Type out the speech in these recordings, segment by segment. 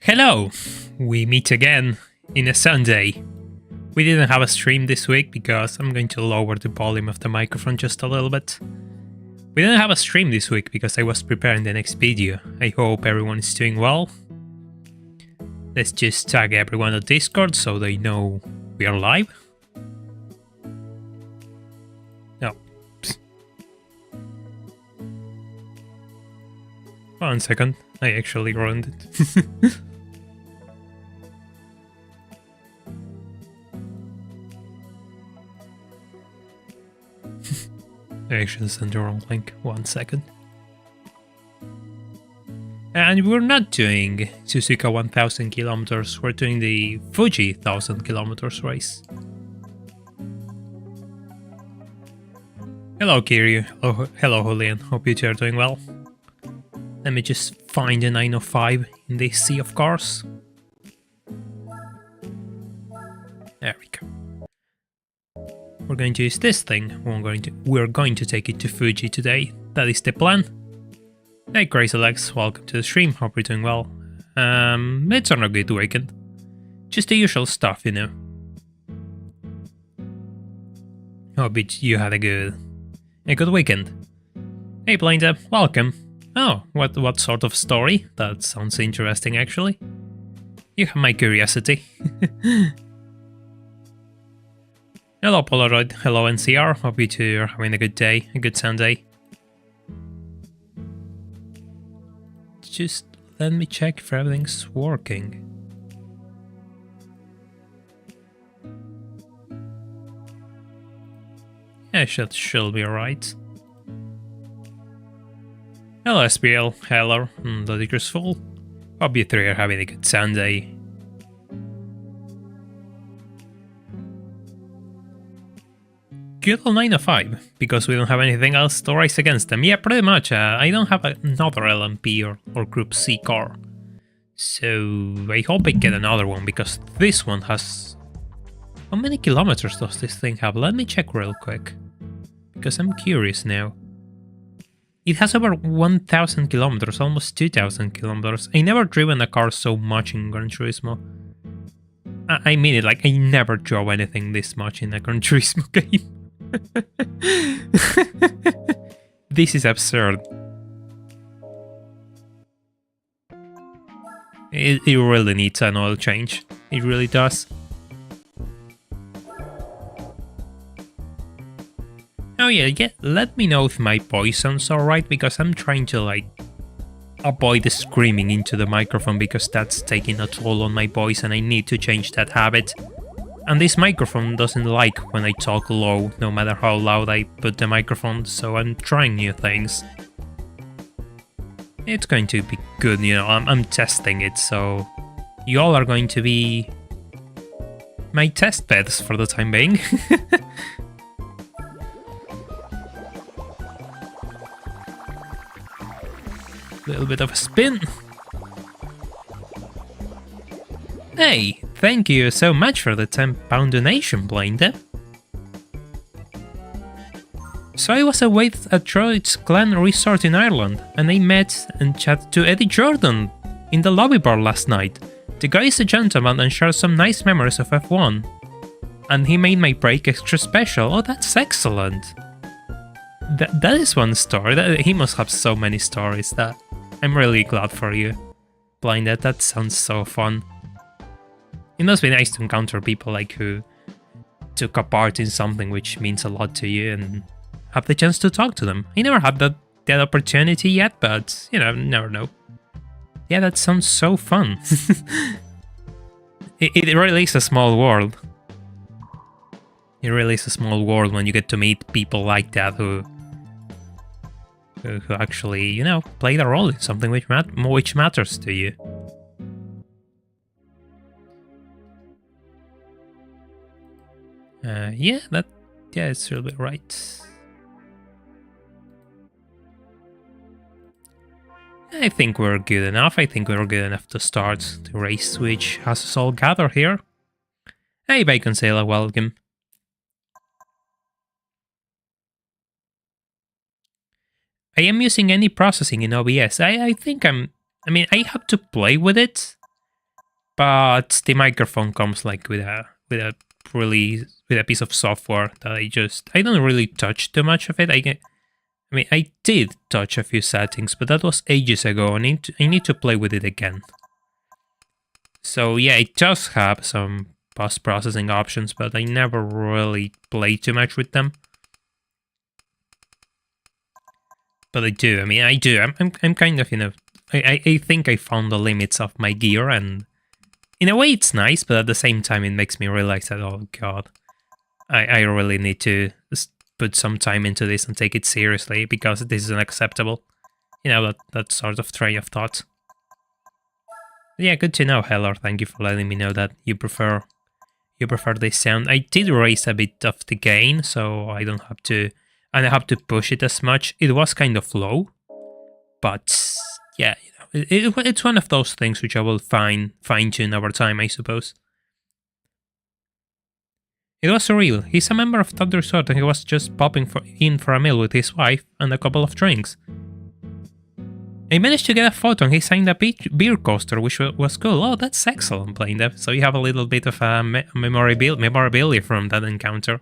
Hello! We meet again in a Sunday. We didn't have a stream this week because I'm going to lower the volume of the microphone just a little bit. We didn't have a stream this week because I was preparing the next video. I hope everyone is doing well. Let's just tag everyone on Discord so they know we are live. No. One second, I actually ruined it. I actually sent the wrong link. 1 second. And we're not doing Suzuka 1000 kilometers, we're doing the Fuji 1000 kilometers race. Hello Kiryu, hello Julian, hope you two are doing well. Let me just find a 905 in this sea of cars. There we go. We're going to use this thing. We're going to take it to Fuji today. That is the plan. Hey Crazy Legs, welcome to the stream. Hope you're doing well. It's on a good weekend. Just the usual stuff, you know. Hope you had a good weekend. Hey Blinda, welcome. Oh, what sort of story? That sounds interesting actually. You have my curiosity. Hello Polaroid, hello NCR, hope you two are having a good day, a good Sunday. Just let me check if everything's working. Yeah, should be alright. Hello SPL, hello, the digger's full. Hope you three are having a good Sunday. Good on 905, because we don't have anything else to race against them. Yeah, pretty much. I don't have another LMP or Group C car. So I hope I get another one, because this one has... How many kilometers does this thing have? Let me check real quick, because I'm curious now. It has over 1,000 kilometers, almost 2,000 kilometers. I never driven a car so much in Gran Turismo. I mean it, like I never drove anything this much in a Gran Turismo game. This is absurd. It really needs an oil change. It really does. Oh yeah, let me know if my voice sounds alright, because I'm trying to like avoid screaming into the microphone, because that's taking a toll on my voice and I need to change that habit. And this microphone doesn't like when I talk low, no matter how loud I put the microphone, so I'm trying new things. It's going to be good, you know, I'm testing it, so you all are going to be my test beds for the time being. Little bit of a spin. Hey, thank you so much for the £10 donation, Blinder. So I was away at Droid's Glen Resort in Ireland, and I met and chatted to Eddie Jordan in the lobby bar last night. The guy is a gentleman and shares some nice memories of F1. And he made my break extra special. Oh, that's excellent. That is one story. He must have so many stories. That I'm really glad for you, Blinder. That sounds so fun. It must be nice to encounter people like who took a part in something which means a lot to you and have the chance to talk to them. I never had that opportunity yet, but you know, never know. Yeah, that sounds so fun. It really is a small world. It really is a small world when you get to meet people like that who actually, you know, play the role in something which matters to you. Yeah, it's really right. I think we're good enough. I think we're good enough to start the race, which has us all gathered here. Hey, Bacon Sailor, welcome. I am using any processing in OBS. I think I mean, I have to play with it, but the microphone comes like with a piece of software that I don't really touch too much of it. I mean, I did touch a few settings, but that was ages ago. I need to play with it again. So yeah, it does have some post-processing options, but I never really played too much with them. But I do. I mean, I do. I'm kind of, you know, I think I found the limits of my gear, and in a way it's nice, but at the same time it makes me realize that, oh god, I really need to put some time into this and take it seriously, because this is unacceptable. You know, that sort of train of thought. Yeah, good to know, Heller. Thank you for letting me know that you prefer this sound. I did raise a bit of the gain, so I don't have to, and I have to push it as much. It was kind of low, but yeah, you know, it's one of those things which I will fine-tune over time, I suppose. It was surreal. He's a member of Top Resort and he was just popping in for a meal with his wife and a couple of drinks. I managed to get a photo and he signed a beer coaster, which was cool. Oh, that's excellent, playing that. So you have a little bit of a memorabilia from that encounter.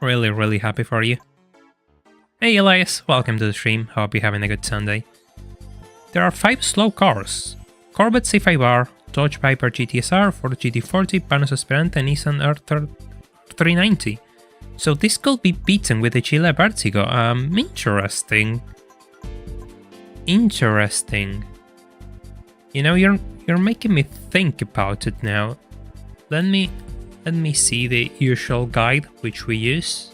Really, really happy for you. Hey Elias, welcome to the stream. Hope you're having a good Sunday. There are 5 slow cars. Corvette C5R, Dodge Viper GTSR, Ford GT40, Panoz Esperante, and Nissan R390. So this could be beaten with the Chile Vertigo. Interesting. You know, you're making me think about it now. Let me see the usual guide which we use.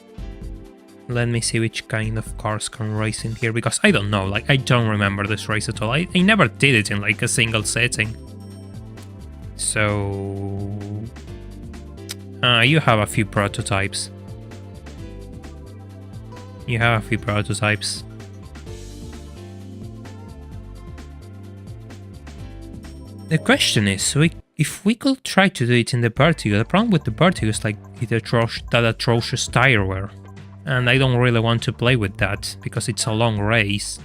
Let me see which kind of cars can race in here, because I don't know, like I don't remember this race at all. I never did it in like a single setting. So you have a few prototypes. The question is, if we could try to do it in the Vertigo. The problem with the Vertigo is like that atrocious tire wear. And I don't really want to play with that, because it's a long race.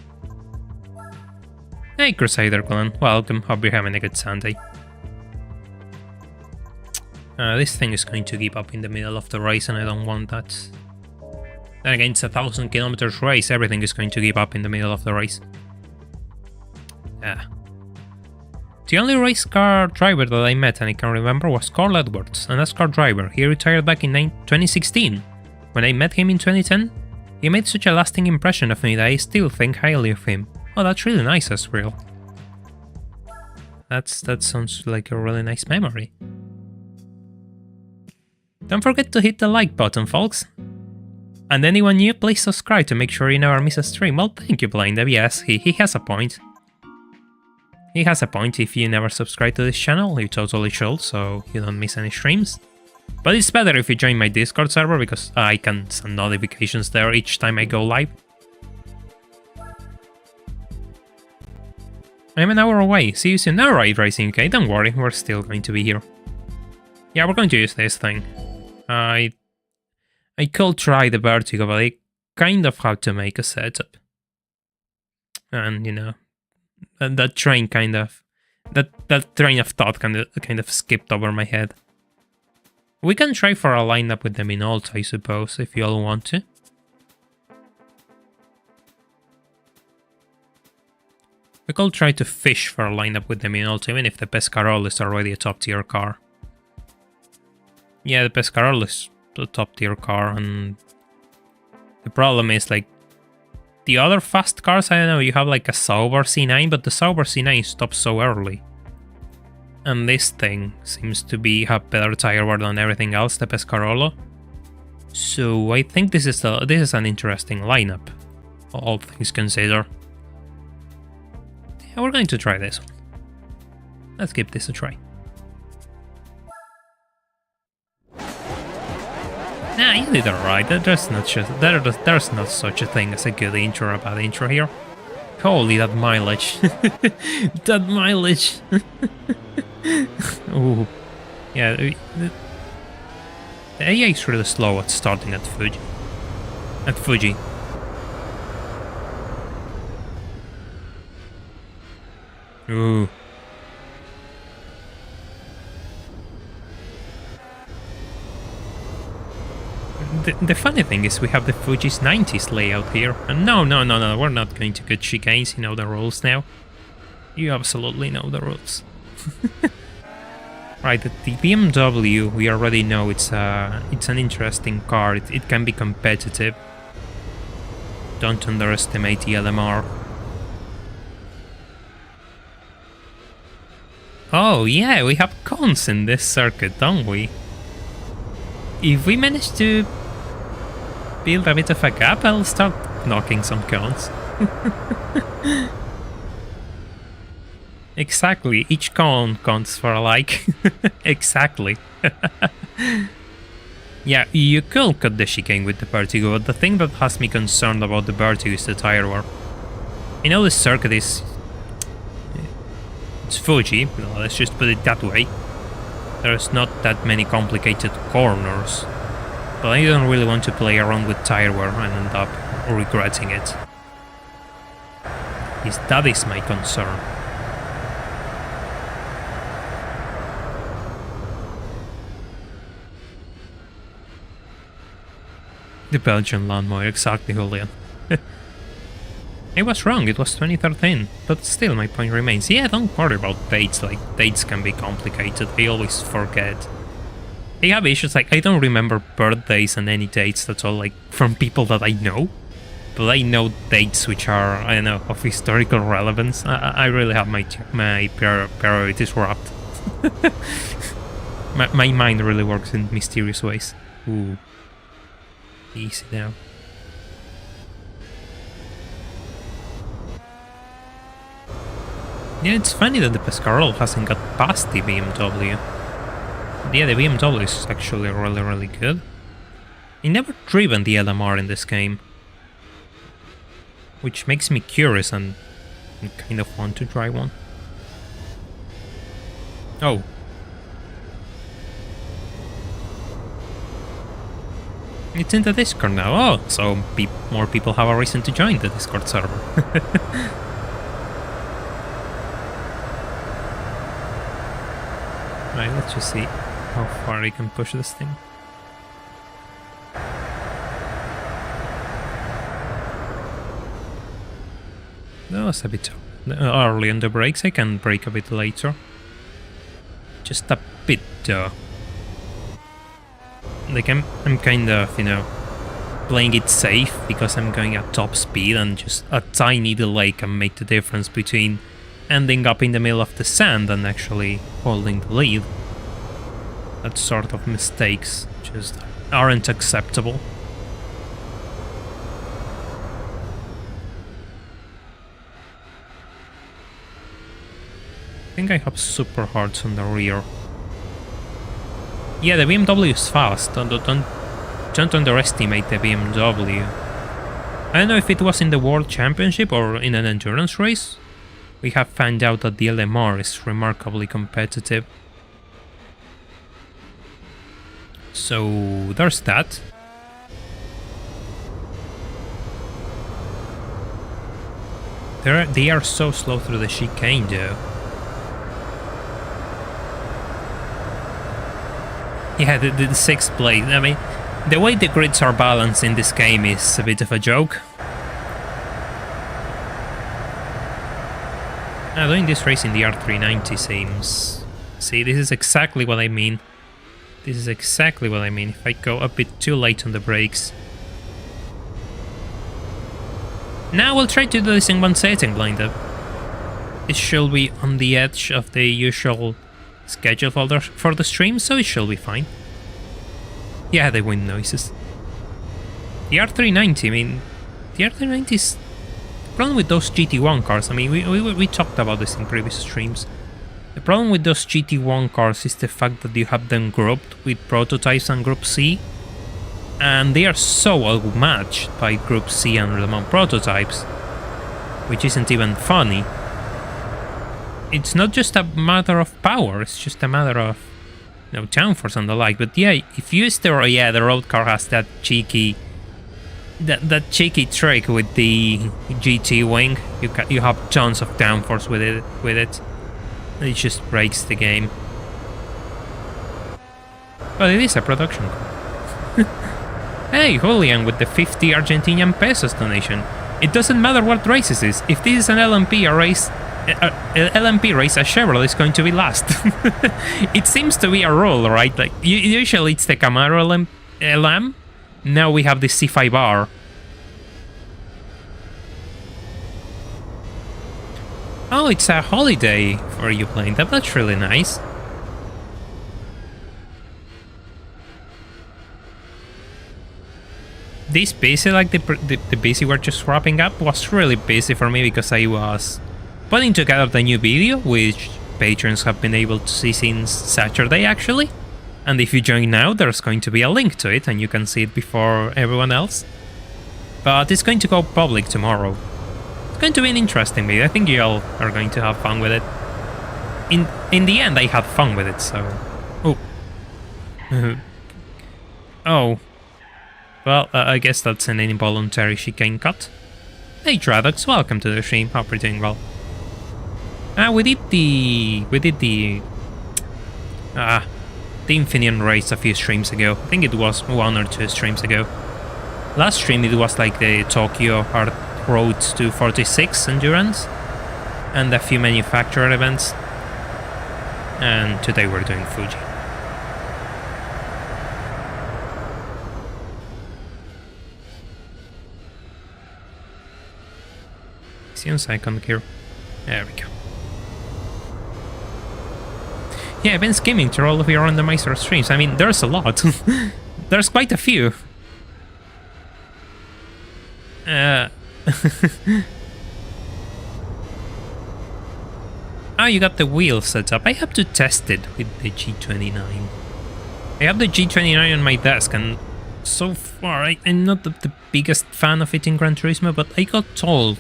Hey Crusader Clan, welcome, hope you're having a good Sunday. This thing is going to give up in the middle of the race and I don't want that. Then again, it's a 1,000 kilometers race, everything is going to give up in the middle of the race. The only race car driver that I met and I can remember was Carl Edwards, a NASCAR driver. He retired back in 2016. When I met him in 2010, he made such a lasting impression of me that I still think highly of him. Oh, that's really nice, Asriel. That sounds like a really nice memory. Don't forget to hit the like button, folks. And anyone new, please subscribe to make sure you never miss a stream. Well, thank you, Blind. Yes, he has a point. He has a point. If you never subscribe to this channel, you totally should, so you don't miss any streams. But it's better if you join my Discord server, because I can send notifications there each time I go live. I'm an hour away. See you soon. Alright, Racing UK, don't worry, we're still going to be here. Yeah, we're going to use this thing. I could try the Vertigo, but I kind of have to make a setup. And, you know, that train kind of... That train of thought kind of skipped over my head. We can try for a lineup with them in alt, I suppose, if you all want to. We could try to fish for a lineup with them in alt, even if the Pescarolo is already a top tier car. Yeah, the Pescarolo is a top tier car, and the problem is, like, the other fast cars, I don't know, you have like a Sauber C9, but the Sauber C9 stops so early. And this thing seems to have better tire wear than everything else, the Pescarolo. So I think this is an interesting lineup, all things considered. Yeah, we're going to try this one. Let's give this a try. Nah, you did alright. There's not such a thing as a good intro or a bad intro here. Holy, that mileage. That mileage. Ooh. Yeah, the AI is really slow at starting at Fuji. Ooh. the funny thing is we have the Fuji's 90s layout here. And no, we're not going to get chicanes, you know the rules now. You absolutely know the rules. Right, the BMW, we already know it's an interesting car, it can be competitive. Don't underestimate the LMR. Oh yeah, we have cons in this circuit, don't we? If we manage to build a bit of a gap, I'll start knocking some cons. Exactly, each con counts for a like. Exactly. Yeah, you could cut the chicane with the Vertigo, but the thing that has me concerned about the Vertigo is the tire wear. I know the circuit is... it's Fuji, let's just put it that way. There's not that many complicated corners, but I don't really want to play around with tire wear and end up regretting it. That is my concern. The Belgian lawnmower, exactly, Julian. I was wrong, it was 2013, but still my point remains. Yeah, don't worry about dates, like, dates can be complicated, I always forget. I have issues, like, I don't remember birthdays and any dates, that's all, like, from people that I know. But I know dates which are, I don't know, of historical relevance. I really have my priorities wrapped. my mind really works in mysterious ways. Ooh. Easy now. Yeah, it's funny that the Pescarolo hasn't got past the BMW. Yeah, the BMW is actually really good. I never driven the LMR in this game, which makes me curious and kind of want to try one. Oh. It's in the Discord now. Oh, so more people have a reason to join the Discord server. Right, let's just see how far I can push this thing. That was a bit early on the brakes. I can brake a bit later. Just a bit though. Like I'm kind of, you know, playing it safe because I'm going at top speed, and just a tiny delay can make the difference between ending up in the middle of the sand and actually holding the lead. That sort of mistakes just aren't acceptable. I think I have super hards on the rear. Yeah, the BMW is fast. Don't underestimate the BMW. I don't know if it was in the World Championship or in an endurance race. We have found out that the LMR is remarkably competitive. So there's that. They are so slow through the chicane though. Yeah, the sixth plate. I mean, the way the grids are balanced in this game is a bit of a joke. Doing this race in the R390 seems... See, this is exactly what I mean. This is exactly what I mean. If I go a bit too late on the brakes. Now we'll try to do this in one setting, blind up. This should be on the edge of the usual schedule for the stream, so it should be fine. Yeah, the wind noises. The R390, I mean, the R390 is... The problem with those GT1 cars, I mean, we talked about this in previous streams. The problem with those GT1 cars is the fact that you have them grouped with prototypes and Group C, and they are so outmatched by Group C and Le Mans prototypes, which isn't even funny. It's not just a matter of power, it's just a matter of, you know, downforce and the like. But yeah, if you still, yeah, the road car has that cheeky, that cheeky trick with the GT wing. You have tons of downforce with it. It just breaks the game. But it is a production car. Hey, Julian with the 50 Argentinian pesos donation. It doesn't matter what race it is. If this is an LMP race, a Chevrolet is going to be last. It seems to be a rule, right? Like usually it's the Camaro LM. Now we have the C5R. Oh, it's a holiday for you playing that. That's really nice. This busy, like the busy we're just wrapping up, was really busy for me because I was putting together the new video, which patrons have been able to see since Saturday actually. And if you join now, there's going to be a link to it and you can see it before everyone else. But it's going to go public tomorrow. It's going to be an interesting video. I think you all are going to have fun with it. In the end, I had fun with it, so... Oh. Oh. Well, I guess that's an involuntary chicane cut. Hey Tradox, welcome to the stream. Hope you're doing well. We did the Infineon race a few streams ago. I think it was 1 or 2 streams ago. Last stream it was like the Tokyo Hard Road to 46 endurance and a few manufacturer events. And today we're doing Fuji. See icon here. There we go. Yeah, I've been skimming through all of your randomizer streams. I mean, there's a lot. There's quite a few. Oh, you got the wheel set up. I have to test it with the G29. I have the G29 on my desk, and so far I'm not the biggest fan of it in Gran Turismo, but I got told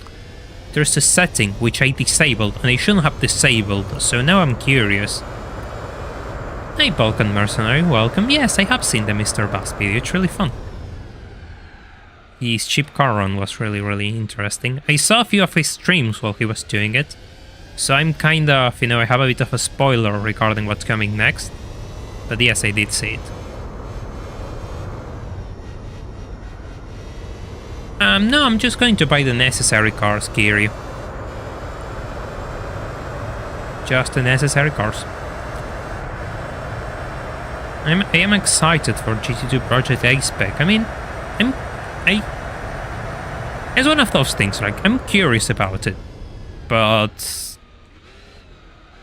there's a setting which I disabled, and I shouldn't have disabled, so now I'm curious. Hey Balkan Mercenary, welcome. Yes, I have seen the Mr. Bass video, it's really fun. His cheap car run was really interesting. I saw a few of his streams while he was doing it, so I'm kind of, I have a bit of a spoiler regarding what's coming next. But yes, I did see it. No, I'm just going to buy the necessary cars, Kiryu. Just the necessary cars. I am excited for GT2 Project A-Spec. I mean, it's one of those things, like, I'm curious about it, but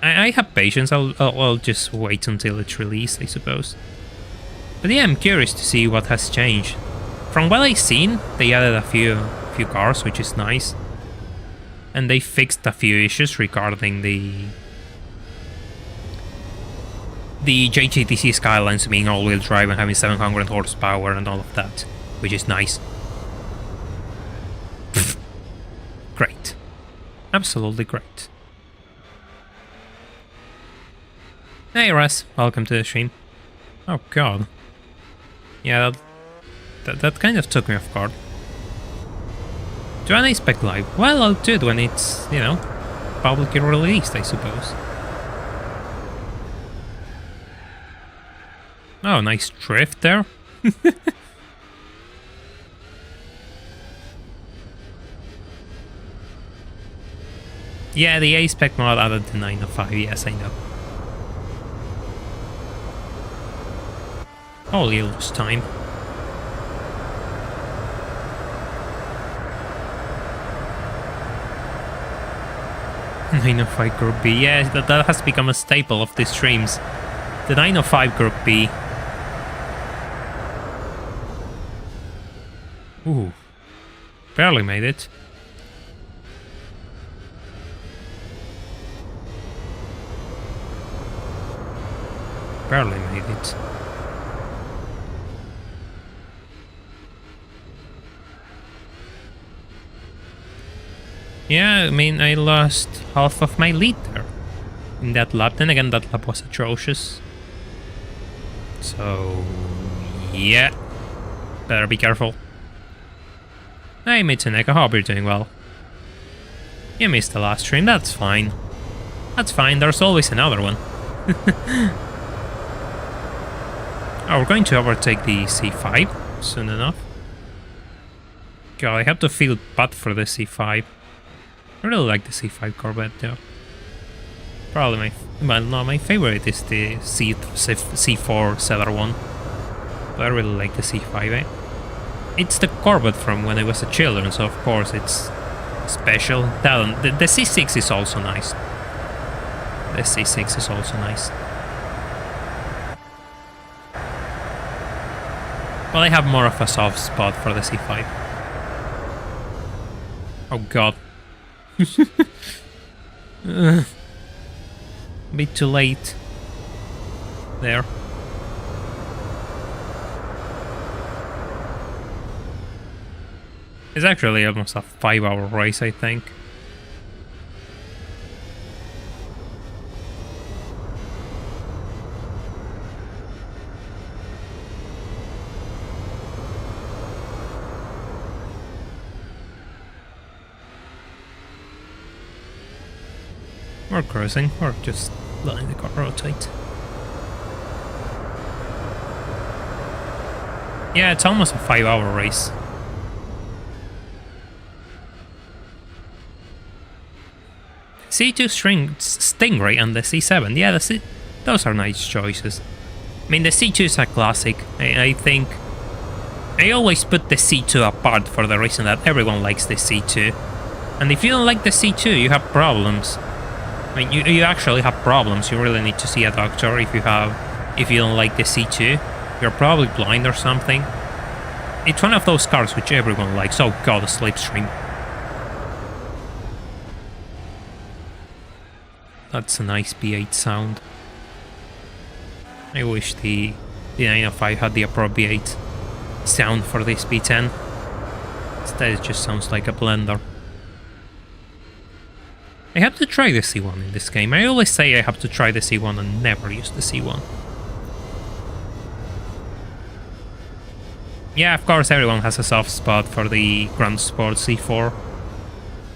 I have patience. I'll just wait until it's released, I suppose. But yeah, I'm curious to see what has changed. From what I've seen, they added a few cars, which is nice. And they fixed a few issues regarding the JGTC Skylines being all-wheel drive and having 700 horsepower and all of that, which is nice. Great. Absolutely great. Hey Russ, welcome to the stream. Oh god. Yeah, that kind of took me off guard. Do I expect live? Well, I'll do it when it's, publicly released, I suppose. Oh, nice drift there. Yeah, the A-Spec mod added the 905, yes, I know. Holy lost time. .905 Group B, yeah, that has become a staple of these streams. The 905 Group B. Ooh, barely made it. Barely made it. Yeah, I mean, I lost half of my lead there in that lap. Then again, that lap was atrocious. So, yeah, better be careful. Hey, Mitsunek, I hope you're doing well. You missed the last stream, that's fine. That's fine, there's always another one. Oh, we're going to overtake the C5, soon enough. God, I have to feel bad for the C5. I really like the C5 Corvette though. Probably my favorite is the C4 Cellar one. But I really like the C5, eh? It's the Corvette from when I was a children, so of course it's special. The C6 is also nice. The C6 is also nice. Well, I have more of a soft spot for the C5. Oh god. A bit too late. There. It's actually almost a 5-hour race, I think. Or cruising, or just letting the car rotate. Yeah, it's almost a 5-hour race. C2 Stingray and the C7, yeah, those are nice choices. I mean, the C2 is a classic. I think I always put the C2 apart for the reason that everyone likes the C2. And if you don't like the C2, you have problems. I mean, you actually have problems. You really need to see a doctor if you don't like the C2. You're probably blind or something. It's one of those cars which everyone likes. Oh god, a slipstream. That's a nice B8 sound. I wish the 905 had the appropriate sound for this B10. Instead it just sounds like a blender. I have to try the C1 in this game. I always say I have to try the C1 and never use the C1. Yeah, of course everyone has a soft spot for the Grand Sport C4.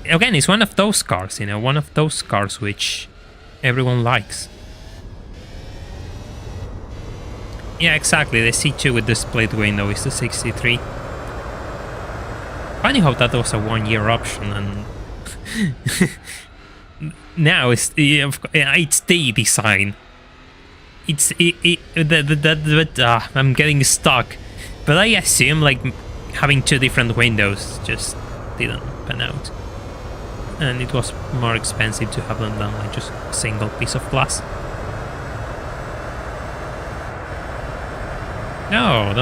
Again, it's one of those cars, one of those cars which everyone likes. Yeah, exactly, the C2 with the split window is the 63. Funny how that was a 1-year option and... now it's the design. I'm getting stuck. But I assume like having 2 different windows just didn't pan out. And it was more expensive to have them than like just a single piece of glass. No,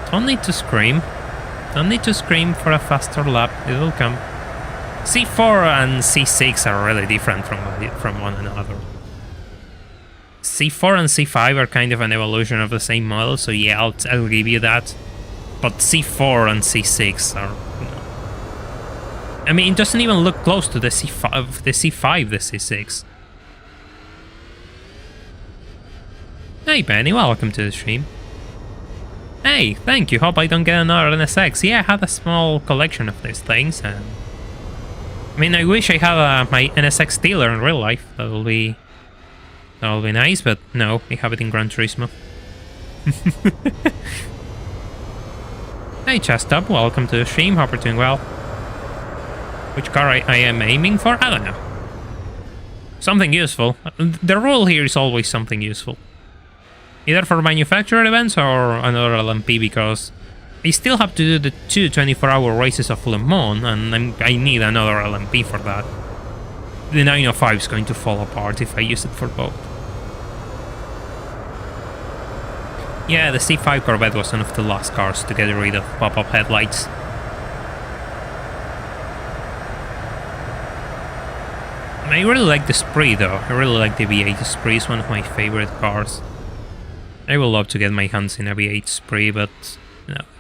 don't need to scream. Don't need to scream for a faster lap. It will come. C4 and C6 are really different from one another. C4 and C5 are kind of an evolution of the same model, so yeah, I'll give you that. But C4 and C6 are... I mean, it doesn't even look close to the C5, the C6. Hey Benny, welcome to the stream. Hey, thank you, hope I don't get another NSX. Yeah, I had a small collection of these things, and... I mean, I wish I had my NSX dealer in real life. That will be nice, but no, we have it in Gran Turismo. Hey Chestub, welcome to the stream, hope you're doing well. Which car I am aiming for? I don't know. Something useful. The rule here is always something useful. Either for manufacturer events or another LMP, because I still have to do the 2 24-hour races of Le Mans, and I need another LMP for that. The 905 is going to fall apart if I use it for both. Yeah, the C5 Corvette was one of the last cars to get rid of pop-up headlights. I really like the Spree though. I really like the V8 Spree. It's one of my favorite cars. I would love to get my hands in a V8 Spree, but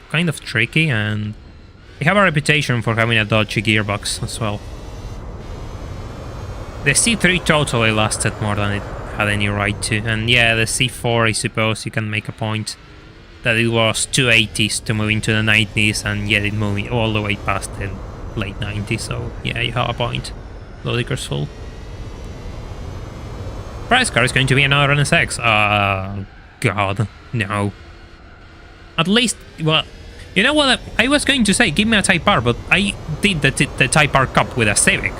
kind of tricky, and they have a reputation for having a dodgy gearbox as well. The C3 totally lasted more than it had any right to, and yeah, the C4, I suppose you can make a point that it was 280s to move into the 90s, and yet it moved all the way past the late 90s, so yeah, you have a point. Ludicrous full. Price car is going to be another NSX. God, no. At least, well, You know what? I was going to say, give me a Type R, but I did the Type R Cup with a Civic.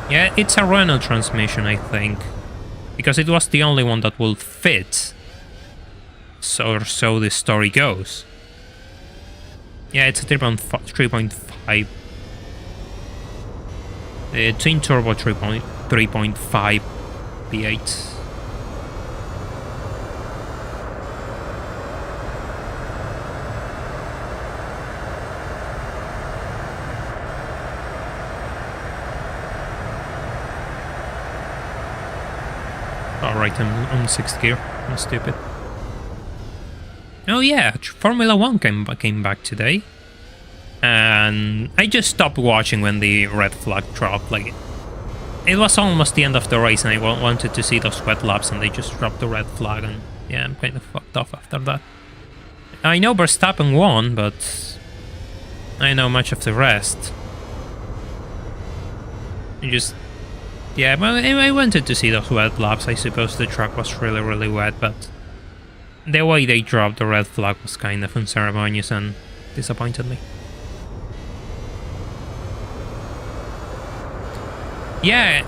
Yeah, it's a Renault transmission, I think. Because it was the only one that will fit. So the story goes. Yeah, it's a 3.5. Twin turbo 3.5 V8. Alright, I'm on 6th gear. I'm stupid. Oh yeah, Formula 1 came back today. And I just stopped watching when the red flag dropped. Like, it was almost the end of the race and I wanted to see those wet laps and they just dropped the red flag and yeah, I'm kind of fucked off after that. I know Verstappen won, but I know much of the rest. Yeah, well, I wanted to see those wet laps. I suppose the track was really, really wet, but the way they dropped the red flag was kind of unceremonious and disappointed me. Yeah,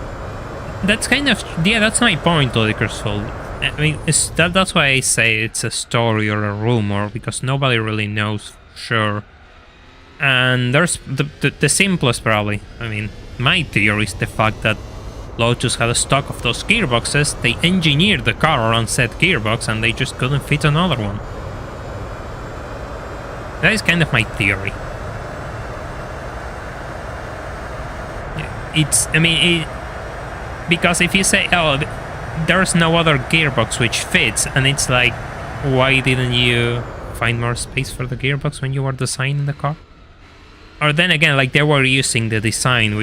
that's kind of... Yeah, that's my point, Ludicrousful. I mean, that's why I say it's a story or a rumor, because nobody really knows for sure. And there's the simplest, probably. I mean, my theory is the fact that Lotus had a stock of those gearboxes, they engineered the car around said gearbox, and they just couldn't fit another one. That is kind of my theory. Because if you say, oh, there's no other gearbox which fits, and it's like, why didn't you find more space for the gearbox when you were designing the car? Or then again, like, they were using the design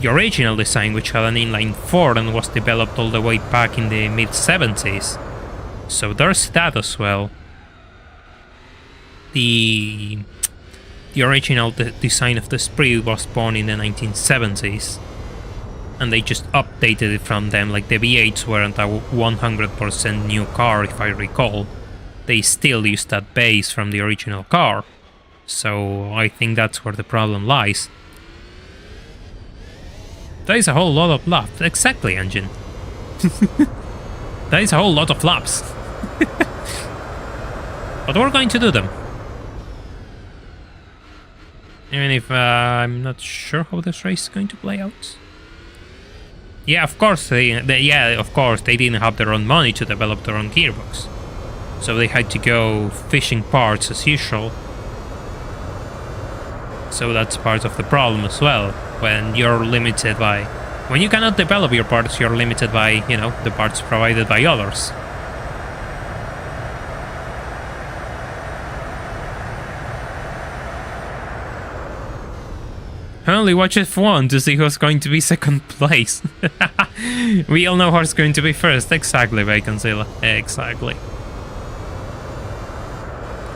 the original design, which had an inline 4 and was developed all the way back in the mid-70s. So there's that as well. The original design of the Spree was born in the 1970s. And they just updated it from them. Like, the V8s weren't a 100% new car, if I recall. They still used that base from the original car. So I think that's where the problem lies. That is a whole lot of laps. Exactly, engine. That is a whole lot of laps. But we're going to do them. Even if I'm not sure how this race is going to play out. Yeah, of course, they didn't have their own money to develop their own gearbox. So they had to go fishing parts as usual. So that's part of the problem as well. When you're limited by... When you cannot develop your parts, you're limited by, you know, the parts provided by others. I only watch F1 to see who's going to be second place. We all know who's going to be first. Exactly, Baconcilla. Exactly.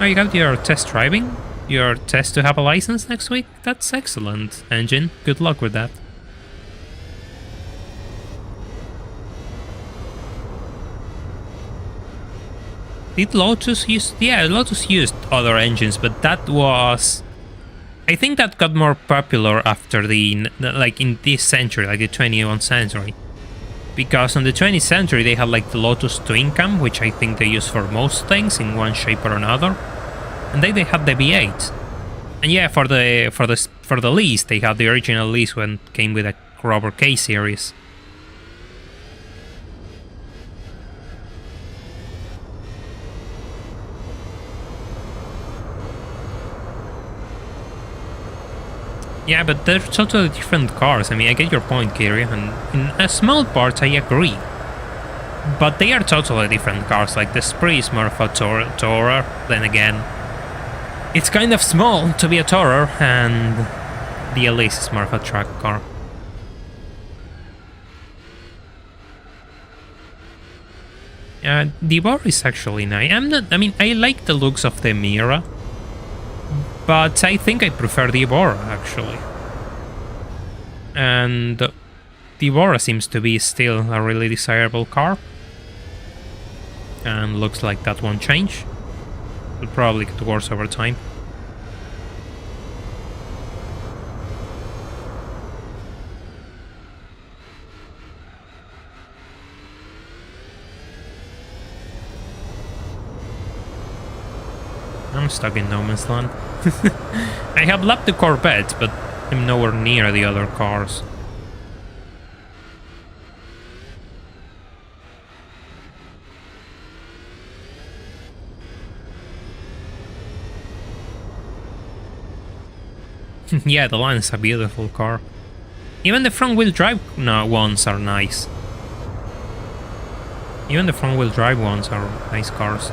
Oh, you got your test driving? Your test to have a license next week? That's excellent, engine. Good luck with that. Did Lotus use... Yeah, Lotus used other engines, but that was... I think that got more popular after like in this century, like the 21st century. Because on the 20th century they had like the Lotus Twin Cam, which I think they use for most things in one shape or another. And then they had the V8. And yeah, for the lease, they had the original lease when it came with a rubber K series. Yeah, but they're totally different cars. I mean, I get your point, Kiri, and in a small part I agree. But they are totally different cars. Like the Spree is more of a tourer, then again, it's kind of small to be a tourer, and the Elise is more of a track car. The Bora is actually nice. I mean, I like the looks of the Mira, but I think I prefer the Bora, actually. And the Bora seems to be still a really desirable car. And looks like that won't change. It'll probably get worse over time. I'm stuck in no man's land. I have lapped the Corvette, but I'm nowhere near the other cars. Yeah, the Line is a beautiful car. Even the front-wheel drive ones are nice. Even the front-wheel drive ones are nice cars.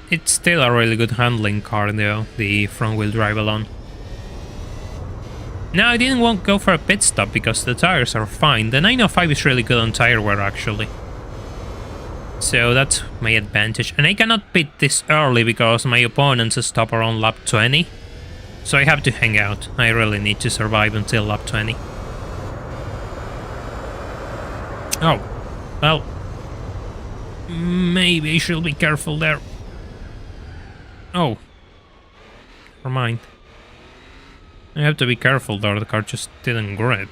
It's still a really good handling car though, the front-wheel drive alone. Now I didn't want to go for a pit stop because the tires are fine. The 905 is really good on tire wear actually. So that's my advantage. And I cannot pit this early because my opponents stop around lap 20. So I have to hang out. I really need to survive until lap 20. Oh, well, maybe I should be careful there. Oh, never mind. I have to be careful though, the car just didn't grip.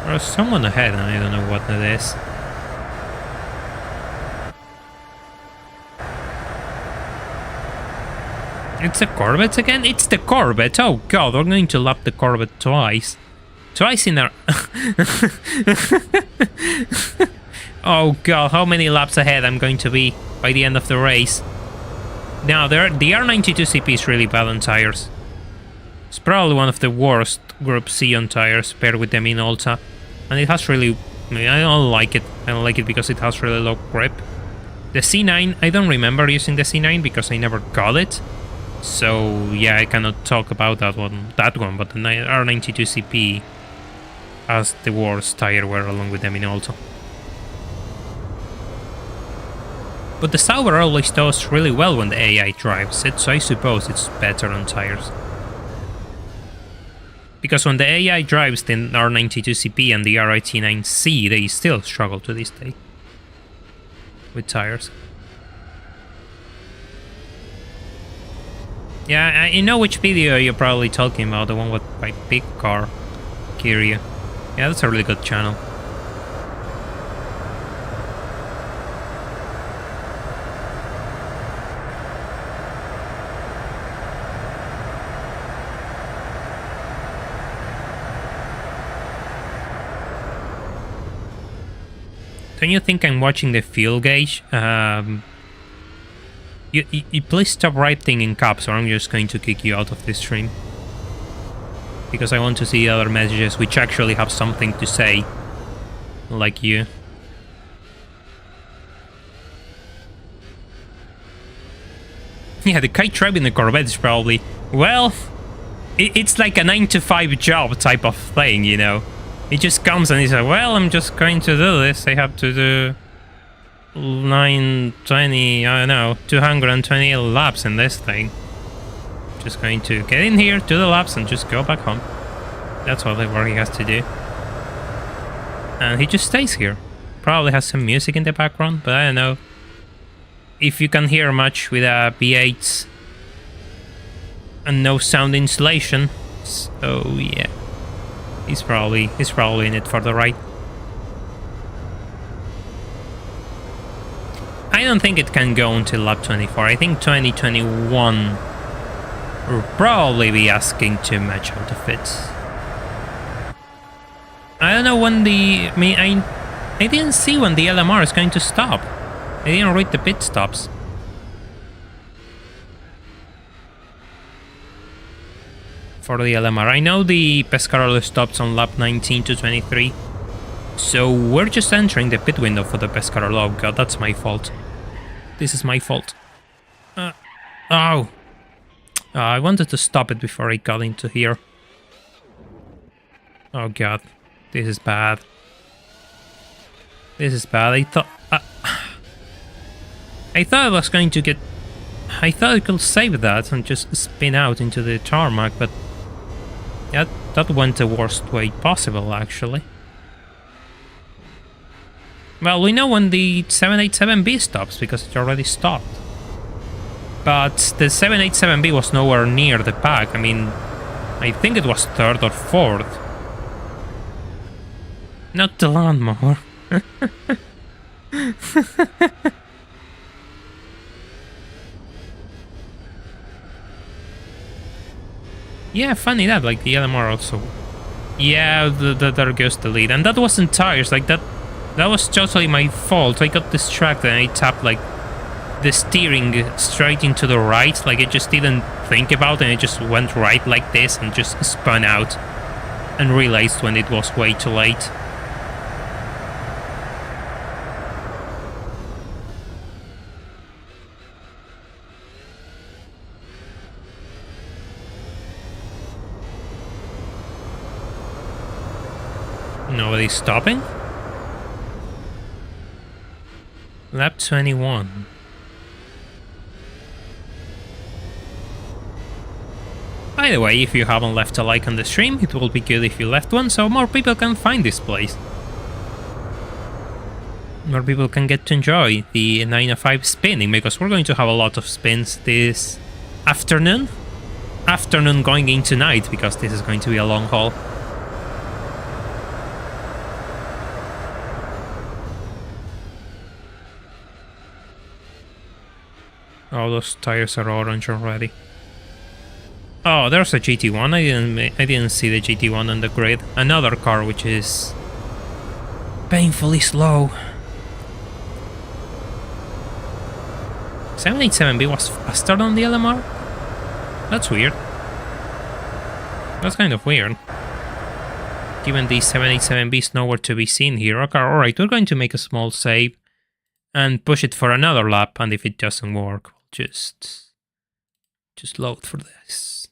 There's someone ahead and I don't know what that is. It's the Corvette again? It's the Corvette! Oh god, we're going to lap the Corvette twice. Twice in a... Oh god, how many laps ahead I'm going to be by the end of the race. Now, the R92CP is really bad on tires. It's probably one of the worst Group C on tires paired with them in Ulta. And it has really... I don't like it. I don't like it because it has really low grip. The C9, I don't remember using the C9 because I never got it. So yeah, I cannot talk about that one, but the R92CP has the worst tire wear along with them in Ulta. But the Sauber always does really well when the AI drives it, so I suppose it's better on tires. Because when the AI drives the R92CP and the RIT9C, they still struggle to this day with tires. Yeah, I know which video you're probably talking about, the one with my big car, Kyria. Yeah, that's a really good channel. Don't you think I'm watching the fuel gauge? You please stop writing in caps or I'm just going to kick you out of this stream. Because I want to see other messages which actually have something to say. Like you. Yeah, the guy driving the Corvette is probably... Well, it's like a 9-to-5 job type of thing, you know. He just comes and he says, well, I'm just going to do this. I have to do 920, I don't know, 220 laps in this thing. Just going to get in here, do the laps, and just go back home. That's all the work he has to do. And he just stays here. Probably has some music in the background, but I don't know if you can hear much with a V8 and no sound insulation. So yeah, he's probably in it for the ride. I don't think it can go until lap 24. I think 2021 will probably be asking too much out of it. I don't know when the... I didn't see when the LMR is going to stop. I didn't read the pit stops. for the LMR. I know the Pescarolo stops on lap 19 to 23. So we're just entering the pit window for the Pescarolo. Oh god, that's my fault. This is my fault. I wanted to stop it before I got into here. Oh god, this is bad. This is bad. I thought I was going to get... I thought I could save that and just spin out into the tarmac, but that went the worst way possible, actually. Well, we know when the 787B stops, because it already stopped. But the 787B was nowhere near the pack. I mean, I think it was 3rd or 4th. Not the lawnmower. Yeah, funny that, like the LMR also. Yeah, there goes the lead. And that wasn't tires, like that was totally my fault. I got distracted and I tapped like the steering straight into the right, like I just didn't think about it and it just went right like this and just spun out and realized when it was way too late. Nobody's stopping? Lap 21. By the way, if you haven't left a like on the stream, it will be good if you left one so more people can find this place. More people can get to enjoy the 905 spinning, because we're going to have a lot of spins this afternoon. Afternoon going into night, because this is going to be a long haul. Oh, those tires are orange already. Oh, there's a GT1. I didn't see the GT1 on the grid. Another car which is painfully slow. 787B was faster than the LMR? That's weird. That's kind of weird. Given the 787B is nowhere to be seen here. Okay, alright, we're going to make a small save and push it for another lap, and if it doesn't work, we'll just load for this.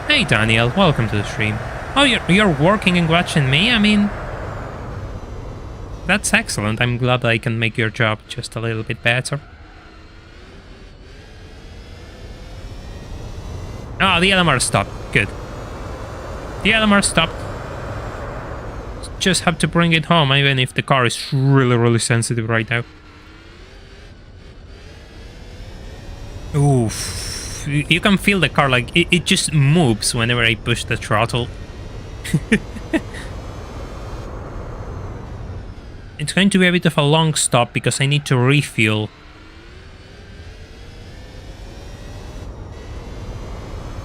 Hey Daniel, welcome to the stream. Oh, you're working and watching me? I mean, that's excellent. I'm glad I can make your job just a little bit better. Ah, the LMR stopped. Good. The LMR stopped. Just have to bring it home, even if the car is really sensitive right now. Oof. You can feel the car, like, it just moves whenever I push the throttle. It's going to be a bit of a long stop because I need to refuel.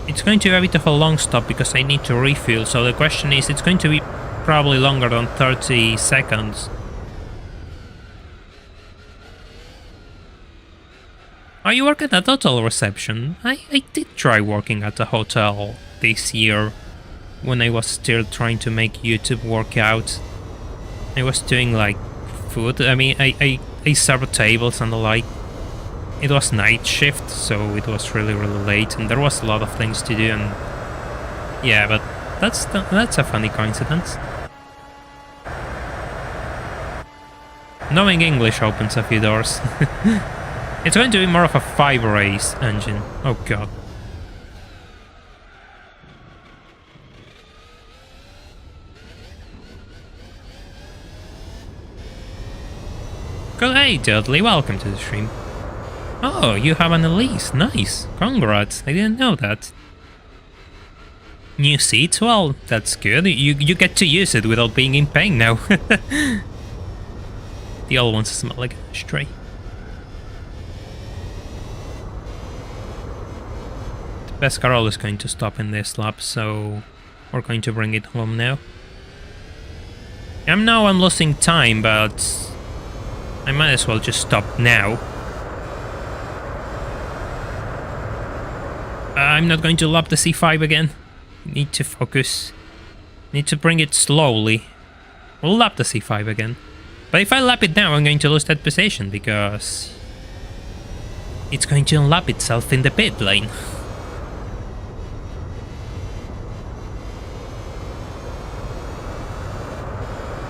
It's going to be a bit of a long stop because I need to refuel, so the question is, it's going to be probably longer than 30 seconds. Oh, you work at a hotel reception? I did try working at a hotel this year when I was still trying to make YouTube work out. I was doing like food. I mean, I served tables and the like. It was night shift, so it was really late, and there was a lot of things to do. And yeah, but that's a funny coincidence. Knowing English opens a few doors. It's going to be more of a 5-race engine. Oh god. Good, hey Dudley, welcome to the stream. Oh, you have an Elise, nice, congrats, I didn't know that. New seats, well, that's good, you get to use it without being in pain now. The old ones smell like a stray. The Pescarolo is going to stop in this lap, so we're going to bring it home now. I'm losing time, but I might as well just stop now. I'm not going to lap the C5 again. Need to focus. Need to bring it slowly. We'll lap the C5 again. But if I lap it now, I'm going to lose that position because it's going to unlap itself in the pit lane.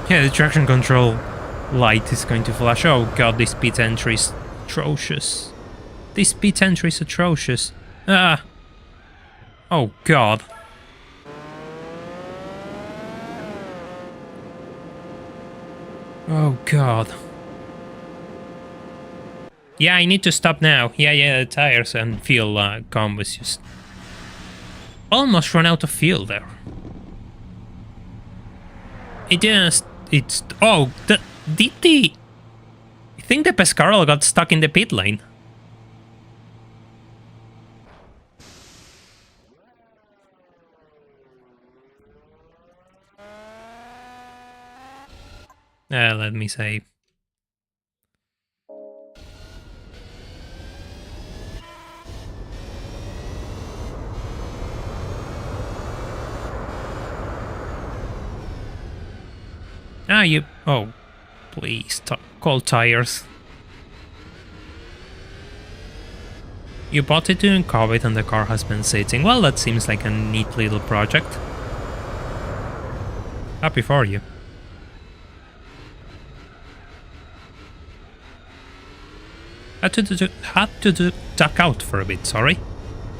Yeah, the traction control light is going to flash. Oh god, this pit entry is atrocious. This pit entry is atrocious. Ah. Oh god. Oh god. Yeah, I need to stop now. Yeah, the tires and fuel combo is just almost run out of fuel there. Oh, did the... I think the Pescarolo got stuck in the pit lane. Let me save. Oh, please, call tires. You bought it during COVID and the car has been sitting. Well, that seems like a neat little project. Happy for you. Had to duck out for a bit, sorry.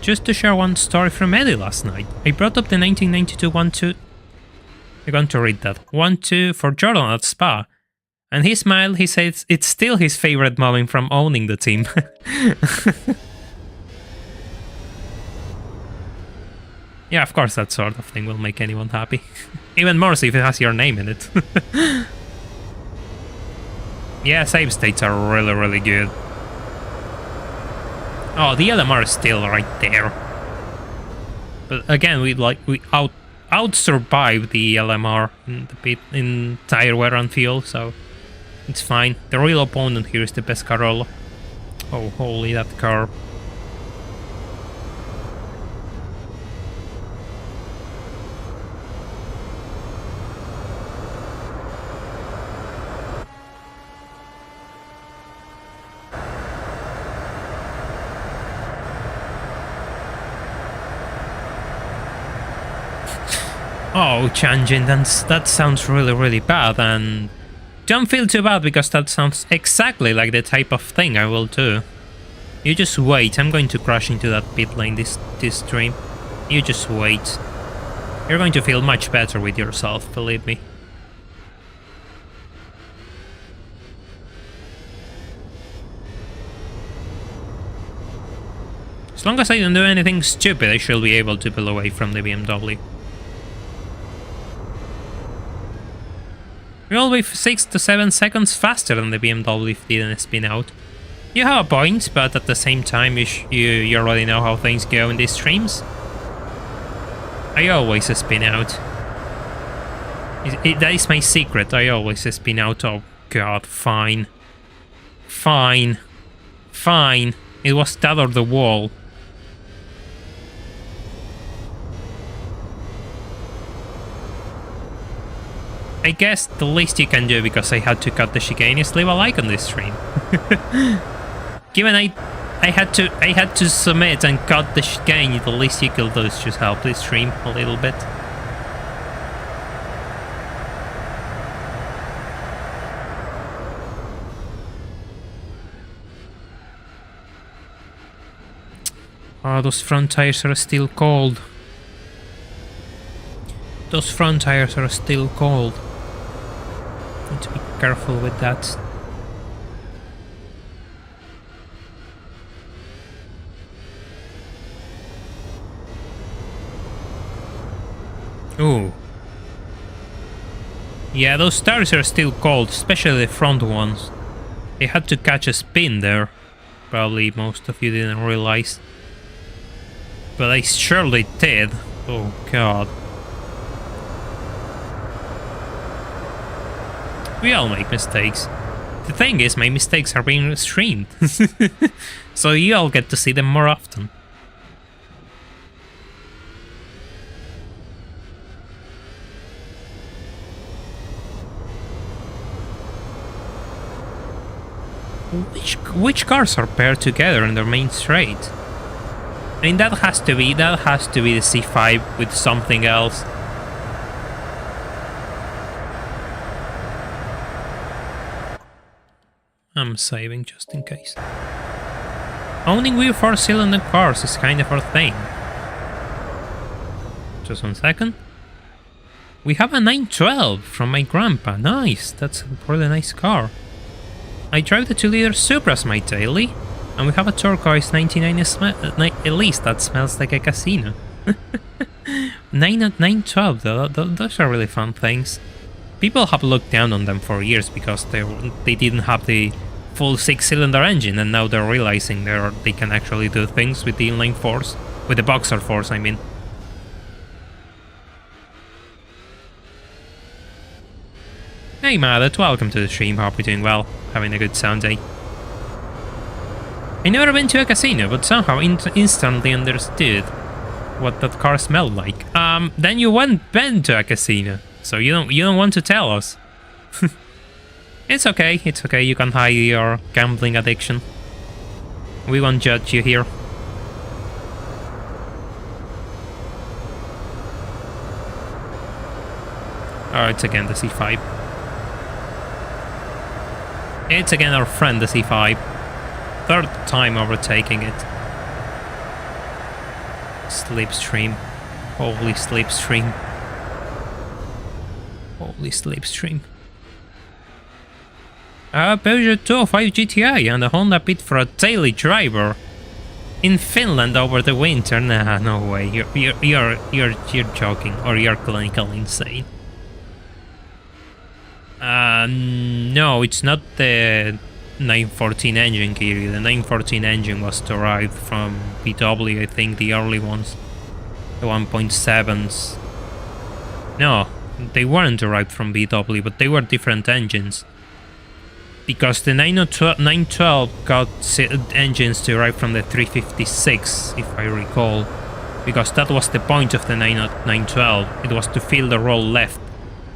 Just to share one story from Eddie last night. I brought up the 1992 1-2. I'm going to read that. 1-2 for Jordan at Spa. And he smiled, he says it's still his favorite moment from owning the team. Yeah, of course that sort of thing will make anyone happy. Even more so if it has your name in it. Yeah, save states are really, really good. Oh, the LMR is still right there. But again, we out-survived the LMR in the pit in tire wear and fuel, so it's fine. The real opponent here is the Pescarolo. Oh, holy, that car. Oh, Chanjin, that sounds really, really bad, and don't feel too bad because that sounds exactly like the type of thing I will do. You just wait, I'm going to crash into that pit lane this stream. You just wait. You're going to feel much better with yourself, believe me. As long as I don't do anything stupid, I should be able to pull away from the BMW. We'll be 6 to 7 seconds faster than the BMW if it didn't spin out. You have a point, but at the same time you already know how things go in these streams. I always spin out. That is my secret, I always spin out. Oh god, fine. Fine. Fine. It was that or the wall. I guess the least you can do, because I had to cut the chicane, is leave a like on this stream. Given I had to submit and cut the chicane, the least you could do is just help this stream a little bit. Oh, those front tires are still cold. Those front tires are still cold. Need to be careful with that. Ooh. Yeah, those tires are still cold, especially the front ones. They had to catch a spin there. Probably most of you didn't realize. But I surely did. Oh god. We all make mistakes. The thing is, my mistakes are being streamed. So you all get to see them more often. which cars are paired together in their main straight? I mean, that has to be the C5 with something else. I'm saving just in case. Owning weird 4-cylinder cars is kind of our thing. Just 1 second. We have a 912 from my grandpa. Nice, that's a really nice car. I drive the 2-liter Supras my daily, and we have a turquoise 99 Elise that smells like a casino. 912, those are really fun things. People have looked down on them for years because they didn't have the full 6-cylinder engine, and now they're realizing they can actually do things with the inline force, with the boxer force, I mean. Hey Madet, welcome to the stream, hope you're doing well, having a good Sunday. I never been to a casino, but somehow instantly understood what that car smelled like. Then you went been to a casino, so you don't want to tell us. It's okay, you can hide your gambling addiction. We won't judge you here. Oh, it's again the C5. It's again our friend the C5. Third time overtaking it. Slipstream. Holy slipstream. Holy slipstream. A Peugeot 205 GTI and a Honda Fit for a daily driver. In Finland over the winter? Nah, no way. You're joking, or you're clinically insane. No, it's not the 914 engine, Kiri. The 914 engine was derived from VW, I think, the early ones. The 1.7s. No, they weren't derived from VW, but they were different engines. Because the 912 got engines derived from the 356, if I recall. Because that was the point of the 912. It was to fill the role left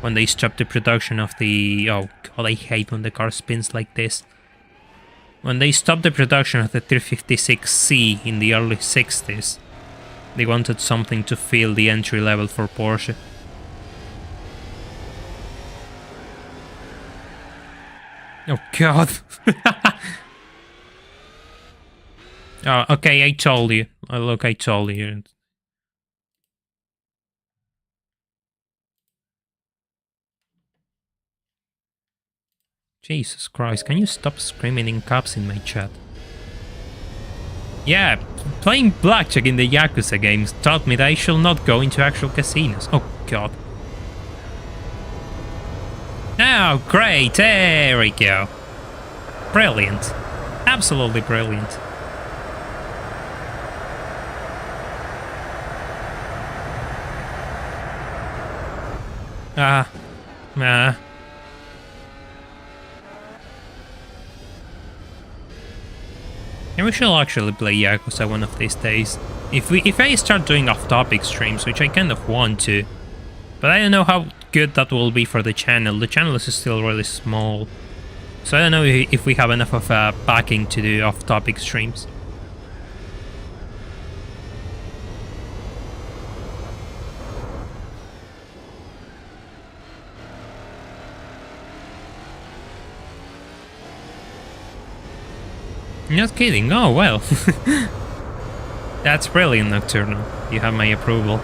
when they stopped the production of the... Oh god, I hate when the car spins like this. When they stopped the production of the 356C in the early 60s, they wanted something to fill the entry level for Porsche. Oh god. Oh, okay, I told you. Look, I told you. Jesus Christ, can you stop screaming in caps in my chat? Yeah, playing blackjack in the Yakuza games taught me that I shall not go into actual casinos. Oh god. Oh, great, there we go. Brilliant. Absolutely brilliant. Yeah, we shall actually play Yakuza one of these days. If I start doing off-topic streams, which I kind of want to, but I don't know how good that will be for the channel. The channel is still really small, so I don't know if we have enough of a backing to do off-topic streams. Not kidding, oh well. That's brilliant, Nocturnal. You have my approval.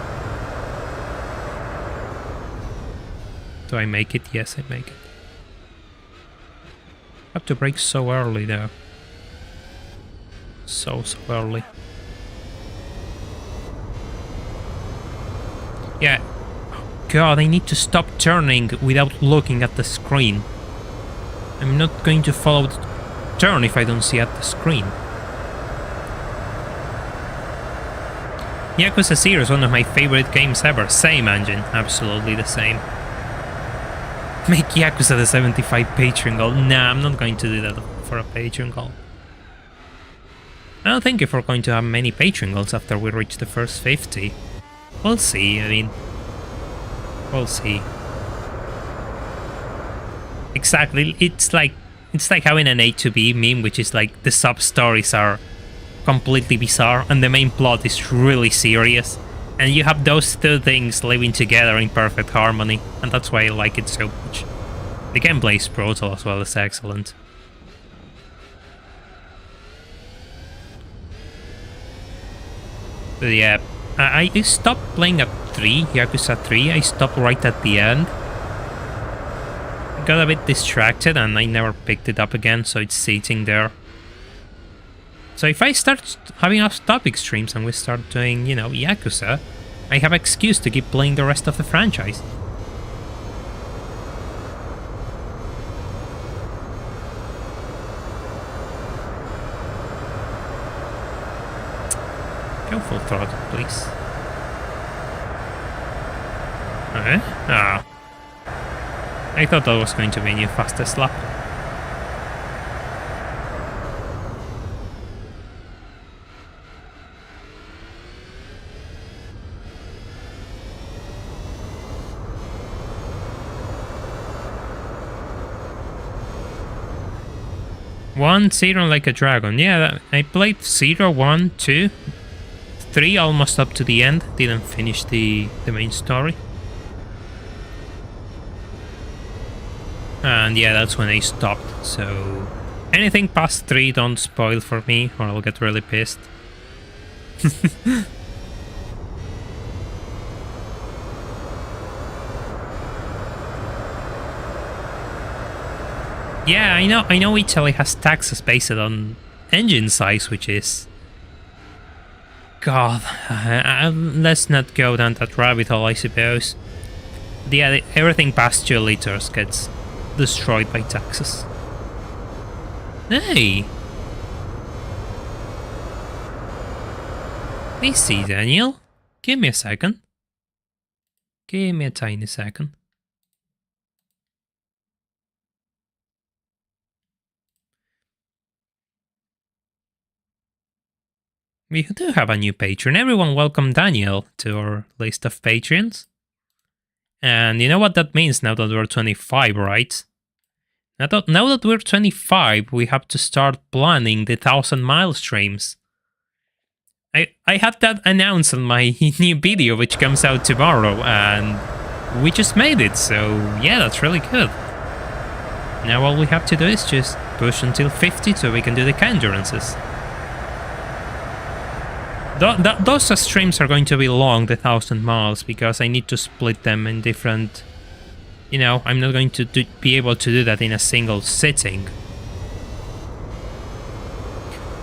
Do I make it? Yes, I make it. Have to brake so early though. So early. Yeah. God, I need to stop turning without looking at the screen. I'm not going to follow the turn if I don't see at the screen. Yakuza 0 is one of my favorite games ever. Same engine, absolutely the same. Make Yakuza the 75 Patreon goal. Nah, I'm not going to do that for a Patreon goal. I don't think if we're going to have many Patreon goals after we reach the first 50. We'll see, I mean... We'll see. Exactly, it's like It's like having an A to B meme, which is like the sub-stories are completely bizarre and the main plot is really serious. And you have those two things living together in perfect harmony, and that's why I like it so much. The gameplay is brutal as well as excellent. But yeah, I stopped playing at 3, Yakuza 3, I stopped right at the end. Got a bit distracted and I never picked it up again, so it's sitting there. So if I start having off-topic streams and we start doing, you know, Yakuza, I have an excuse to keep playing the rest of the franchise. Go full throttle, please. Okay. Ah. I thought that was going to be a new fastest lap. One, 0 like a dragon. Yeah, I played 0, 1, 2, 3 almost up to the end. Didn't finish the main story. And yeah, that's when I stopped. So anything past 3 don't spoil for me or I'll get really pissed. Yeah, I know Italy has taxes based on engine size, which is... God, let's not go down that rabbit hole, I suppose. Yeah, everything past 2 liters gets destroyed by taxes. Hey! Easy, Daniel. Give me a second. Give me a tiny second. We do have a new patron. Everyone welcome Daniel to our list of patrons. And you know what that means now that we're 25, right? Now that we're 25, we have to start planning the 1,000-mile streams. I had that announced on my new video, which comes out tomorrow, and we just made it, so yeah, that's really good. Now all we have to do is just push until 50 so we can do the endurances. Those streams are going to be long, the 1,000 miles, because I need to split them in different... You know, I'm not going to be able to do that in a single sitting.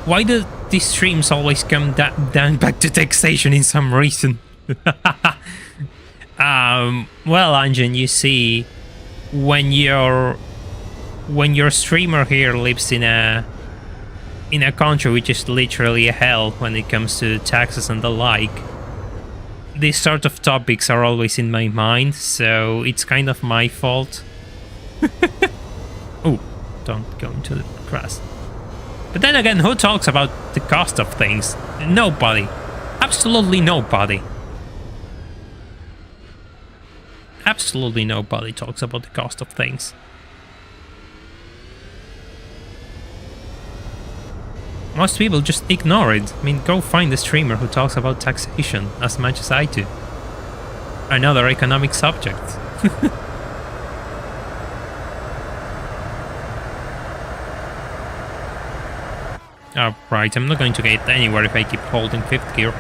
Why do these streams always come down back to taxation in some reason? Well, Anjan, you see, when your streamer here lives in a country which is literally a hell when it comes to taxes and the like, these sort of topics are always in my mind, so it's kind of my fault. Oh, don't go into the grass. But then again, who talks about the cost of things? Nobody. Absolutely nobody. Absolutely nobody talks about the cost of things. Most people just ignore it. I mean, go find a streamer who talks about taxation as much as I do. Another economic subject. Oh, right, I'm not going to get anywhere if I keep holding 5th gear.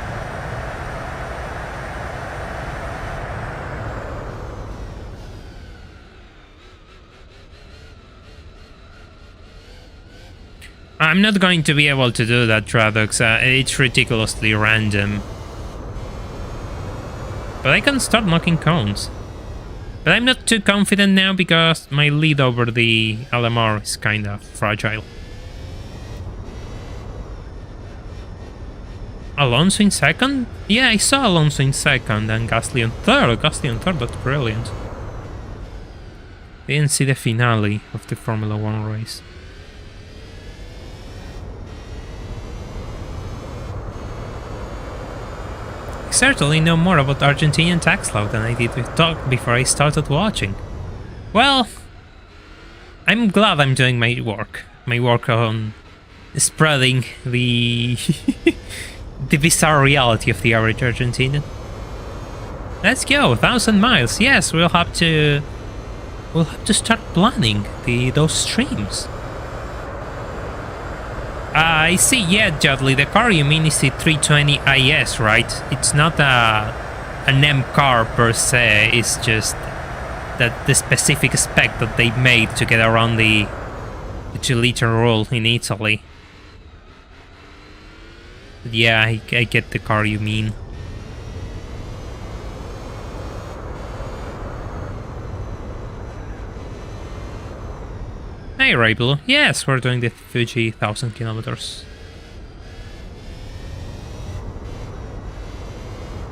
I'm not going to be able to do that, Tradox. It's ridiculously random. But I can start knocking cones. But I'm not too confident now because my lead over the LMR is kind of fragile. Alonso in second? Yeah, I saw Alonso in second and Gasly in third. Gasly in third, that's brilliant. Didn't see the finale of the Formula 1 race. I certainly know more about Argentinian tax law than I did with talk before I started watching. Well, I'm glad I'm doing my work on spreading the the bizarre reality of the average Argentinian. Let's go, 1,000 miles. Yes, we'll have to start planning those streams. I see. Yeah, Judley, the car you mean is the 320 IS, right? It's not an M car per se. It's just that the specific spec that they made to get around the 2-liter rule in Italy. Yeah, I get the car you mean. Hey, Rayblu. Yes, we're doing the Fuji 1,000 kilometers.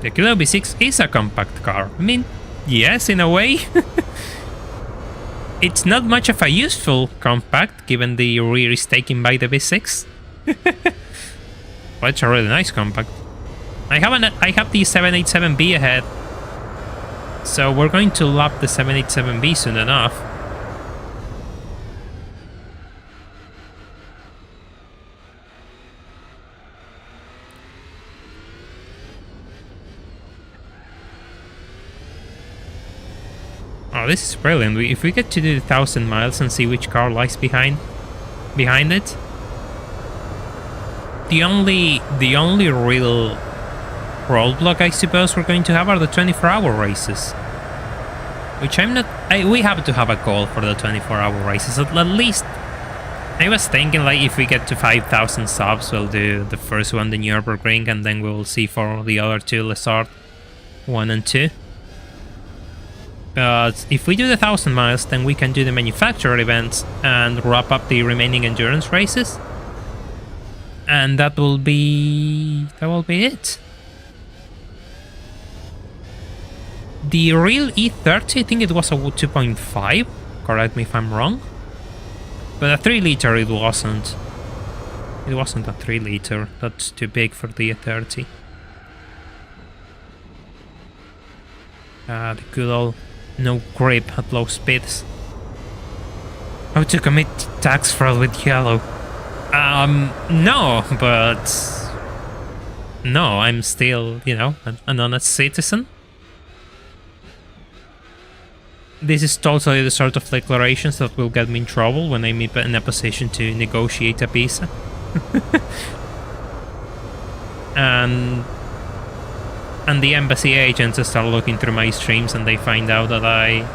The Kilo B6 is a compact car. I mean, yes, in a way. It's not much of a useful compact, given the rear is taken by the B6. But it's a really nice compact. I have the 787B ahead, so we're going to lap the 787B soon enough. Oh, this is brilliant. If we get to do 1,000 miles and see which car lies behind it. The only real roadblock, I suppose, we're going to have are the 24-hour races. Which we have to have a goal for the 24-hour races. At least, I was thinking, like, if we get to 5,000 subs, we'll do the first one, the Nürburgring, and then we'll see for the other two, Lesart 1 and 2. But if we do the 1,000 miles, then we can do the manufacturer events and wrap up the remaining endurance races. And that will be it. The real E30, I think it was a 2.5. Correct me if I'm wrong. But a 3-liter it wasn't. It wasn't a 3-liter. That's too big for the E30. The good old no grip at low speeds. How to commit tax fraud with yellow? No, but... No, I'm still, an honest citizen. This is totally the sort of declarations that will get me in trouble when I'm in a position to negotiate a visa. and the embassy agents start looking through my streams and they find out that I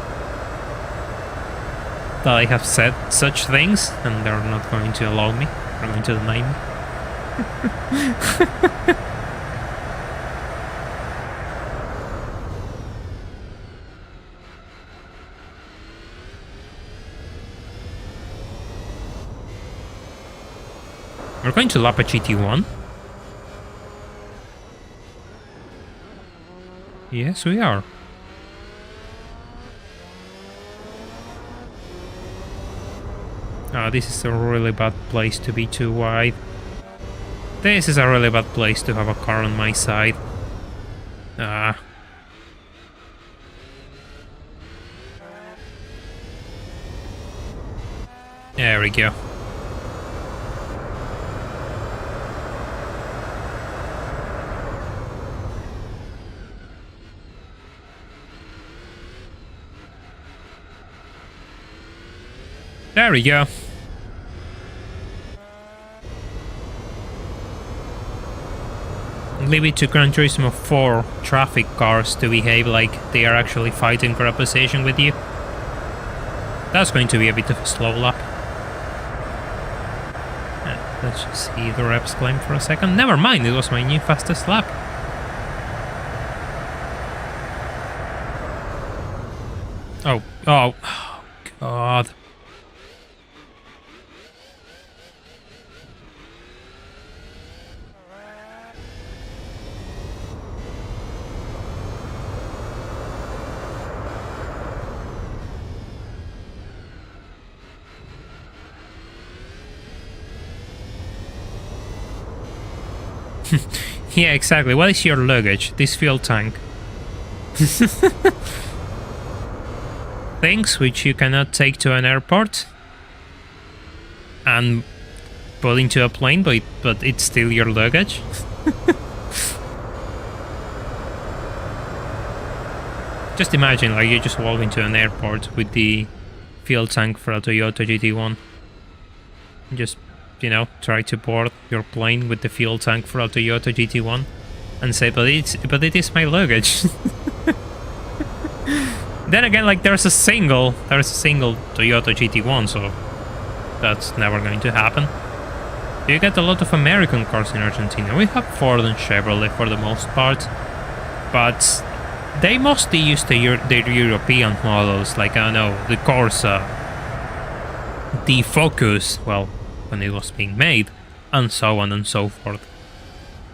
have said such things, and they're not going to allow me. They're going to deny me. We're going to lap a GT1. Yes, we are. Oh, this is a really bad place to be too wide. This is a really bad place to have a car on my side. Ah. There we go. There we go. Leave it to Gran Turismo 4 traffic cars to behave like they are actually fighting for a position with you. That's going to be a bit of a slow lap. Let's just see the reps climb for a second. Never mind, it was my new fastest lap. Oh, God. Yeah, exactly. What is your luggage? This fuel tank. Things which you cannot take to an airport? and put into a plane, but it's still your luggage. Just imagine, like, you just walk into an airport with the fuel tank for a Toyota GT1. And just, you know, try to board your plane with the fuel tank for a Toyota GT1 and say, but it is my luggage. Then again, like, there's a single Toyota GT1, so that's never going to happen. You get a lot of American cars in Argentina. We have Ford and Chevrolet for the most part, but they mostly use the European models, like, I don't know, the Corsa, the Focus, well, when it was being made, and so on and so forth.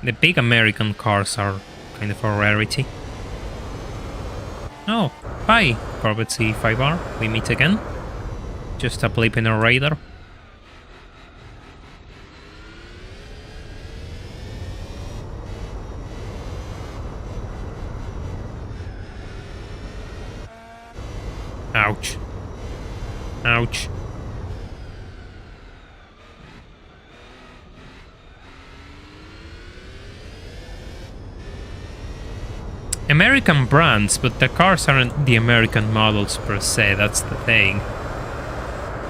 The big American cars are kind of a rarity. Oh, hi, Corvette C5R, we meet again. Just a blip in our radar. Ouch. Ouch. American brands, but the cars aren't the American models per se, that's the thing.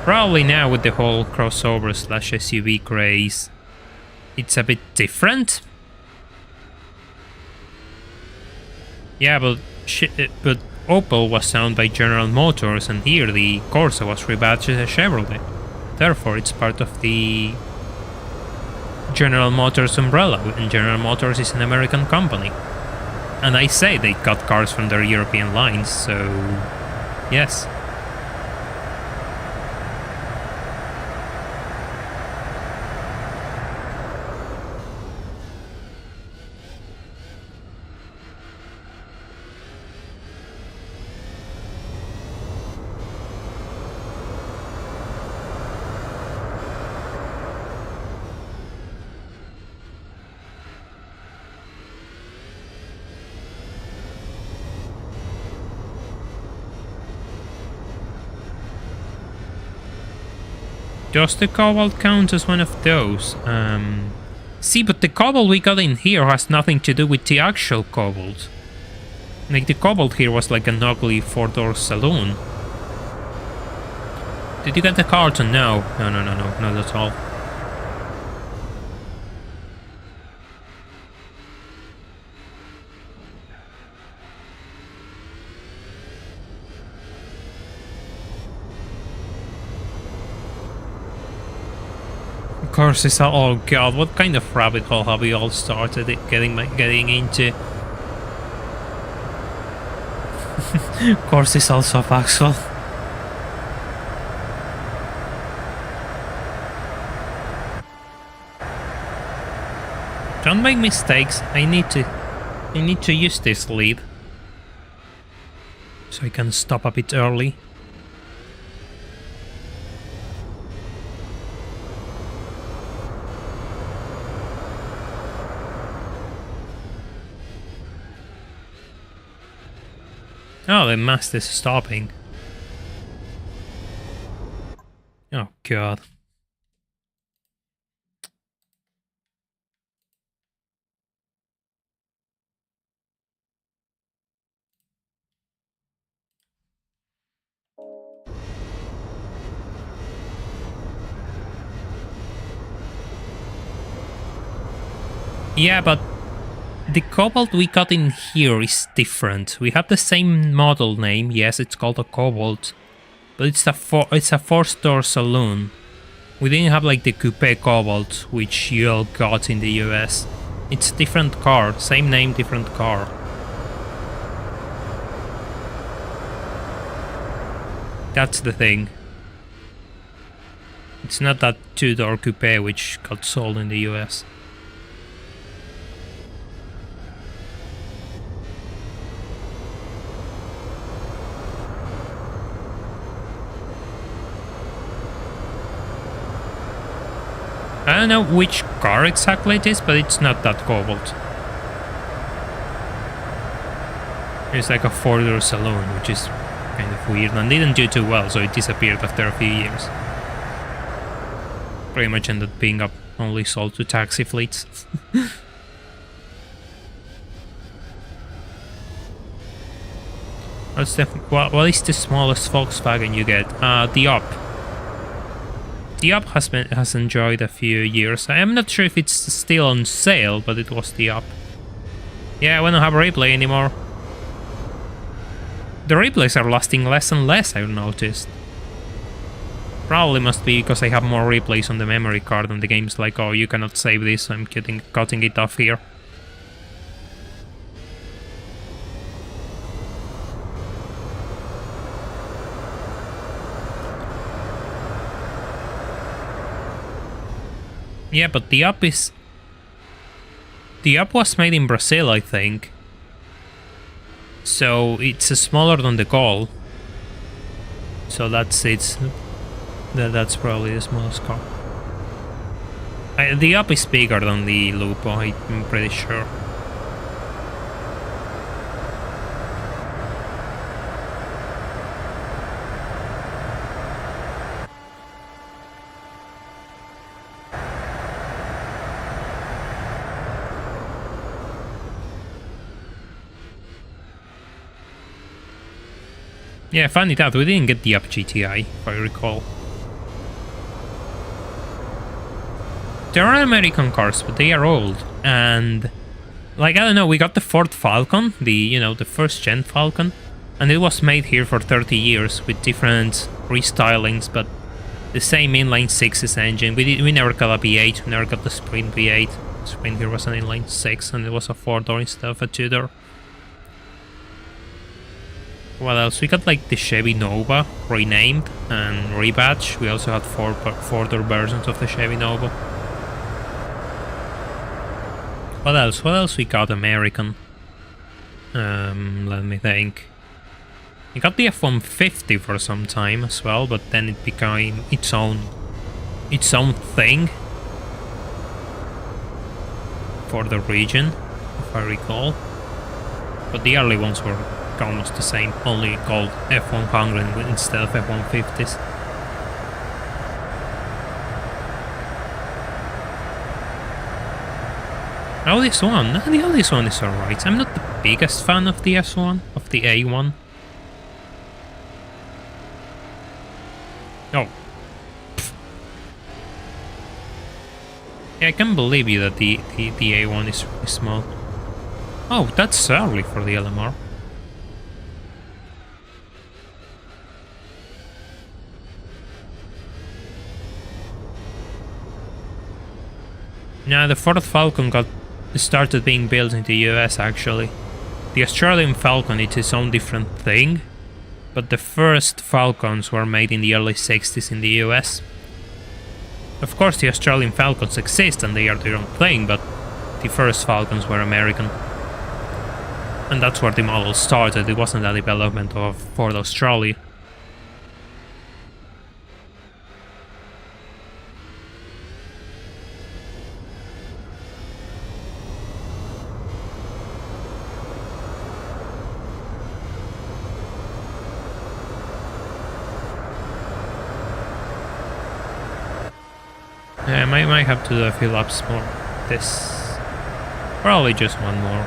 Probably now with the whole crossover slash SUV craze, it's a bit different. Yeah, but Opel was owned by General Motors, and here the Corsa was rebadged as a Chevrolet. Therefore, it's part of the General Motors umbrella, and General Motors is an American company. And I say they got cars from their European lines, so yes. Does the Cobalt count as one of those? See, but the Cobalt we got in here has nothing to do with the actual Cobalt. Like, the Cobalt here was like an ugly four-door saloon. Did you get the carton? No. No, not at all. Of course, it's oh god, what kind of rabbit hole have we all started getting into? Of course, it's also Axel. Don't make mistakes. I need to use this lead so I can stop a bit early. Oh, the mast is stopping. Oh, God. Yeah, but the Cobalt we got in here is different. We have the same model name, yes, it's called a Cobalt, but it's a four-door saloon. We didn't have like the Coupe Cobalt, which you all got in the US. It's a different car, same name, different car. That's the thing. It's not that two-door Coupe which got sold in the US. I don't know which car exactly it is, but it's not that Cobalt. It's like a four-door saloon, which is kind of weird and didn't do too well, so it disappeared after a few years. pretty much ended up being only sold to taxi fleets. What is the smallest Volkswagen you get? The Up. The Up has enjoyed a few years. I am not sure if it's still on sale, but it was the Up. Yeah, we don't have replay anymore. The replays are lasting less and less, I've noticed. Probably must be because I have more replays on the memory card and the game's like, oh, you cannot save this, I'm cutting it off here. Yeah, but the Up was made in Brazil, I think. So it's smaller than the Gol. So that's probably the smallest car. The Up is bigger than the Lupo, I'm pretty sure. Yeah, funny that, we didn't get the Up GTI, if I recall. There are American cars, but they are old, and... like, I don't know, we got the Ford Falcon, the first gen Falcon, and it was made here for 30 years with different restylings, but the same inline 6's engine. We never got a V8, we never got the Sprint V8. Sprint here was an inline 6, and it was a 4-door instead of a 2-door. What else? We got like the Chevy Nova renamed and rebadged. We also had 4-door versions of the Chevy Nova. What else? What else we got American? Let me think. We got the F-150 for some time as well, but then it became its own thing for the region, if I recall. But the early ones were almost the same, only called F-100 instead of F-150s. Oh, this one. This one is alright. I'm not the biggest fan of the S1, of the A1. Oh. Pfft. Yeah, I can't believe you that the A1 is really small. Oh, that's early for the LMR. Now, the Ford Falcon started being built in the US, actually. The Australian Falcon is its own different thing, but the first Falcons were made in the early 60s in the US. Of course, the Australian Falcons exist and they are their own thing, but the first Falcons were American. And that's where the model started. It wasn't a development of Ford Australia. I might have to do a few laps more. This... probably just one more.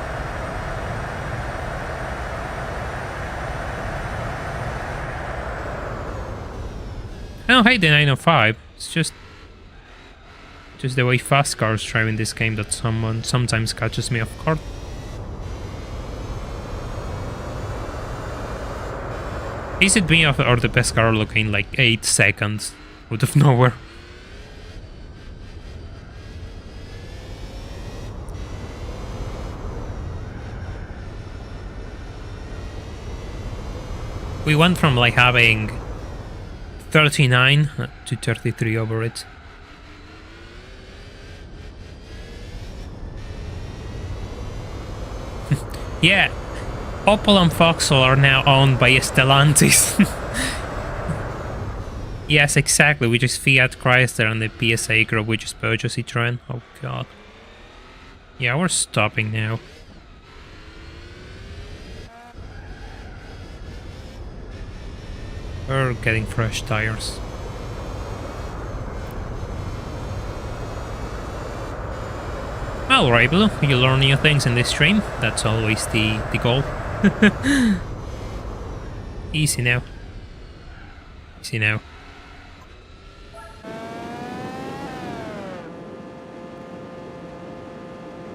I don't hate the 905. It's just the way fast cars drive in this game that sometimes catches me off guard. Is it me or the best car looking like 8 seconds out of nowhere? We went from like having 39 to 33 over it. Yeah, Opel and Vauxhall are now owned by Stellantis. Yes, exactly, which is Fiat, Chrysler, and the PSA group, which is Peugeot, Citroën. Oh god. Yeah, we're stopping now. We're getting fresh tires. Alright, Blue, you learn new things in this stream. That's always the goal. Easy now. Easy now.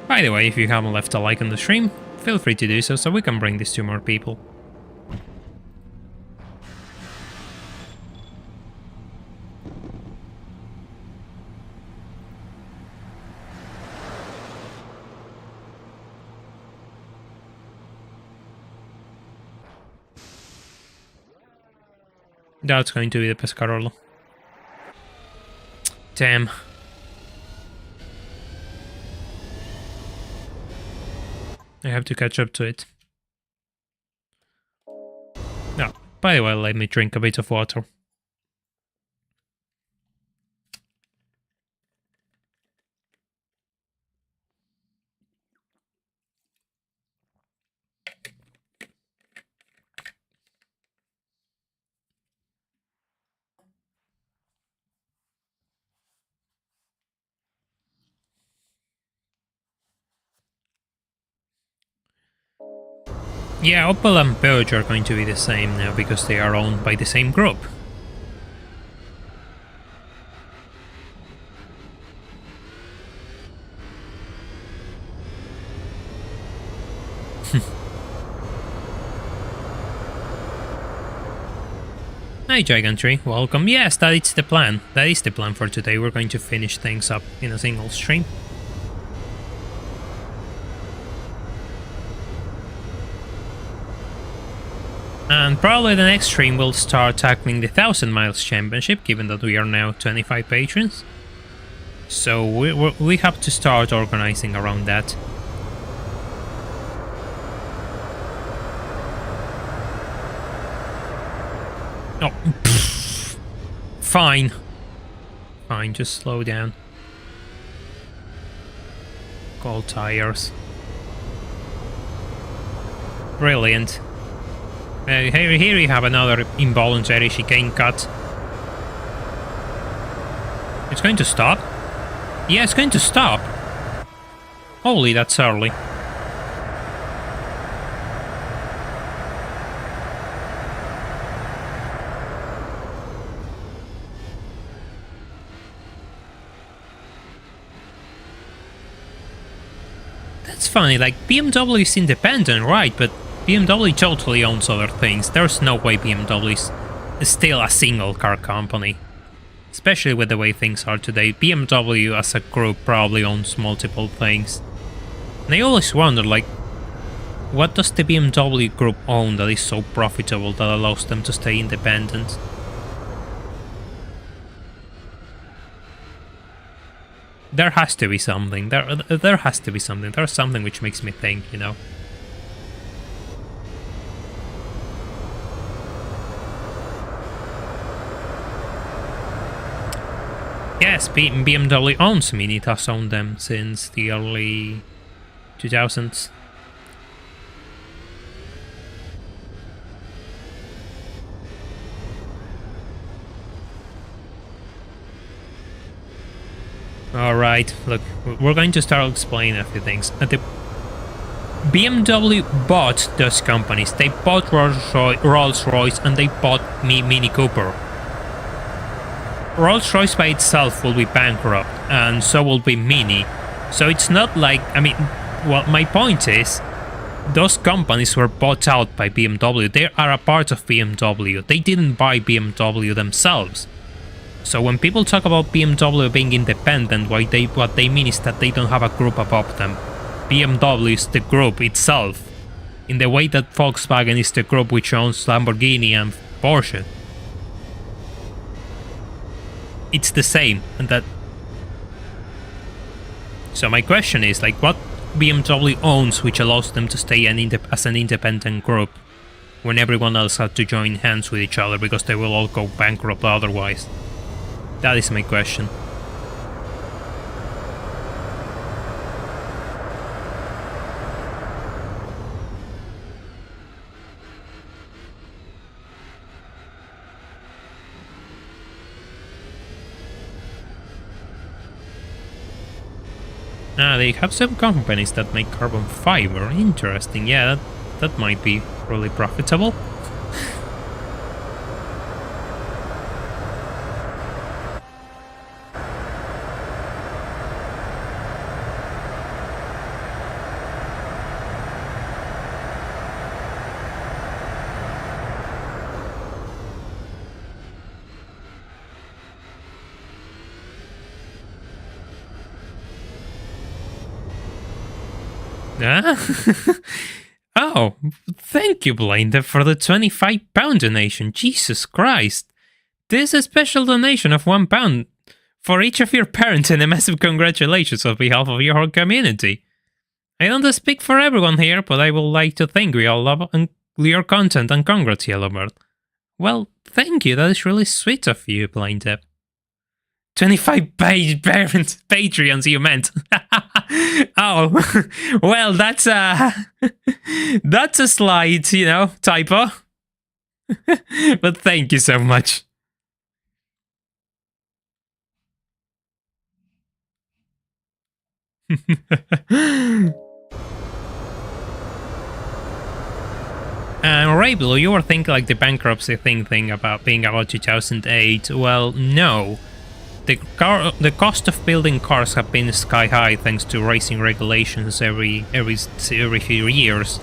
By the way, if you haven't left a like on the stream, feel free to do so we can bring this to more people. That's going to be the Pescarolo. Damn. I have to catch up to it. No, by the way, let me drink a bit of water. Yeah, Opel and Peugeot are going to be the same now because they are owned by the same group. Hi Gigantry, welcome. Yes, that is the plan. That is the plan for today. We're going to finish things up in a single stream. And probably the next stream we'll start tackling the 1000 miles championship, given that we are now 25 patrons. So we have to start organizing around that. Oh, pfft. Fine. Fine, just slow down. Cold tires. Brilliant. Here you have another involuntary chicane cut. It's going to stop? Yeah, it's going to stop. Holy, that's early. That's funny, like, BMW is independent, right, but BMW totally owns other things. There's no way BMW is still a single car company. Especially with the way things are today. BMW as a group probably owns multiple things. And I always wonder, like, what does the BMW group own that is so profitable that allows them to stay independent? There has to be something. There has to be something. There's something which makes me think, you know. Yes, BMW owns Mini. It has owned them since the early 2000s. Alright, look, we're going to start explaining a few things. The BMW bought those companies. They bought Rolls-Royce and they bought Mini Cooper. Rolls-Royce by itself will be bankrupt, and so will be Mini. So it's not like, I mean, well, my point is, those companies were bought out by BMW. They are a part of BMW. They didn't buy BMW themselves. So when people talk about BMW being independent, what they mean is that they don't have a group above them. BMW is the group itself, in the way that Volkswagen is the group which owns Lamborghini and Porsche. It's the same, and that... So my question is, like, what BMW owns which allows them to stay as an independent group when everyone else had to join hands with each other because they will all go bankrupt otherwise? That is my question. Ah, they have some companies that make carbon fiber. Interesting. Yeah, that might be really profitable. Ah? Oh, thank you, Blinder, for the £25 donation. Jesus Christ. This is a special donation of £1 for each of your parents and a massive congratulations on behalf of your whole community. I don't speak for everyone here, but I would like to thank you all love your content and congrats, Yellowbird. Well, thank you, that is really sweet of you, Blinder. 25 parents, Patreons, you meant. Oh, well, that's a slight, typo. But thank you so much. Ray Blue, you were thinking like the bankruptcy thing about being about 2008. Well, no. The cost of building cars have been sky high thanks to racing regulations every few years.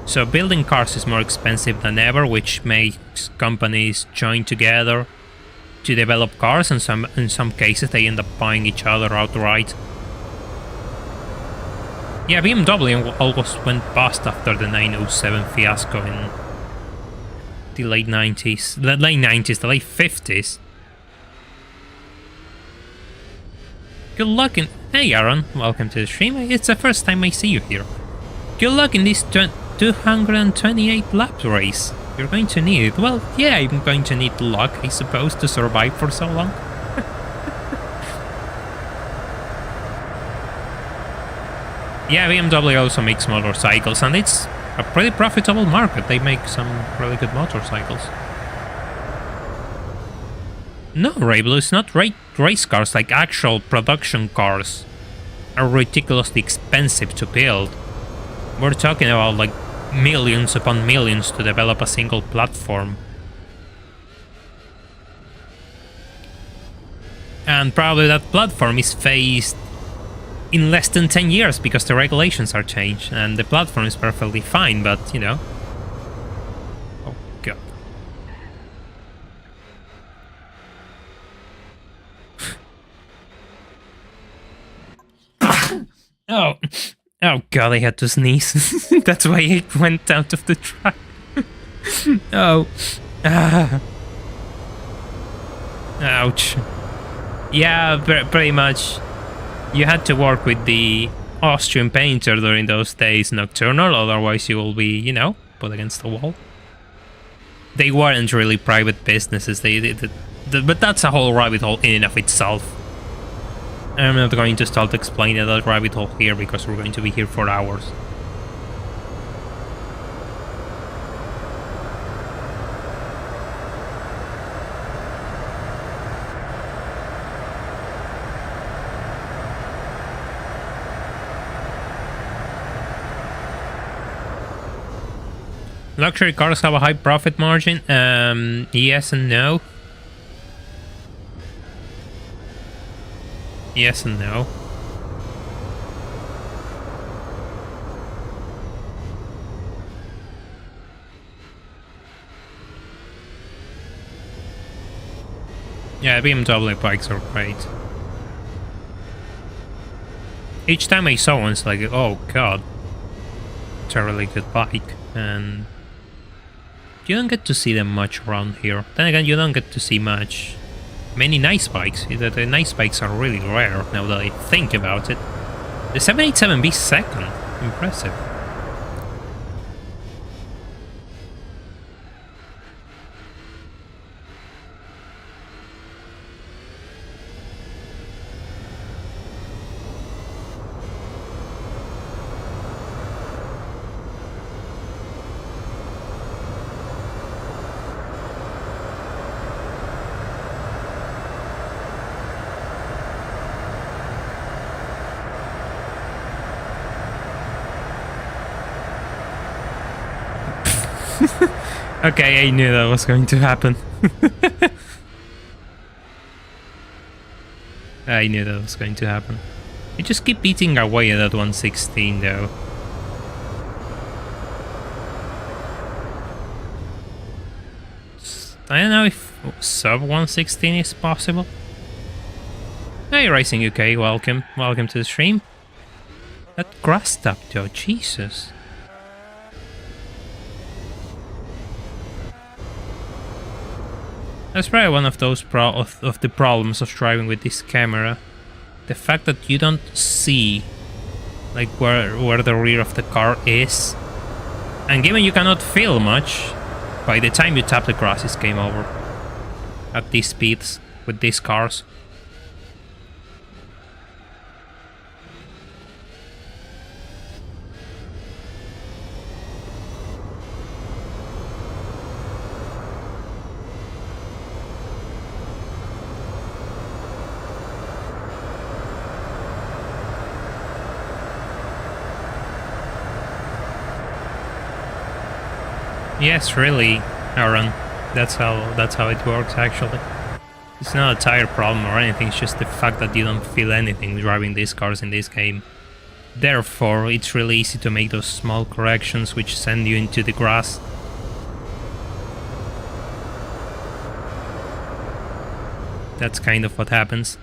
So building cars is more expensive than ever, which makes companies join together to develop cars, and in some cases they end up buying each other outright. Yeah, BMW almost went bust after the 907 fiasco in the late 90s, the late 50s. Good luck in... Hey Aaron, welcome to the stream. It's the first time I see you here. Good luck in this 228 lap race. You're going to need it. Well, yeah, I'm going to need luck, I suppose, to survive for so long. Yeah, BMW also makes motorcycles, and it's a pretty profitable market. They make some really good motorcycles. No, Rayblu, it's not race cars, like actual production cars are ridiculously expensive to build. We're talking about like millions upon millions to develop a single platform. And probably that platform is phased in less than 10 years because the regulations are changed, and the platform is perfectly fine, but you know. Oh god. Oh god, I had to sneeze. That's why I went out of the track. Oh. Ouch. Yeah, pretty much. You had to work with the Austrian painter during those days, Nocturnal, otherwise you will be, you know, put against the wall. They weren't really private businesses, but that's a whole rabbit hole in and of itself. I'm not going to start explaining that rabbit hole here because we're going to be here for hours. Luxury cars have a high profit margin? Yes and no. Yes and no. Yeah, BMW bikes are great. Each time I saw one, it's like, oh god, it's a really good bike, and you don't get to see them much around here. Then again, you don't get to see many nice bikes. The nice bikes are really rare now that I think about it. The 787B second, impressive. Okay, I knew that was going to happen. I knew that was going to happen. You just keep eating away at that 116 though. I don't know if sub 116 is possible. Hey, Racing UK, welcome. Welcome to the stream. That grass stop though, Jesus. That's probably one of those of the problems of driving with this camera. The fact that you don't see like where the rear of the car is. And given you cannot feel much, by the time you tap the grass it's game over. At these speeds, with these cars. Yes, really, Aaron. That's how it works actually. It's not a tire problem or anything, it's just the fact that you don't feel anything driving these cars in this game. Therefore, it's really easy to make those small corrections which send you into the grass. That's kind of what happens.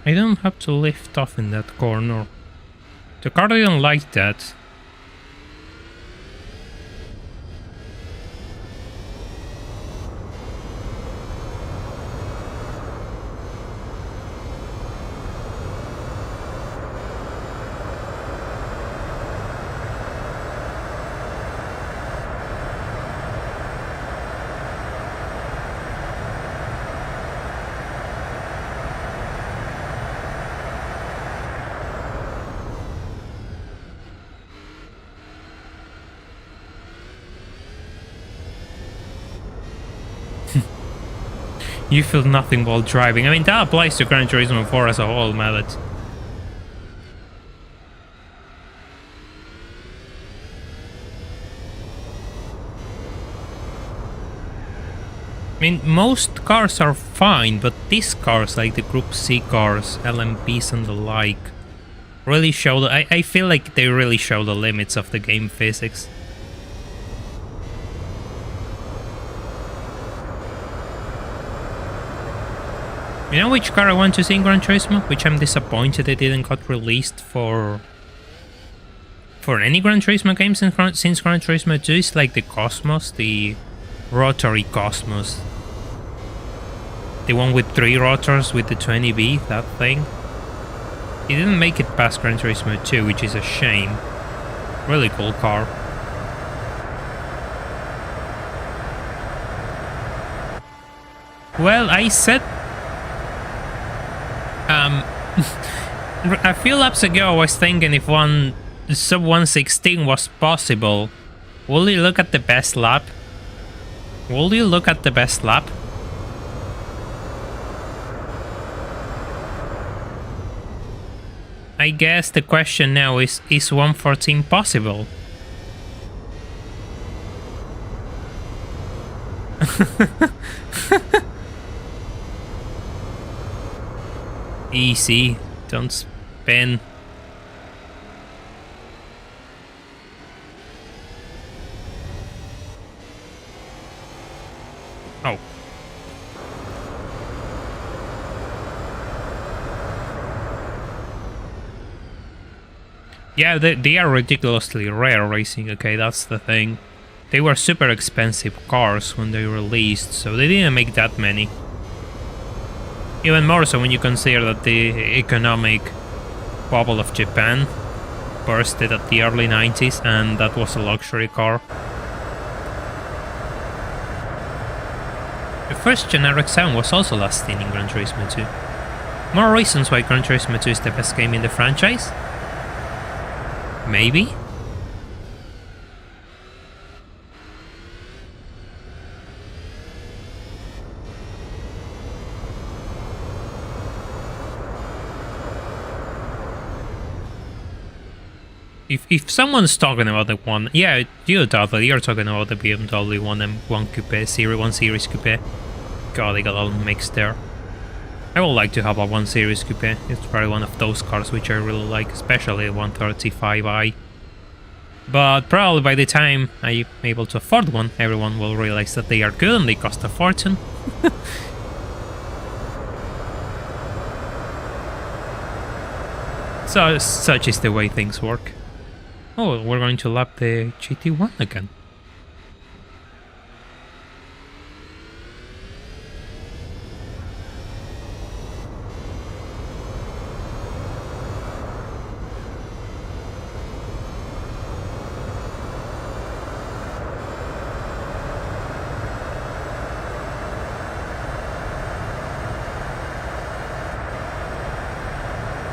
I don't have to lift off in that corner. The car didn't like that. You feel nothing while driving. I mean, that applies to Gran Turismo 4 as a whole, Mallet. I mean, most cars are fine, but these cars, like the Group C cars, LMPs and the like, really show the... I feel like they really show the limits of the game physics. You know which car I want to see in Gran Turismo? Which I'm disappointed it didn't got released for any Gran Turismo games since Gran Turismo 2 is like the Cosmos, the rotary Cosmos. The one with 3 rotors with the 20B, that thing. It didn't make it past Gran Turismo 2, which is a shame. Really cool car. Well, I said... a few laps ago I was thinking if sub 116 was possible. Will you look at the best lap? Will you look at the best lap? I guess the question now is 114 possible? Easy, don't spin. Oh. Yeah, they are ridiculously rare racing, okay, that's the thing. They were super expensive cars when they released, so they didn't make that many. Even more so when you consider that the economic bubble of Japan bursted at the early 90s and that was a luxury car. The first generic sound was also last seen in Gran Turismo 2. More reasons why Gran Turismo 2 is the best game in the franchise? Maybe? If someone's talking about the one, yeah, you're talking about the BMW 1 Coupe, Series 1 Series Coupe. God, they got all mixed there. I would like to have a 1 Series Coupe. It's probably one of those cars which I really like, especially 135i. But probably by the time I'm able to afford one, everyone will realize that they are good and they cost a fortune. So, such is the way things work. Oh, we're going to lap the GT1 again.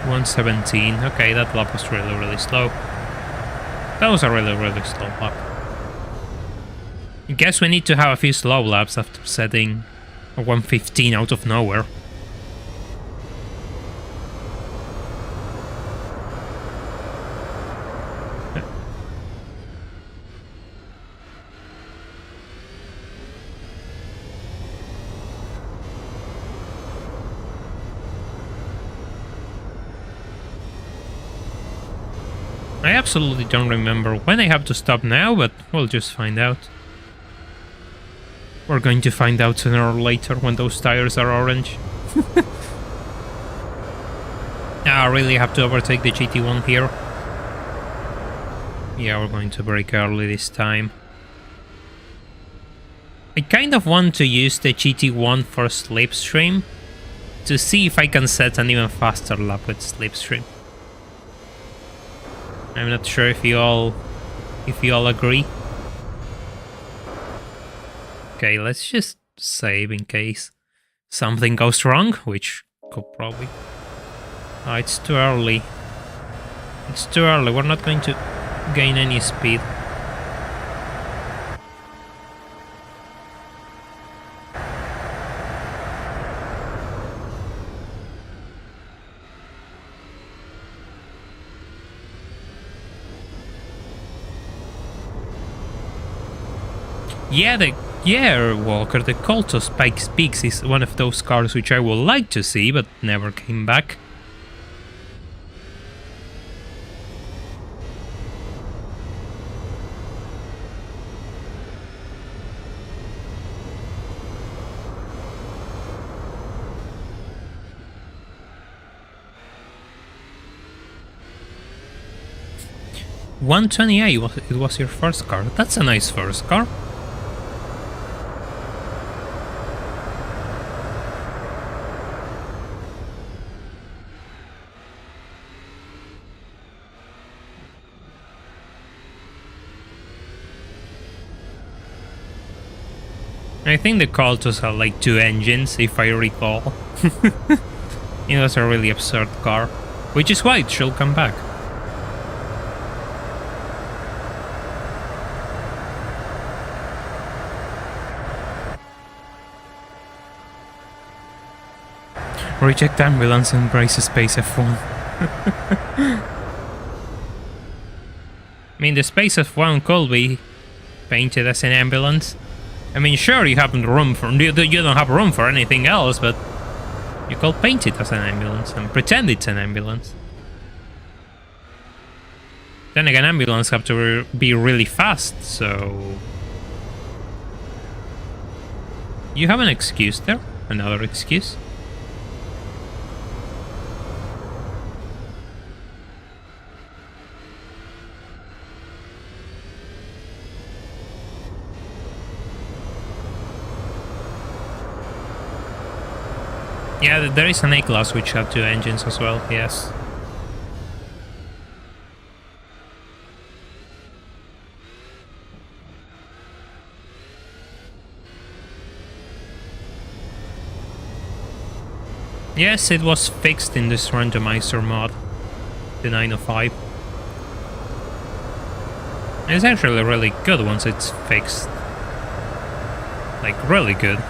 .117. Okay, that lap was really slow. That was a really slow lap. I guess we need to have a few slow laps after setting a 115 out of nowhere. I absolutely don't remember when I have to stop now, but we'll just find out. We're going to find out sooner or later when those tires are orange. I really have to overtake the GT1 here. Yeah, we're going to brake early this time. I kind of want to use the GT1 for slipstream to see if I can set an even faster lap with slipstream. I'm not sure if you all agree. Okay, let's just save in case something goes wrong, which could probably... Oh, it's too early. It's too early, we're not going to gain any speed. Yeah, Walker, the Cult of Spike's Peaks is one of those cars which I would like to see, but never came back. $120i, it was your first car. That's a nice first car. I think the Cultus had like 2 engines, if I recall. It was a really absurd car, which is why it should come back. Reject ambulance and embrace space F1. I mean, the space F1 could be painted as an ambulance. I mean, sure, you don't have room for anything else, but you could paint it as an ambulance and pretend it's an ambulance. Then again, ambulances have to be really fast, so... You have an excuse there? Another excuse? Yeah, there is an A-Class which have 2 engines as well, yes. Yes, it was fixed in this randomizer mod, the 905. It's actually really good once it's fixed. Like, really good.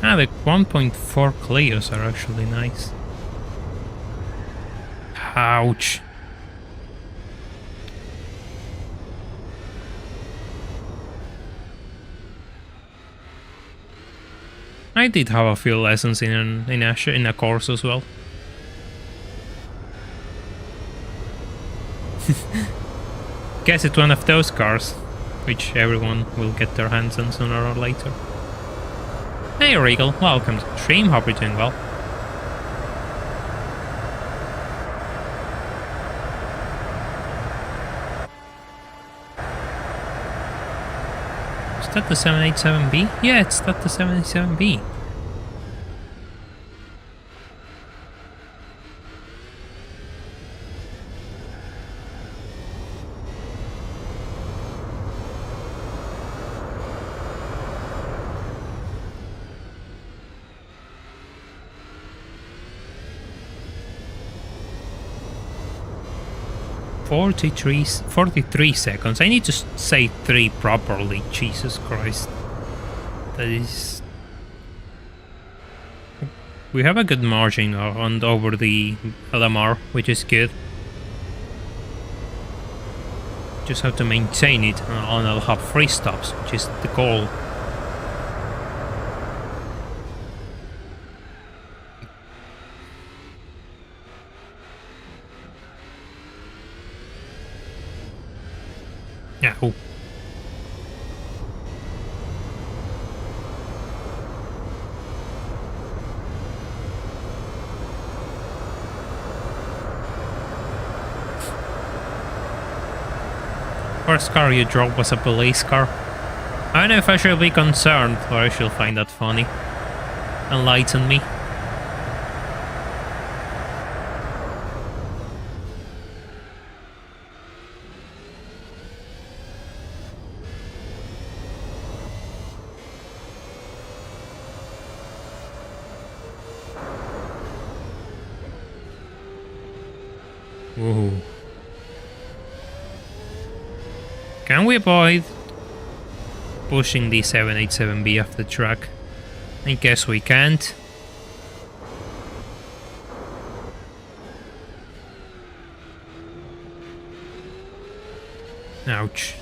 Ah, the 1.4 Clios are actually nice. Ouch. I did have a few lessons in a course as well. Guess it's one of those cars, which everyone will get their hands on sooner or later. Hey Regal, welcome to the stream, hope you're doing well. Is that the 787B? Yeah, it's that the 787B. – 43 seconds. I need to say 3 properly. Jesus Christ. That is... We have a good margin on over the LMR, which is good. Just have to maintain it, and I'll have 3 stops, which is the goal. Yeah. Oh. First car you drove was a police car. I don't know if I should be concerned or I should find that funny. Enlighten me. Whoa. Can we avoid pushing the 787B off the track? I guess we can't. Ouch.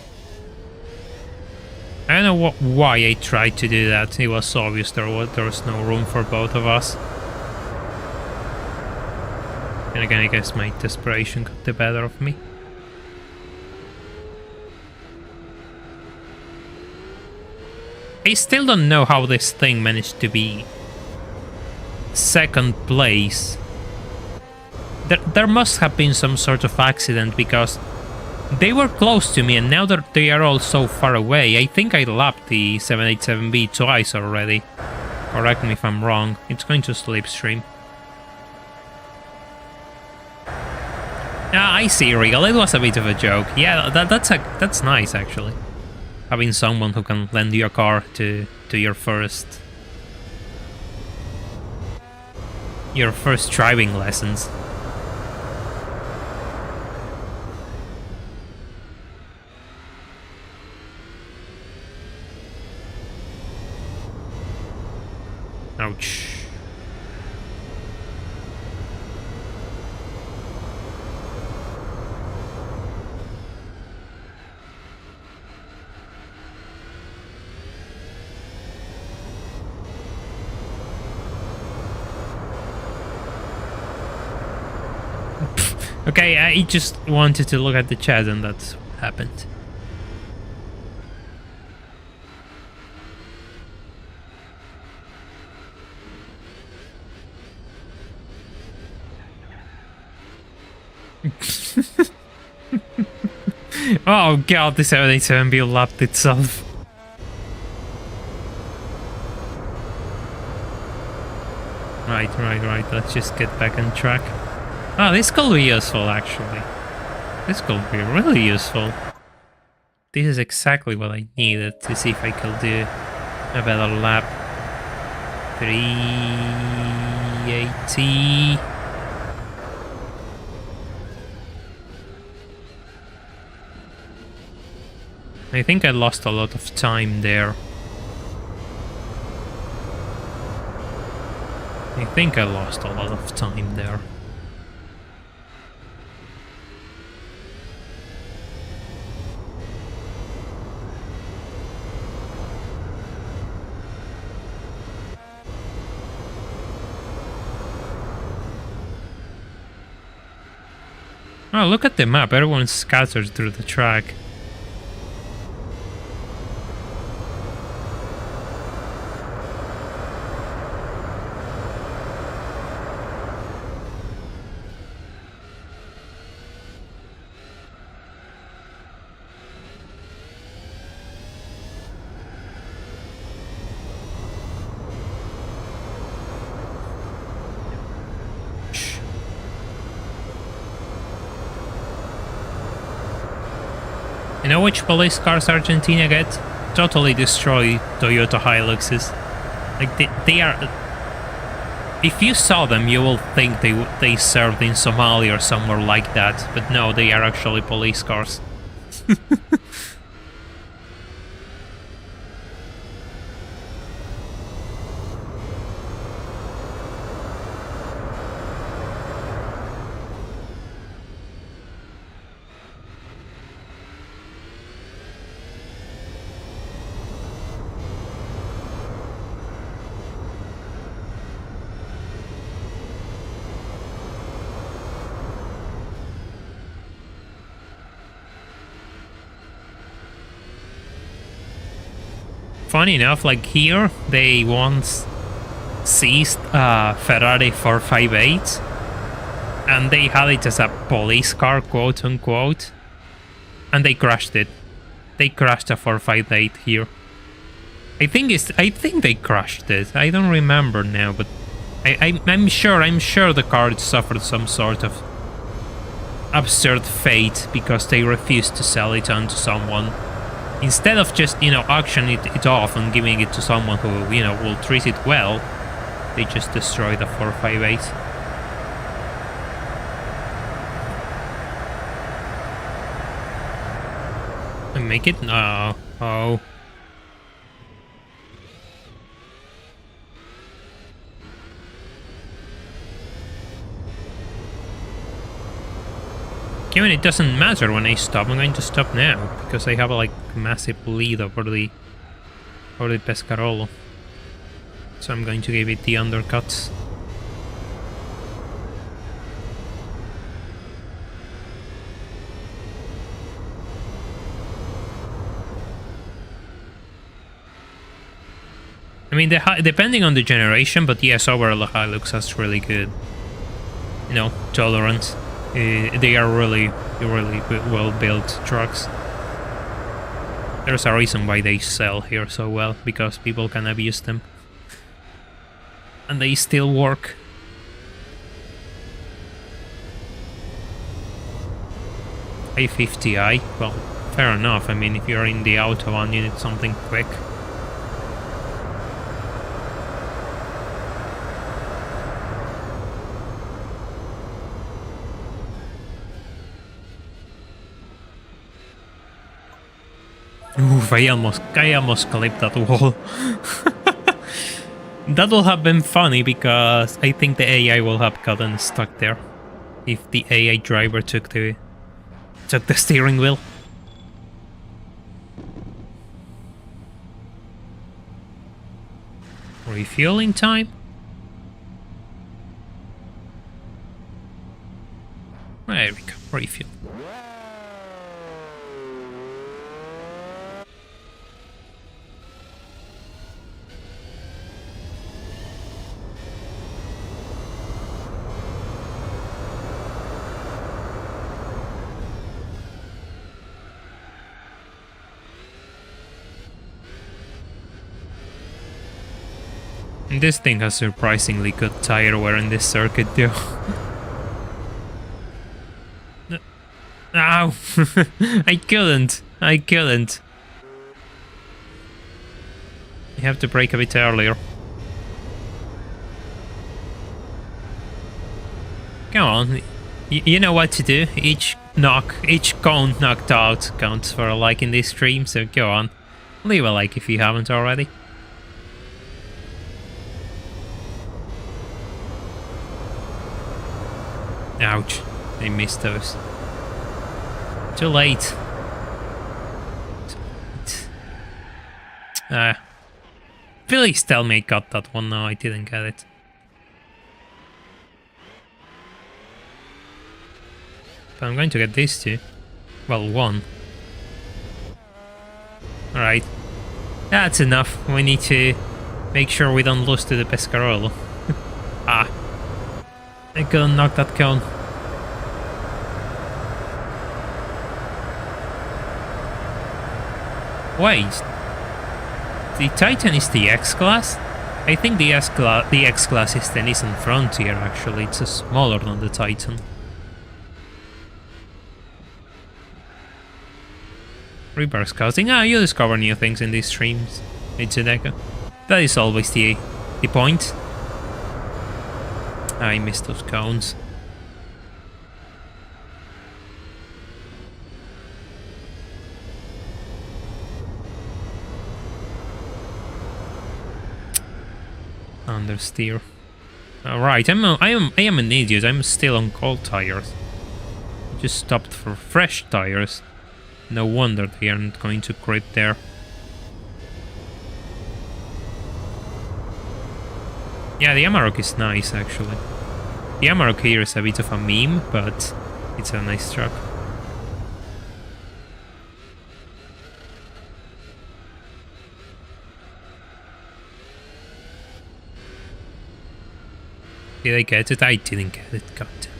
I don't know why I tried to do that. It was obvious there was no room for both of us. And again, I guess my desperation got the better of me. I still don't know how this thing managed to be second place. There must have been some sort of accident because they were close to me and now that they are all so far away, I think I lapped the 787B twice already. Correct me if I'm wrong. It's going to slipstream. Ah, I see, Regal. It was a bit of a joke. Yeah, that's nice actually. Having someone who can lend you a car to your first driving lessons. Ouch. Okay, I just wanted to look at the chat and that's what happened. Oh god, the 787 build lapped itself. Right. Let's just get back on track. Oh, this could be useful, actually. This could be really useful. This is exactly what I needed to see if I could do a better lap. 380. I think I lost a lot of time there. Oh, look at the map. Everyone's scattered through the track. You know which police cars Argentina get? Totally destroy Toyota Hiluxes. Like they are. If you saw them, you will think they served in Somalia or somewhere like that. But no, they are actually police cars. Funny enough, like here, they once seized a Ferrari 458 and they had it as a police car, quote unquote, and they crashed it. They crashed a 458 here. I think they crashed it. I don't remember now, but I'm sure the car suffered some sort of absurd fate because they refused to sell it on to someone. Instead of just, auctioning it off and giving it to someone who, will treat it well, they just destroyed the 458. And make it? No. Oh. Given it doesn't matter when I stop, I'm going to stop now, because I have a massive lead over the Pescarolo. So I'm going to give it the undercuts. I mean, depending on the generation, but yes, overall the Hilux has really good, tolerance. They are really well-built trucks. There's a reason why they sell here so well, because people can abuse them. And they still work. A50i, well, fair enough. I mean, if you're in the Autobahn, you need something quick. Oof, I almost clipped that wall. That will have been funny because I think the AI will have gotten stuck there if the AI driver took the steering wheel. Refueling time? There we refuel. This thing has surprisingly good tire wear in this circuit, though. Ow! I couldn't. I have to brake a bit earlier. Come on. You know what to do. Each cone knocked out counts for a like in this stream, so go on. Leave a like if you haven't already. Ouch, they missed those. Too late. Please tell me I got that one. No, I didn't get it. But I'm going to get these two. Well, one. Alright. That's enough. We need to make sure we don't lose to the Pescarolo. Ah. I couldn't knock that cone. Wait. The Titan is the X-Class? I think the X-Class is the Nissan Frontier, actually. It's smaller than the Titan. Reverse casting. Ah, you discover new things in these streams. It's a deco. That is always the point. I missed those cones. Understeer. Alright, I am an idiot. I'm still on cold tires. Just stopped for fresh tires. No wonder they aren't going to crit there. Yeah, the Amarok is nice, actually. The Amarok here is a bit of a meme, but it's a nice truck. Did I get it? I didn't get it, goddamn.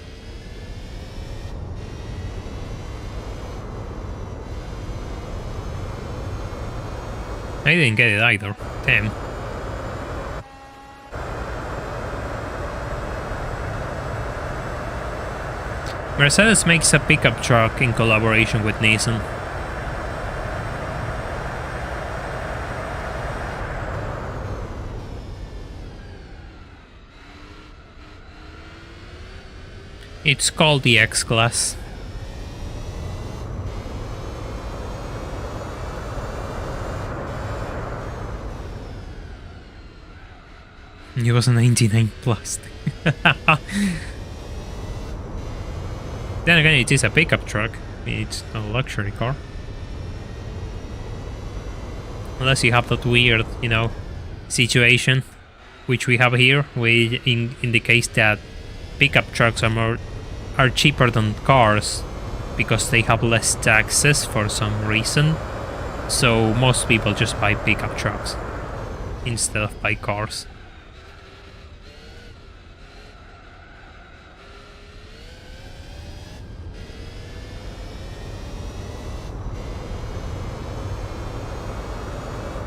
I didn't get it either. Damn. Mercedes makes a pickup truck in collaboration with Nissan. It's called the X-Class. It was a 99 plastic. Then again, it is a pickup truck. It's a luxury car. Unless you have that weird, you know, situation, which we have here, in the case that pickup trucks are cheaper than cars because they have less taxes for some reason. So most people just buy pickup trucks instead of buy cars.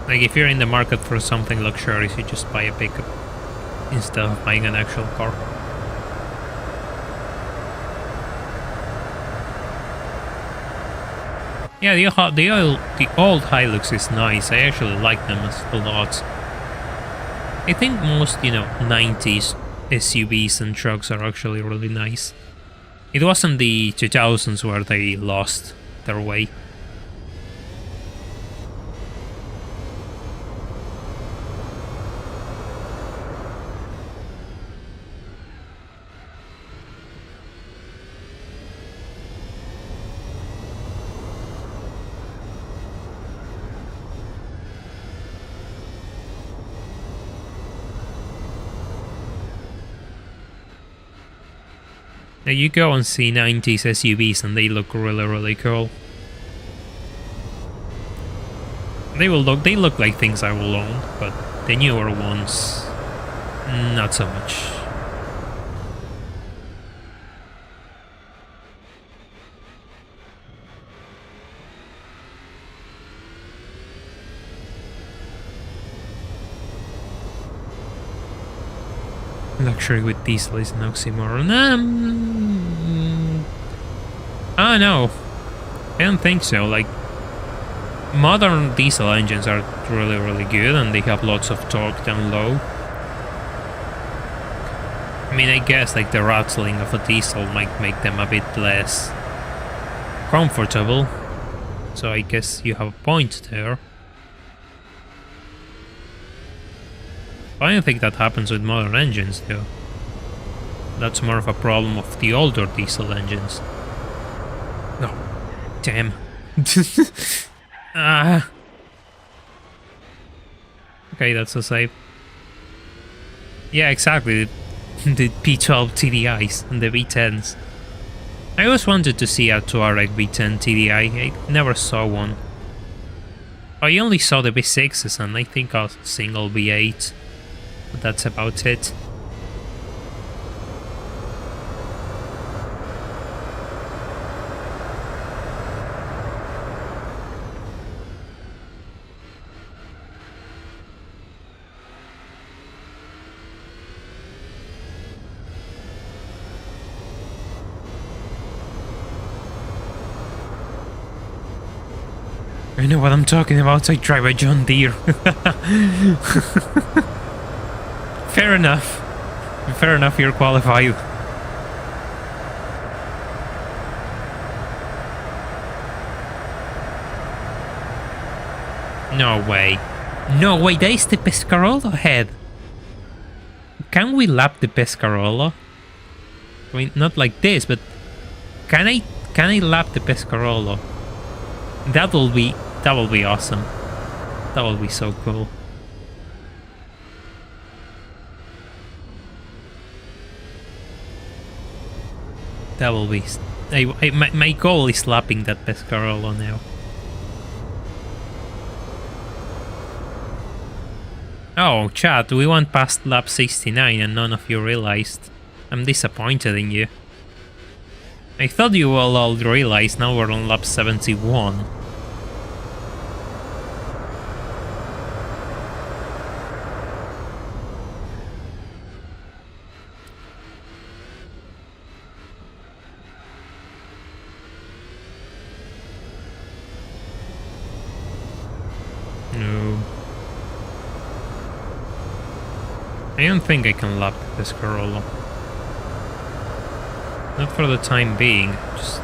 Like, if you're in the market for something luxurious, you just buy a pickup instead of buying an actual car. Yeah, the old Hilux is nice. I actually like them a lot. I think most, 90s SUVs and trucks are actually really nice. It wasn't the 2000s where they lost their way. Now you go and see 90s SUVs and they look really cool. They look like things I will own, but the newer ones, not so much. Luxury with diesel is an oxymoron. Oh no, I don't think so. Like, modern diesel engines are really good and they have lots of torque down low. I mean, I guess like the rattling of a diesel might make them a bit less comfortable. So I guess you have a point there. I don't think that happens with modern engines though. That's more of a problem of the older diesel engines. No. Damn. Okay, that's a save. Yeah, exactly. The P12 TDIs and the V10s. I always wanted to see a Touareg V10 TDI. I never saw one. I only saw the V6s and I think a single V8. But that's about it. I know what I'm talking about. I drive a John Deere. Fair enough. Fair enough, you're qualified. No way. No way, that is the Pescarolo head. Can we lap the Pescarolo? I mean, not like this, but can I lap the Pescarolo? That will be awesome. That will be so cool. That will be... my goal is slapping that Pescarolo now. Oh, chat, we went past lap 69 and none of you realized. I'm disappointed in you. I thought you will all realize now we're on lap 71. No. I don't think I can lap this Corolla. Not for the time being, just...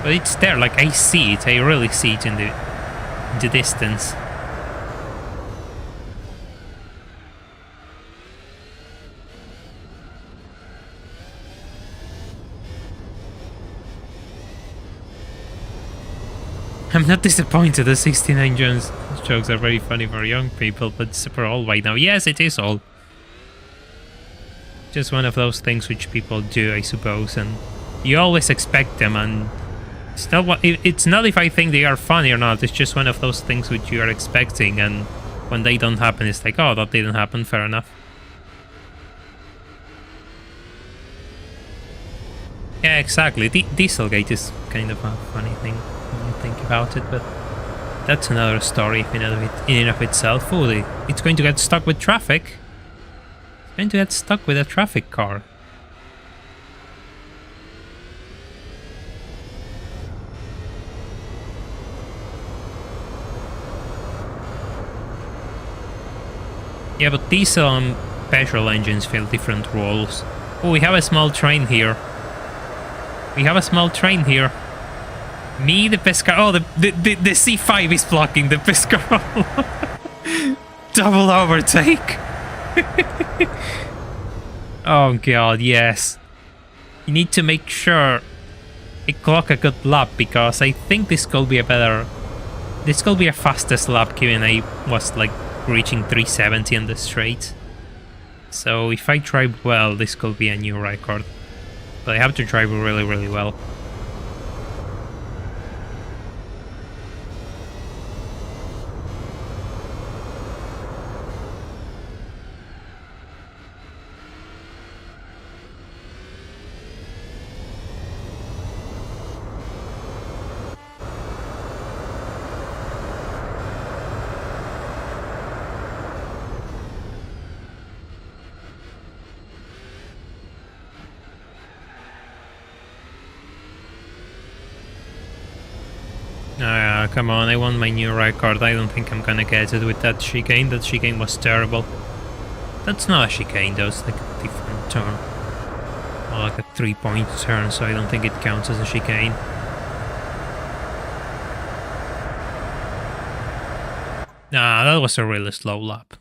But it's there, like I see it, I really see it in the distance. I'm not disappointed, the 69 Jones jokes are very funny for young people, but super old right now. Yes, it is old. Just one of those things which people do, I suppose, and you always expect them, and it's not if I think they are funny or not, it's just one of those things which you are expecting, and when they don't happen, it's like, oh, that didn't happen, fair enough. Yeah, exactly. Dieselgate is kind of a funny thing. Think about it, but that's another story in and of itself. Oh, it's going to get stuck with traffic. It's going to get stuck with a traffic car. Yeah, but diesel and petrol engines fill different roles. Oh, we have a small train here. We have a small train here. Me, the Pescarolo. Oh, the C5 is blocking the Pescarolo. Double overtake. Oh god, yes. You need to make sure you clock a good lap, because I think this could be a fastest lap, given I was like reaching 370 on the straight. So if I drive well, this could be a new record. But I have to drive really, really well. Come on, I want my new record. I don't think I'm gonna get it with that chicane. That chicane was terrible. That's not a chicane though, it's like a different turn. Or like a 3-point turn, so I don't think it counts as a chicane. Nah, that was a really slow lap.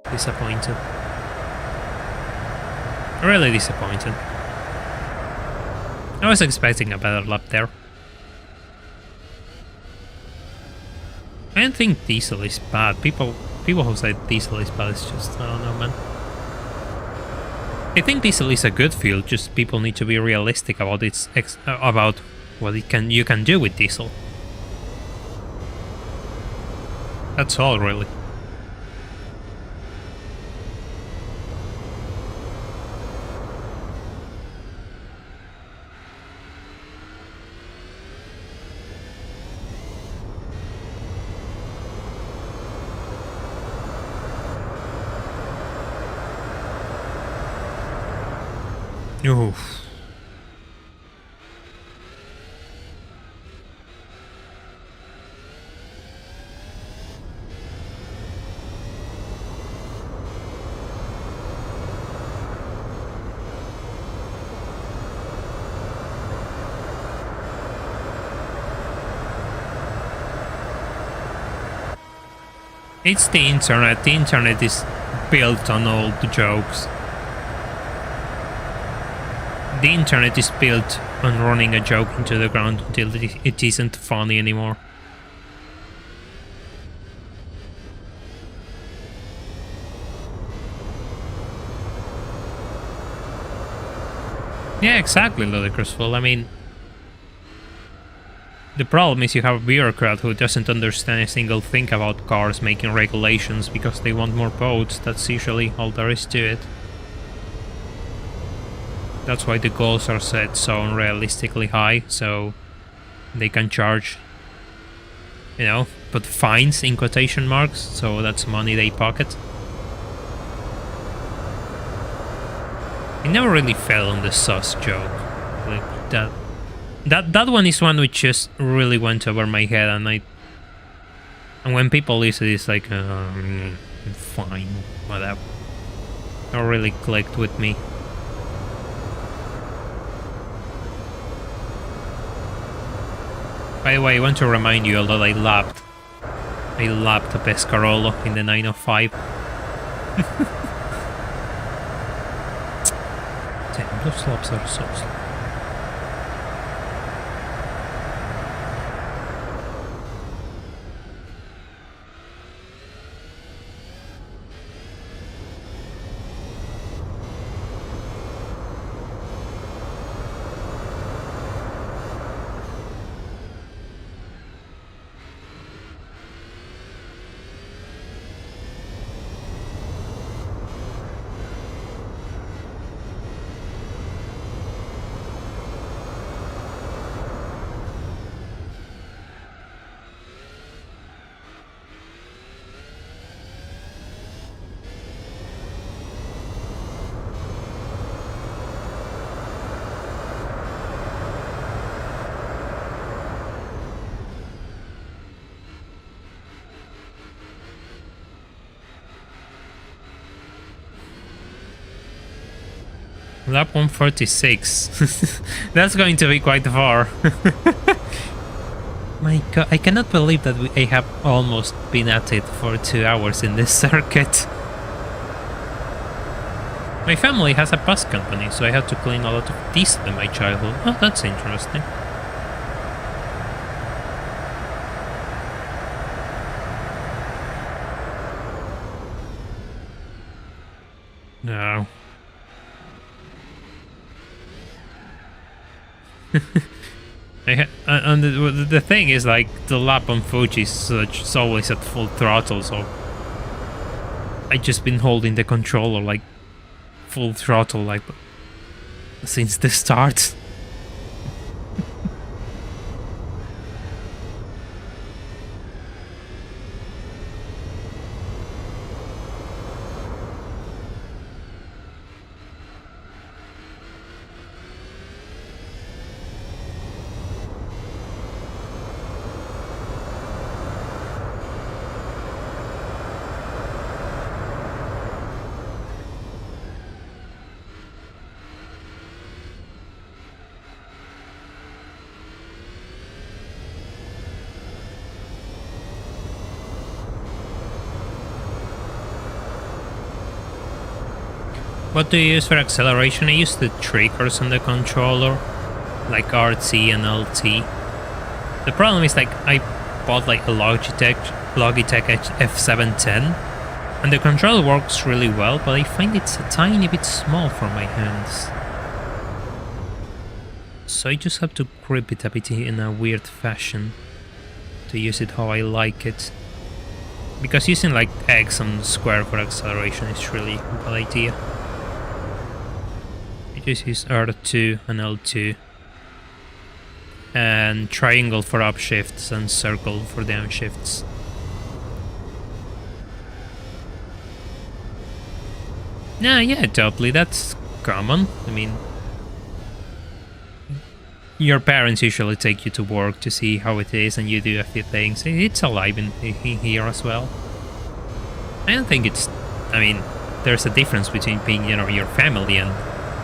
Disappointed. Really disappointed. I was expecting a better lap there. I don't think diesel is bad. People who say diesel is bad is just, I don't know, man. I think diesel is a good fuel. Just people need to be realistic about about what you can do with diesel. That's all, really. Oof. It's the internet. The internet is built on old jokes. The internet is built on running a joke into the ground until it isn't funny anymore. Yeah, exactly, Ludicrous Fool. I mean, the problem is you have a bureaucrat who doesn't understand a single thing about cars making regulations because they want more votes. That's usually all there is to it. That's why the goals are set so unrealistically high, so they can charge, you know, put fines in quotation marks, so that's money they pocket. I never really fell on the sus joke. Like that one is one which just really went over my head, and when people listen, it's like, fine, whatever. It really clicked with me. By the way, I want to remind you all that I lapped a Pescarolo in the 905. Damn, those laps are so slow. Lap 146. That's going to be quite far. My god, I cannot believe that I have almost been at it for 2 hours in this circuit. My family has a bus company, so I had to clean a lot of diesel in my childhood. Oh, that's interesting. And the thing is, like, the lap on Fuji is always at full throttle, so I just been holding the controller like full throttle, like, since the start. What do you use for acceleration? I use the triggers on the controller, like RT and LT. The problem is, like, I bought like a Logitech F710, and the controller works really well, but I find it's a tiny bit small for my hands. So I just have to grip it a bit in a weird fashion to use it how I like it. Because using like X and square for acceleration is really a good idea. Just use R2 and L2, and triangle for upshifts and circle for downshifts. Yeah, totally, that's common. I mean, your parents usually take you to work to see how it is, and you do a few things. It's alive in here as well. I don't think it's... I mean, there's a difference between being, you know, your family and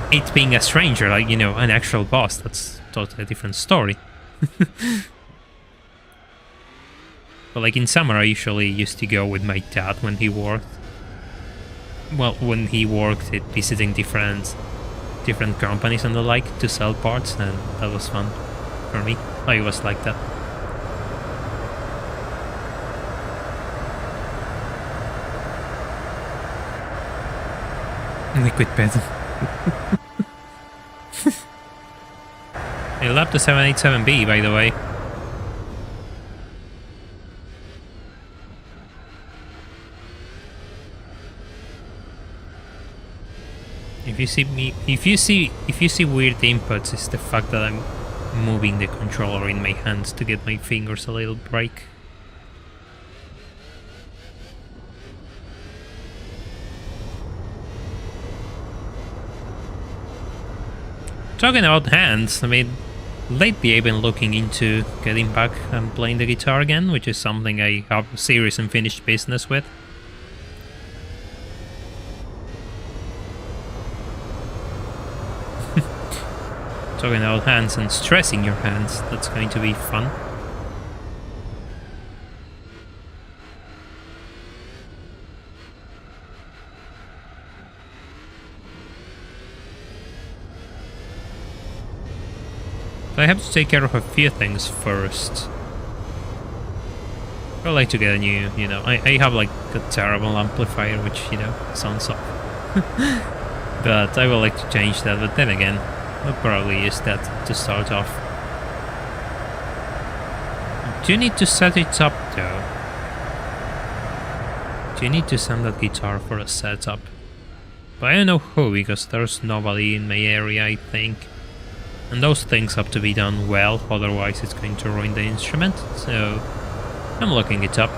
it being a stranger, like, you know, an actual boss. That's totally a different story. But like in summer, I usually used to go with my dad when he worked. Well, when he worked at visiting different companies and the like to sell parts, and that was fun for me. I was like that. Liquid pedal. I love the 787B, by the way. If you see weird inputs, it's the fact that I'm moving the controller in my hands to get my fingers a little break. Talking about hands, I mean, lately I've been looking into getting back and playing the guitar again, which is something I have serious and finished business with. Talking about hands and stressing your hands, that's going to be fun. I have to take care of a few things first. I would like to get a new, you know, I have like a terrible amplifier, which, you know, sounds off. But I would like to change that, but then again, I'll probably use that to start off. Do you need to set it up though? Do you need to send that guitar for a setup? But I don't know who, because there's nobody in my area, I think. And those things have to be done well, otherwise it's going to ruin the instrument, so I'm looking it up.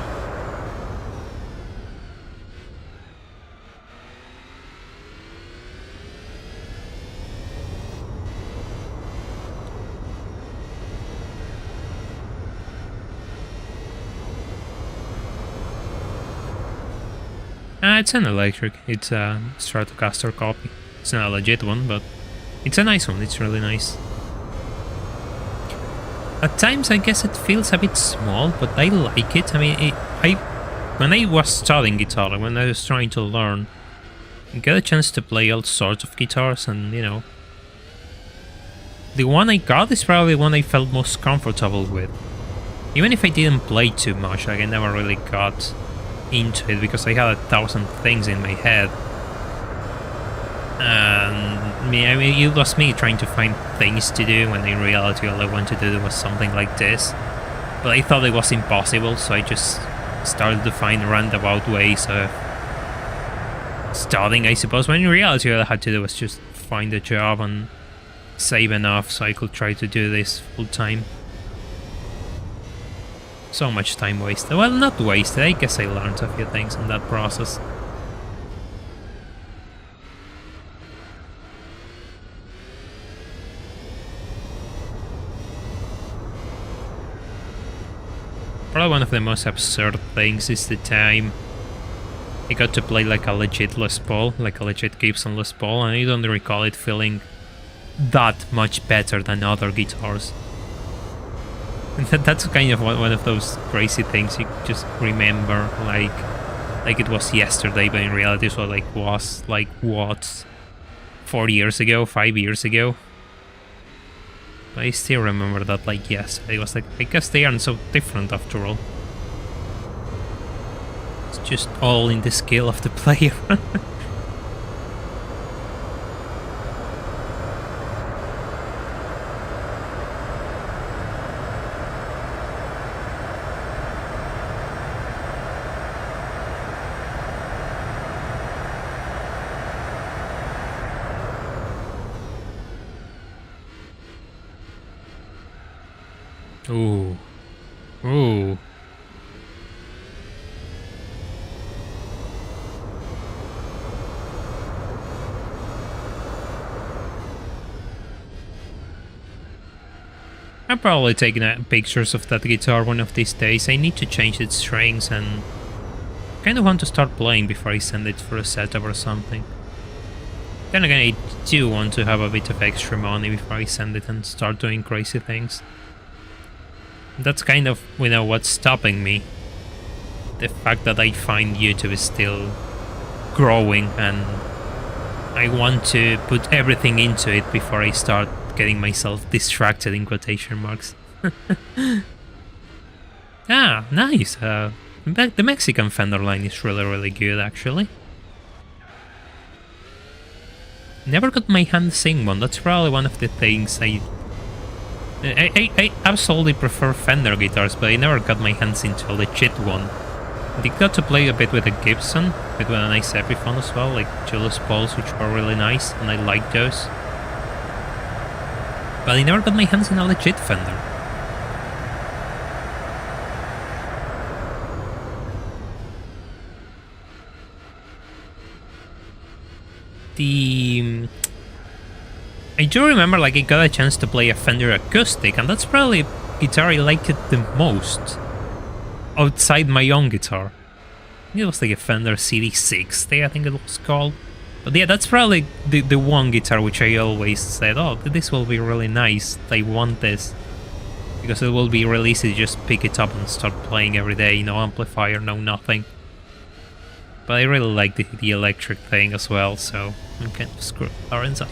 It's an electric, it's a Stratocaster copy. It's not a legit one, but it's a nice one, it's really nice. At times I guess it feels a bit small, but I like it. I mean, when I was studying guitar, when I was trying to learn, I got a chance to play all sorts of guitars, and, you know, the one I got is probably the one I felt most comfortable with. Even if I didn't play too much, like I never really got into it because I had 1,000 things in my head. And me. I mean, it was me trying to find things to do when in reality all I wanted to do was something like this. But I thought it was impossible, so I just started to find roundabout ways of studying, I suppose. When in reality all I had to do was just find a job and save enough so I could try to do this full time. So much time wasted. Well, not wasted, I guess I learned a few things in that process. Probably one of the most absurd things is the time I got to play like a legit Les Paul, like a legit Gibson Les Paul, and I don't recall it feeling that much better than other guitars. That's kind of one of those crazy things you just remember like it was yesterday, but in reality it was like what, 4 years ago, 5 years ago. But I still remember that like yesterday. It was like, I guess they aren't so different after all. It's just all in the skill of the player. Ooh. Ooh. I'm probably taking pictures of that guitar one of these days. I need to change its strings and kind of want to start playing before I send it for a setup or something. Then again, I do want to have a bit of extra money before I send it and start doing crazy things. That's kind of, you know, what's stopping me. The fact that I find YouTube is still growing and I want to put everything into it before I start getting myself distracted in quotation marks. Ah, nice. The Mexican Fender line is really good, actually. Never got my hands seeing one. That's probably one of the things I absolutely prefer Fender guitars, but I never got my hands into a legit one. I got to play a bit with a Gibson, with a nice Epiphone as well, like Les Pauls, which were really nice, and I like those. But I never got my hands in a legit Fender. I do remember like I got a chance to play a Fender acoustic, and that's probably the guitar I liked it the most outside my own guitar. It was like a Fender CD60, I think it was called. But yeah, that's probably the one guitar which I always said, oh, this will be really nice, I want this. Because it will be really easy to just pick it up and start playing every day, no amplifier, no nothing. But I really like the electric thing as well, so I'm kind of screwed, aren't I?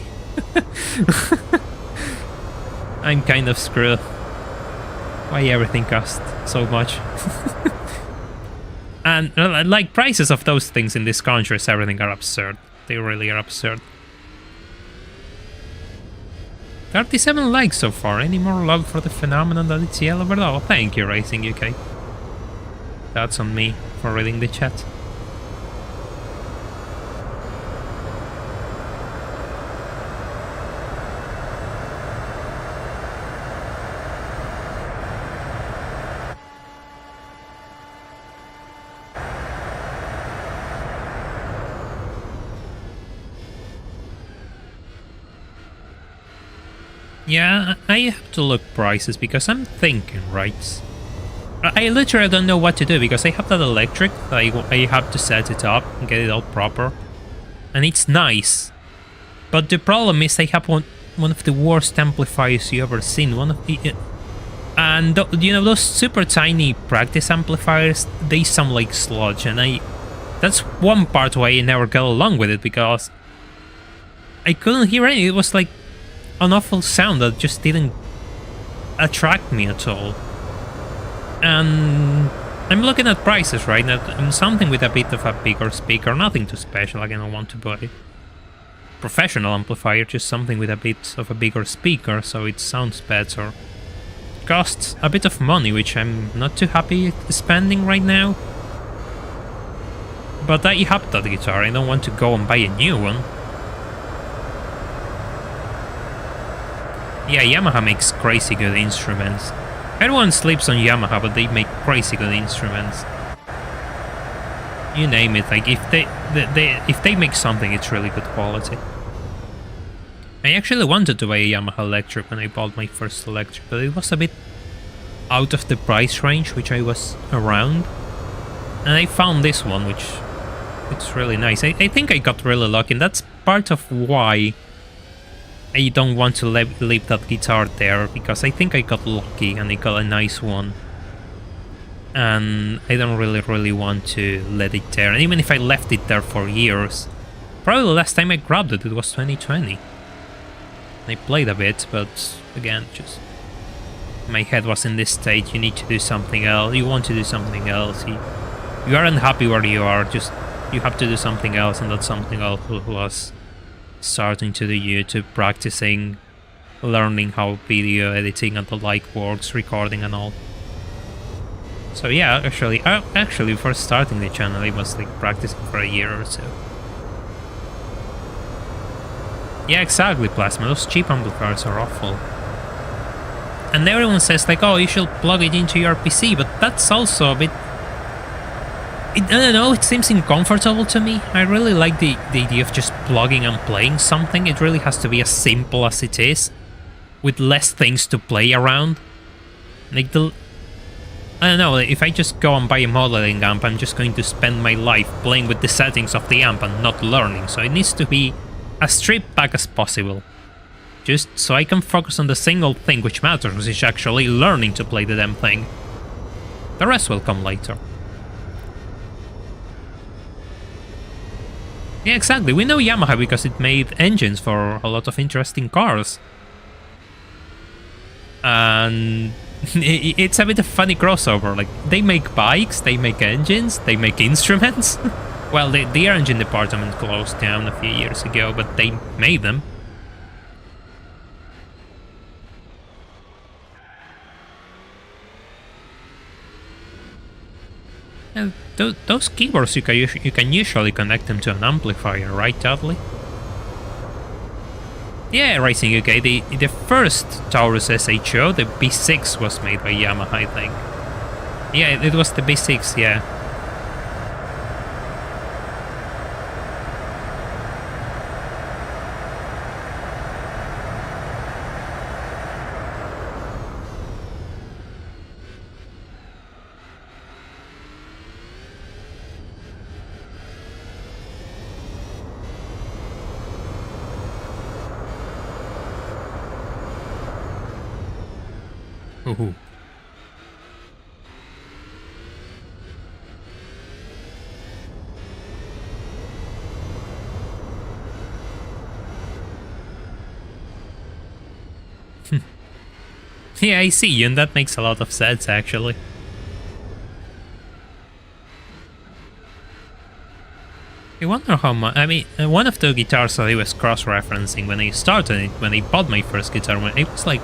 I'm kind of screwed. Why everything costs so much? And like prices of those things in this countries, everything are absurd. They really are absurd. 37 likes so far. Any more love for the phenomenon that it's yellow? But oh, thank you, Racing UK. That's on me for reading the chat. Yeah, I have to look prices because I'm thinking, right? I literally don't know what to do because I have that electric, I have to set it up and get it all proper. And it's nice. But the problem is I have one of the worst amplifiers you ever seen. And you know, those super tiny practice amplifiers, they sound like sludge, and that's one part why I never got along with it, because I couldn't hear anything. It was like an awful sound that just didn't attract me at all. And I'm looking at prices right now, and something with a bit of a bigger speaker, nothing too special, I don't want to buy. professional amplifier, just something with a bit of a bigger speaker, so it sounds better. Costs a bit of money, which I'm not too happy spending right now. But I have that guitar, I don't want to go and buy a new one. Yeah, Yamaha makes crazy good instruments. Everyone sleeps on Yamaha, but they make crazy good instruments. You name it, like if they make something, it's really good quality. I actually wanted to buy a Yamaha electric when I bought my first electric, but it was a bit out of the price range which I was around. And I found this one, which it's really nice. I think I got really lucky, and that's part of why I don't want to leave that guitar there, because I think I got lucky and I got a nice one. And I don't really want to let it there. And even if I left it there for years, probably the last time I grabbed it, it was 2020. I played a bit, but again, just my head was in this state. You need to do something else. You want to do something else. You aren't happy where you are. Just you have to do something else, and that something else was starting to do YouTube, practicing, learning how video editing and the like works, recording and all. So yeah, actually, before starting the channel, I was like practicing for a year or so. Yeah, exactly, Plasma. Those cheap amplifiers are awful. And everyone says like, oh, you should plug it into your PC, but that's also a bit... I don't know, it seems uncomfortable to me. I really like the idea of just plugging and playing something. It really has to be as simple as it is, with less things to play around. Like I don't know, if I just go and buy a modeling amp, I'm just going to spend my life playing with the settings of the amp and not learning, so it needs to be as stripped back as possible. Just so I can focus on the single thing which matters, which is actually learning to play the damn thing. The rest will come later. Yeah, exactly. We know Yamaha because it made engines for a lot of interesting cars. And it's a bit of funny crossover. Like, they make bikes, they make engines, they make instruments. Well, the engine department closed down a few years ago, but they made them. And those keyboards, you can usually connect them to an amplifier, right, Dudley? Yeah, Racing UK, the first Taurus SHO, the B6, was made by Yamaha, I think. Yeah, it was the B6, yeah. Ooh. Yeah, I see you, and that makes a lot of sense, actually. I wonder how much... I mean, one of the guitars that I was cross-referencing when I started it, when I bought my first guitar, when it was like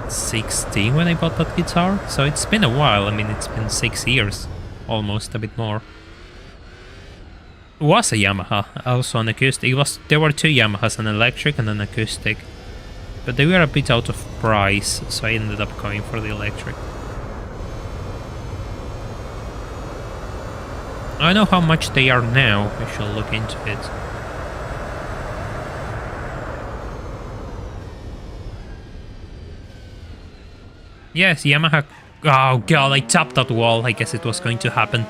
16 when I bought that guitar, so it's been a while. I mean, it's been 6 years, almost, a bit more. It was a Yamaha, also an acoustic. There were two Yamahas, an electric and an acoustic. But they were a bit out of price, so I ended up going for the electric. I know how much they are now. I shall look into it. Yes, Yamaha... Oh god, I tapped that wall. I guess it was going to happen.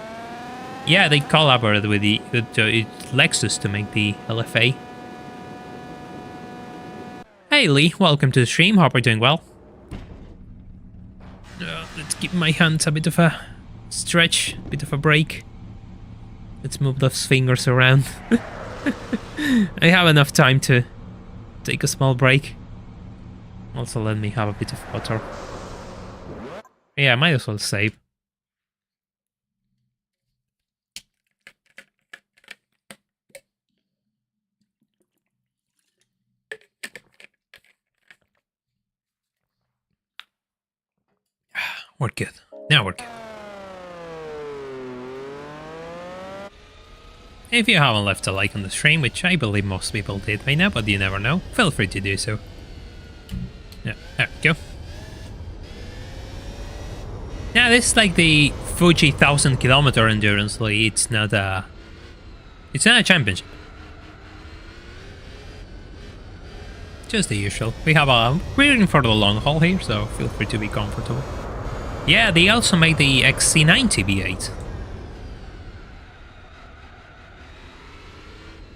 Yeah, they collaborated with Lexus to make the LFA. Hey Lee, welcome to the stream. Hope you're doing well. Let's give my hands a bit of a stretch, a bit of a break. Let's move those fingers around. I have enough time to take a small break. Also, let me have a bit of water. Yeah, I might as well save. We're good. Now we're good. If you haven't left a like on the stream, which I believe most people did by now, but you never know, feel free to do so. Yeah, there we go. Yeah, this is like the Fuji 1000-kilometer endurance league. It's not a championship. Just the usual. We're in for the long haul here, so feel free to be comfortable. Yeah, they also made the XC90 V8.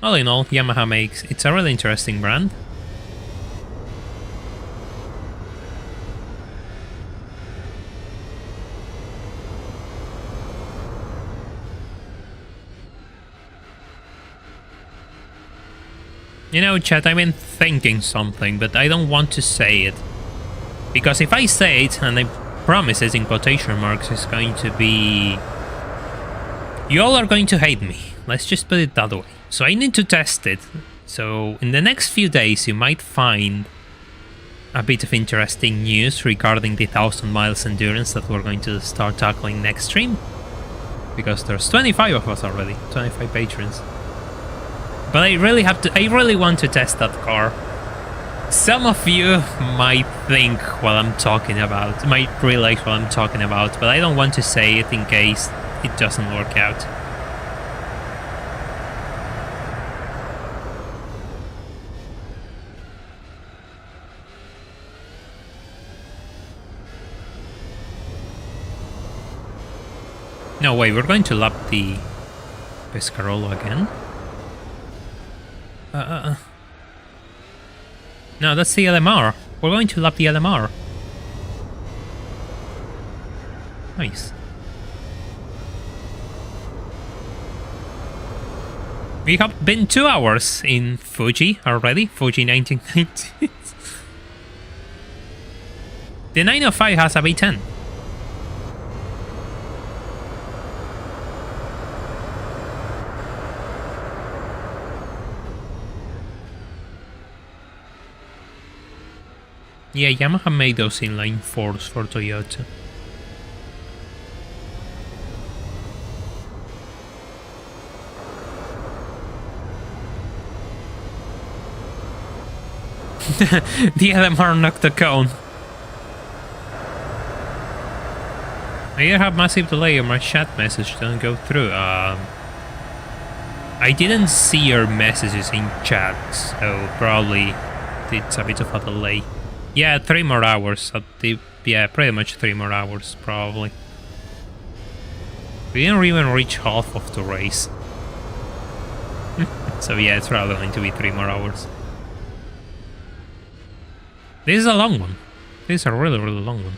All in all, Yamaha it's a really interesting brand. You know, chat, I've been thinking something, but I don't want to say it. Because if I say it, and I promise it's in quotation marks, it's going to be... You all are going to hate me. Let's just put it that way. So I need to test it. So in the next few days, you might find a bit of interesting news regarding the 1000 miles endurance that we're going to start tackling next stream. Because there's 25 of us already, 25 patrons. But I really want to test that car. Some of you might think what I'm talking about, might realize what I'm talking about, but I don't want to say it in case it doesn't work out. No way, we're going to lap the Pescarolo again? No, that's the LMR. We're going to lap the LMR. Nice. We have been 2 hours in Fuji already. Fuji 1990. The 905 has a V10. Yeah, Yamaha made those inline 4s for Toyota. The LMR knocked the cone. I either have massive delay or my chat message didn't go through. I didn't see your messages in chat, so probably it's a bit of a delay. Yeah, 3 more hours. Yeah, pretty much 3 more hours, probably. We didn't even reach half of the race. So yeah, it's probably going to be 3 more hours. This is a long one. This is a really, really long one.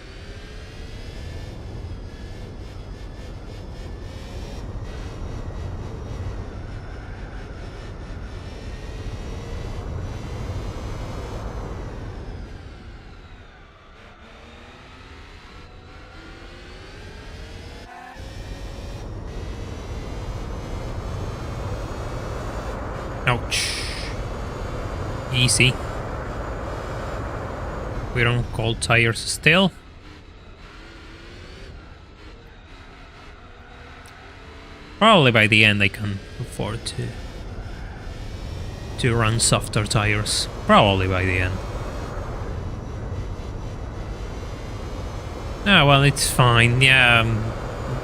Ouch. Easy. We're on cold tires still. Probably by the end I can afford to run softer tires. Probably by the end. Ah, well, it's fine. Yeah,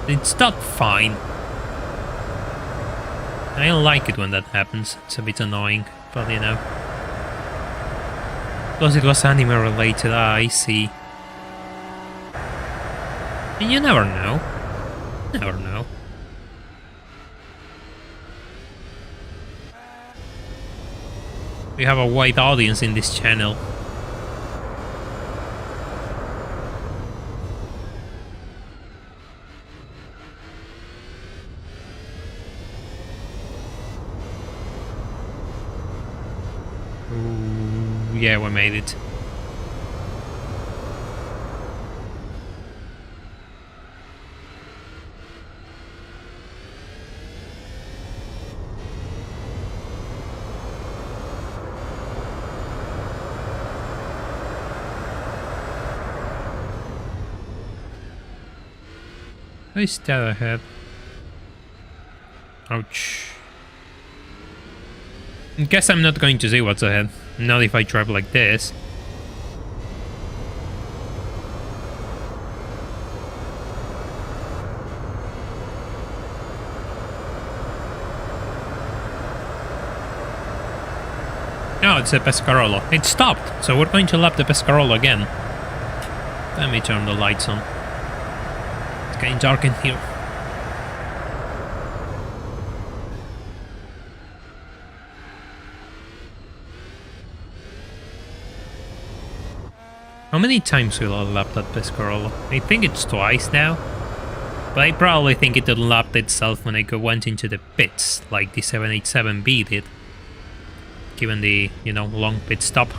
it's not fine. I don't like it when that happens. It's a bit annoying, but you know. Plus it was anime related, I see. And you never know. Never know. We have a wide audience in this channel. Yeah, we made it. Who is that ahead? Ouch. Guess I'm not going to see what's ahead. Not if I drive like this. Oh, it's a Pescarolo. It stopped, so we're going to lap the Pescarolo again. Let me turn the lights on. It's getting dark in here. How many times will I lap that Pescarolo? I think it's twice now. But I probably think it lapped itself when I went into the pits, like the 787B did. Given the, you know, long pit stop.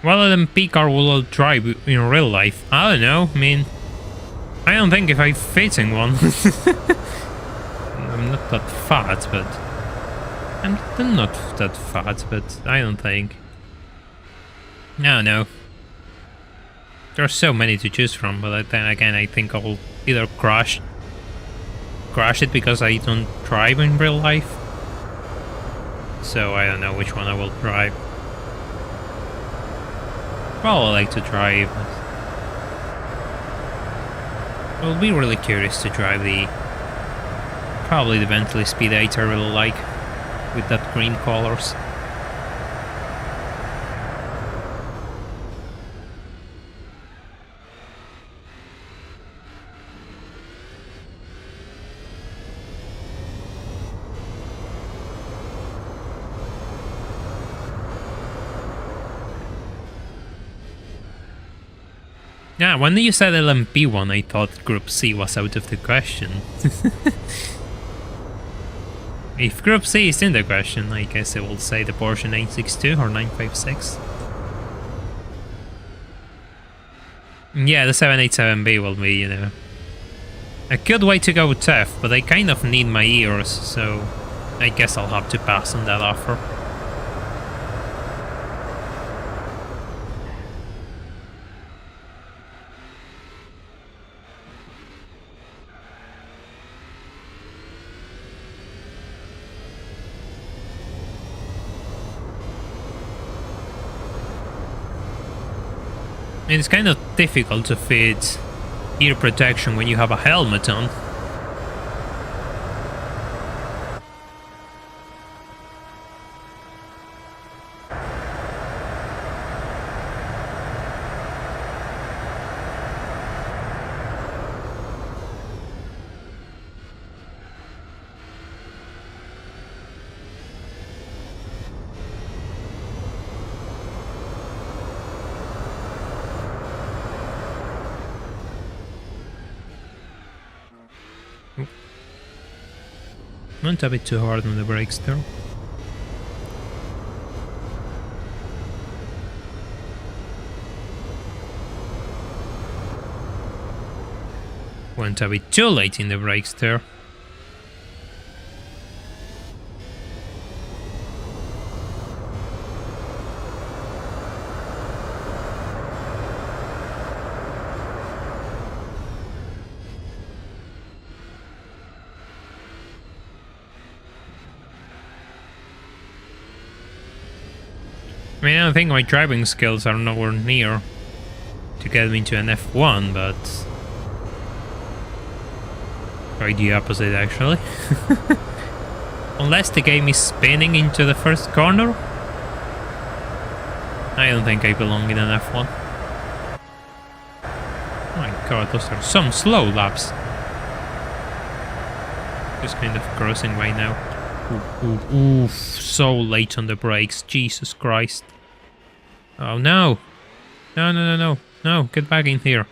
Well, an MP car will drive in real life. I don't know, I mean... I don't think if I fit in one. I'm not that fat, but... I'm not that fat, but I don't think. I don't know. There are so many to choose from, but then again, I think I'll either crash it because I don't drive in real life. So I don't know which one I will drive. Well, I like to drive. I'll be really curious to drive probably the Bentley Speed 8 I really like, with that green colors. Yeah, when you said LMP1, I thought Group C was out of the question. If Group C is in the question, I guess it will say the Porsche 962 or 956. Yeah, the 787B will be, you know, a good way to go with TEF, but I kind of need my ears, so I guess I'll have to pass on that offer. It's kind of difficult to fit ear protection when you have a helmet on. Went a bit too hard on the brakes there. Went a bit too late in the brakes there. I mean, I don't think my driving skills are nowhere near to get me to an F1, but quite the opposite, actually. Unless the game is spinning into the first corner, I don't think I belong in an F1. Oh my god, those are some slow laps. Just kind of crossing right now. Ooh, so late on the brakes, Jesus Christ. Oh no! No, get back in here.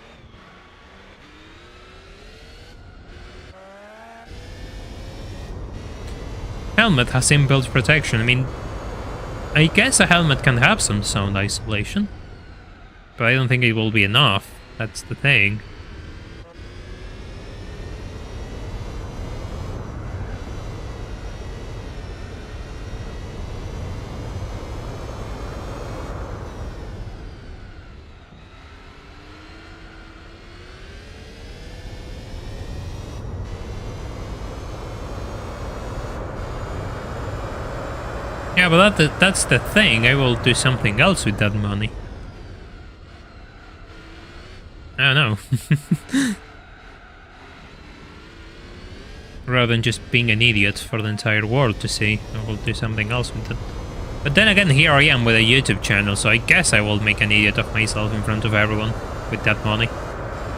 Helmet has inbuilt protection. I mean, I guess a helmet can have some sound isolation, but I don't think it will be enough. That's the thing. Yeah, but that's the thing. I will do something else with that money. I don't know. Rather than just being an idiot for the entire world to see, I will do something else with it. But then again, here I am with a YouTube channel, so I guess I will make an idiot of myself in front of everyone with that money.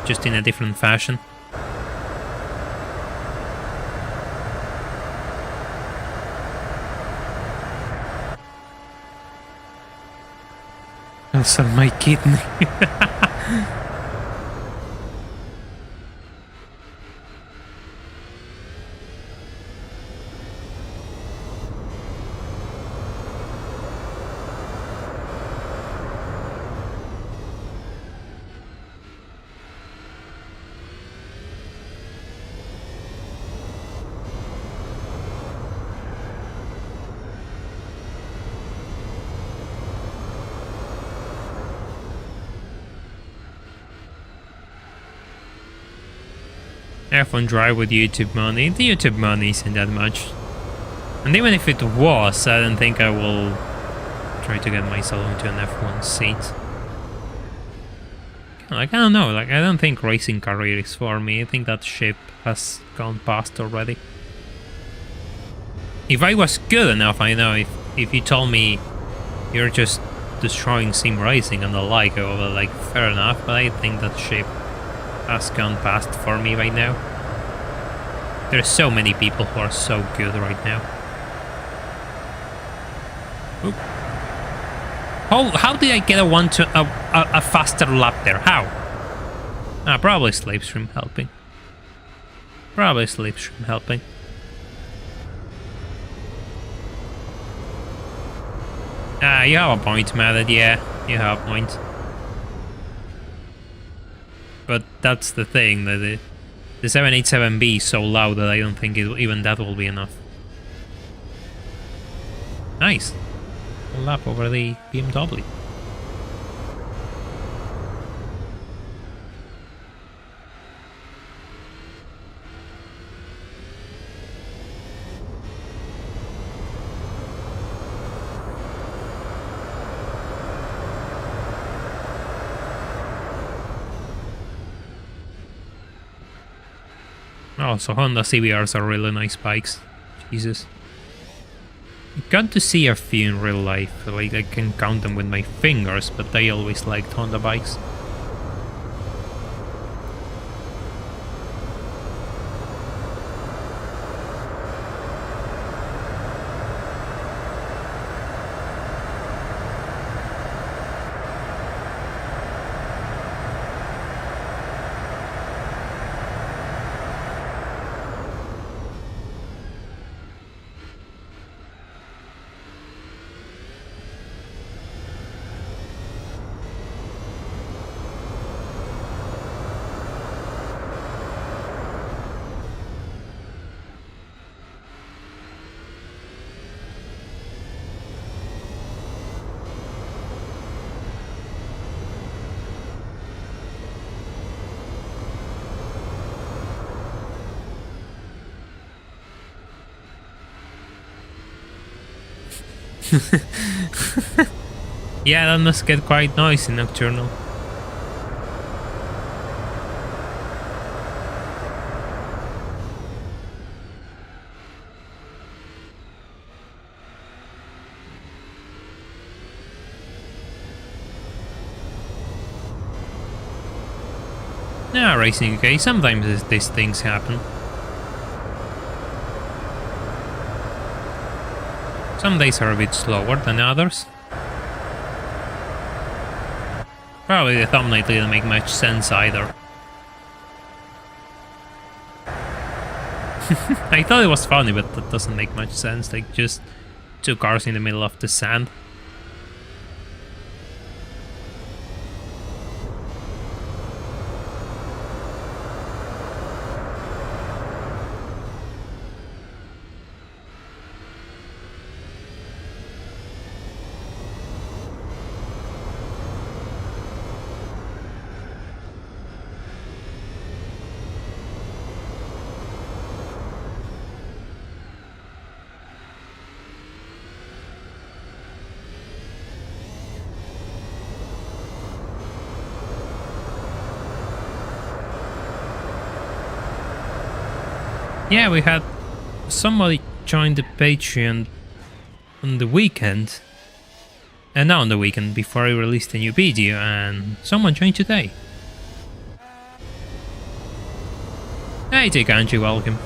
Just in a different fashion. I'll sell my kidney. F1 drive with YouTube money. The YouTube money isn't that much. And even if it was, I don't think I will try to get myself into an F1 seat. Like, I don't know, like, I don't think racing career is for me. I think that ship has gone past already. If I was good enough, I know, if you told me you're just destroying sim racing and the like, I would be like, fair enough, but I think that ship has gone past for me right now. There's so many people who are so good right now. Oop. How did I get a faster lap there? How? Ah, probably slipstream helping. Probably slipstream helping. Ah, you have a point, Matt. Yeah, you have a point. But that's the thing, that the 787B is so loud that I don't think even that will be enough. Nice. A lap over the BMW. Oh, so Honda CBRs are really nice bikes. Jesus. I got to see a few in real life. Like, I can count them with my fingers, but I always liked Honda bikes. Yeah, that must get quite noisy nocturnal. Yeah, racing okay. Sometimes these things happen. Some days are a bit slower than others. Probably the thumbnail didn't make much sense either. I thought it was funny, but that doesn't make much sense. Like, just two cars in the middle of the sand. Yeah, we had somebody join the Patreon on the weekend. And not on the weekend, before I released a new video, and someone joined today. Hey, Dikanji, welcome.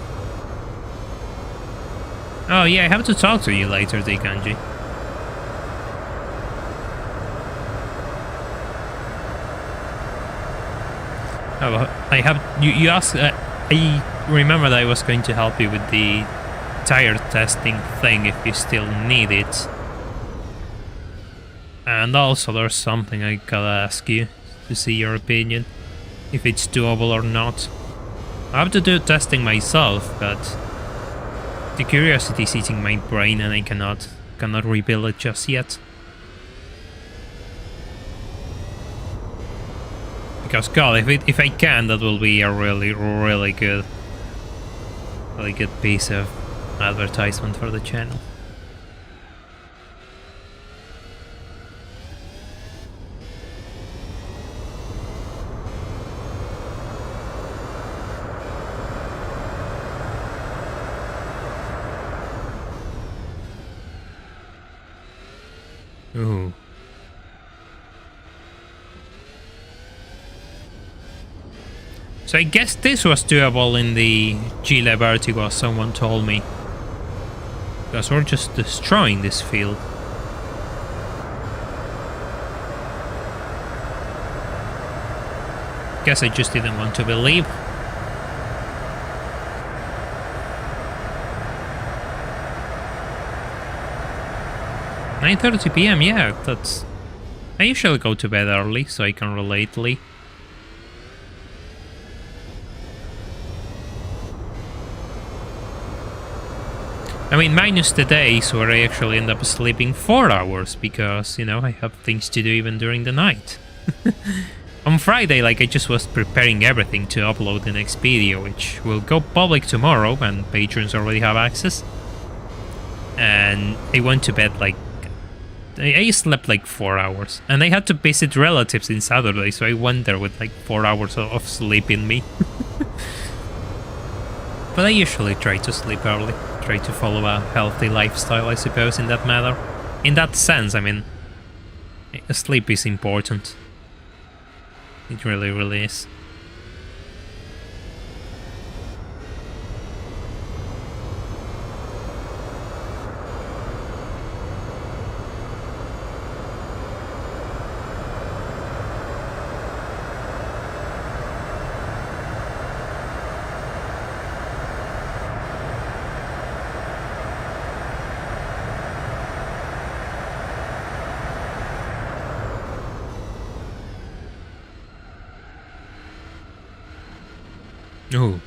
Oh yeah, I have to talk to you later, Dikanji. Oh, I have... You asked... I remember that I was going to help you with the tire testing thing if you still need it. And also there's something I gotta ask you to see your opinion, if it's doable or not. I have to do testing myself, but the curiosity is eating my brain and I cannot rebuild it just yet. Because god, if I can, that will be a really good piece of advertisement for the channel. Ooh. So I guess this was doable in the Gile Vertigo, someone told me. Because we're just destroying this field. Guess I just didn't want to believe. "9:30 p.m. yeah, that's... I usually go to bed early, so I can relate, Lee. I mean, minus the days where I actually end up sleeping 4 hours, because, you know, I have things to do even during the night. On Friday, like, I just was preparing everything to upload the next video, which will go public tomorrow, and patrons already have access. And I went to bed, like, I slept like 4 hours, and I had to visit relatives in Saturday, so I went there with like 4 hours of sleep in me. But I usually try to sleep early, try to follow a healthy lifestyle, I suppose, in that matter. In that sense, I mean, sleep is important. It really is. Ooh.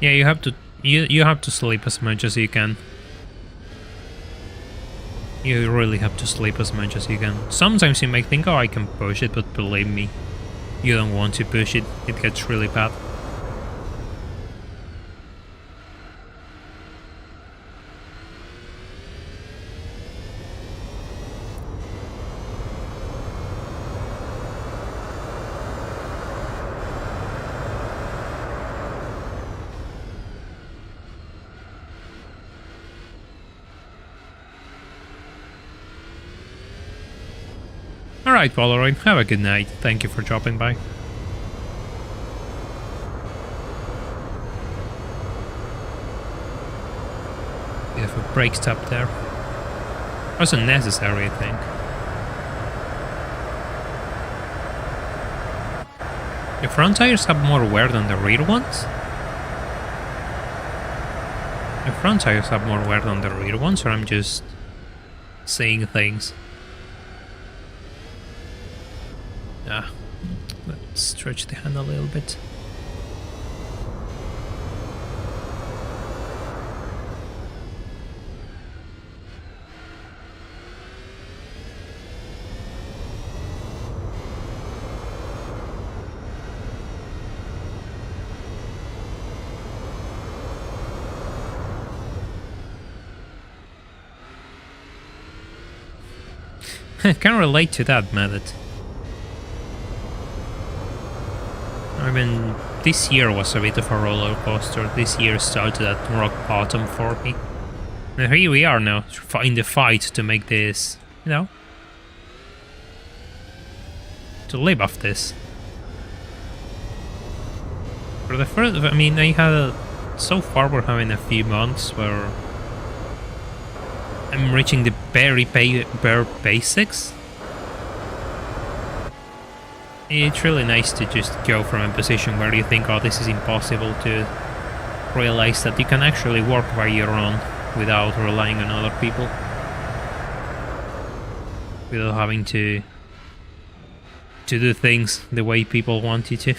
Yeah, you have to sleep as much as you can. You really have to sleep as much as you can. Sometimes you may think, oh, I can push it, but believe me, you don't want to push it. It gets really bad. Alright, Polaroid, have a good night. Thank you for dropping by. We have a brake stop there. Wasn't necessary, I think. The front tires have more wear than the rear ones? The front tires have more wear than the rear ones, or I'm just saying things? Ah, let's stretch the hand a little bit. Can relate to that method. I mean, this year was a bit of a roller coaster. This year started at rock bottom for me. And here we are now, in the fight to make this, you know, to live off this. For the first, I mean, so far we're having a few months where I'm reaching the very bare basics. It's really nice to just go from a position where you think, oh, this is impossible, to realize that you can actually work by your own without relying on other people. Without having to do things the way people want you to.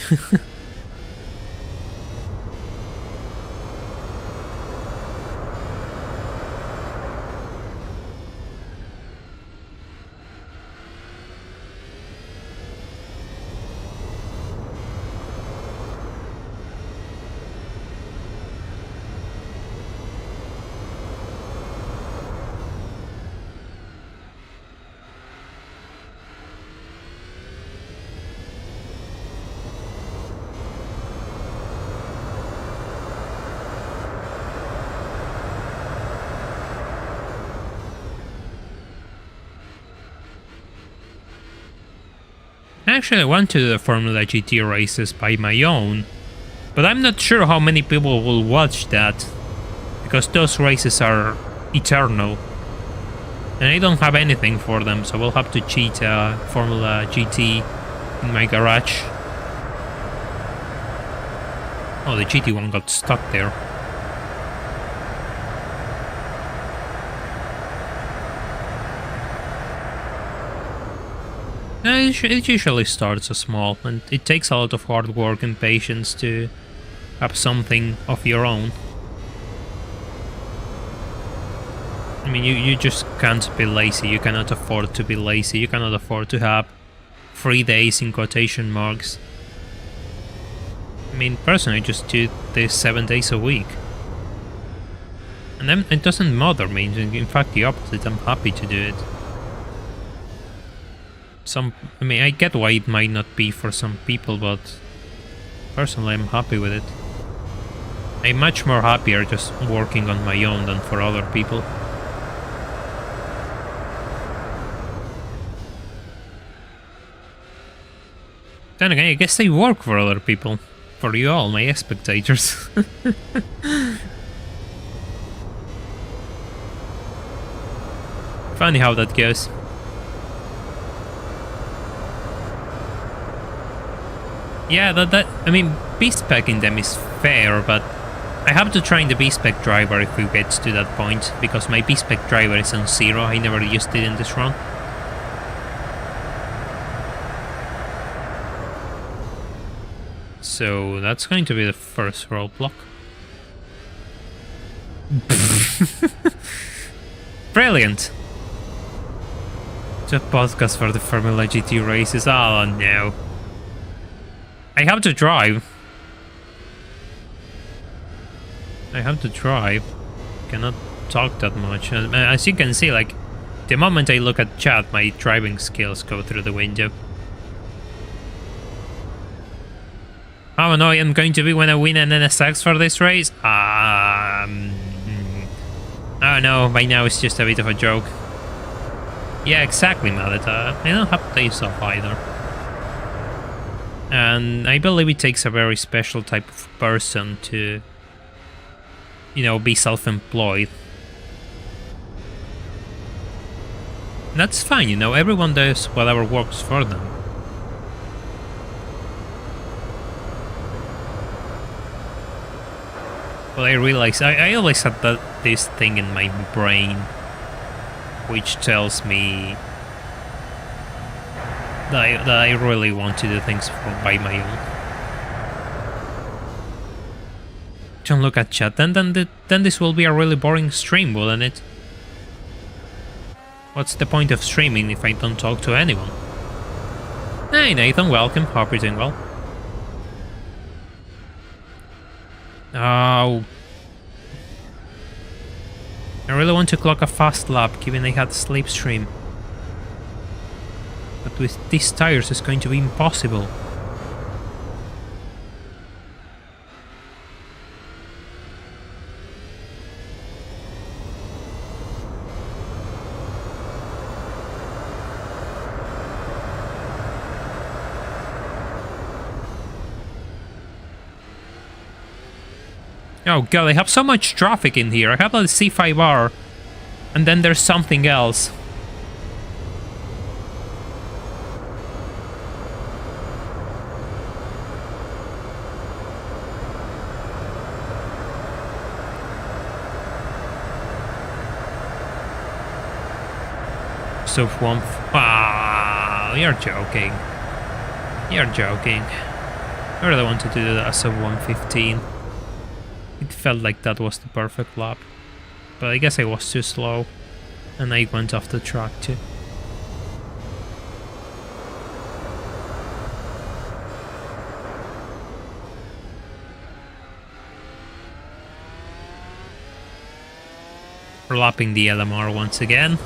Actually, I want to do the Formula GT races by my own, but I'm not sure how many people will watch that, because those races are eternal, and I don't have anything for them, so we'll have to cheat a Formula GT in my garage. Oh, the GT one got stuck there. It usually starts small, and it takes a lot of hard work and patience to have something of your own. I mean, you just can't be lazy, you cannot afford to be lazy, you cannot afford to have 3 days in quotation marks. I mean, personally, I just do this 7 days a week. And then it doesn't bother me, in fact the opposite, I'm happy to do it. I mean, I get why it might not be for some people, but personally I'm happy with it. I'm much more happier just working on my own than for other people. Then again, I guess I work for other people. For you all, my spectators. Funny how that goes. Yeah, I mean, B-specing them is fair, but I have to train the B-spec driver if we get to that point, because my B-spec driver is on 0, I never used it in this run. So that's going to be the first roadblock. Brilliant! It's a podcast for the Formula GT races, oh no. I have to drive. Cannot talk that much. As you can see, like, the moment I look at chat, my driving skills go through the window. How annoying I'm going to be when I win an NSX for this race? Oh no, by now it's just a bit of a joke. Yeah, exactly, Maleta. I don't have days off either. And I believe it takes a very special type of person to, you know, be self-employed. That's fine, you know, everyone does whatever works for them. But I realize, I always had this thing in my brain which tells me that I really want to do things by my own. Don't look at chat, then this will be a really boring stream, wouldn't it? What's the point of streaming if I don't talk to anyone? Hey Nathan, welcome, hope you're doing well. Oh. I really want to clock a fast lap, given I had a sleep stream. But with these tires it's going to be impossible. Oh god, I have so much traffic in here. I have a C5R, and then there's something else. So one. Wow, you're joking. You're joking. I really wanted to do that as a 115. It felt like that was the perfect lap, but I guess I was too slow, and I went off the track too. We're lapping the LMR once again.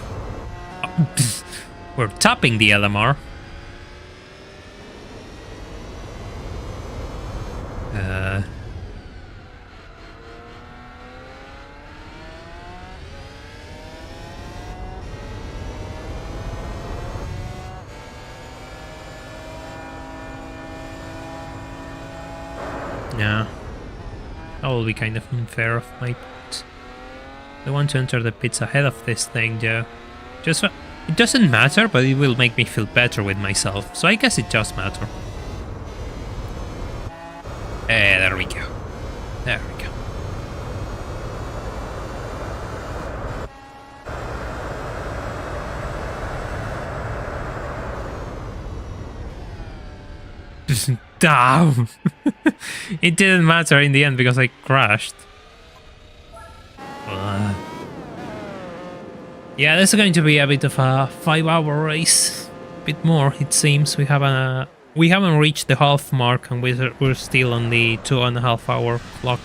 We're topping the LMR. Yeah, that will be kind of unfair of my part. I want to enter the pits ahead of this thing, Joe. Just it doesn't matter, but it will make me feel better with myself, so I guess it does matter. There we go. There we go. Down. It didn't matter in the end because I crashed. Yeah, this is going to be a bit of a 5-hour race. A bit more, it seems. We haven't reached the half mark, and we're still on the 2.5 hour clock.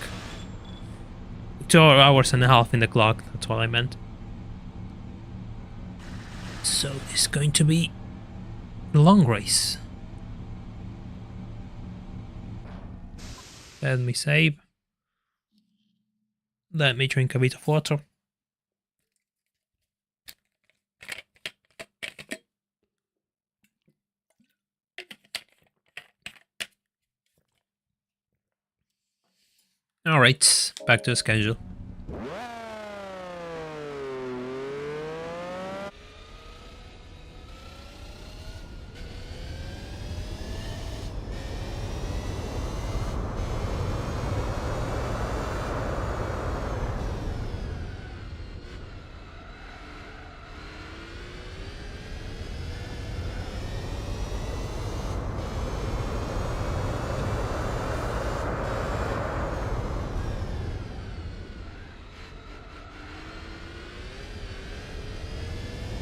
2 hours and a half in the clock. That's what I meant. So it's going to be a long race. Let me save. Let me drink a bit of water. Alright, back to the schedule.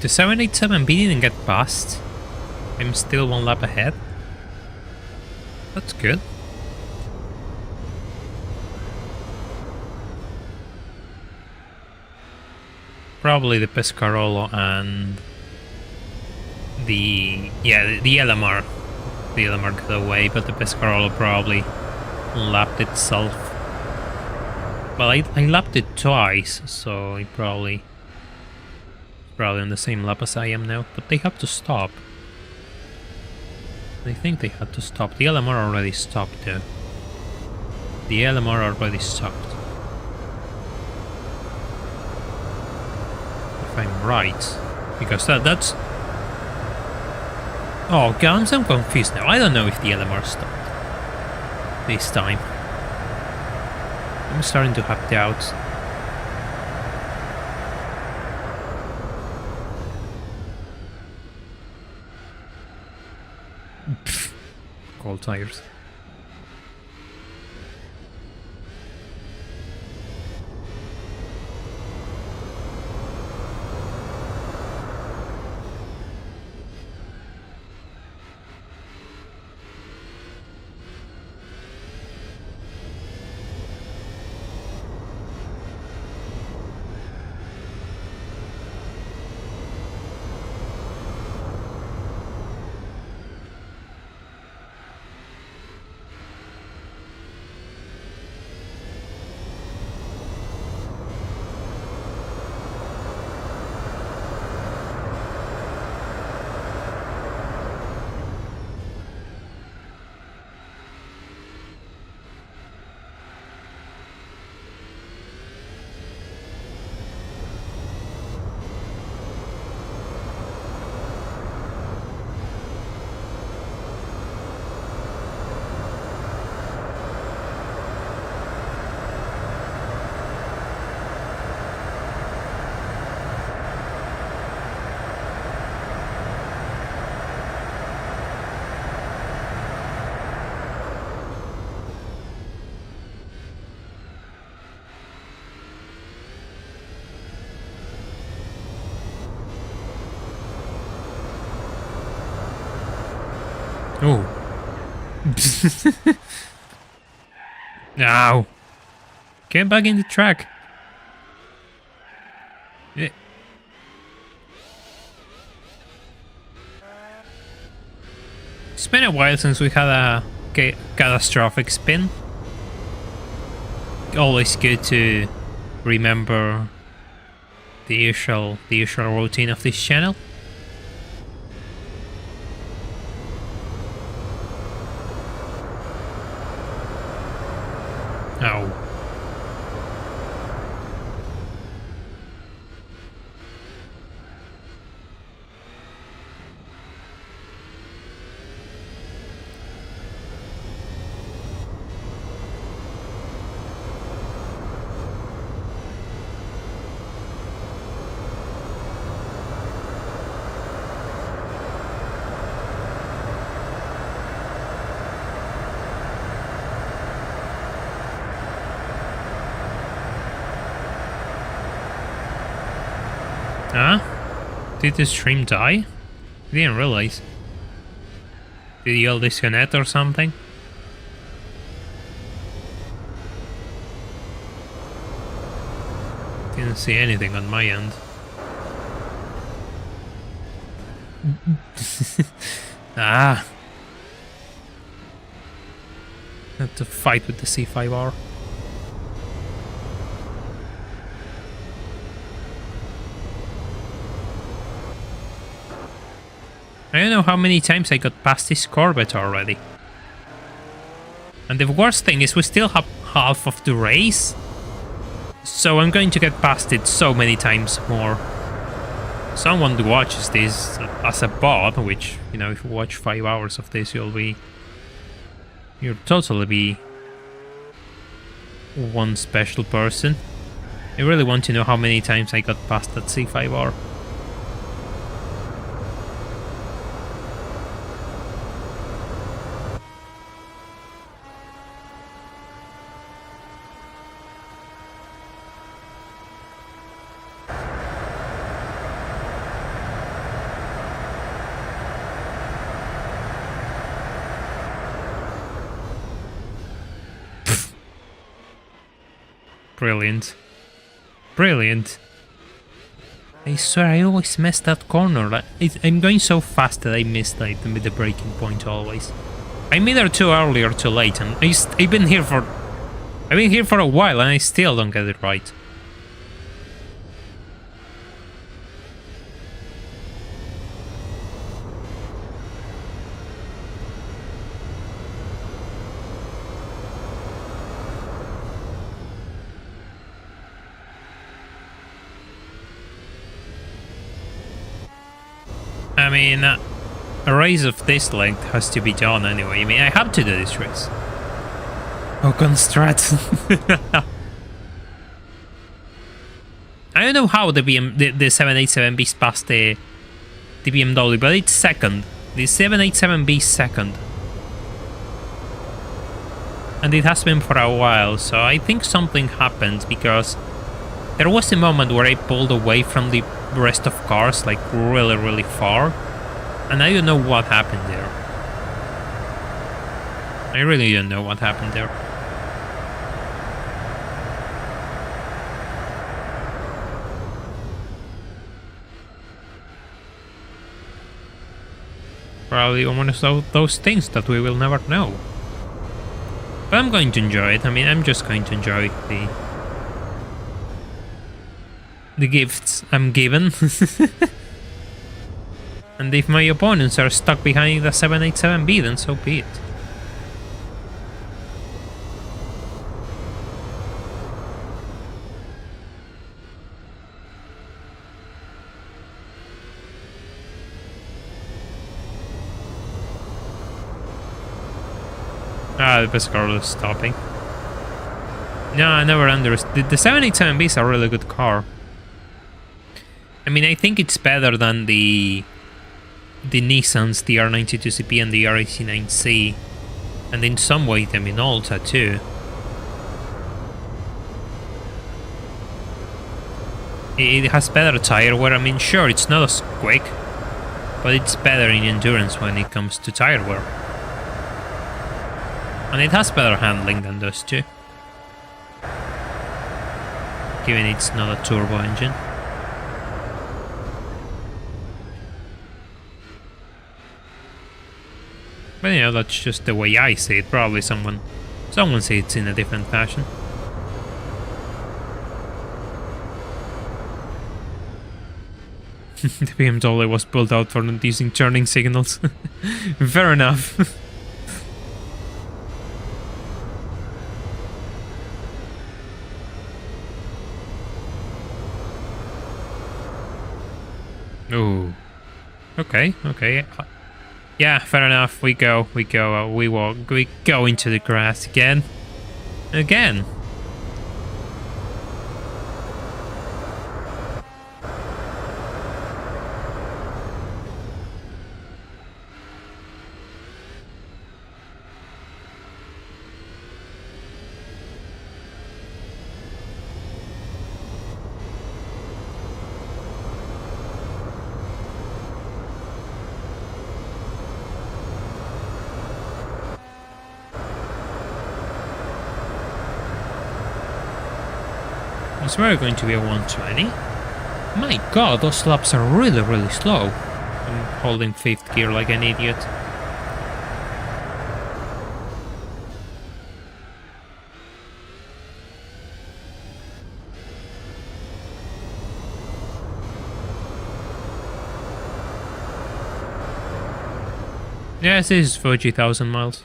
The 787B didn't get past. I'm still 1 lap ahead. That's good. Probably the Pescarolo and the LMR. The LMR got away, but the Pescarolo probably lapped itself. Well, I lapped it twice, so it probably probably on the same lap as I am now, but they have to stop. I think they had to stop. The LMR already stopped though. The LMR already stopped. If I'm right. Because that's... Oh god, I'm so confused now. I don't know if the LMR stopped this time. I'm starting to have doubts. Pfft. Cold tires. Oh. No. Get back in the track. Yeah. It's been a while since we had a catastrophic spin. Always good to remember the usual routine of this channel. Oh. Huh? Did the stream die? I didn't realize. Did you all disconnect or something? Didn't see anything on my end. Ah! Had to fight with the C5R. I don't know how many times I got past this Corvette already. And the worst thing is we still have half of the race. So I'm going to get past it so many times more. Someone who watches this as a bot, which, you know, if you watch 5 hours of this, you'll totally be one special person. I really want to know how many times I got past that C5R. Brilliant. Brilliant. I swear I always miss that corner. I'm going so fast that I missed like the braking point always. I'm either too early or too late, and I've been here for a while and I still don't get it right. I mean, a race of this length has to be done anyway. I mean, I have to do this race. Oh, Strat. I don't know how the 787B is past the BMW, but it's second. The 787B is second. And it has been for a while, so I think something happened because there was a moment where I pulled away from the rest of cars, like really, really far. And I don't know what happened there. I really don't know what happened there. Probably one of those things that we will never know. But I'm going to enjoy it. I mean, I'm just going to enjoy the gifts I'm given. And if my opponents are stuck behind the 787B, then so be it. Ah, the best car is stopping. No, I never understood. The 787B is a really good car. I mean, I think it's better than the Nissans, the R92CP and the R89C. And in some way, the Minolta too. It has better tire wear. I mean, sure, it's not as quick, but it's better in endurance when it comes to tire wear. And it has better handling than those two. Given it's not a turbo engine. But you know, that's just the way I see it. Probably someone sees it in a different fashion. The BMW was built out for not using turning signals. Fair enough. Ooh. Okay. Yeah, fair enough. We go into the grass again. It's very going to be a 120. My god, those laps are really, really slow. I'm holding 5th gear like an idiot. Yes, this is Fuji 1000 miles.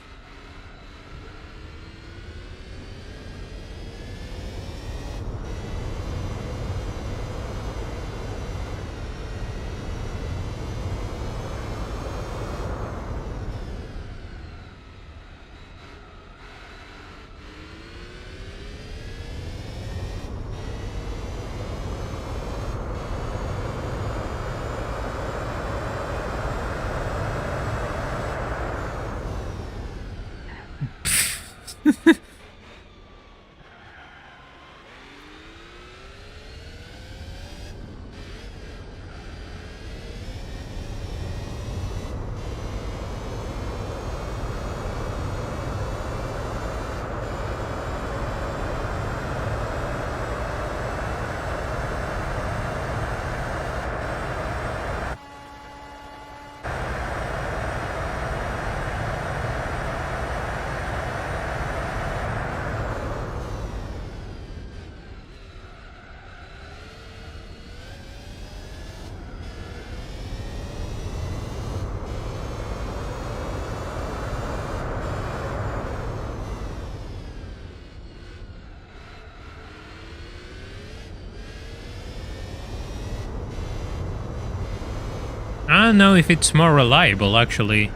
I don't know if it's more reliable actually,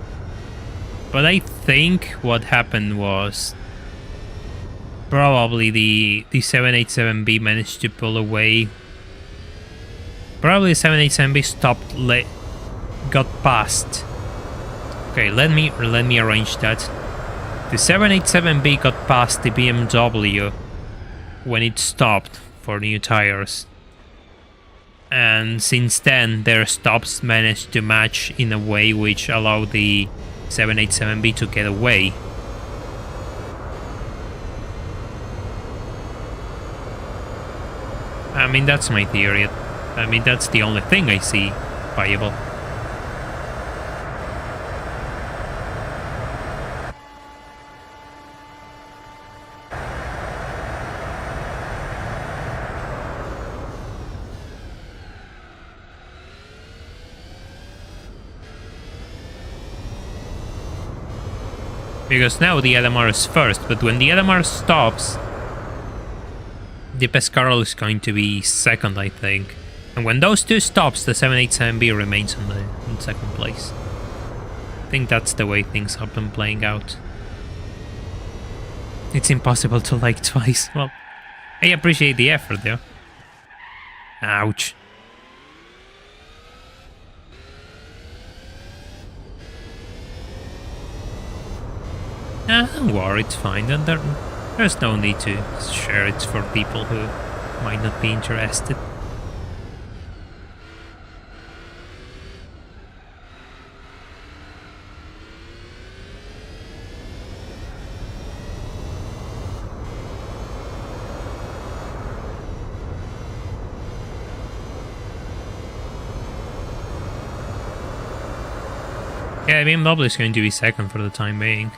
but I think what happened was probably the 787B managed to pull away. Probably the 787B stopped, got past. Okay, let me arrange that. The 787B got past the BMW when it stopped for new tires. And since then, their stops managed to match in a way which allowed the 787B to get away. I mean, that's my theory. I mean, that's the only thing I see viable. Because now the LMR is first, but when the LMR stops, the Pescarol is going to be second, I think. And when those two stops, the 787B remains in second place. I think that's the way things have been playing out. It's impossible to like twice. Well, I appreciate the effort though. Ouch. Don't worry, it's fine. There's no need to share it for people who might not be interested. Yeah, BMW is going to be second for the time being.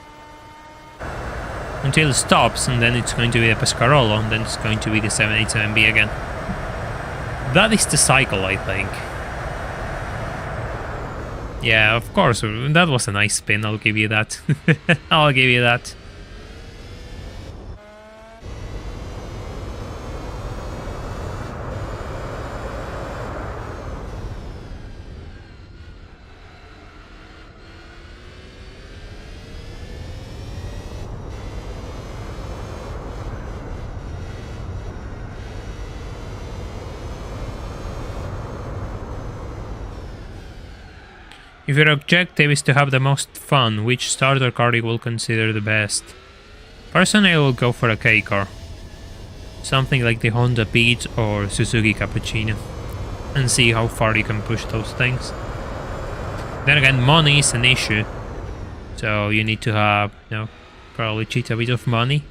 Until it stops, and then it's going to be the Pescarolo, and then it's going to be the 787B again. That is the cycle, I think. Yeah, of course, that was a nice spin, I'll give you that. I'll give you that. If your objective is to have the most fun, which starter car you will consider the best? Personally, I will go for a K car. Something like the Honda Beat or Suzuki Cappuccino. And see how far you can push those things. Then again, money is an issue. So you need to have, you know, probably cheat a bit of money.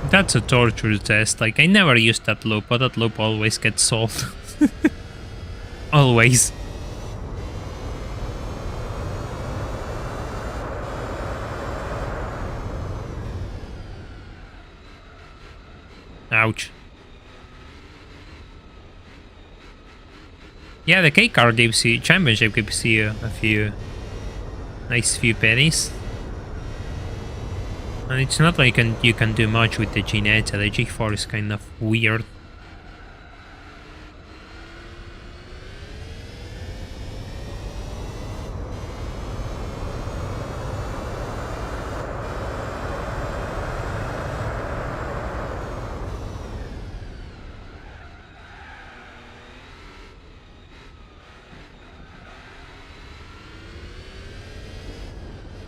That's a torture test. Like, I never use that loop, but that loop always gets solved. Always. Ouch. Yeah, the K car gives you, championship gives you a few nice few pennies. And it's not like you can do much with the Ginetta. The G4 is kind of weird.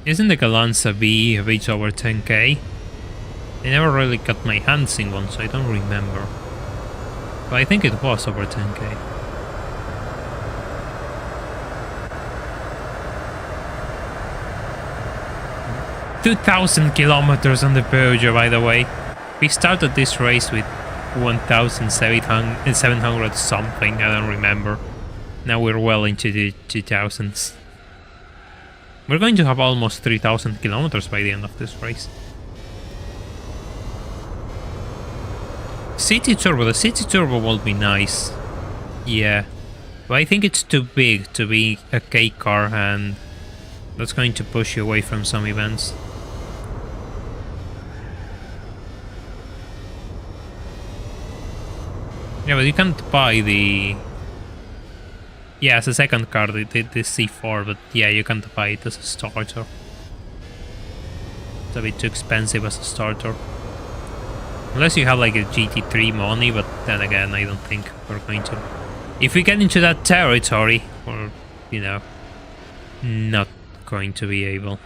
Isn't the Galanza V a bit over 10k? I never really got my hands in one, so I don't remember. But I think it was over 10k. "2,000 kilometers on the Peugeot, by the way. We started this race with 1,700 something, I don't remember. Now we're well into the 2000s. We're going to have almost 3,000 kilometers by the end of this race. City Turbo. The City Turbo will be nice. Yeah. But I think it's too big to be a K car, and that's going to push you away from some events. Yeah, but you can't buy the... Yeah, as a second car, the C4, but yeah, you can't buy it as a starter. It's a bit too expensive as a starter. Unless you have like a GT3 money, but then again, I don't think we're going to... If we get into that territory, we're, you know, not going to be able.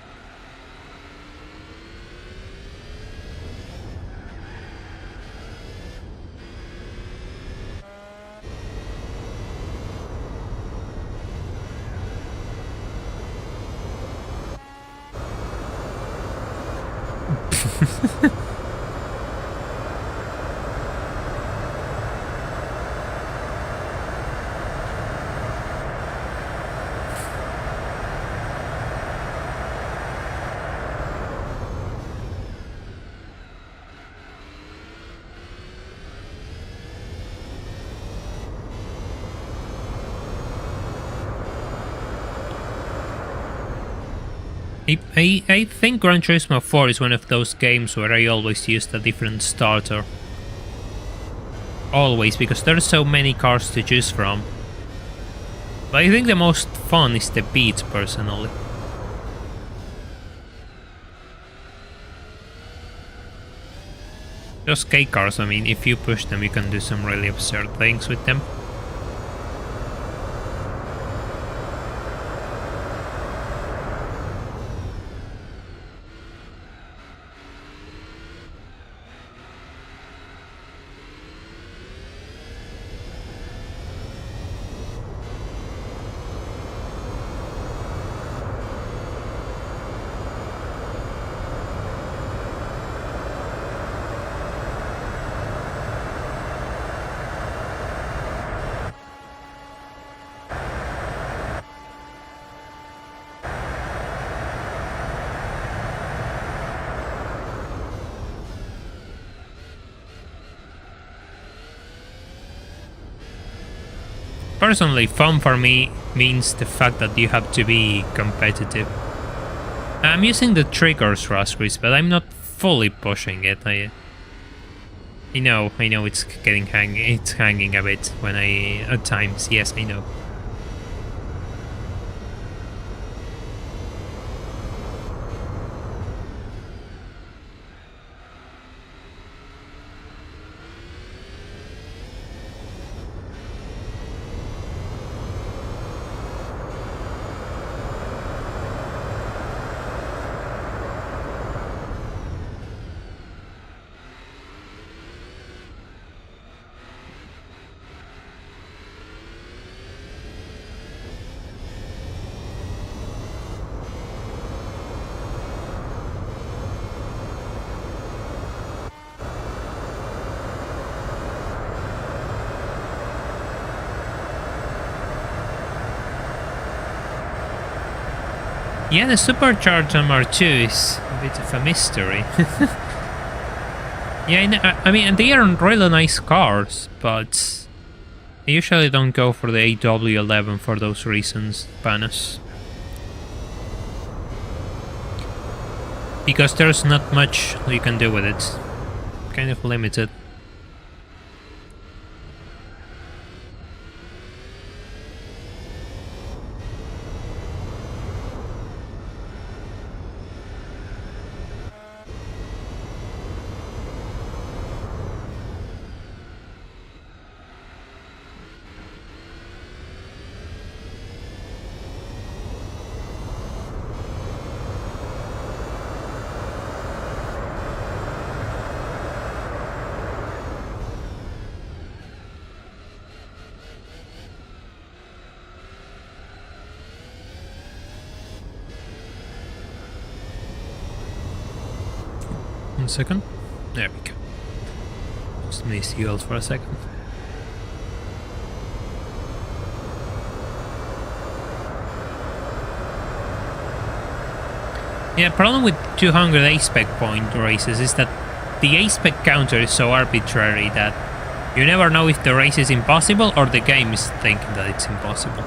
I think Gran Turismo 4 is one of those games where I always used a different starter. Always, because there are so many cars to choose from. But I think the most fun is the Beat, personally. Those K cars, I mean, if you push them, you can do some really absurd things with them. Personally, fun for me means the fact that you have to be competitive. I'm using the triggers, Raspberries, but I'm not fully pushing it. I know it's hanging a bit when at times. Yes, I know. Yeah, the supercharged MR2 is a bit of a mystery. Yeah, I mean, they are really nice cars, but I usually don't go for the AW11 for those reasons, Panos. Because there's not much you can do with it. Kind of limited. One second. There we go. Just missed you out for a second. Yeah, problem with 200 A-spec point races is that the A-spec counter is so arbitrary that you never know if the race is impossible or the game is thinking that it's impossible.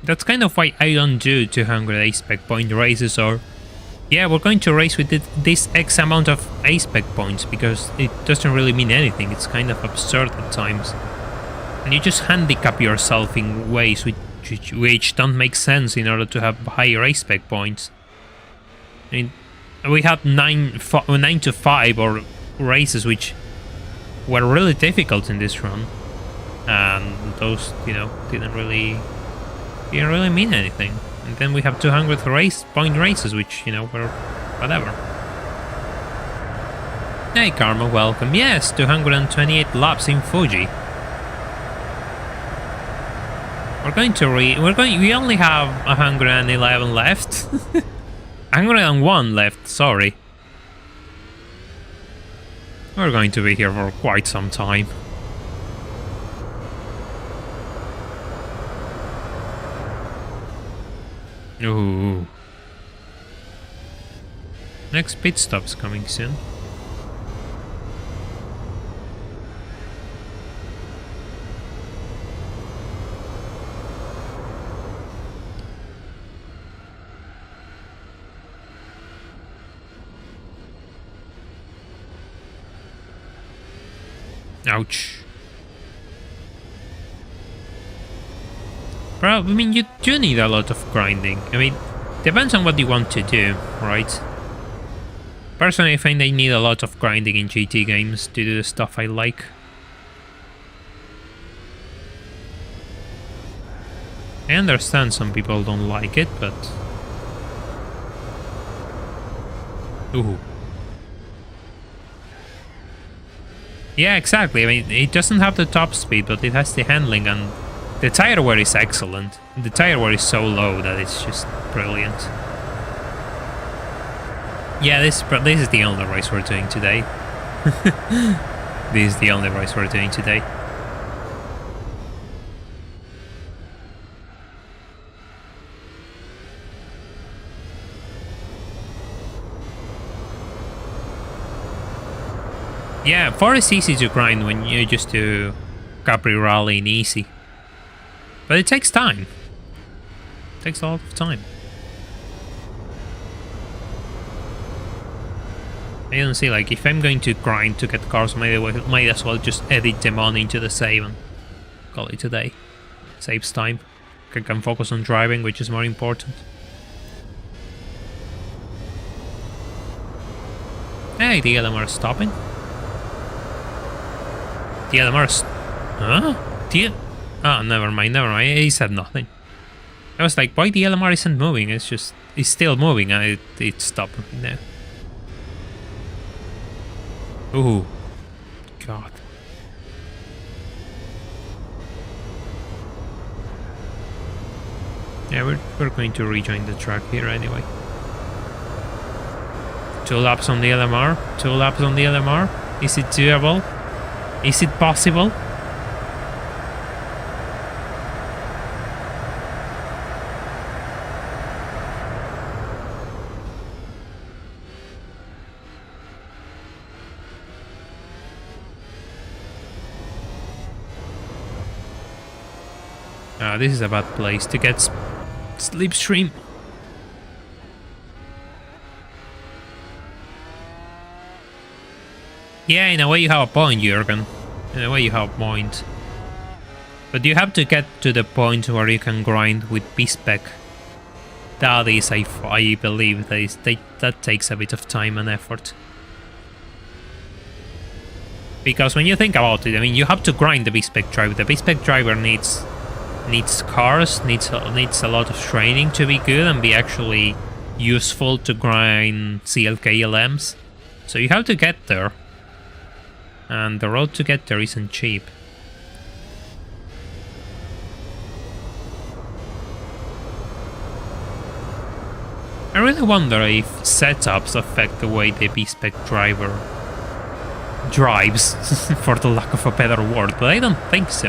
That's kind of why I don't do 200 A-spec point races, or yeah, we're going to race with this X amount of A-spec points, because it doesn't really mean anything. It's kind of absurd at times. And you just handicap yourself in ways which don't make sense in order to have higher A-spec points. I mean, we had 9 to 5 or races which were really difficult in this run. And those, you know, didn't really mean anything. And then we have 200 point races, which, you know, were whatever. Hey Karma, welcome. Yes, 228 laps in Fuji. We only have 111 left. 101 left, sorry. We're going to be here for quite some time. Ooh. Next pit stop's coming soon. Ouch. Bro, I mean, you do need a lot of grinding. I mean, depends on what you want to do, right? Personally, I find I need a lot of grinding in GT games to do the stuff I like. I understand some people don't like it, but... Ooh. Yeah, exactly. I mean, it doesn't have the top speed, but it has the handling, and the tire wear is excellent. The tire wear is so low that it's just brilliant. Yeah, this is the only race we're doing today. This is the only race we're doing today. Yeah, 4 is easy to grind when you just do Capri Rally in easy. But it takes time. It takes a lot of time. I don't see, like, if I'm going to grind to get cars, might as well just edit them on into the save and call it a day. Saves time. I can focus on driving, which is more important. Hey, the LMR is stopping. The LMR Huh? Oh, never mind. He said nothing. I was like, why the LMR isn't moving? It's still moving and it stopped now. Ooh. God. Yeah, we're going to rejoin the track here anyway. 2 laps on the LMR. 2 laps on the LMR. Is it doable? Is it possible? This is a bad place to get slipstream. Yeah, in a way you have a point, Jürgen. In a way you have a point. But you have to get to the point where you can grind with B-spec. That is, I believe, that takes a bit of time and effort. Because when you think about it, I mean, you have to grind the B-spec driver. The B-spec driver needs cars, needs a lot of training to be good and be actually useful to grind CLK-LMs. So you have to get there. And the road to get there isn't cheap. I really wonder if setups affect the way the B-Spec driver drives, for the lack of a better word, but I don't think so.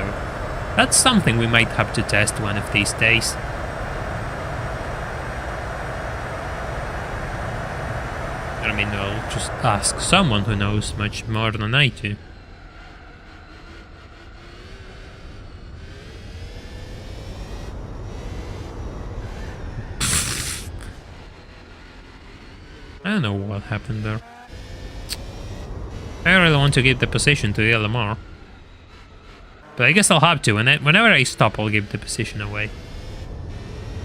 That's something we might have to test one of these days. I mean, I'll just ask someone who knows much more than I do. I don't know what happened there. I really want to give the position to the LMR. But I guess I'll have to. Whenever I stop, I'll give the position away.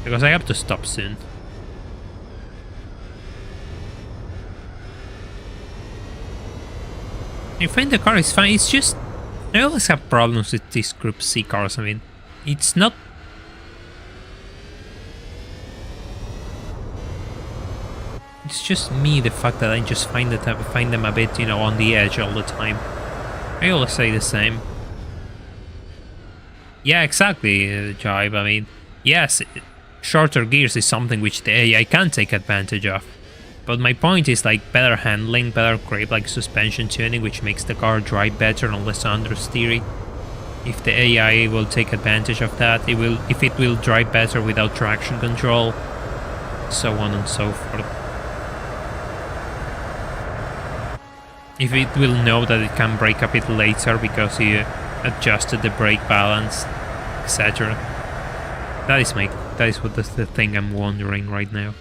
Because I have to stop soon. I find the car is fine. It's just... I always have problems with these Group C cars. I mean, it's not... It's just me, the fact that I just find them a bit, you know, on the edge all the time. I always say the same. Yeah, exactly, Jive. I mean, yes, shorter gears is something which the AI can take advantage of. But my point is, like, better handling, better grip, like suspension tuning, which makes the car drive better and less understeery. If the AI will take advantage of that, if it will drive better without traction control, so on and so forth. If it will know that it can brake a bit later because you adjusted the brake balance, etc. That is what the thing I'm wondering right now.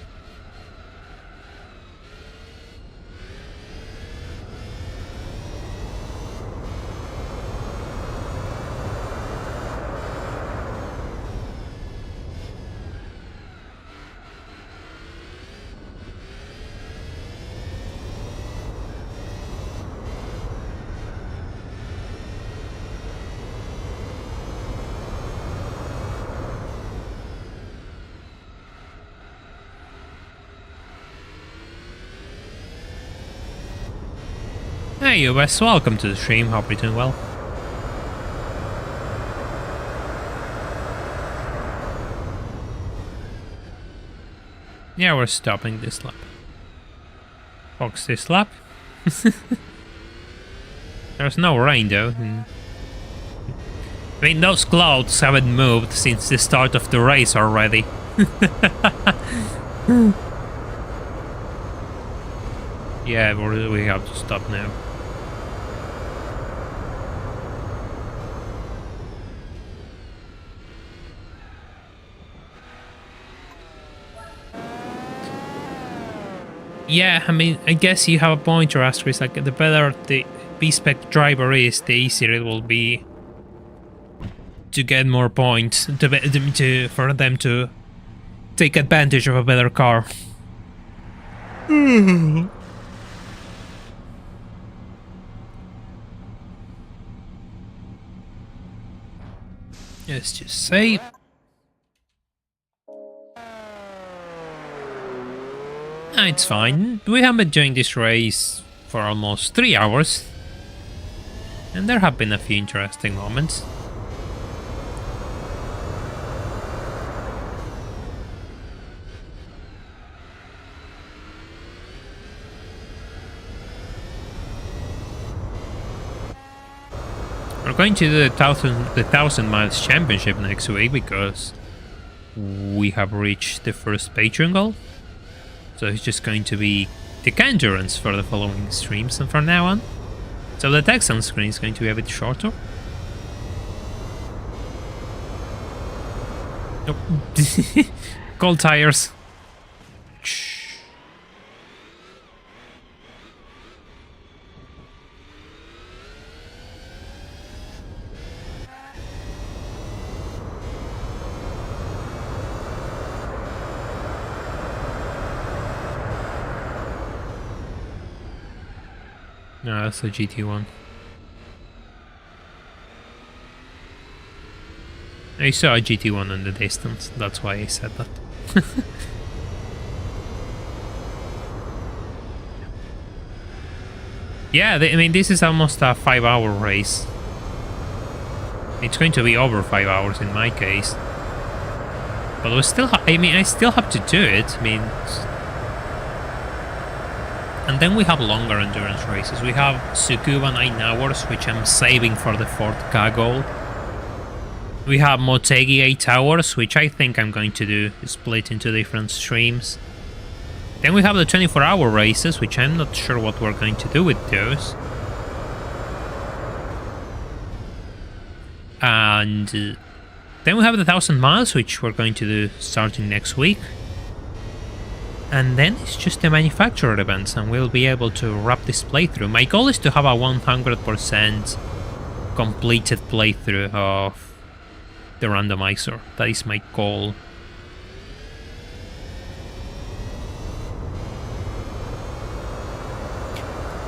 Hey US, welcome to the stream, hope you're doing well. Yeah, we're stopping this lap. Fox this lap. There's no rain though. I mean, those clouds haven't moved since the start of the race already. Yeah, we have to stop now. Yeah, I mean, I guess you have a point, Raster. It's like the better the B-Spec driver is, the easier it will be to get more points, for them to take advantage of a better car. Let's just say... It's fine. We have been doing this race for almost 3 hours. And there have been a few interesting moments. We're going to do the 1,000 miles championship next week because we have reached the first Patreon goal. So it's just going to be the endurance for the following streams and from now on. So the text on screen is going to be a bit shorter. Nope. Cold tires. No, that's a GT1. I saw a GT1 in the distance, that's why I said that. Yeah, I mean, this is almost a 5-hour race. It's going to be over 5 hours in my case. But we still I still have to do it. I mean... And then we have longer endurance races. We have Tsukuba 9 hours, which I'm saving for the 4th goal. We have Motegi 8 hours, which I think I'm going to do, split into different streams. Then we have the 24-hour races, which I'm not sure what we're going to do with those. And then we have the 1,000 miles, which we're going to do starting next week. And then it's just the manufacturer events, and we'll be able to wrap this playthrough. My goal is to have a 100% completed playthrough of the randomizer. That is my goal.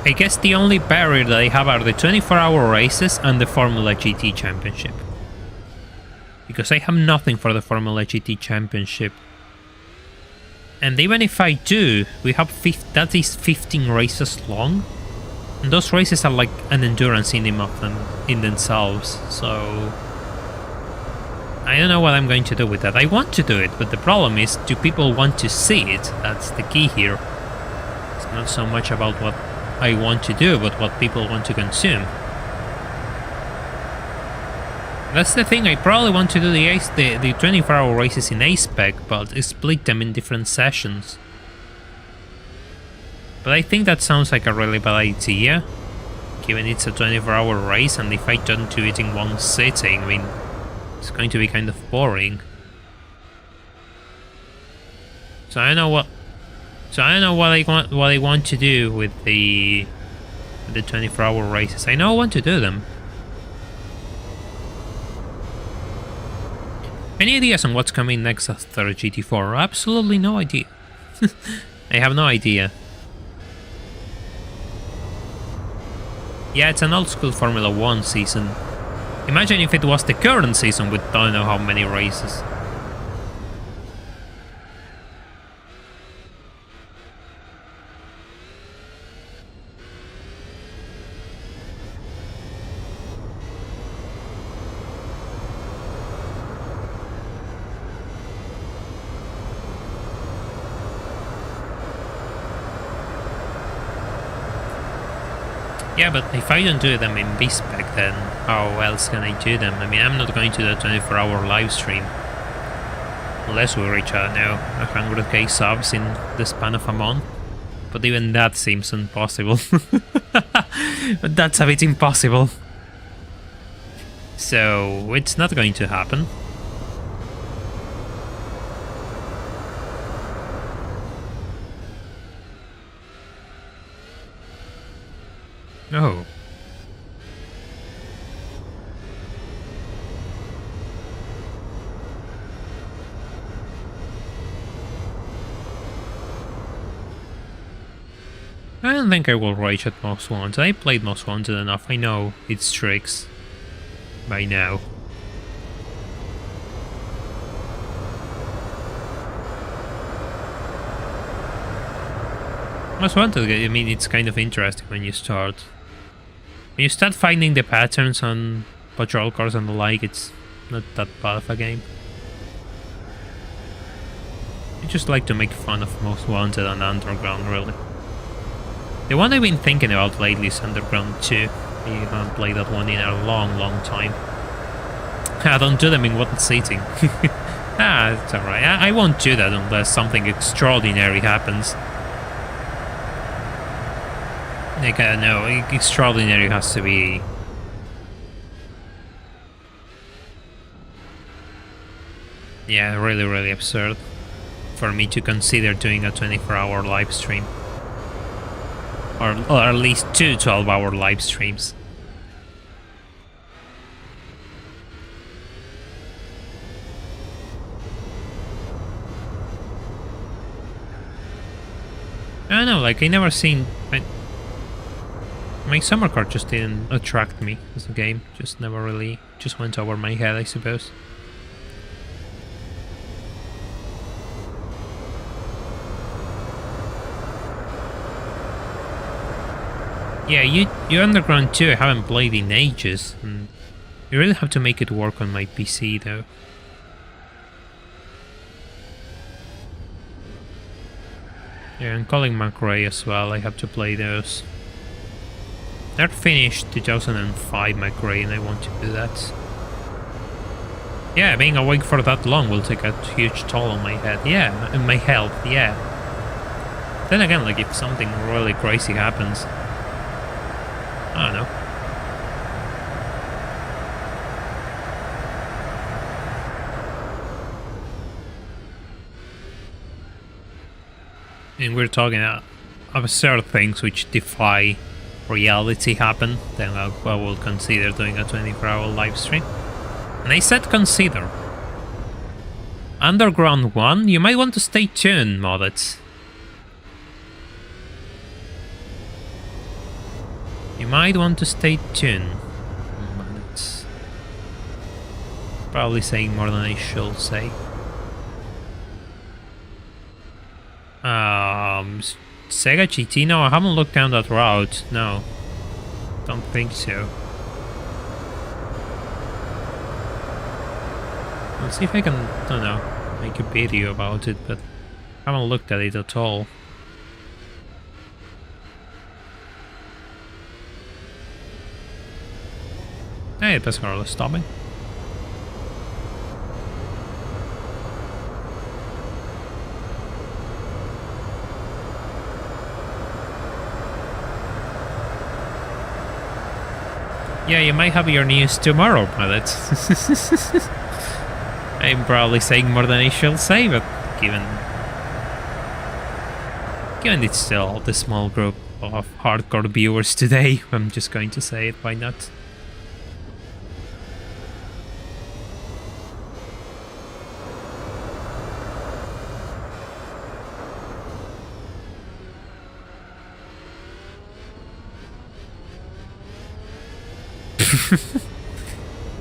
I guess the only barrier that I have are the 24-hour races and the Formula GT Championship. Because I have nothing for the Formula GT Championship. And even if I do, we have that is 15 races long. And those races are like an endurance in themselves. So I don't know what I'm going to do with that. I want to do it, but the problem is, do people want to see it? That's the key here. It's not so much about what I want to do, but what people want to consume. That's the thing, I probably want to do the 24-hour races in A-Spec, but split them in different sessions. But I think that sounds like a really bad idea, given it's a 24-hour race, and if I don't do it in one sitting, I mean, it's going to be kind of boring. So I don't know what I want to do with the 24-hour races. I know I want to do them. Any ideas on what's coming next after GT4? Absolutely no idea. I have no idea. Yeah, it's an old school Formula 1 season. Imagine if it was the current season with don't know how many races. Yeah, but if I don't do them in B-Spec, then how else can I do them? I mean, I'm not going to do a 24-hour live stream. Unless we reach, 100k subs in the span of a month. But even that seems impossible. But that's a bit impossible. So, it's not going to happen. Oh. I don't think I will rage at Most Wanted. I played Most Wanted enough. I know its tricks by now. Most Wanted, I mean, it's kind of interesting when you start. When you start finding the patterns on patrol cars and the like, it's not that bad of a game. I just like to make fun of Most Wanted and Underground, really. The one I've been thinking about lately is Underground 2. I haven't played that one in a long, long time. I don't do them in one sitting. It's alright. I won't do that unless something extraordinary happens. Like, no, extraordinary has to be... Yeah, really, really absurd for me to consider doing a 24-hour live stream. Or at least 2 12-hour live streams. I don't know, like, I never seen... My summer car just didn't attract me as a game. Just never really... Just went over my head, I suppose. Yeah, you Underground 2 I haven't played in ages, and you really have to make it work on my PC though. Yeah, and Calling McRae as well, I have to play those. They're finished 2005 McRae and I want to do that. Yeah, being awake for that long will take a huge toll on my head. Yeah, and my health, yeah. Then again, like if something really crazy happens, I don't know. And we're talking absurd things which defy reality happen, then I will consider doing a 24-hour live stream. And I said consider. Underground 1, you might want to stay tuned, modded. You might want to stay tuned. Modded. Probably saying more than I should say. Sega GT? No, I haven't looked down that route. No. Don't think so. Let's see if I can, I don't know, make a video about it, but I haven't looked at it at all. Hey, it was hardly stopping. Yeah, you might have your news tomorrow, but I'm probably saying more than I should say, but given it's still the small group of hardcore viewers today, I'm just going to say it, why not?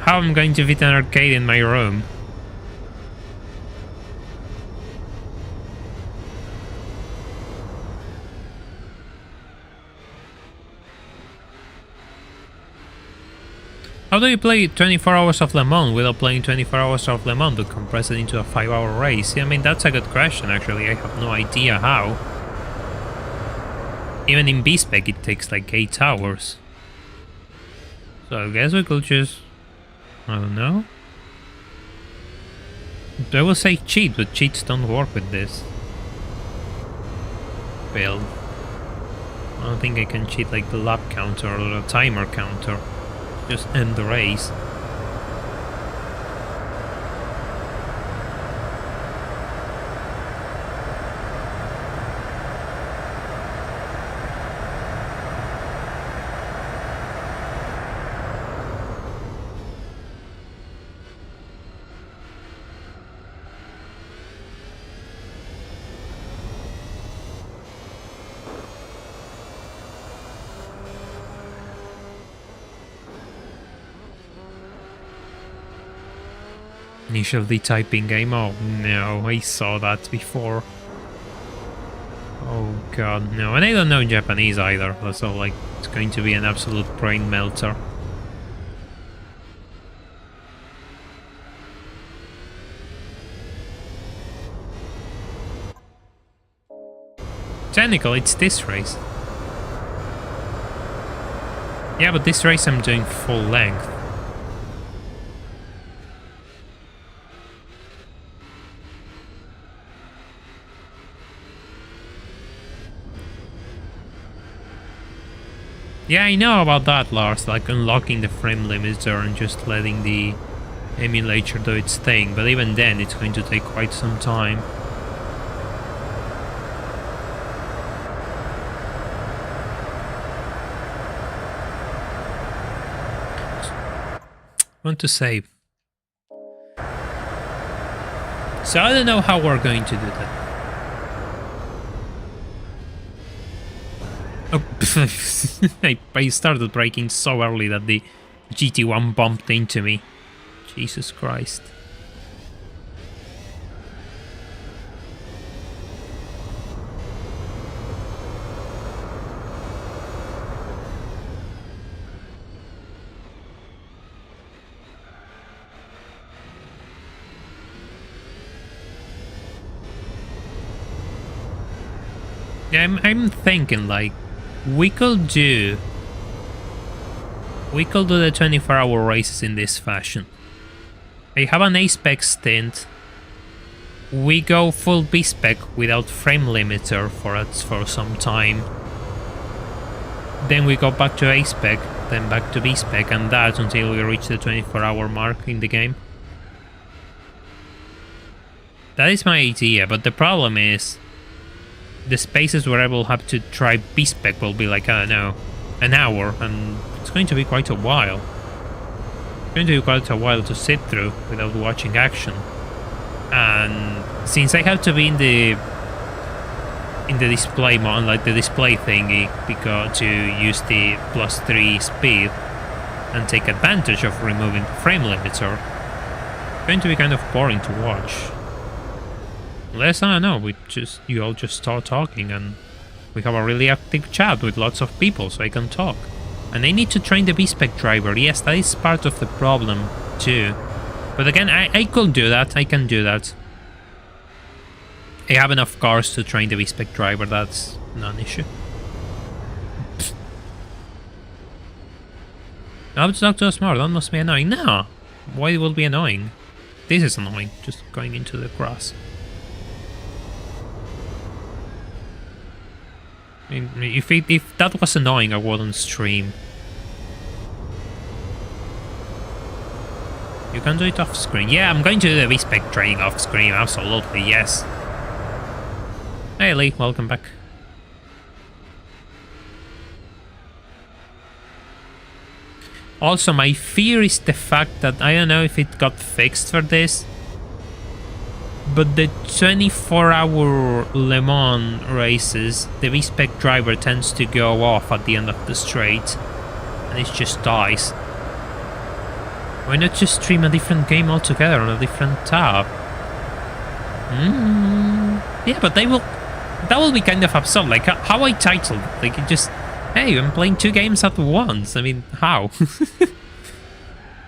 How I'm going to fit an arcade in my room? How do you play 24 hours of Le Mans without playing 24 hours of Le Mans to compress it into a 5-hour race? Yeah, I mean, that's a good question, actually. I have no idea how. Even in B-Spec it takes like 8 hours. So I guess we could just... I don't know. I will say cheat, but cheats don't work with this build. I don't think I can cheat like the lap counter or the timer counter. Just end the race. Initial typing game. Oh no, I saw that before. Oh god, no. And I don't know Japanese either, so like it's going to be an absolute brain melter. Technically, it's this race. Yeah, but this race I'm doing full length. Yeah, I know about that, Lars, like unlocking the frame limiter and just letting the emulator do its thing, but even then it's going to take quite some time. Want to save. So I don't know how we're going to do that. Oh, I started braking so early that the GT1 bumped into me. Jesus Christ. Yeah, I'm thinking like we could do the 24-hour races in this fashion. I have an A-spec stint. We go full B-spec without frame limiter for some time. Then we go back to A-spec, then back to B-spec, and that until we reach the 24-hour mark in the game. That is my idea, but the problem is the spaces where I will have to try B-spec will be like, I don't know, an hour, and it's going to be quite a while. It's going to be quite a while to sit through without watching action. And since I have to be in the display mode, like the display thingy, because to use the +3 speed and take advantage of removing the frame limiter, it's going to be kind of boring to watch. Unless, I don't know, you all just start talking and we have a really active chat with lots of people so I can talk. And I need to train the B-spec driver. Yes, that is part of the problem too. But again, I could do that. I can do that. I have enough cars to train the B-spec driver. That's not an issue. I have to talk to us more. That must be annoying. No. Why it will be annoying? This is annoying. Just going into the grass. I mean, if that was annoying, I wouldn't stream. You can do it off screen. Yeah, I'm going to do the V-spec training off screen. Absolutely, yes. Hey Lee, welcome back. Also, my fear is the fact that I don't know if it got fixed for this, but the 24-hour Le Mans races, the V-spec driver tends to go off at the end of the straight, and it just dies. Why not just stream a different game altogether on a different tab? Yeah, but that will be kind of absurd. Like how I titled, like it just, hey, I'm playing 2 games at once. I mean, how?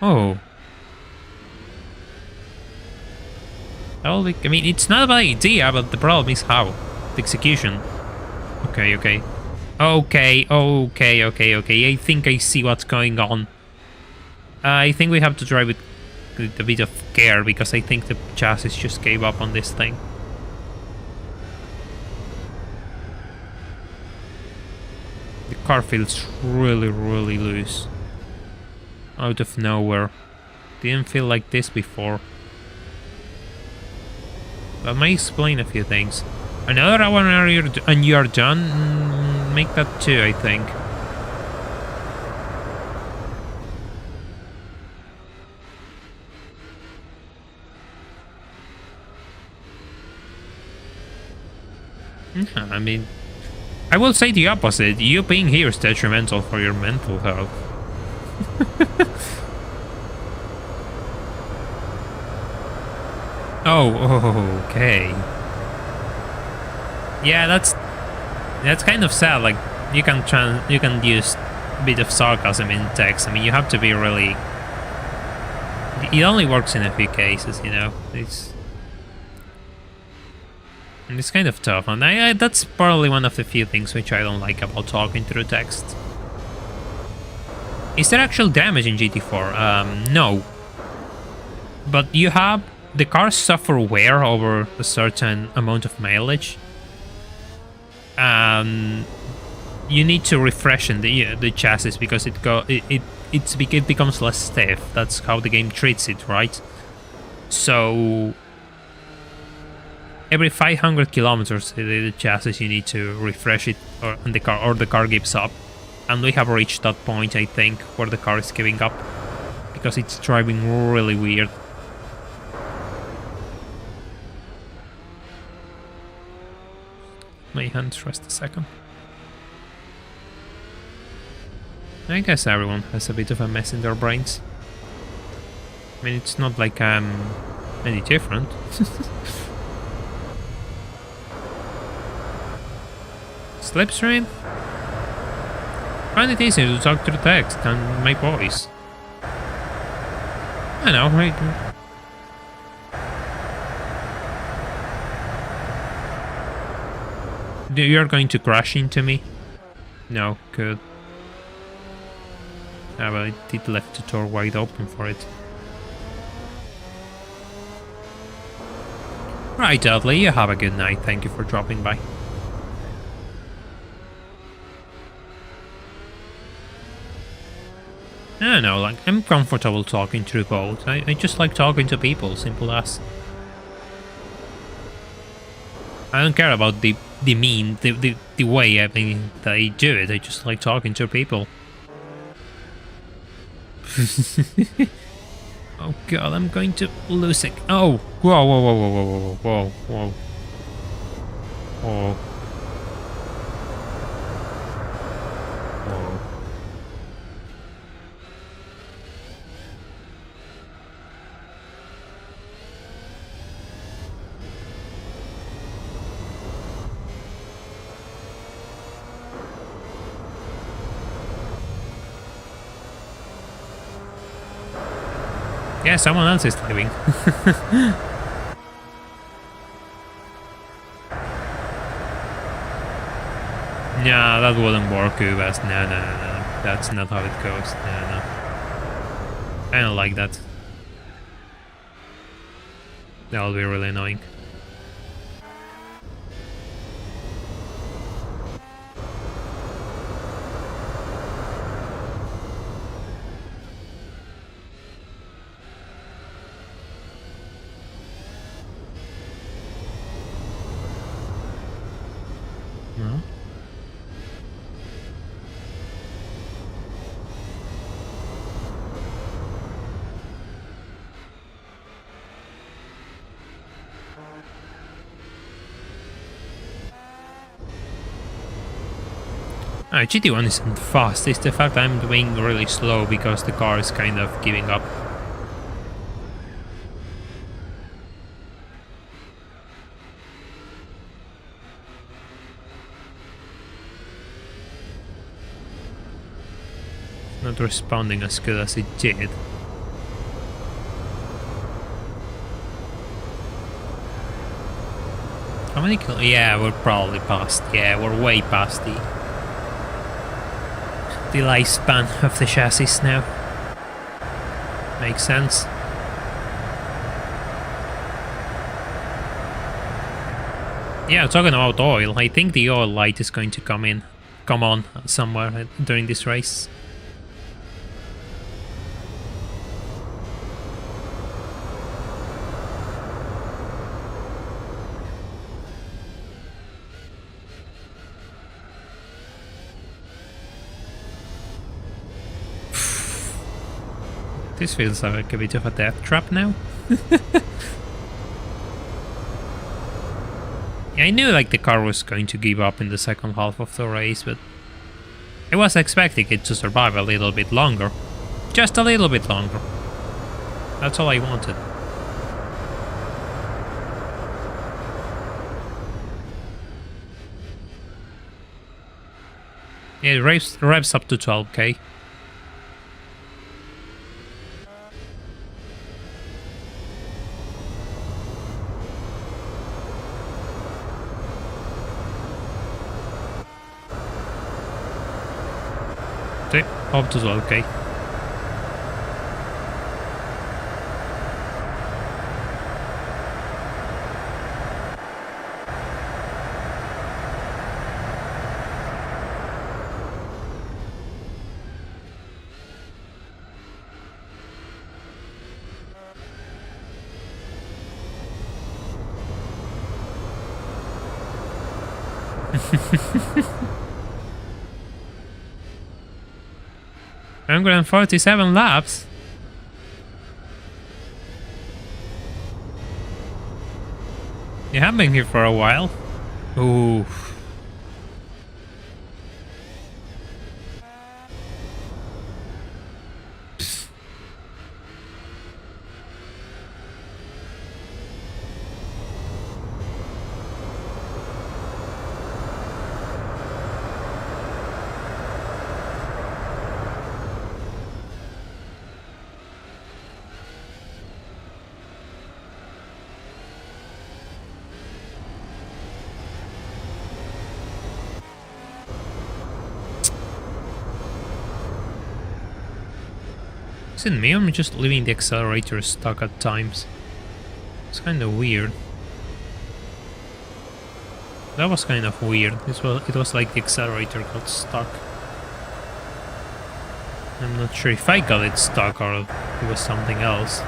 Oh. That will be, I mean, it's not a bad idea, but the problem is how. The execution. Okay. I think I see what's going on. I think we have to drive it with a bit of care, because I think the chassis just gave up on this thing. The car feels really, really loose. Out of nowhere. Didn't feel like this before. That may explain a few things. Another hour and you're done? Make that 2, I think. I mean, I will say the opposite. You being here is detrimental for your mental health. Oh, okay. Yeah, that's kind of sad. Like you can use a bit of sarcasm in text. I mean, you have to be really. It only works in a few cases, you know. It's kind of tough, and that's probably one of the few things which I don't like about talking through text. Is there actual damage in GT4? No. But you have... The cars suffer wear over a certain amount of mileage. You need to refreshen the chassis because it becomes less stiff. That's how the game treats it, right? So... Every 500 kilometers, the chassis, you need to refresh it, or the car gives up. And we have reached that point, I think, where the car is giving up, because it's driving really weird. My hands rest a second. I guess everyone has a bit of a mess in their brains. I mean, it's not like I'm any different. Slipstream? Find it easier to talk through text than my voice. I know, right? You're going to crash into me? No, good. Ah, well, it did left the door wide open for it. Right, Dudley, you have a good night. Thank you for dropping by. I don't know, like, I'm comfortable talking through both. I just like talking to people, simple as. I don't care about the way that I do it. I just like talking to people. Oh god, I'm going to lose it. Oh, whoa, whoa, whoa, whoa, whoa, whoa, whoa, whoa. Whoa. Yeah, someone else is leaving. Nah, that wouldn't work, Ubas. No. That's not how it goes. No. I don't like that. That'll be really annoying. No? GT1 isn't fast, it's the fact I'm doing really slow because the car is kind of giving up. Not responding as good as it did. How many kilos? Yeah, we're probably past. Yeah, we're way past the lifespan of the chassis now. Makes sense. Yeah, talking about oil, I think the oil light is going to come on somewhere during this race. This feels like a bit of a death trap now. I knew like the car was going to give up in the second half of the race, but I was expecting it to survive a little bit longer. Just a little bit longer. That's all I wanted. Yeah, it revs up to 12k. Okay, up to 12k. I'm going 47 laps. You have been here for a while. Ooh. Is it me or I'm just leaving the accelerator stuck at times? It's kind of weird. That was kind of weird. It was like the accelerator got stuck. I'm not sure if I got it stuck or it was something else.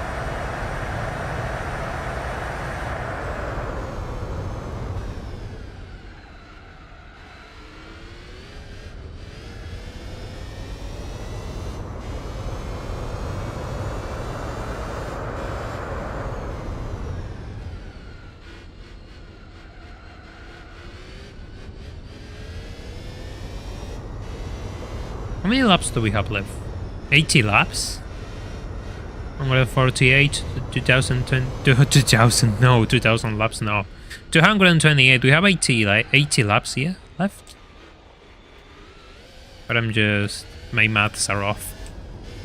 How many laps do we have left? 80 laps? 148, 2000 laps now. 228, we have 80 laps here left. But my maths are off.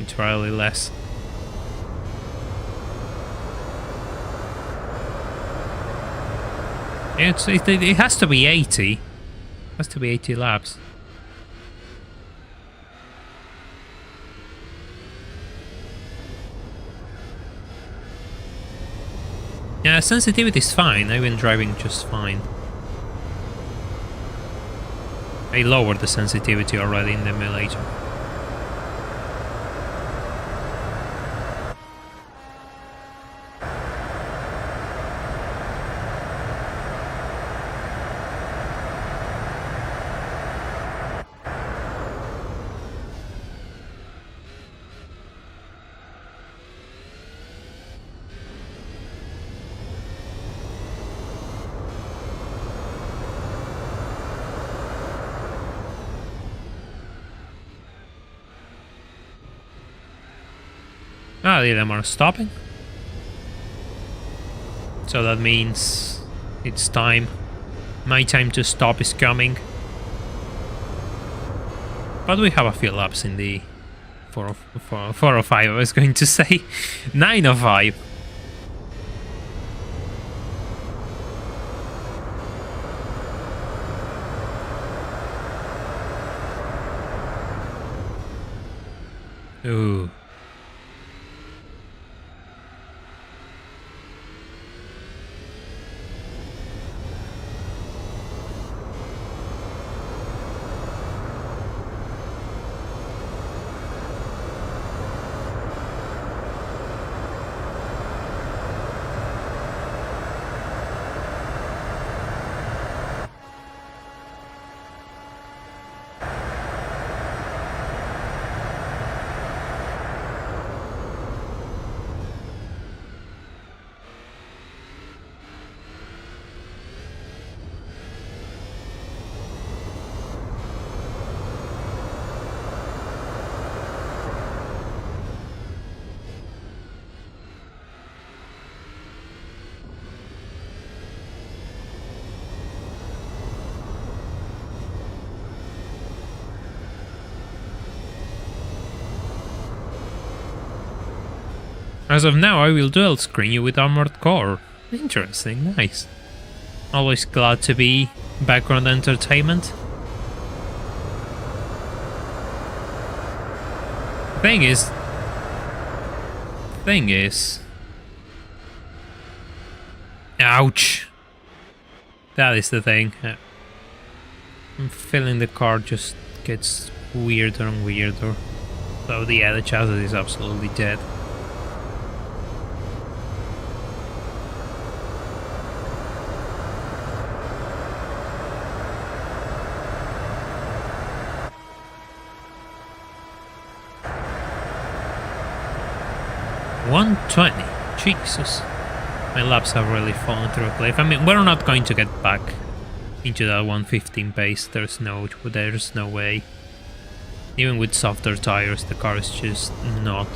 It's probably less. It has to be 80. It has to be 80 laps. Yeah, sensitivity is fine. I've been driving just fine. I lowered the sensitivity already in the emulator. Ah, the them are stopping. So that means it's time. My time to stop is coming. But we have a few laps in the 405, I was going to say. 905. Ooh. As of now, I will dual screen you with Armored Core. Interesting, nice. Always glad to be background entertainment. Thing is... Ouch! That is the thing. I'm feeling the car just gets weirder and weirder. So yeah, the chassis is absolutely dead. $120. Jesus. My laps have really fallen through a cliff. I mean, we're not going to get back into that 115 pace. There's no way. Even with softer tires, the car is just not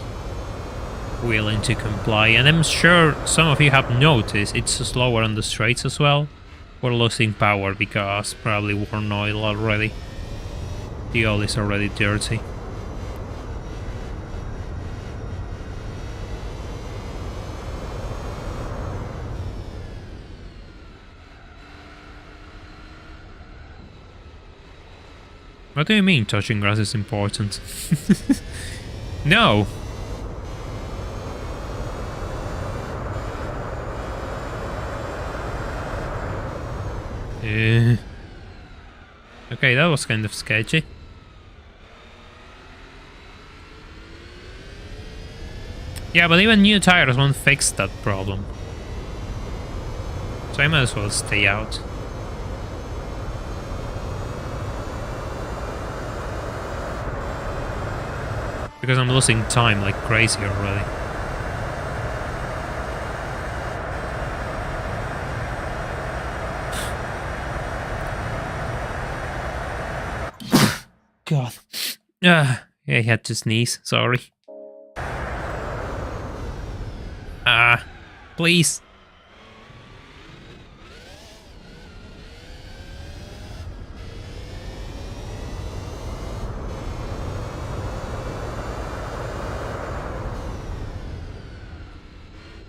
willing to comply. And I'm sure some of you have noticed it's slower on the straights as well. We're losing power because probably worn oil already. The oil is already dirty. What do you mean touching grass is important? No! Okay, that was kind of sketchy. Yeah, but even new tires won't fix that problem. So I might as well stay out. Because I'm losing time like crazy already. God. Yeah, I had to sneeze, sorry. Please.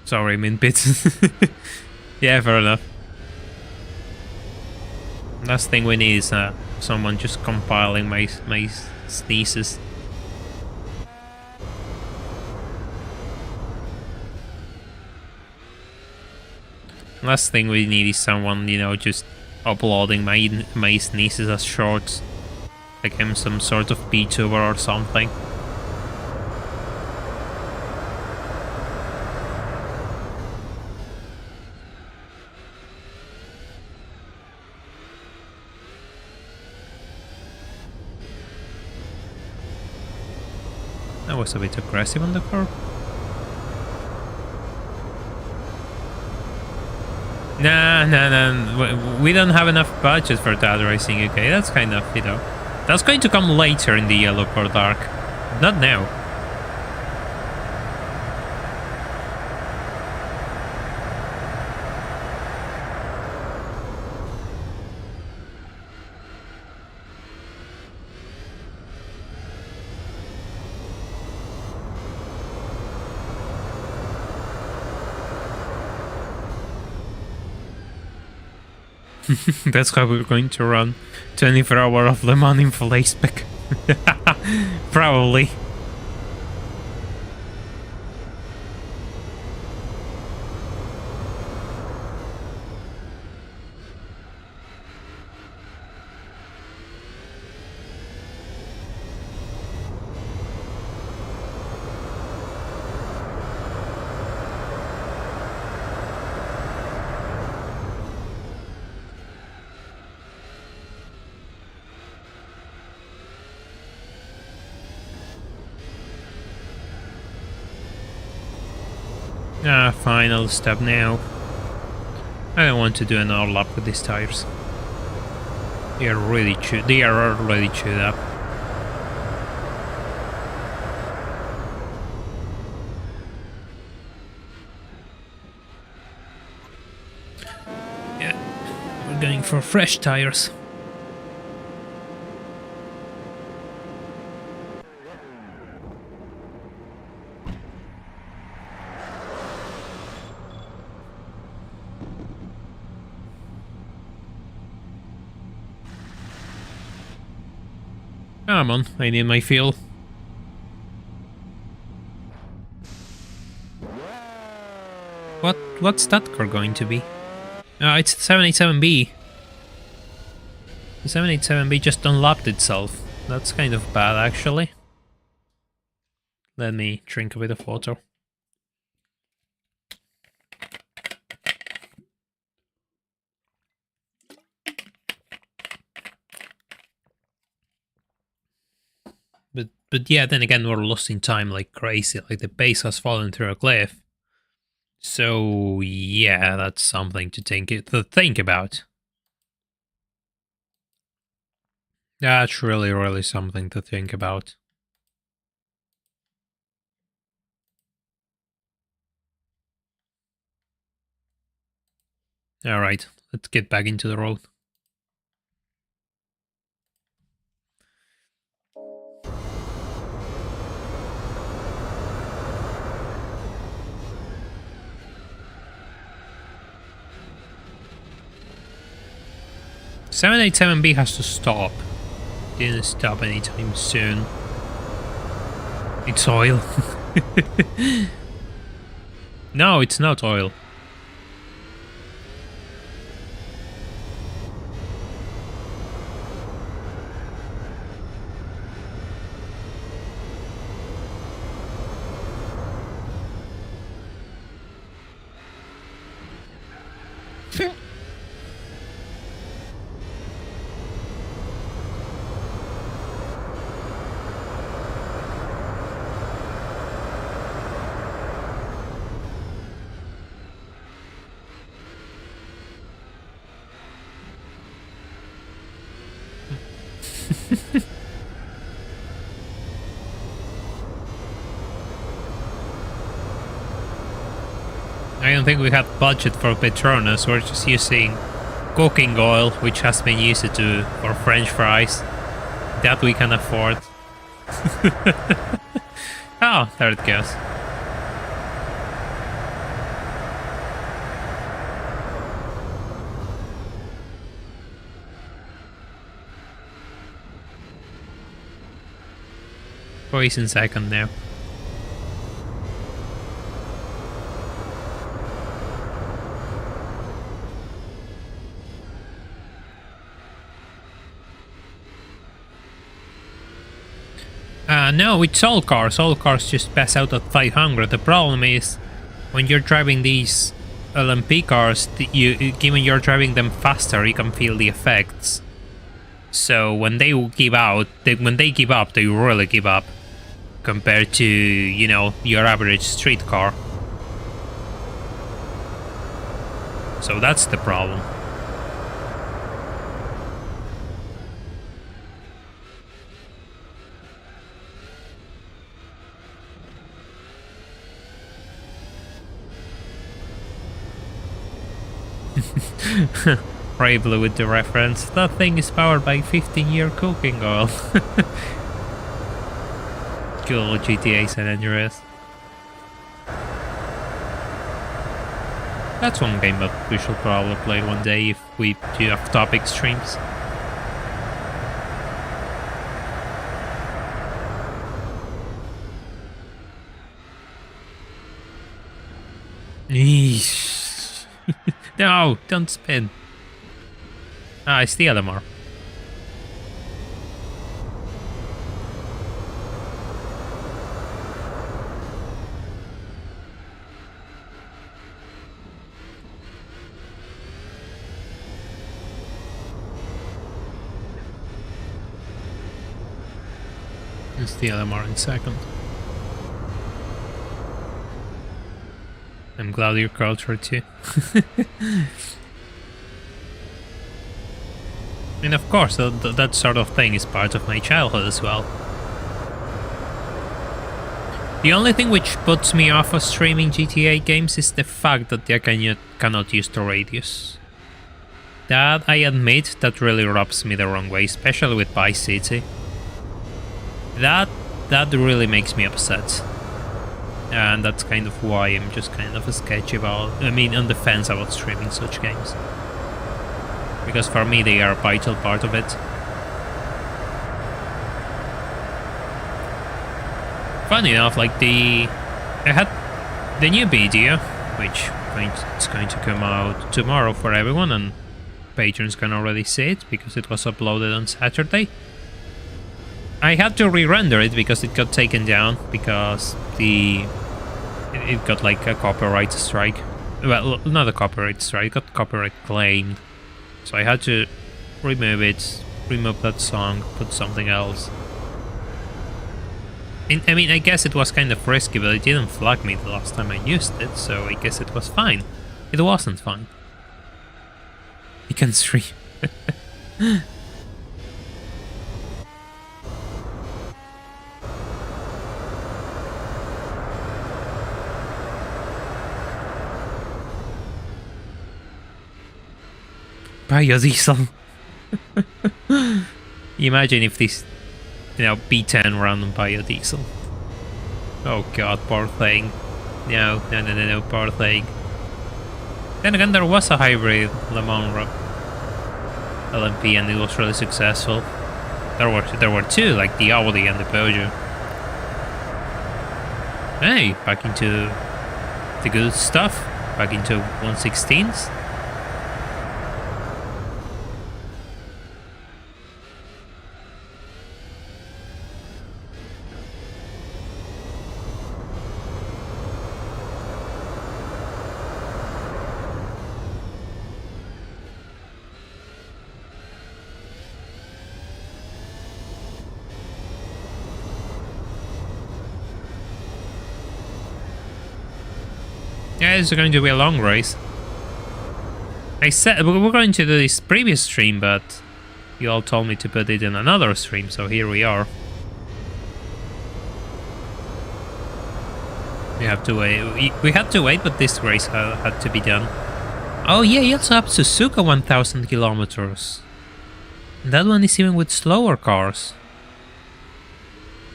Sorry, min bits. Yeah, fair enough. Last thing we need is someone just compiling my sneezes. Last thing we need is someone, you know, just uploading my sneezes as shorts. Like I'm some sort of VTuber or something. That was a bit aggressive on the curve. Nah. We don't have enough budget for that racing, okay? That's kind of, you know... That's going to come later in the Yellow Port arc. Not now. That's how we're going to run 24 hours of Le Mans in full A-spec. Probably. Fine, I'll stop now. I don't want to do another lap with these tires. They are already chewed up. Yeah, we're going for fresh tires. Come on, I need my fuel. What's that car going to be? It's the 787B. The 787B just unlapped itself. That's kind of bad, actually. Let me drink a bit of water. But yeah, then again, we're losing time like crazy. Like the base has fallen through a cliff. So yeah, that's something to think about. That's really something to think about. All right, let's get back into the road. The 787B has to stop. Didn't stop anytime soon. It's oil. No, it's not oil. don't think we had budget for Petronas. We're just using cooking oil, which has been used to for French fries. That we can afford. Oh, there it goes. Poison second now. No, it's all cars. All cars just pass out at 500. The problem is, when you're driving these LMP cars, given you're driving them faster, you can feel the effects. So when they give out, when they give up, they really give up, compared to, you know, your average street car. So that's the problem. Ray Blue with the reference. That thing is powered by 15-year cooking oil. Cool, GTA San Andreas. That's one game that we should probably play one day if we do off-topic streams. Eesh. No, don't spin. Ah, it's the LMR. It's the LMR in second. I'm glad you're cultured too. And of course, that sort of thing is part of my childhood as well. The only thing which puts me off of streaming GTA games is the fact that they cannot use the radius. That, I admit, that really rubs me the wrong way, especially with Vice City. That really makes me upset. And that's kind of why I'm just kind of sketchy about, I mean, on the fence about streaming such games. Because for me, they are a vital part of it. Funny enough, like I had the new video, which it's going to come out tomorrow for everyone, and patrons can already see it because it was uploaded on Saturday. I had to re-render it because it got taken down because it got like a copyright strike. Well, not a copyright strike, it got copyright claimed. So I had to remove it, remove that song, put something else. And, I mean, I guess it was kind of risky, but it didn't flag me the last time I used it, so I guess it was fine. It wasn't fine. You can stream. Biodiesel. Imagine if this, you know, B10 ran on biodiesel. Oh god, poor thing. No, poor thing. Then again, there was a hybrid Le Mans LMP and it was really successful. There were two, like the Audi and the Peugeot. Hey, back into the good stuff. Back into 116s. Yeah, it's going to be a long race. I said we were going to do this previous stream, but you all told me to put it in another stream, so here we are. We have to wait. We had to wait, but this race had to be done. Oh yeah, you also have Suzuka 1000 kilometers. That one is even with slower cars.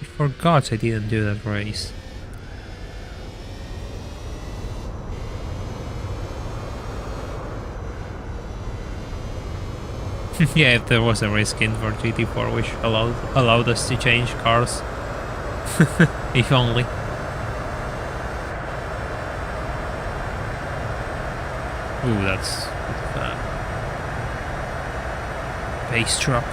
I forgot I didn't do that race. Yeah, if there was a race skin for GT4 which allowed us to change cars. If only. Ooh, that's pace drop.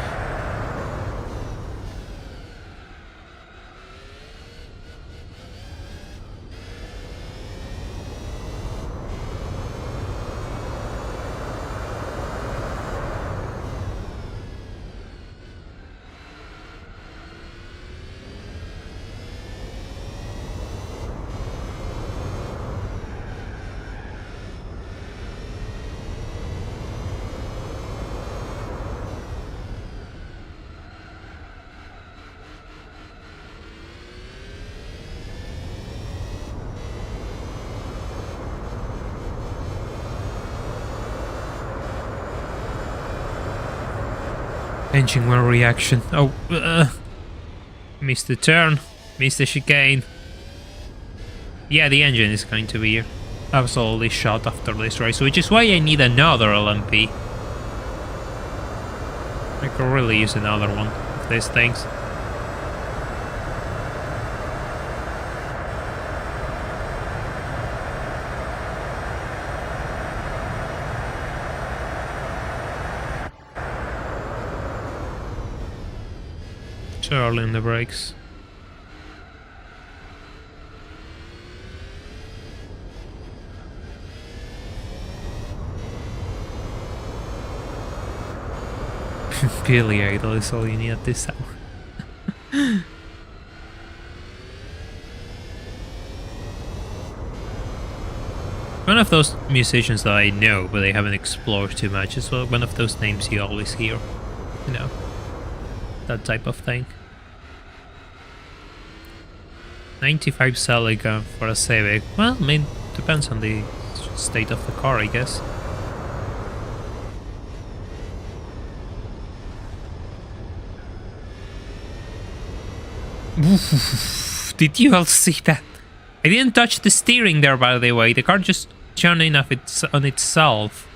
Engine one reaction. Oh, missed the turn, missed the chicane. Yeah, the engine is going to be absolutely shot after this race, which is why I need another LMP. I could really use another one of these things. Too early in the brakes. Billy Idol is all you need at this hour. One of those musicians that I know, but they haven't explored too much. It's one of those names you always hear. You know, that type of thing. 95 Celica for a Civic. Well, I mean, depends on the state of the car, I guess. Did you all see that? I didn't touch the steering there, by the way. The car just turned in on itself.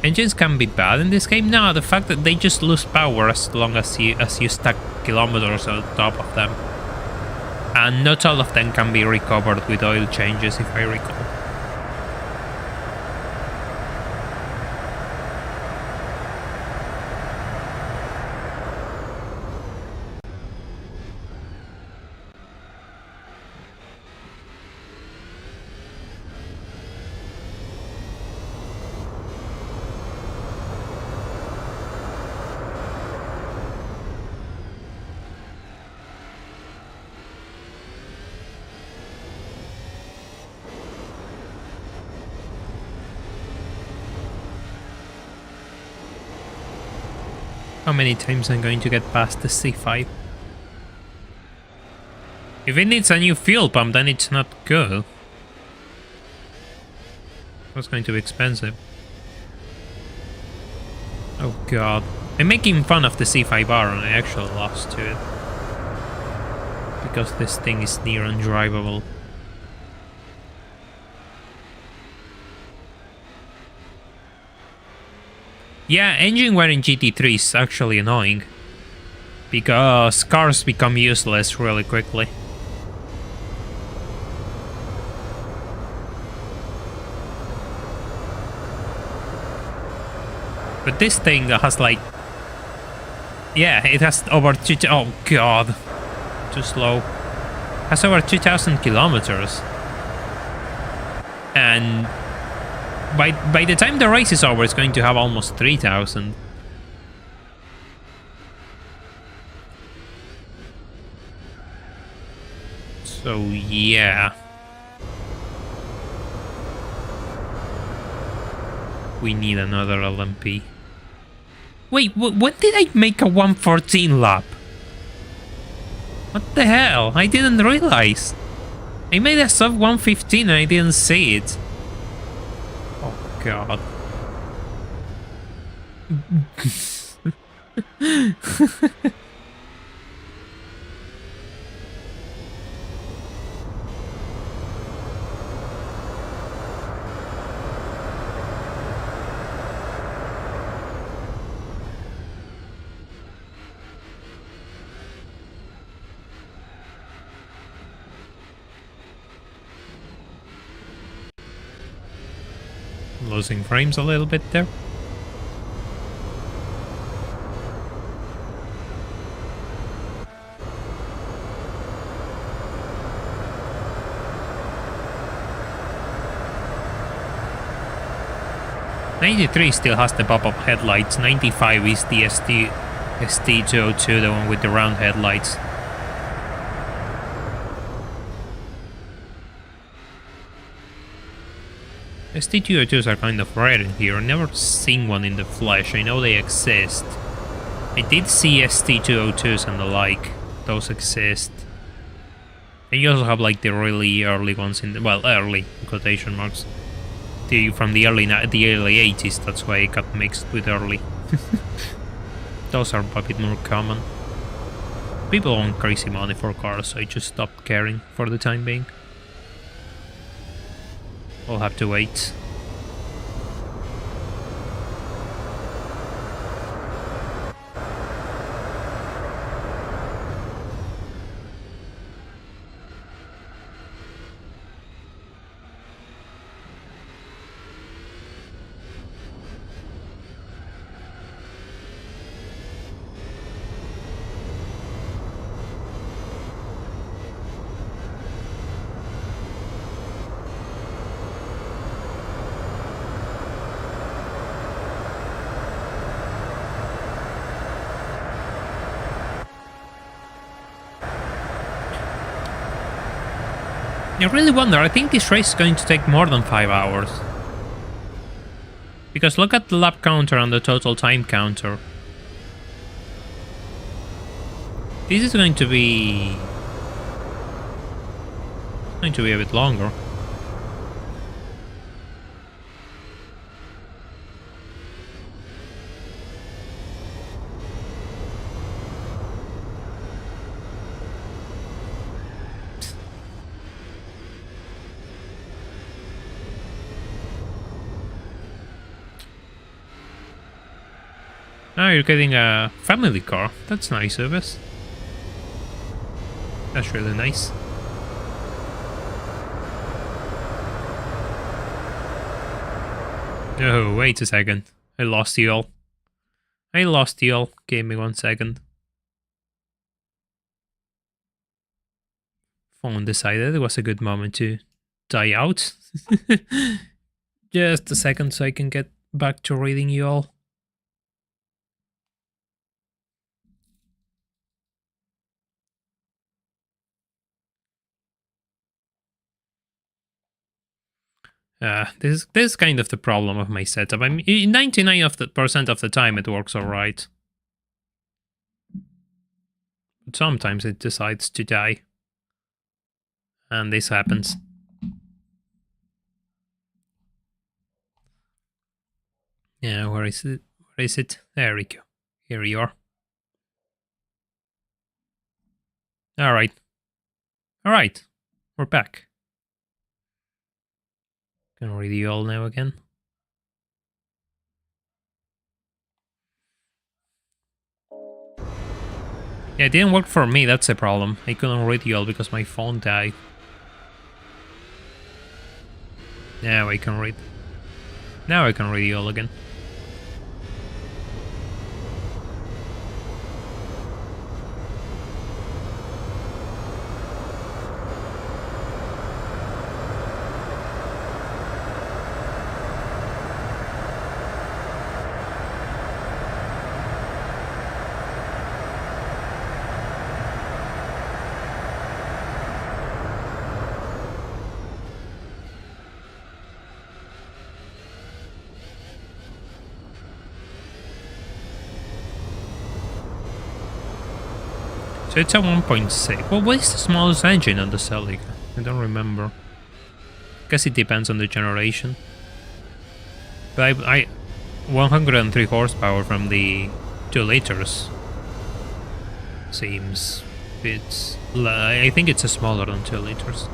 Engines can be bad in this game. No, the fact that they just lose power as long as you stack kilometers on top of them, and not all of them can be recovered with oil changes, if I recall. How many times I'm going to get past the C5? If it needs a new fuel pump, then it's not good. That's going to be expensive. Oh god. I'm making fun of the C5R and I actually lost to it. Because this thing is near undrivable. Yeah, engine wear in GT3 is actually annoying. Because cars become useless really quickly. But this thing has like... Yeah, it has over 2... Oh god. Too slow. Has over 2,000 kilometers. And... By the time the race is over, it's going to have almost 3,000. So, yeah. We need another LMP. Wait, when did I make a 114 lap? What the hell? I didn't realize. I made a sub 115 and I didn't see it. Oh god. Losing frames a little bit there. '93 still has the pop-up headlights. 95 is the ST202, the one with the round headlights. ST202s are kind of rare in here. I've never seen one in the flesh. I know they exist. I did see ST202s and the like. Those exist. And you also have like the really early ones in the, well, early in quotation marks. From the early 80s. That's why it got mixed with early. Those are a bit more common. People want crazy money for cars, so I just stopped caring for the time being. We'll have to wait. I really wonder, I think this race is going to take more than 5 hours. Because look at the lap counter and the total time counter. This is going to be a bit longer. Now you're getting a family car. That's nice of us. That's really nice. Oh, wait a second. I lost you all. Give me 1 second. Phone decided it was a good moment to die out. Just a second so I can get back to reading you all. This is kind of the problem of my setup. I mean, 99% of the time it works alright. But sometimes it decides to die. And this happens. Yeah, where is it? Where is it? There we go. Here you are. Alright. Alright. We're back. Can read you all now again. Yeah, it didn't work for me, that's a problem. I couldn't read you all because my phone died. Now I can read. Now I can read you all again. So it's a 1.6. Well, what is the smallest engine on the Celica? I don't remember. Guess it depends on the generation. But I 103 horsepower from the 2 liters seems it's. I think it's a smaller than 2 liters.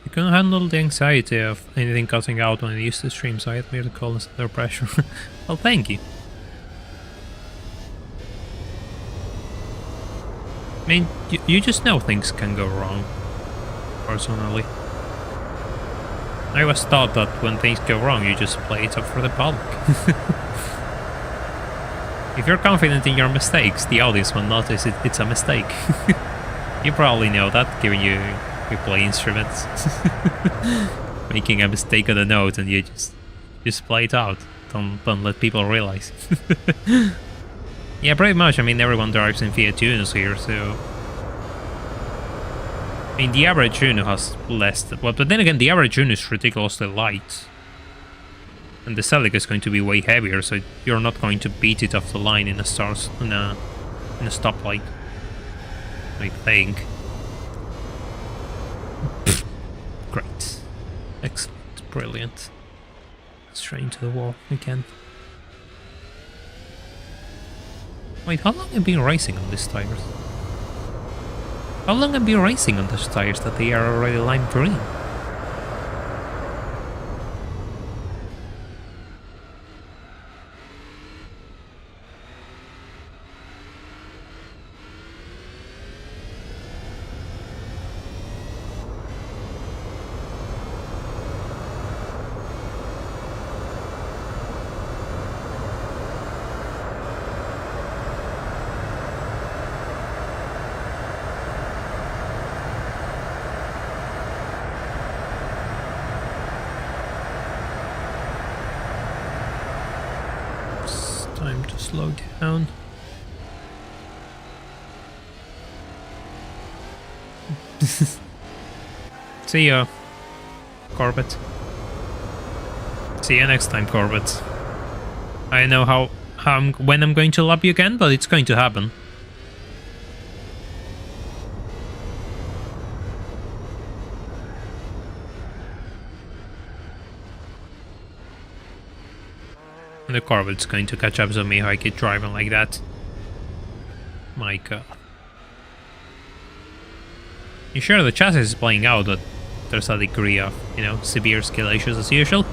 I couldn't handle the anxiety of anything cutting out when I used to stream, so I had to call this under pressure. Well, thank you. I mean, you just know things can go wrong, personally. I always thought that when things go wrong, you just play it up for the public. If you're confident in your mistakes, the audience will notice it's a mistake. You probably know that, given you play instruments. Making a mistake on a note and you just play it out. Don't let people realize. Yeah, pretty much. I mean, everyone drives in Fiat Unos here, so... I mean, the average Uno has less... Well, but then again, the average Uno is ridiculously light. And the Celica is going to be way heavier, so you're not going to beat it off the line in a stoplight. I think. Great. Excellent. Brilliant. Straight into the wall again. Wait, how long have I been racing on these tires? How long have I been racing on those tires that they are already lime green? Time to slow down. See ya, Corbett. See you next time, Corbett. I don't know when I'm going to lap you again, but it's going to happen. And the Corvette's going to catch up to me if I keep driving like that. My god. You sure the chassis is playing out, but there's a degree of, you know, severe skill issues as usual?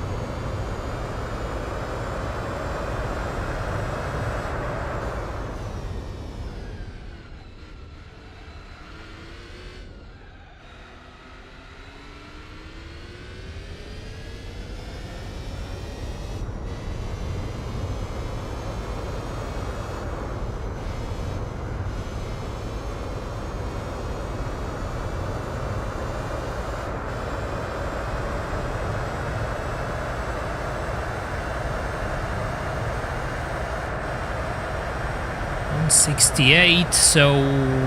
.68, so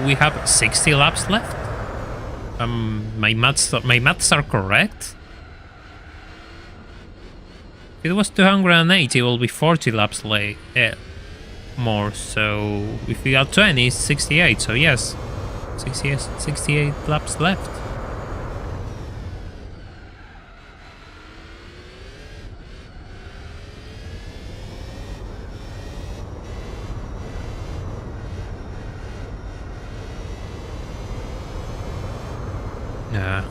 we have 60 laps left. My maths are correct. If it was 280, it will be 40 laps more. So if we got 20, it's 68. So yes, 68 laps left. Nah.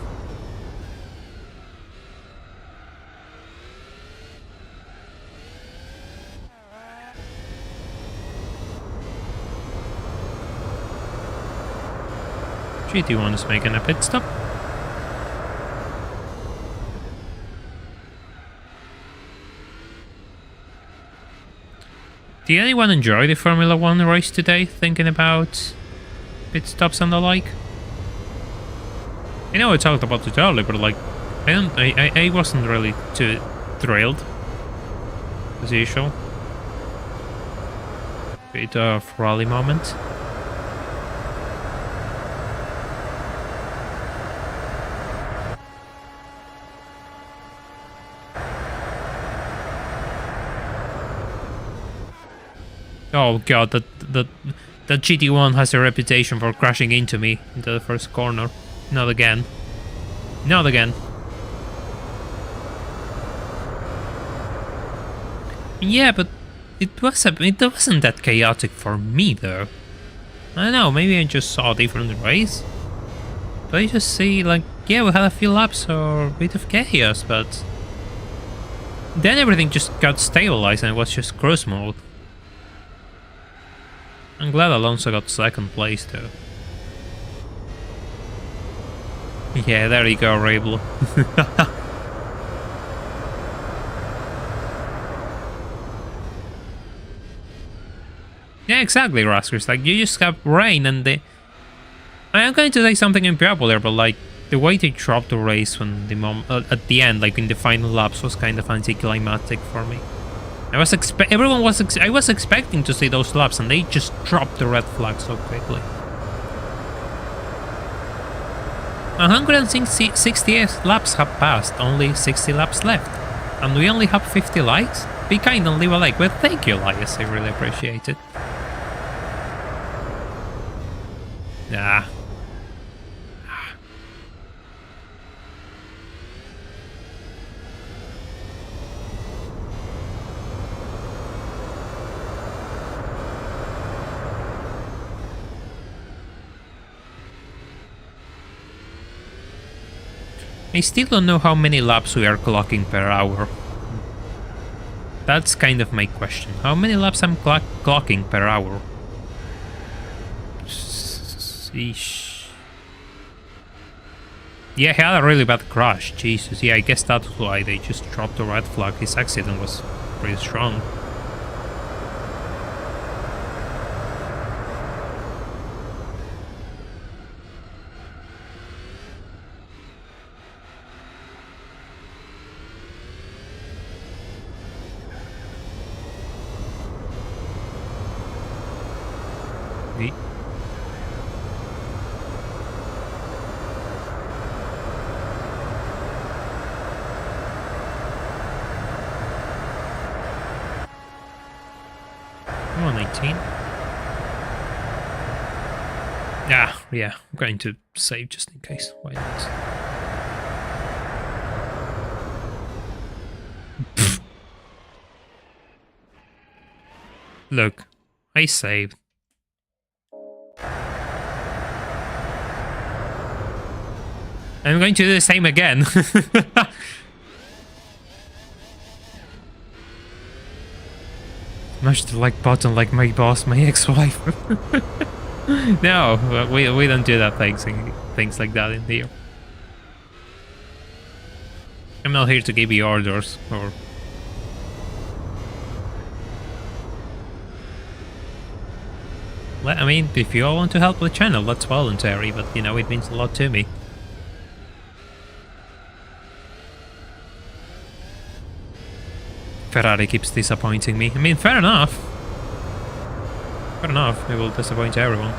GT1 is making a pit stop. Did anyone enjoy the Formula 1 race today, thinking about pit stops and the like? I know I talked about it earlier, but like, I wasn't really too thrilled, as usual. Bit of rally moment. Oh god, that GT1 has a reputation for crashing into me into the first corner. Not again. Not again. Yeah, but it wasn't that chaotic for me though. I don't know, maybe I just saw a different race. But I just see, like, yeah, we had a few laps or a bit of chaos, but then everything just got stabilized and it was just cruise mode. I'm glad Alonso got second place though. Yeah, there you go, Rabel. Yeah, exactly, Raskers. Like, you just have rain and the... I'm going to say something unpopular, but like, the way they dropped the race when the at the end, like in the final laps, was kind of anticlimactic for me. I was expecting to see those laps, and they just dropped the red flag so quickly. 168 laps have passed, only 60 laps left, and we only have 50 likes. Be kind and leave a like. Well, thank you, Elias. I really appreciate it. Ah. I still don't know how many laps we are clocking per hour. That's kind of my question. How many laps I'm clocking per hour? Sheesh. Yeah, he had a really bad crash. Jesus. Yeah, I guess that's why they just dropped the red flag. His accident was pretty strong. Come on, 18. Yeah, I'm going to save just in case. Why not? Look, I saved. I'm going to do the same again. Smash the like button like my boss, my ex-wife. No, we don't do that things like that in here. I'm not here to give you orders or... Well, I mean, if you all want to help the channel, that's voluntary, but you know, it means a lot to me. Ferrari keeps disappointing me. I mean, fair enough. Fair enough, it will disappoint everyone.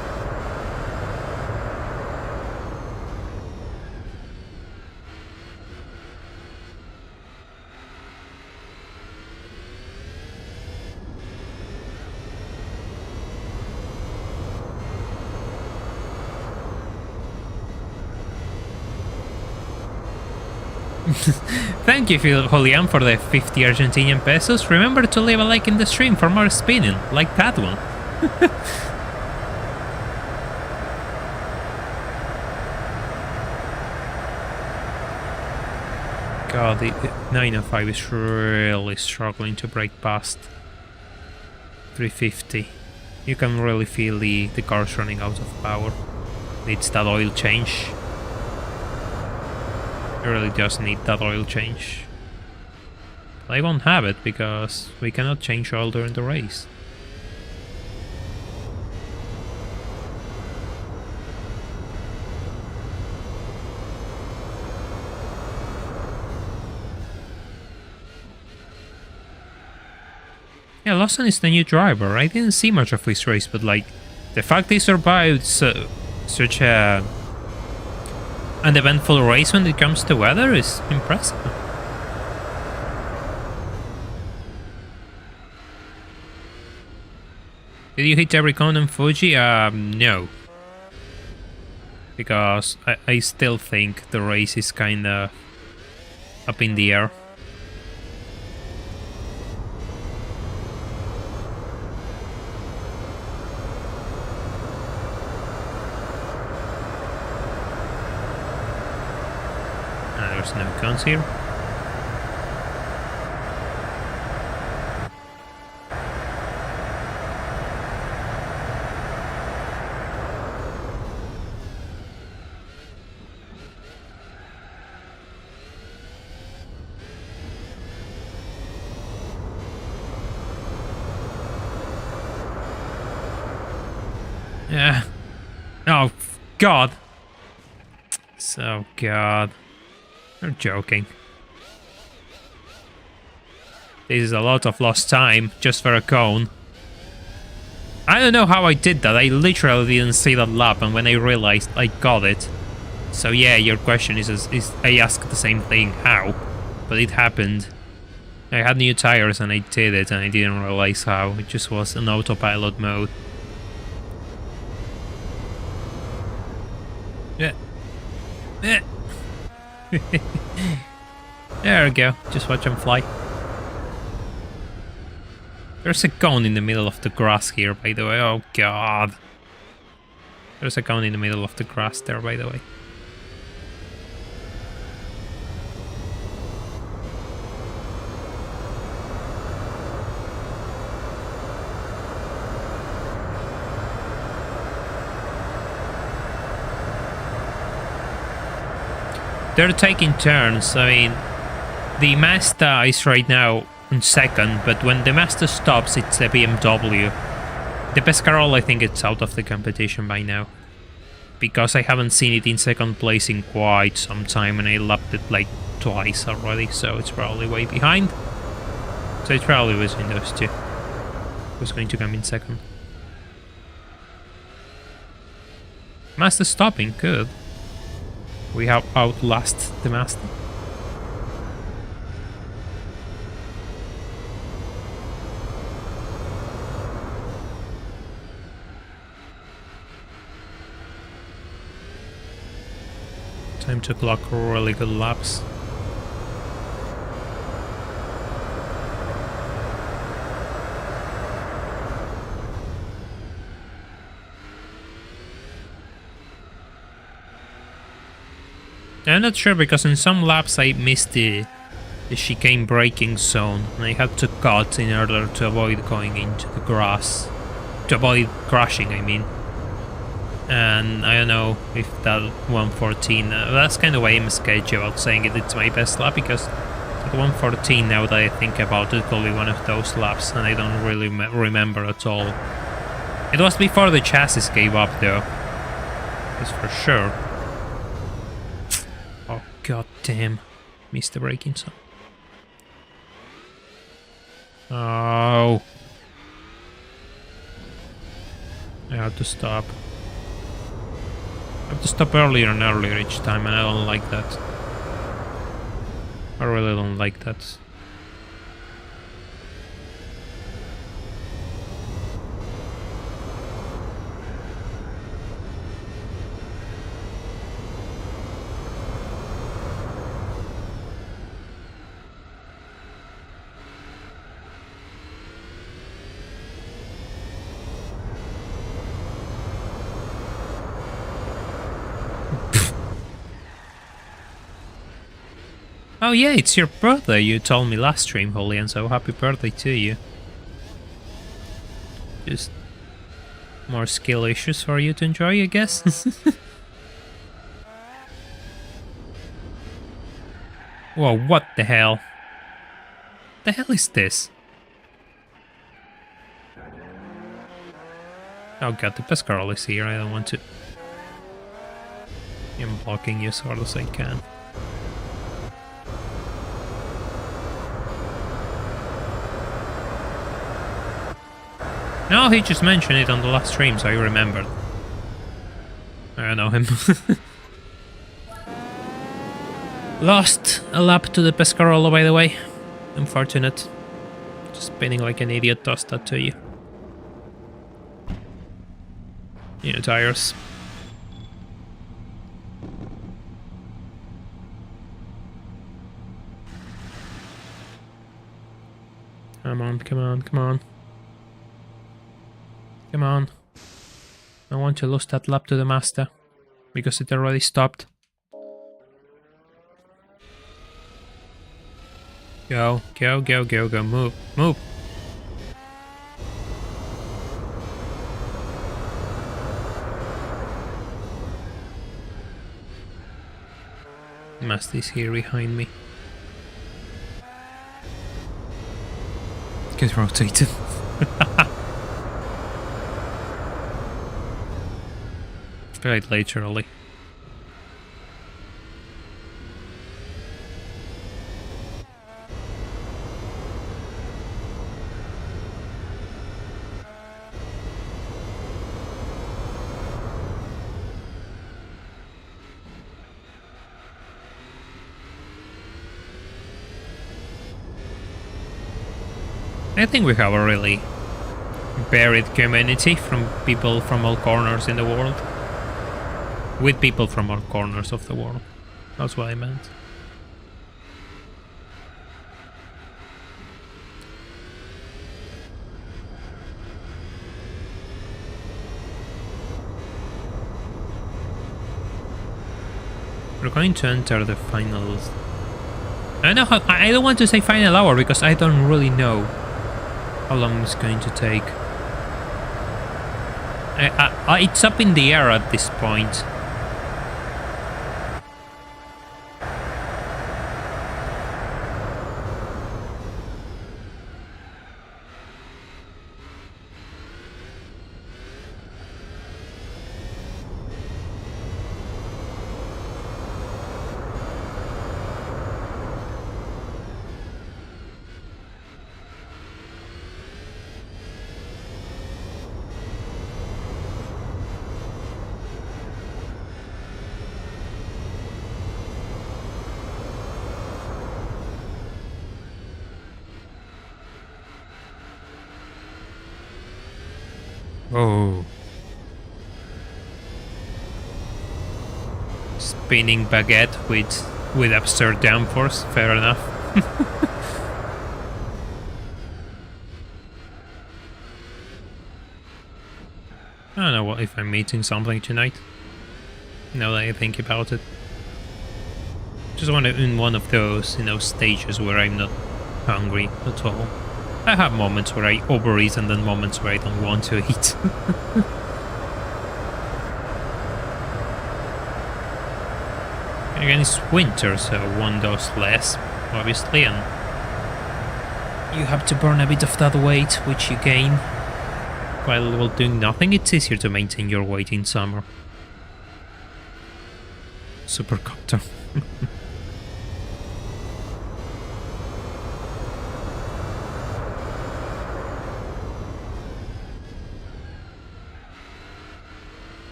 Thank you, Julian, for the 50 Argentinian pesos. Remember to leave a like in the stream for more spinning, like that one. God, the 905 is really struggling to break past 350. You can really feel the car's running out of power. Needs that oil change. It really does need that oil change. I won't have it because we cannot change oil during the race. Yeah, Lawson is the new driver. I didn't see much of this race, but like, the fact they survived such a an eventful race when it comes to weather is impressive. Did you hit every cone on Fuji? No. Because I still think the race is kinda up in the air. There's no cones here. Yeah. Oh, God. So, God. You're joking. This is a lot of lost time just for a cone. I don't know how I did that. I literally didn't see that lap, and when I realized, I got it. So yeah, your question is I asked the same thing. How? But it happened. I had new tires and I did it, and I didn't realize how. It just was an autopilot mode. Yeah. Yeah. There we go. Just watch them fly. There's a cone in the middle of the grass here, by the way. Oh, God. There's a cone in the middle of the grass there, by the way. They're taking turns. I mean, the Mazda is right now on second, but when the Mazda stops, it's a BMW. The Pescarol, I think it's out of the competition by now, because I haven't seen it in second place in quite some time, and I lapped it like twice already, so it's probably way behind. So it probably was in those two. Who's going to come in second? Mazda stopping, good. We have outlast the Mazda. Time to clock really good laps. I'm not sure, because in some laps I missed the chicane braking zone, and I had to cut in order to avoid going into the grass. To avoid crashing, I mean. And I don't know if that 114... that's kind of why I'm sketchy about saying it's my best lap, because at 114, now that I think about it, could be one of those laps, and I don't really remember at all. It was before the chassis gave up, though. That's for sure. God damn. Missed the braking zone. Oh. I have to stop. I have to stop earlier and earlier each time, and I don't like that. I really don't like that. Oh yeah, it's your birthday, you told me last stream, Julian, so happy birthday to you. Just more skill issues for you to enjoy, I guess. Whoa, what the hell? The hell is this? Oh god, the Pescarol is here, I don't want to... I'm blocking you as hard as I can. No, he just mentioned it on the last stream, so I remembered. I know him. Lost a lap to the Pescarolo, by the way. Unfortunate. Just spinning like an idiot tossed that to you. New tires. Come on, come on, come on. Come on. I want to lose that lap to the master. Because it already stopped. Go, go, go, go, go. Move, move. Master's here behind me. Get rotated. Quite literally. I think we have a really varied community from people from all corners in the world. With people from all corners of the world. That's what I meant. We're going to enter the finals. I don't want to say final hour because I don't really know how long it's going to take. It's up in the air at this point. Oh. Spinning baguette with absurd downforce, fair enough. I don't know what if I'm eating something tonight. Now that I think about it. Just in one of those, stages where I'm not hungry at all. I have moments where I overeat and then moments where I don't want to eat. Again, it's winter, so one does less, obviously, and you have to burn a bit of that weight, which you gain. While doing nothing, it's easier to maintain your weight in summer. Supercopter.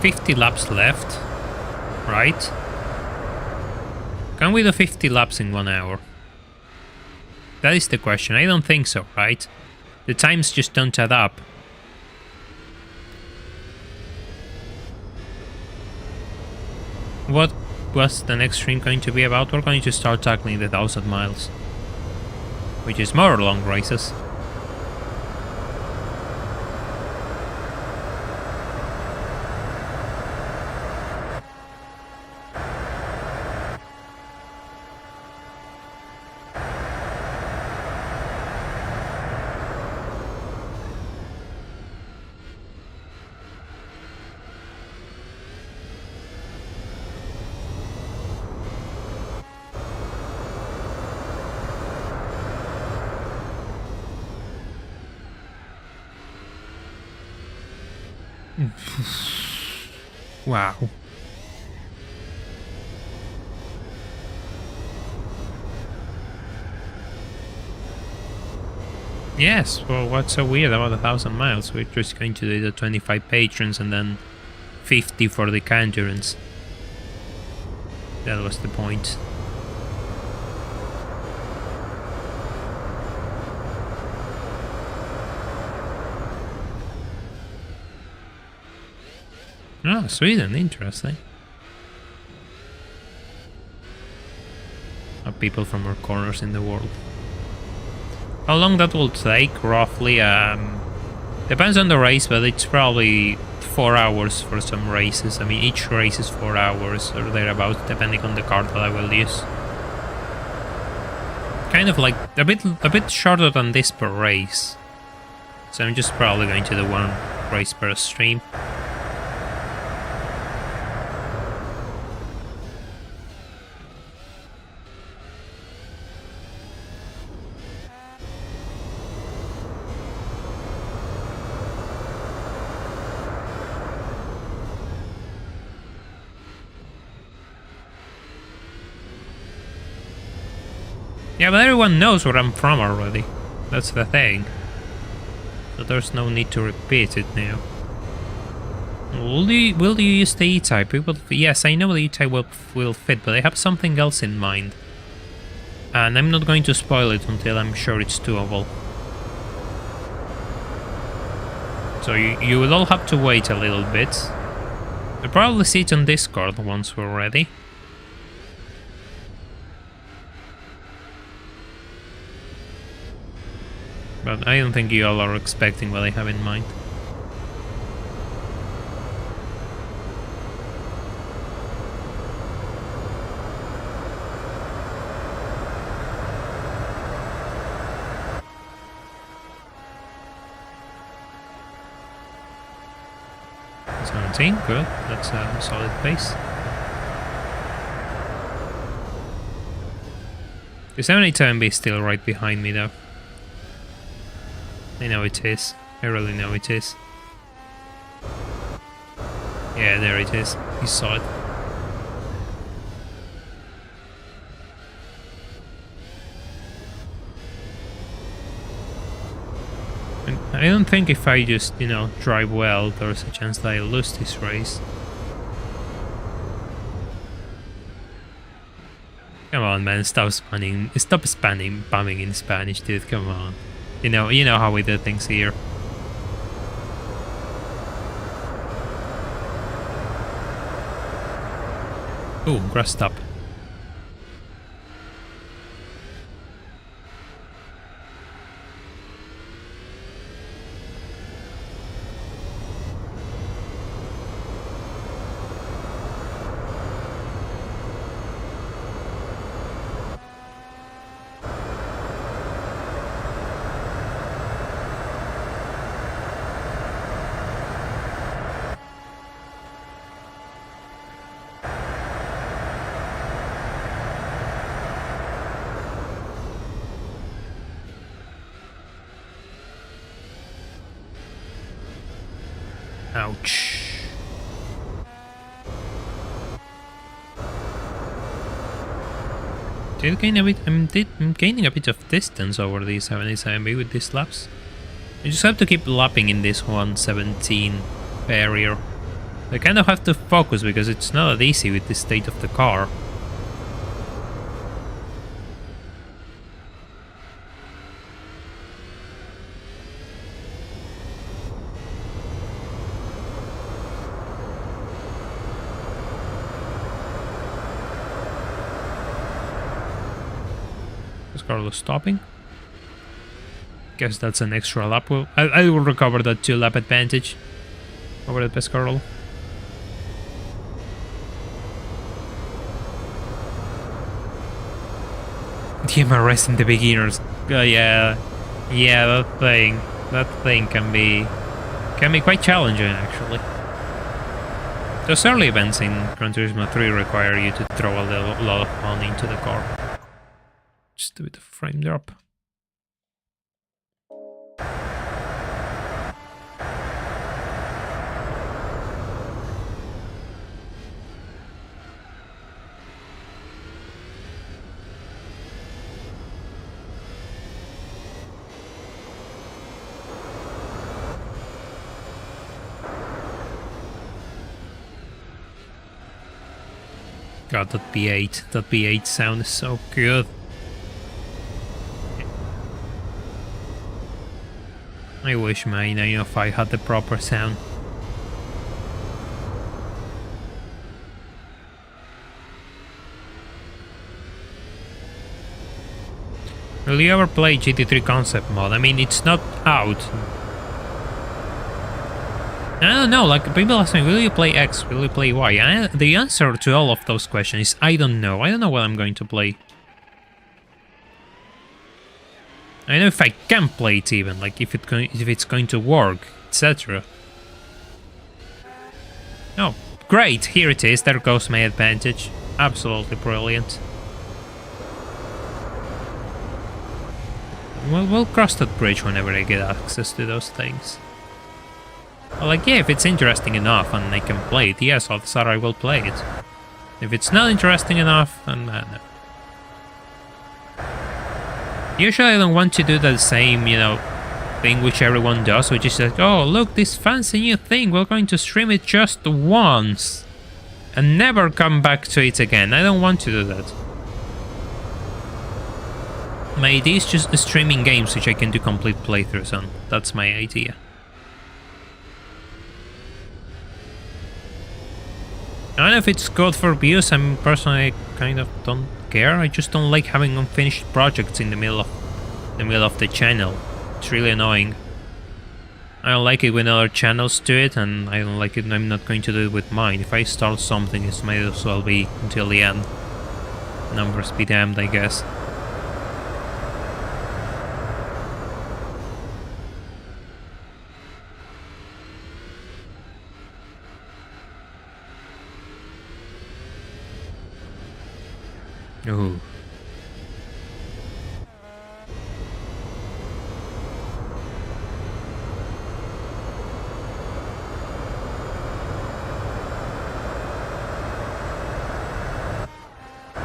50 laps left, right? Can we do 50 laps in 1 hour? That is the question. I don't think so, right? The times just don't add up. What was the next stream going to be about? We're going to start tackling the 1000 miles. Which is more long races. Wow. Yes, well, what's so weird about 1,000 miles? We're just going to do the 25 patrons and then 50 for the endurance. That was the point. Oh, Sweden, interesting. People from all corners in the world. How long that will take, roughly? Depends on the race, but it's probably 4 hours for some races. I mean, each race is 4 hours or thereabouts, depending on the car that I will use. Kind of like a bit shorter than this per race. So I'm just probably going to do one race per stream. Yeah, but everyone knows where I'm from already. That's the thing. So there's no need to repeat it now. Will you use the E-Type? Yes, I know the E-Type will fit, but I have something else in mind. And I'm not going to spoil it until I'm sure it's doable. So you will all have to wait a little bit. You'll probably see it on Discord once we're ready. But I don't think you all are expecting what I have in mind. Good, that's a solid pace. The 70 is still right behind me though. I know it is. I really know it is. Yeah, there it is. You saw it. I don't think if I just, drive well, there's a chance that I'll lose this race. Come on, man, stop spamming in Spanish, dude, come on. You know how we do things here. Ooh, grass stop. Ouch. I'm gaining a bit of distance over the 77B with these laps. I just have to keep lapping in this 117 barrier. I kind of have to focus because it's not that easy with the state of the car. Carlos stopping. Guess that's an extra lap. I will recover that 2-lap advantage over the Pescarolo. DMRS in the beginners. Yeah, that thing can be quite challenging actually. Those early events in Gran Turismo 3 require you to throw a lot of money into the car. Just a bit of frame drop. God, that B8 sound is so good. I wish my 905 had the proper sound. Will you ever play GT3 concept mod? I mean, it's not out. I don't know, like, people ask me, will you play X, will you play Y? The answer to all of those questions is, I don't know. I don't know what I'm going to play. I don't know if I can play it even, like, if it's going to work, etc. Oh, great, here it is, there goes my advantage. Absolutely brilliant. Well, we'll cross that bridge whenever I get access to those things. Well, like, yeah, if it's interesting enough and I can play it, yes, odds are I will play it. If it's not interesting enough, then no. Usually I don't want to do the same, thing which everyone does, which is like, oh, look, this fancy new thing, we're going to stream it just once and never come back to it again. I don't want to do that. My idea is just streaming games which I can do complete playthroughs on. That's my idea. I don't know if it's good for views. I'm personally kind of don't care. I just don't like having unfinished projects in the middle of the channel. It's really annoying. I don't like it when other channels do it, and I don't like it when I'm not going to do it with mine. If I start something, it might as well be until the end. Numbers be damned, I guess. Ooh.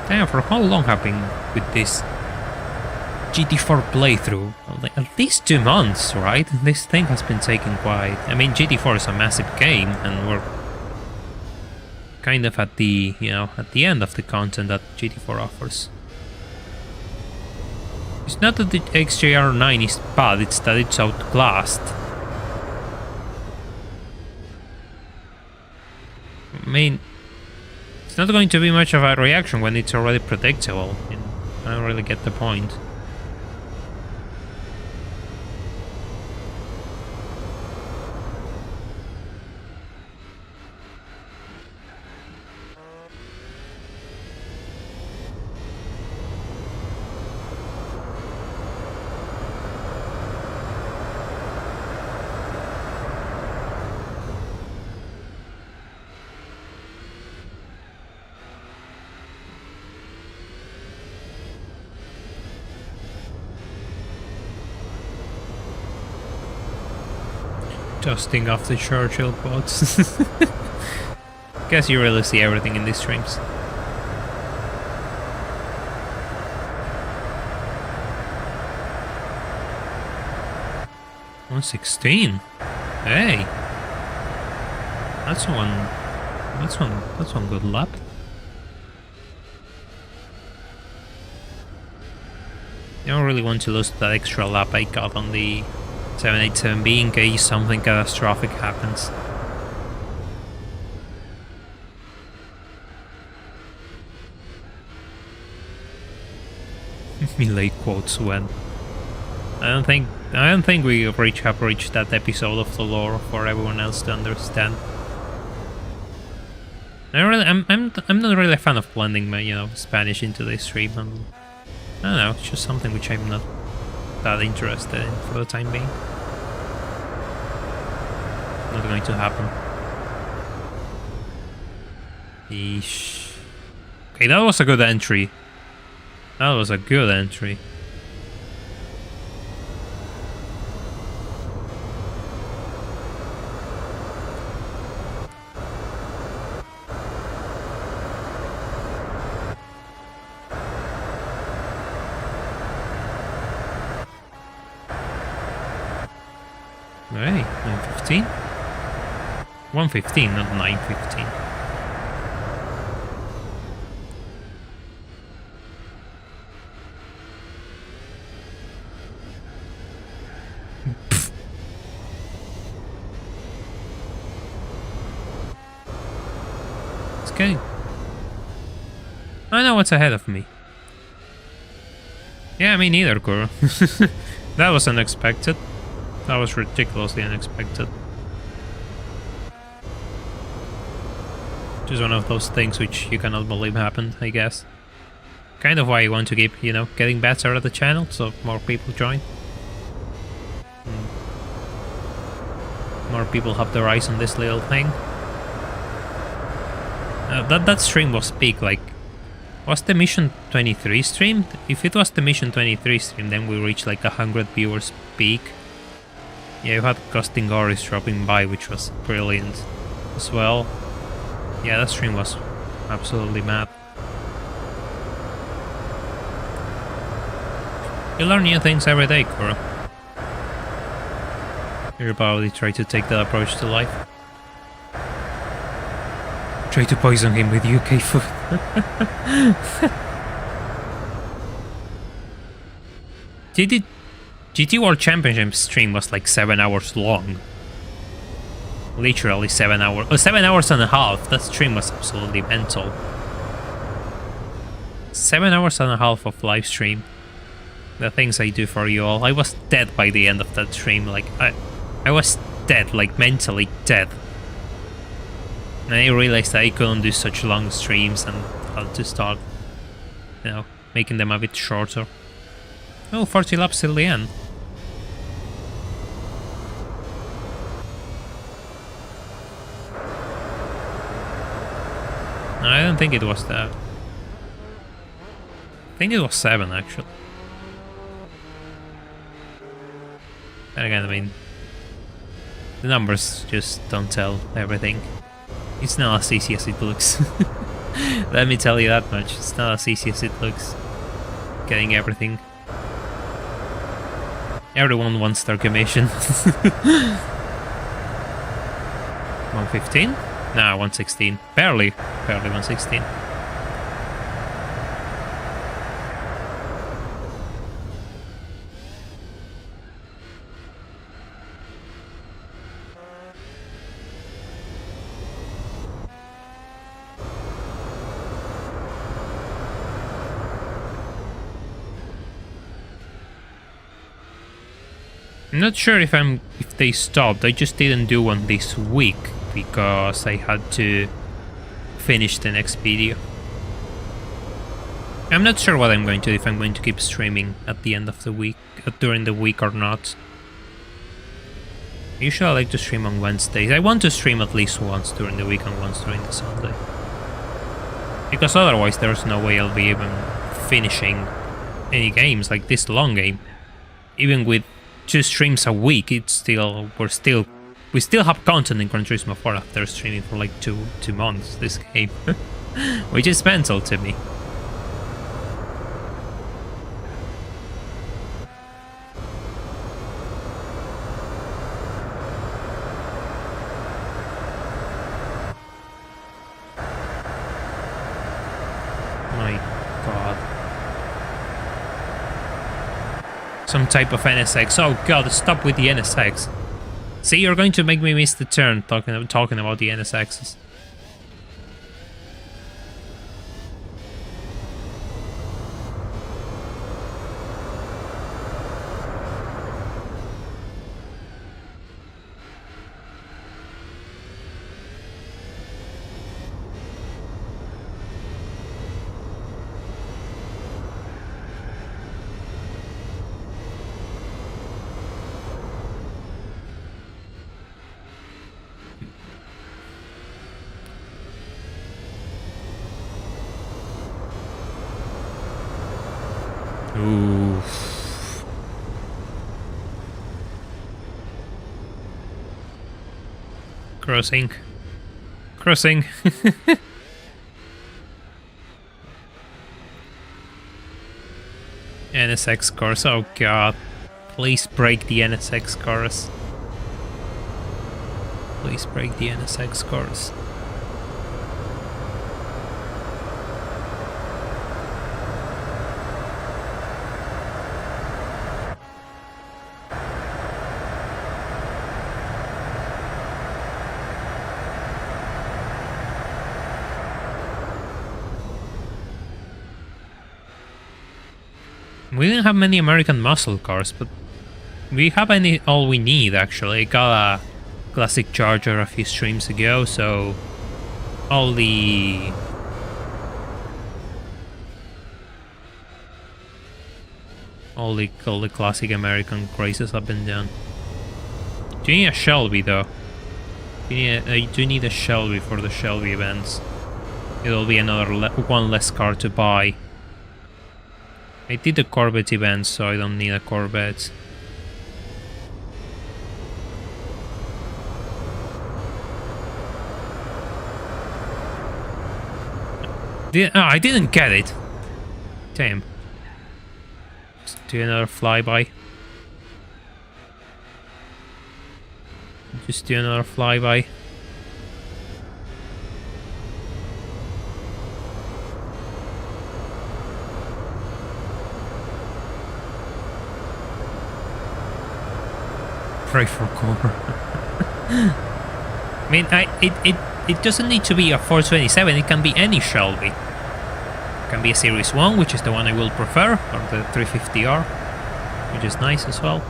Damn, for how long have I been with this GT4 playthrough? At least 2 months, right? This thing has been taking quite... I mean, GT4 is a massive game, and we're kind of at the, at the end of the content that GT4 offers. It's not that the XJR9 is bad, it's that it's outclassed. I mean, it's not going to be much of a reaction when it's already predictable. I don't really get the point. Dusting off the Churchill bots. Guess you really see everything in these streams. $116. Hey, that's one good lap. I don't really want to lose that extra lap I got on the 787B in case something catastrophic happens. Melee quotes when. I don't think we have reached that episode of the lore for everyone else to understand. I'm not really a fan of blending my Spanish into the stream. I don't know, it's just something which I'm not that interested in for the time being. Not going to happen. Eesh. Okay, that was a good entry. That was a good entry. Hey, 915? 115, not 915. It's good. I know what's ahead of me. Yeah, me neither, Kuro. That was unexpected. That was ridiculously unexpected. Just one of those things which you cannot believe happened, I guess. Kind of why you want to keep, you know, getting better at the channel, so more people join. More people have their eyes on this little thing. That stream was big, like... Was the Mission 23 stream? If it was the Mission 23 stream, then we reached like 100 viewers peak. Yeah, you had Costingoris dropping by, which was brilliant as well. Yeah, that stream was absolutely mad. You learn new things every day, Kuro. You probably try to take that approach to life. Try to poison him with UK food. GT World Championship stream was like 7 hours long. Literally 7 hours. 7 hours and a half. That stream was absolutely mental. 7 hours and a half of live stream. The things I do for you all. I was dead by the end of that stream. Like, I was dead, like mentally dead. And I realized that I couldn't do such long streams and had to start, you know, making them a bit shorter. Oh, 40 laps till the end. No, I don't think it was that. I think it was 7 actually. And again, I mean, the numbers just don't tell everything. It's not as easy as it looks. Let me tell you that much. It's not as easy as it looks. Getting everything. Everyone wants their commission. 115? Nah, 116. Barely 116. I'm not sure if they stopped. I just didn't do one this week because I had to finish the next video. I'm not sure what I'm going to do, if I'm going to keep streaming at the end of the week, during the week or not. Usually I like to stream on Wednesdays. I want to stream at least once during the week and once during the Sunday. Because otherwise there's no way I'll be even finishing any games like this long game. Even with 2 streams a week, it's still we still have content in Gran Turismo 4 after streaming for like two months this game. Which is mental to me. My god. Some type of NSX. Oh god, stop with the NSX. See, you're going to make me miss the turn talking about the NSXs. Ooh. Crossing. NSX cars, oh god. Please break the NSX cars. Please break the NSX cars. We didn't have many American muscle cars, but we have all we need, actually. I got a classic Charger a few streams ago, so all the classic American races have been done. Do you need a Shelby, though? You do need a Shelby for the Shelby events. It'll be another one less car to buy. I did the Corvette event, so I don't need a Corvette. I didn't get it. Damn. Just do another flyby. Just do another flyby. Pray for cover. I mean, it doesn't need to be a 427. It can be any Shelby. It can be a Series 1, which is the one I will prefer, or the 350R, which is nice as well.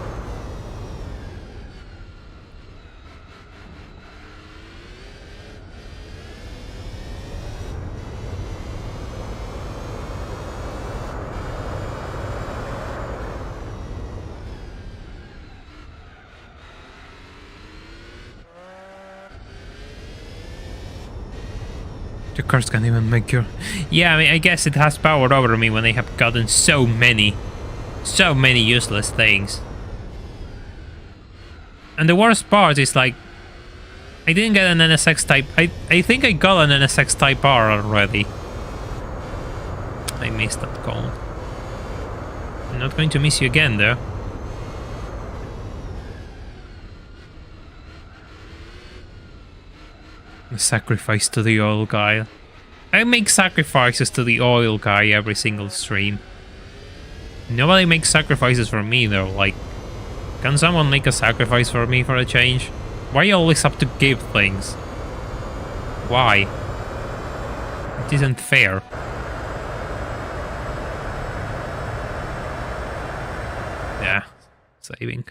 The cars can't even make your... Yeah, I mean, I guess it has powered over me when I have gotten so many useless things. And the worst part is, like, I didn't get an NSX Type... I think I got an NSX Type R already. I missed that call. I'm not going to miss you again, though. Sacrifice to the oil guy. I make sacrifices to the oil guy every single stream. Nobody makes sacrifices for me, though. Like, can someone make a sacrifice for me for a change? Why you always have to give things? Why? It isn't fair. Yeah, saving.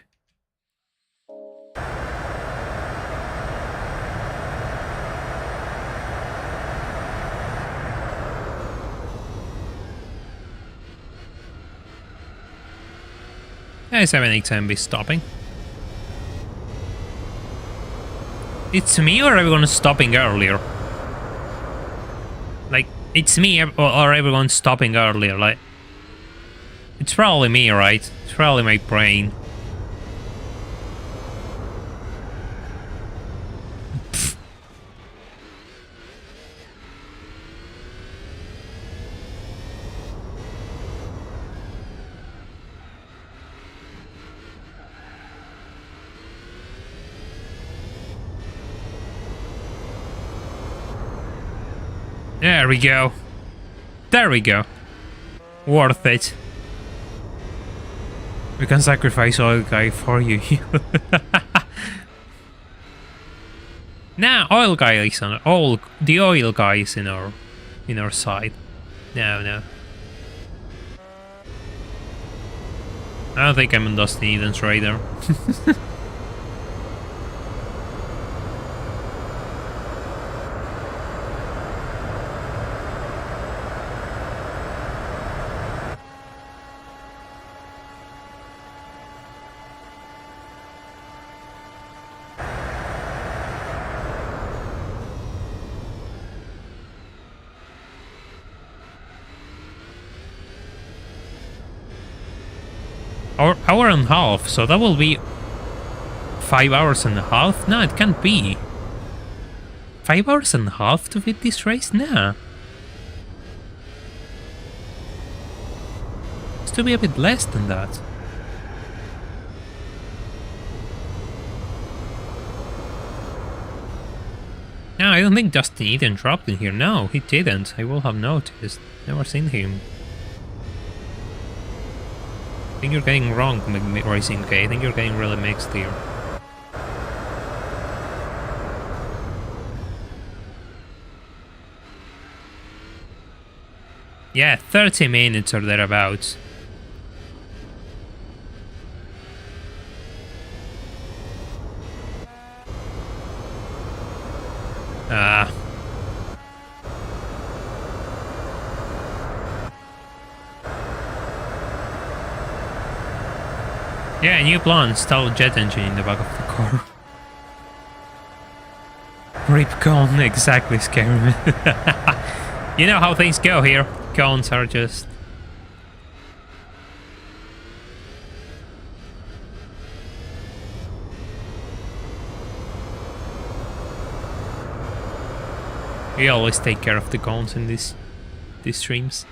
Yeah, 787 be stopping. It's me or everyone stopping earlier? Like, it's me or everyone stopping earlier, like... It's probably me, right? It's probably my brain. There we go. There we go. Worth it. We can sacrifice oil guy for you. Nah, oil guy is on the oil guy is in our side. No. I don't think I'm on Dustin Eden's radar. Hour and a half, so that will be 5 hours and a half? No, it can't be. 5 hours and a half to beat this race? Nah. It's to be a bit less than that. No, I don't think Dustin Eden dropped in here. No, he didn't. I will have noticed. Never seen him. I think you're getting wrong, Racing K. I think you're getting really mixed here. Yeah, 30 minutes or thereabouts. Yeah, new plan, install a jet engine in the back of the car. Rip cone, exactly, scary me. You know how things go here. Cones are just... We always take care of the cones in these streams.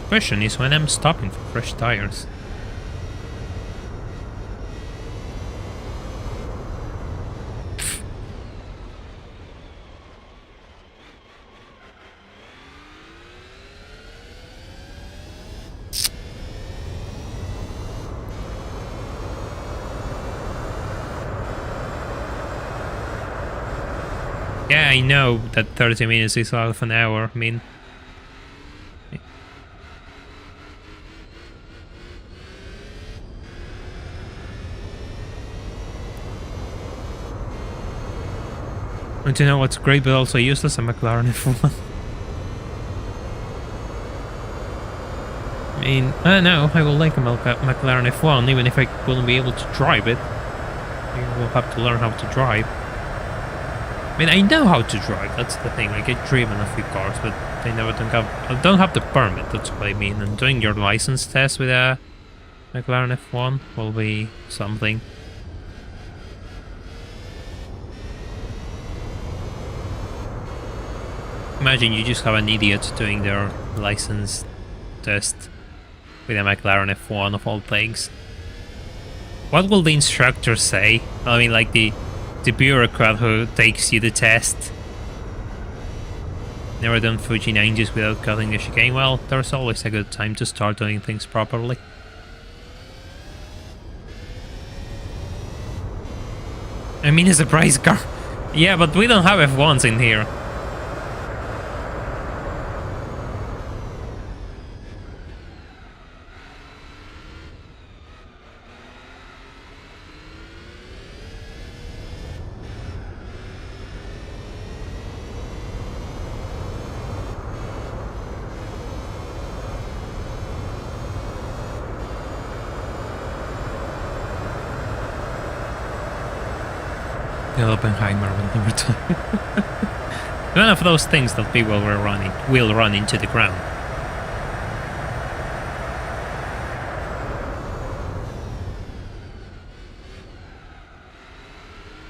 Question is when I'm stopping for fresh tires. Yeah, I know that 30 minutes is half an hour. I mean... Want to know what's great but also useless? A McLaren F1. I mean, I don't know, I will like a McLaren F1 even if I wouldn't be able to drive it. You will have to learn how to drive. I mean, I know how to drive, that's the thing. I get driven a few cars, but I don't have the permit, that's what I mean. And doing your license test with a McLaren F1 will be something. Imagine you just have an idiot doing their license test with a McLaren F1 of all things. What will the instructor say? I mean, like the bureaucrat who takes you the test. Never done Fuji 90s without cutting the chicane. Well, there's always a good time to start doing things properly. I mean, a surprise car. Yeah, but we don't have F1s in here. The Oppenheimer will never die. One of those things that people will run into the ground.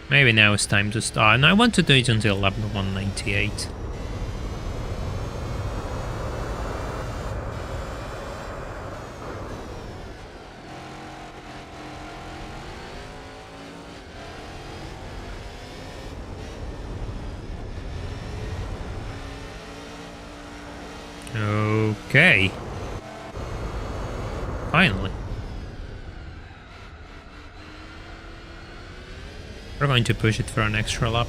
Maybe now it's time to start, and I want to do it until lap 198. Okay. Finally. We're going to push it for an extra lap.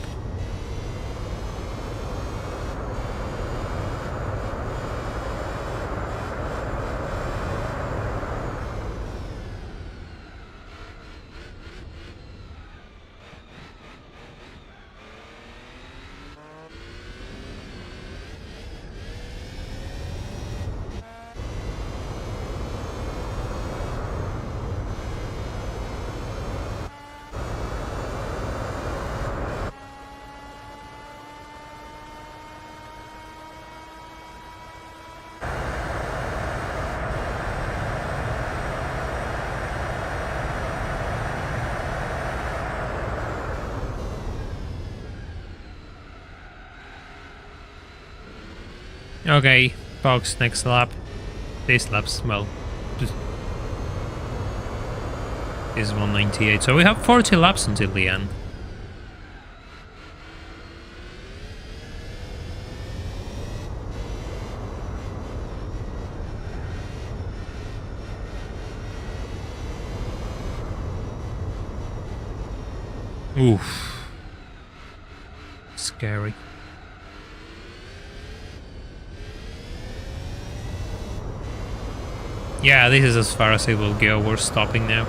Okay, box next lap. This lap's, well, this is 198, so we have 40 laps until the end. Oof. Scary. Yeah, this is as far as it will go. We're stopping now.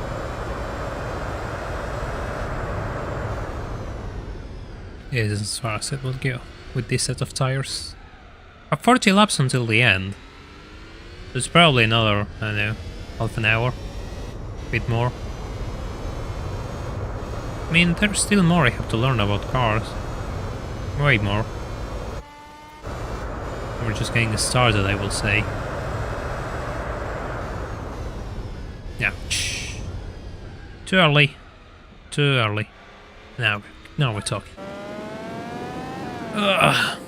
This is as far as it will go with this set of tires. 40 laps until the end. There's probably another, I don't know, half an hour. A bit more. I mean, there's still more I have to learn about cars. Way more. We're just getting started, I will say. Yeah. Shh. Too early. Too early. Now we're talking. Ugh.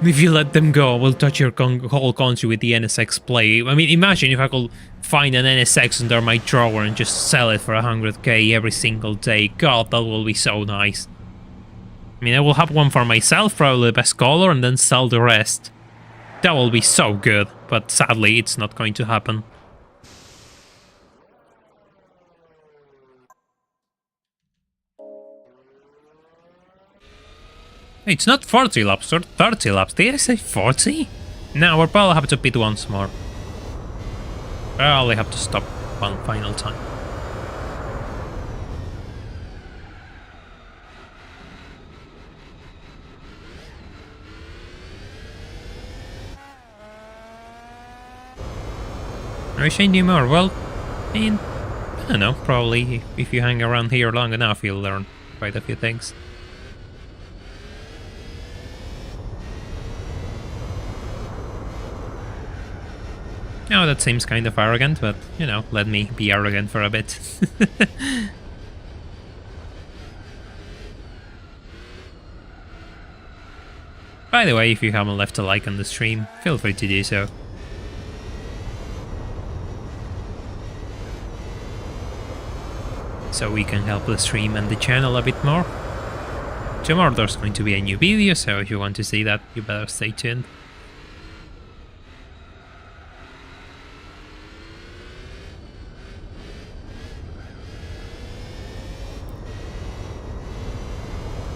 If you let them go, we'll touch your whole country with the NSX play. I mean, imagine if I could find an NSX under my drawer and just sell it for 100k every single day. God, that will be so nice. I mean, I will have one for myself, probably the best color, and then sell the rest. That will be so good, but sadly, it's not going to happen. It's not 40 laps, or 30 laps. Did I say 40? No, we'll probably have to pit once more. Probably have to stop one final time. I wish I knew more. Well, I mean, I don't know, probably if you hang around here long enough, you'll learn quite a few things. Now that seems kind of arrogant, but, you know, let me be arrogant for a bit. By the way, if you haven't left a like on the stream, feel free to do so. So we can help the stream and the channel a bit more. Tomorrow there's going to be a new video, so if you want to see that, you better stay tuned.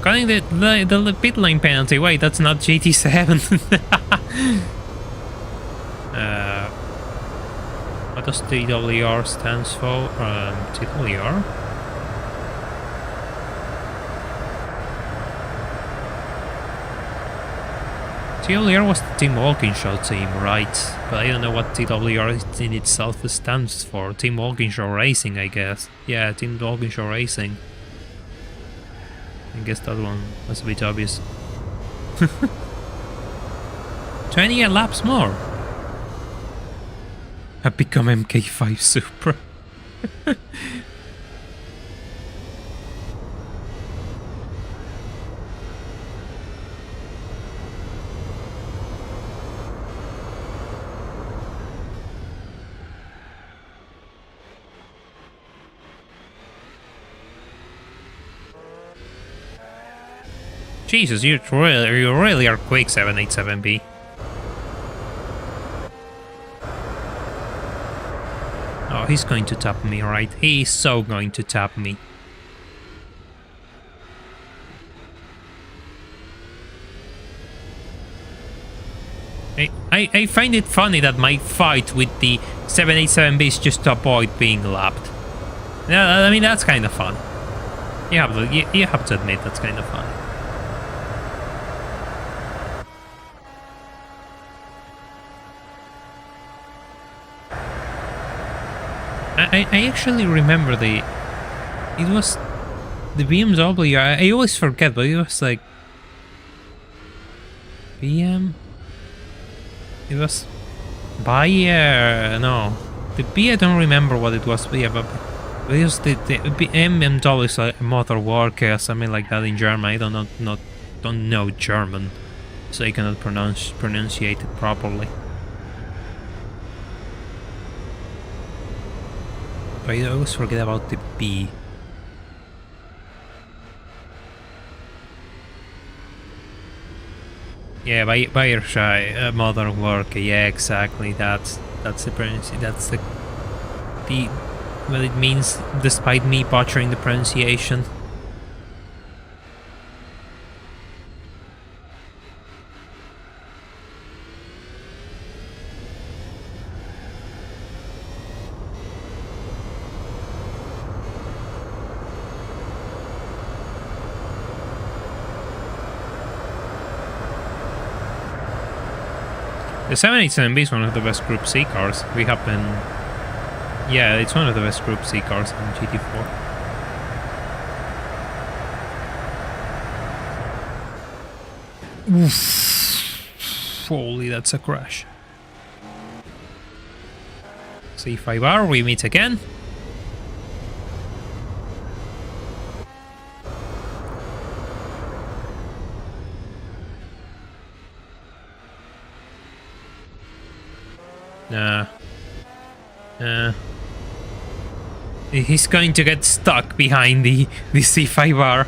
Cutting the pit lane penalty. Wait, that's not GT7. What does TWR stands for? TWR? TWR was the Team Walkinshaw team, right? But I don't know what TWR in itself stands for. Team Walkinshaw Racing, I guess. Yeah, Team Walkinshaw Racing. I guess that one was a bit obvious. 20 laps more. I've become MK5 Super. Jesus, you really are quick, 787B. Oh, he's going to tap me, right? He's so going to tap me. I find it funny that my fight with the 787B is just to avoid being lapped. Yeah, I mean, that's kind of fun. You have to admit that's kind of fun. I actually remember it was the BMW, I always forget, but it was like BM, it was Bayer, no, the B I don't remember what it was, but yeah, but it was the BMW is like Motorwerke or something like that in German. I don't know German, so I cannot pronunciate it properly. But I always forget about the B. Yeah, Bayersche, Motorwerke. Yeah, exactly. That's the pronunciation. That's the what it means, despite me butchering the pronunciation. The 787B is one of the best Group C cars. We have been... Yeah, it's one of the best Group C cars in GT4. Oof. Holy, that's a crash. C5R, we meet again. Nah. He's going to get stuck behind the C5R.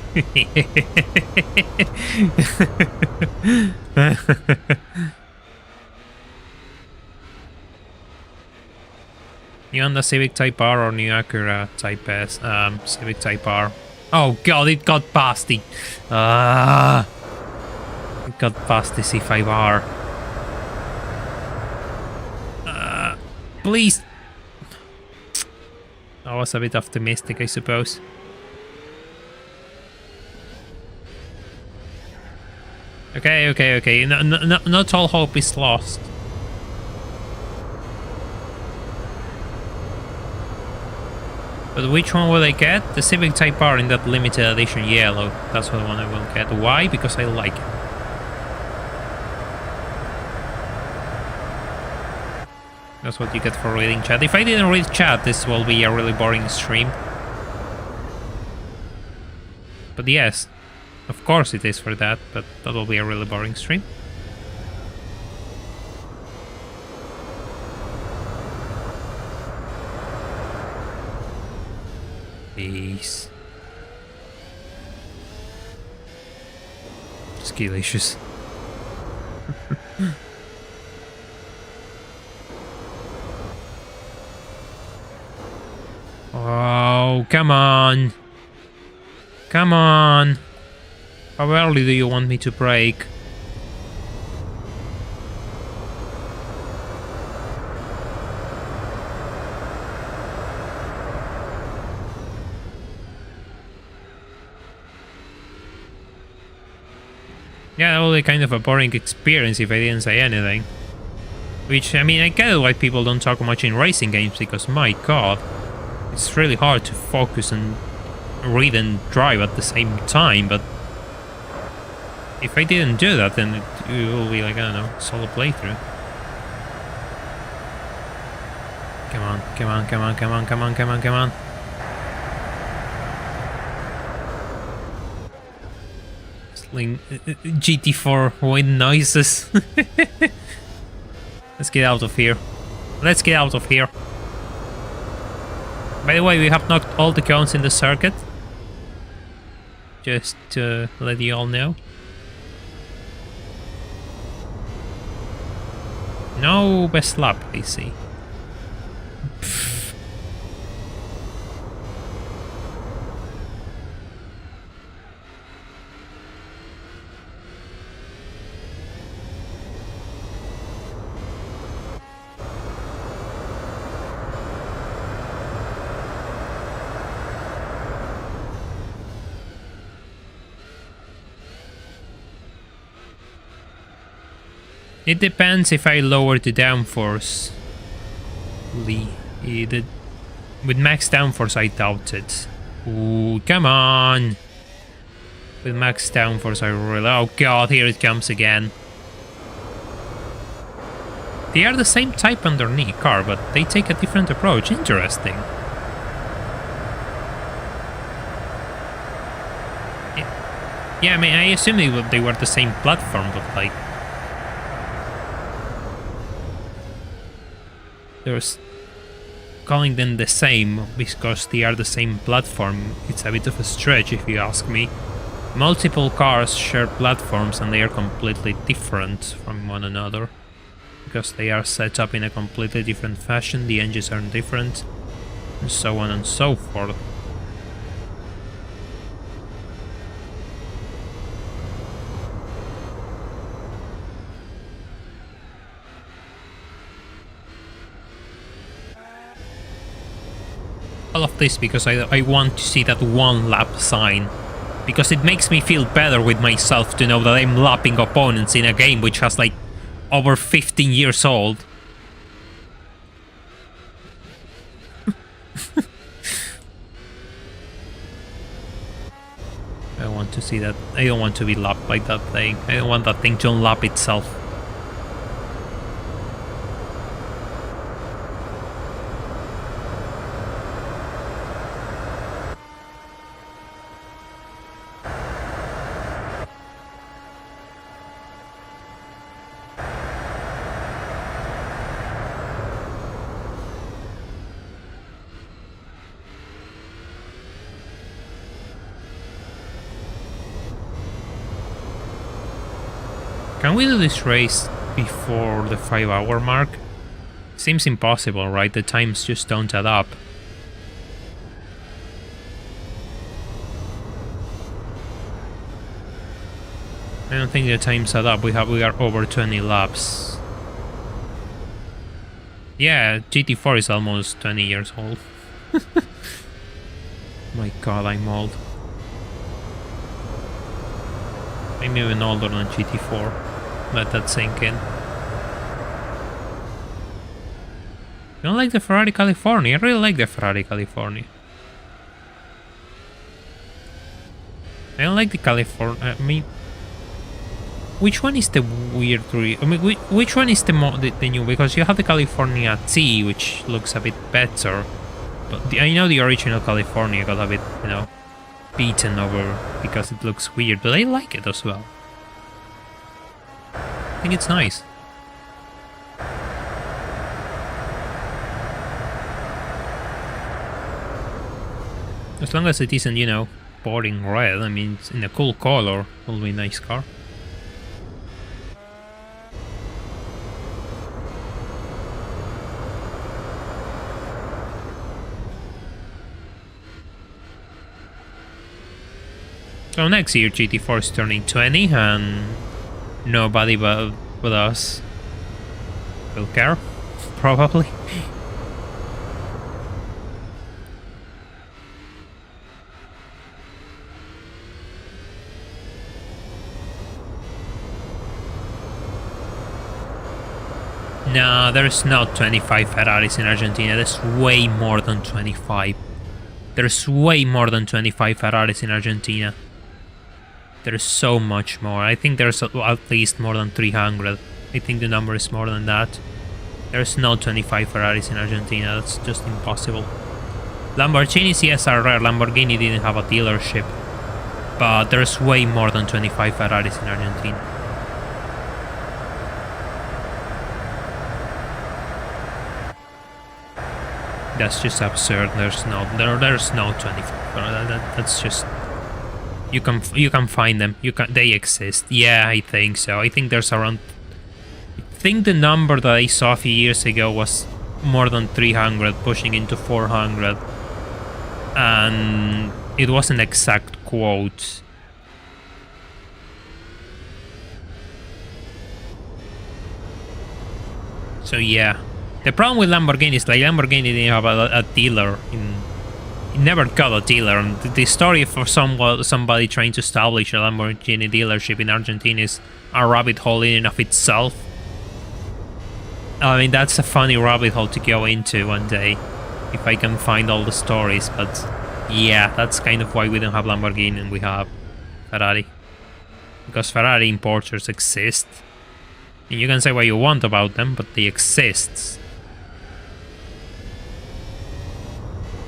New Honda Civic Type R or New Acura Type S? Civic Type R. Oh god, it got past the... it got past the C5R. Please. I was a bit optimistic, I suppose. Okay. Not all hope is lost. But which one will I get? The Civic Type R in that limited edition yellow. That's what one I will get. Why? Because I like it. That's what you get for reading chat. If I didn't read chat, this will be a really boring stream. But yes, of course it is for that, but that will be a really boring stream. Peace. Skill issues. Oh, come on. Come on. How early do you want me to brake? Yeah, that will be kind of a boring experience if I didn't say anything. Which, I mean, I get why people don't talk much in racing games, because, my god, it's really hard to focus and read and drive at the same time, but if I didn't do that, then it will be like, I don't know, solo playthrough. Come on. GT4 wind noises. Let's get out of here. By the way, we have knocked all the cones in the circuit. Just to let you all know. No best lap, I see. It depends if I lower the downforce. With max downforce, I doubt it. Ooh, come on! With max downforce, I really... Oh god, here it comes again. They are the same type underneath car, but they take a different approach. Interesting. Yeah, I mean, I assume they were the same platform, but like... There's calling them the same because they are the same platform. It's a bit of a stretch if you ask me. Multiple cars share platforms and they are completely different from one another because they are set up in a completely different fashion, the engines are different, and so on and so forth. All of this because I want to see that one lap sign, because it makes me feel better with myself to know that I'm lapping opponents in a game which has like over 15 years old. I don't want to see that. I don't want to be lapped by that thing. I don't want that thing to unlap itself. Can we do this race before the 5-hour mark? Seems impossible, right? The times just don't add up. I don't think the times add up. We are over 20 laps. Yeah, GT4 is almost 20 years old. My god, I'm old. I'm even older than GT4. Let that sink in. You don't like the Ferrari California? I really like the Ferrari California. I don't like the California. I mean, which one is the weird? I mean, which one is the new? Because you have the California T, which looks a bit better. But I know the original California got a bit, you know, beaten over because it looks weird. But I like it as well. I think it's nice. As long as it isn't, you know, boring red. I mean, it's in a cool color. Will be a nice car. So next year GT4 is turning 20 and nobody but us will care, probably. No, there's not 25 Ferraris in Argentina. There's way more than 25. There's way more than 25 Ferraris in Argentina. There's so much more. I think there's at least more than 300. I think the number is more than that. There's no 25 Ferraris in Argentina. That's just impossible. Lamborghinis, yes, are rare. Lamborghini didn't have a dealership. But there's way more than 25 Ferraris in Argentina. That's just absurd. There's no 25. That's just... You can find them. They exist. Yeah, I think so. I think there's around... I think the number that I saw a few years ago was more than 300, pushing into 400. And it was an exact quote. So yeah. The problem with Lamborghini is like Lamborghini didn't have a dealer in... It never got a dealer, and the story for somebody trying to establish a Lamborghini dealership in Argentina is a rabbit hole in and of itself. I mean, that's a funny rabbit hole to go into one day, if I can find all the stories, but yeah, that's kind of why we don't have Lamborghini and we have Ferrari. Because Ferrari importers exist. And you can say what you want about them, but they exist.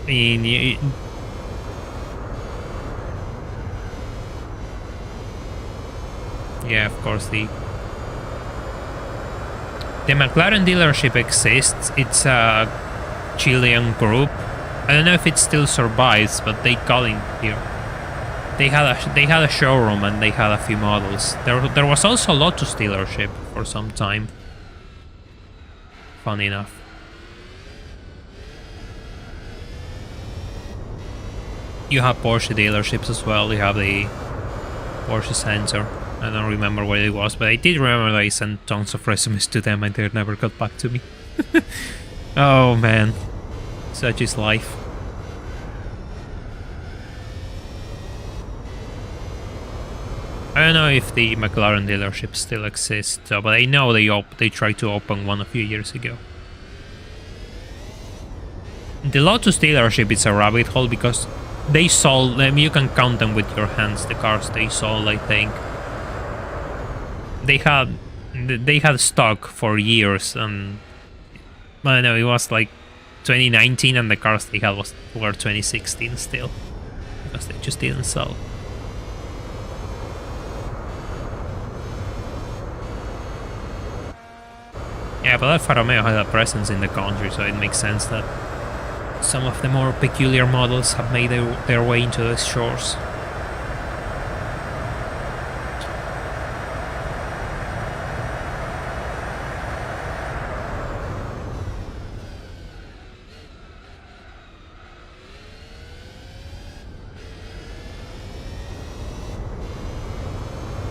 I mean, yeah, of course, the McLaren dealership exists. It's a Chilean group. I don't know if it still survives, but they got in here. They had a showroom and they had a few models. There was also a Lotus dealership for some time. Funny enough. You have Porsche dealerships as well. You have the Porsche Center. I don't remember what it was, but I did remember that I sent tons of resumes to them and they never got back to me. Oh man, such is life. I don't know if the McLaren dealership still exists, but I know they tried to open one a few years ago. The Lotus dealership is a rabbit hole because they sold them. You can count them with your hands, the cars they sold, I think. They had stock for years, and I don't know, it was like 2019 and the cars they had were 2016 still, because they just didn't sell. Yeah, but Alfa Romeo had a presence in the country, so it makes sense that some of the more peculiar models have made their way into the shores.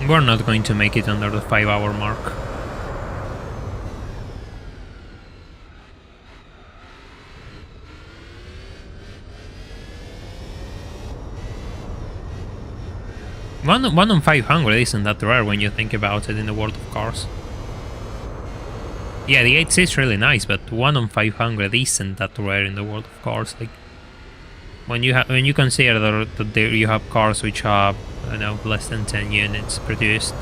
We're not going to make it under the 5-hour mark. One on 500 isn't that rare when you think about it in the world of cars. Yeah, the 8C is really nice, but 1 on 500 isn't that rare in the world of cars. Like when you consider that you have cars which have, I don't know, less than 10 units produced.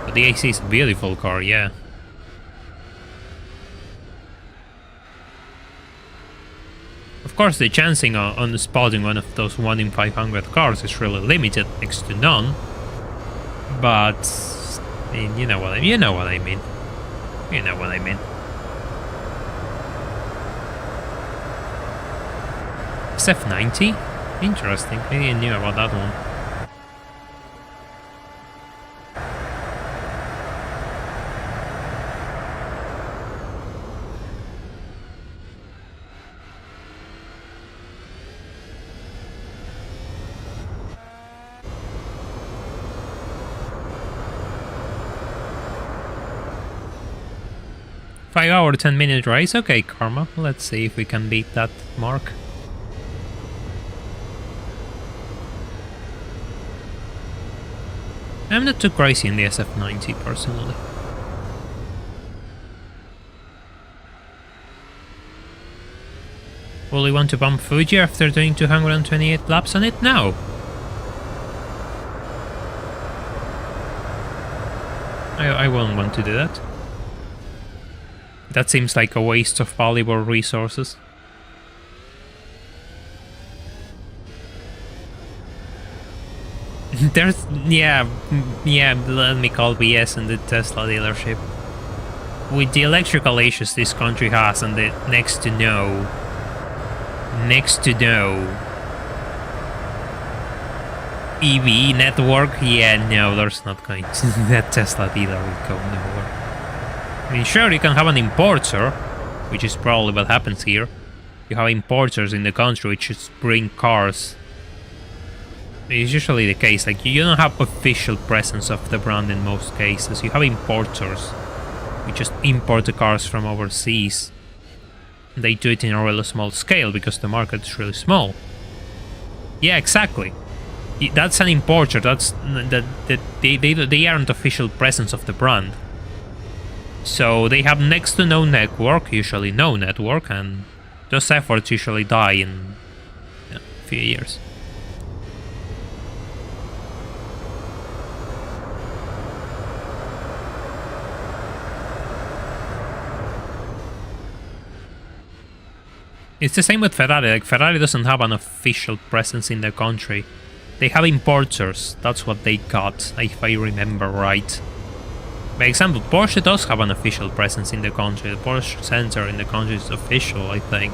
But the AC is a beautiful car, yeah. Of course, the chancing on spotting one of those 1 in 500 cars is really limited, next to none. But I mean, you know what I mean. You know what I mean. SF90? Interesting. I didn't know about that one. Five-hour, 10-minute race? Okay, Karma. Let's see if we can beat that mark. I'm not too crazy in the SF90, personally. Will we want to bump Fuji after doing 228 laps on it? No. I won't want to do that. That seems like a waste of valuable resources. There's... yeah, let me call BS in the Tesla dealership. With the electrical issues this country has and the next to no EV network, yeah, no, there's not going to... that Tesla dealer will go nowhere. I mean, sure, you can have an importer, which is probably what happens here. You have importers in the country which just bring cars. It's usually the case, like, you don't have official presence of the brand in most cases. You have importers. You just import the cars from overseas. They do it in a really small scale because the market is really small. Yeah, exactly. That's an importer. They aren't official presence of the brand. So they have next to no network, usually no network, and those efforts usually die in a few years. It's the same with Ferrari. Like, Ferrari doesn't have an official presence in the country. They have importers. That's what they got, if I remember right. By example, Porsche does have an official presence in the country. The Porsche Center in the country is official, I think.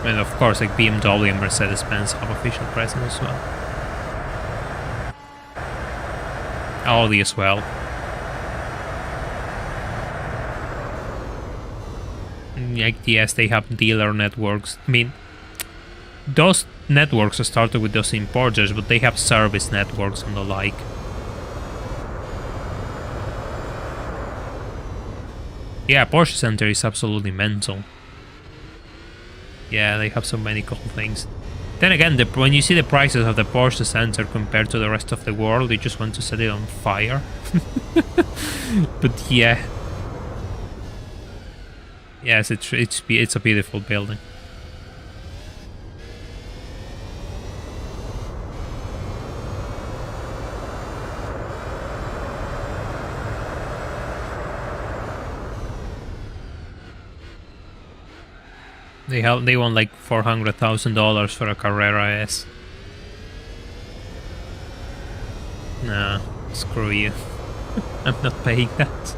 And of course, like BMW and Mercedes-Benz have official presence as well. Audi as well. Like, yes, they have dealer networks. I mean, those networks started with those importers, but they have service networks and the like. Yeah, Porsche Center is absolutely mental. Yeah, they have so many cool things. Then again, when you see the prices of the Porsche Center compared to the rest of the world, you just want to set it on fire. But yeah. Yes, it's a beautiful building. They want like $400,000 for a Carrera S. Nah, screw you. I'm not paying that.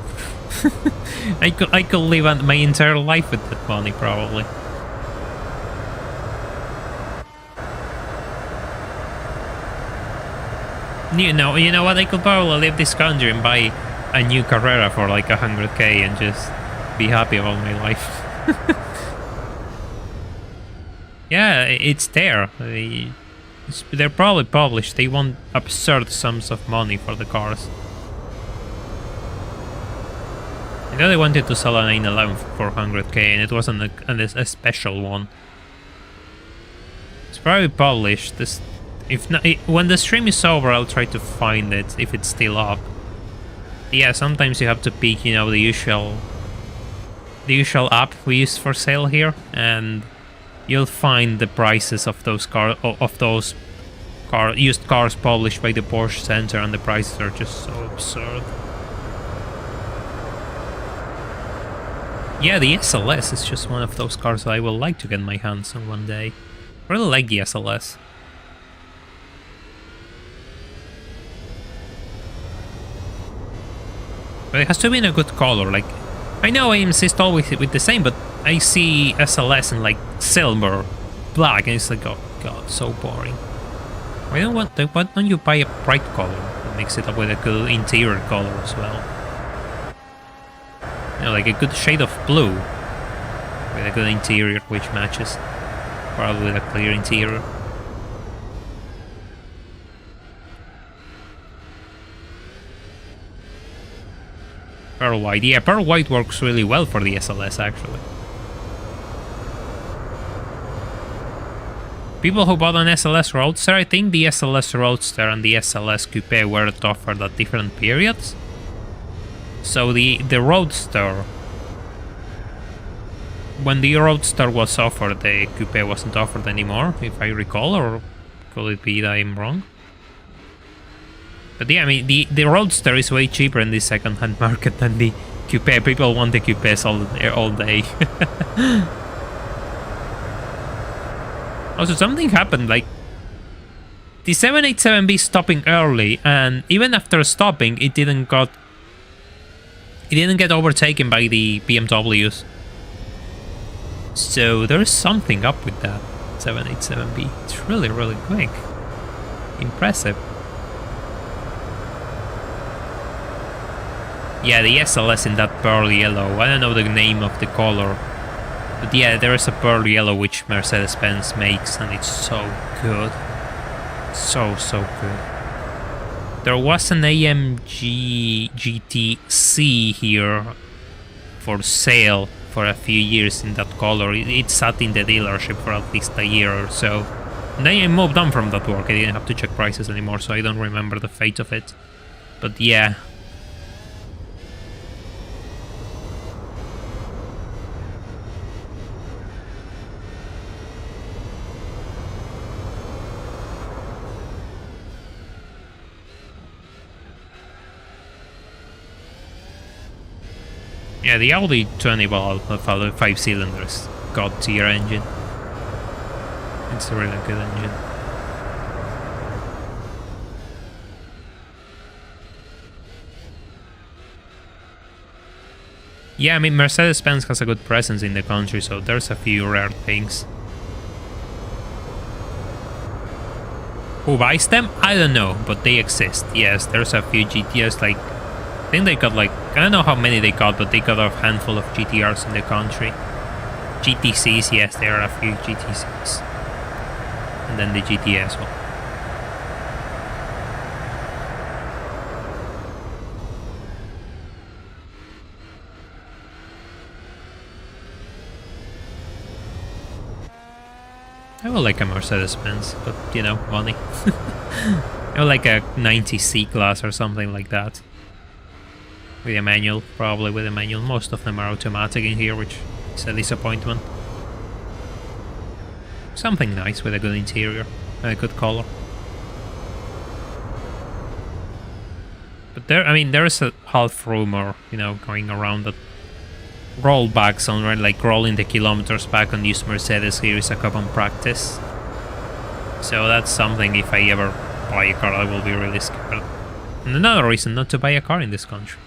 I could live my entire life with that money probably. You know what? I could probably leave this country and buy a new Carrera for like 100k and just be happy all my life. Yeah, it's there. They're probably published. They want absurd sums of money for the cars. I know they wanted to sell a 911 for 400k, and it wasn't a special one. It's probably published. If not, when the stream is over, I'll try to find it if it's still up. Yeah, sometimes you have to pick, the usual app we use for sale here, and you'll find the prices of those used cars published by the Porsche Center, and the prices are just so absurd. Yeah, the SLS is just one of those cars that I would like to get my hands on one day. I really like the SLS. But it has to be in a good color. Like, I know I insist always with the same, but I see SLS in like silver, black, and it's like, oh god, so boring. Why don't you buy a bright color and mix it up with a good interior color as well? Like a good shade of blue with a good interior which matches, probably with a clear interior. Pearl white, yeah, pearl white works really well for the SLS actually. People who bought an SLS Roadster, I think the SLS Roadster and the SLS Coupe were offered at different periods. So the Roadster, when the Roadster was offered, the Coupe wasn't offered anymore, if I recall, or could it be that I'm wrong? But yeah, I mean, the Roadster is way cheaper in the second-hand market than the Coupe. People want the Coupes all day. Also, something happened, like, the 787B stopping early, and even after stopping, it didn't get overtaken by the BMWs. So there's something up with that 787B. It's really, really quick. Impressive. Yeah, the SLS in that pearl yellow. I don't know the name of the color. But yeah, there is a pearl yellow which Mercedes-Benz makes, and it's so good. So good. There was an AMG GTC here for sale for a few years in that color. It sat in the dealership for at least a year or so. And then I moved on from that work. I didn't have to check prices anymore, so I don't remember the fate of it. But yeah. Yeah, the Audi 20 will have a 5 cylinders, god tier engine. It's a really good engine. Yeah, I mean, Mercedes-Benz has a good presence in the country, so there's a few rare things. Who buys them? I don't know, but they exist. Yes, there's a few GTS, like, I think they got like, I don't know how many they got, but they got a handful of GTRs in the country. GTCs, yes, there are a few GTCs. And then the GT as well. I would like a Mercedes-Benz, but, you know, money. I would like a 90 C-Class or something like that. With a manual, probably with a manual. Most of them are automatic in here, which is a disappointment. Something nice with a good interior, and a good color. But there, I mean, there is a half rumor, you know, going around that rollbacks on, right, like rolling the kilometers back on this Mercedes here is a common practice. So that's something, if I ever buy a car, I will be really scared. And another reason not to buy a car in this country.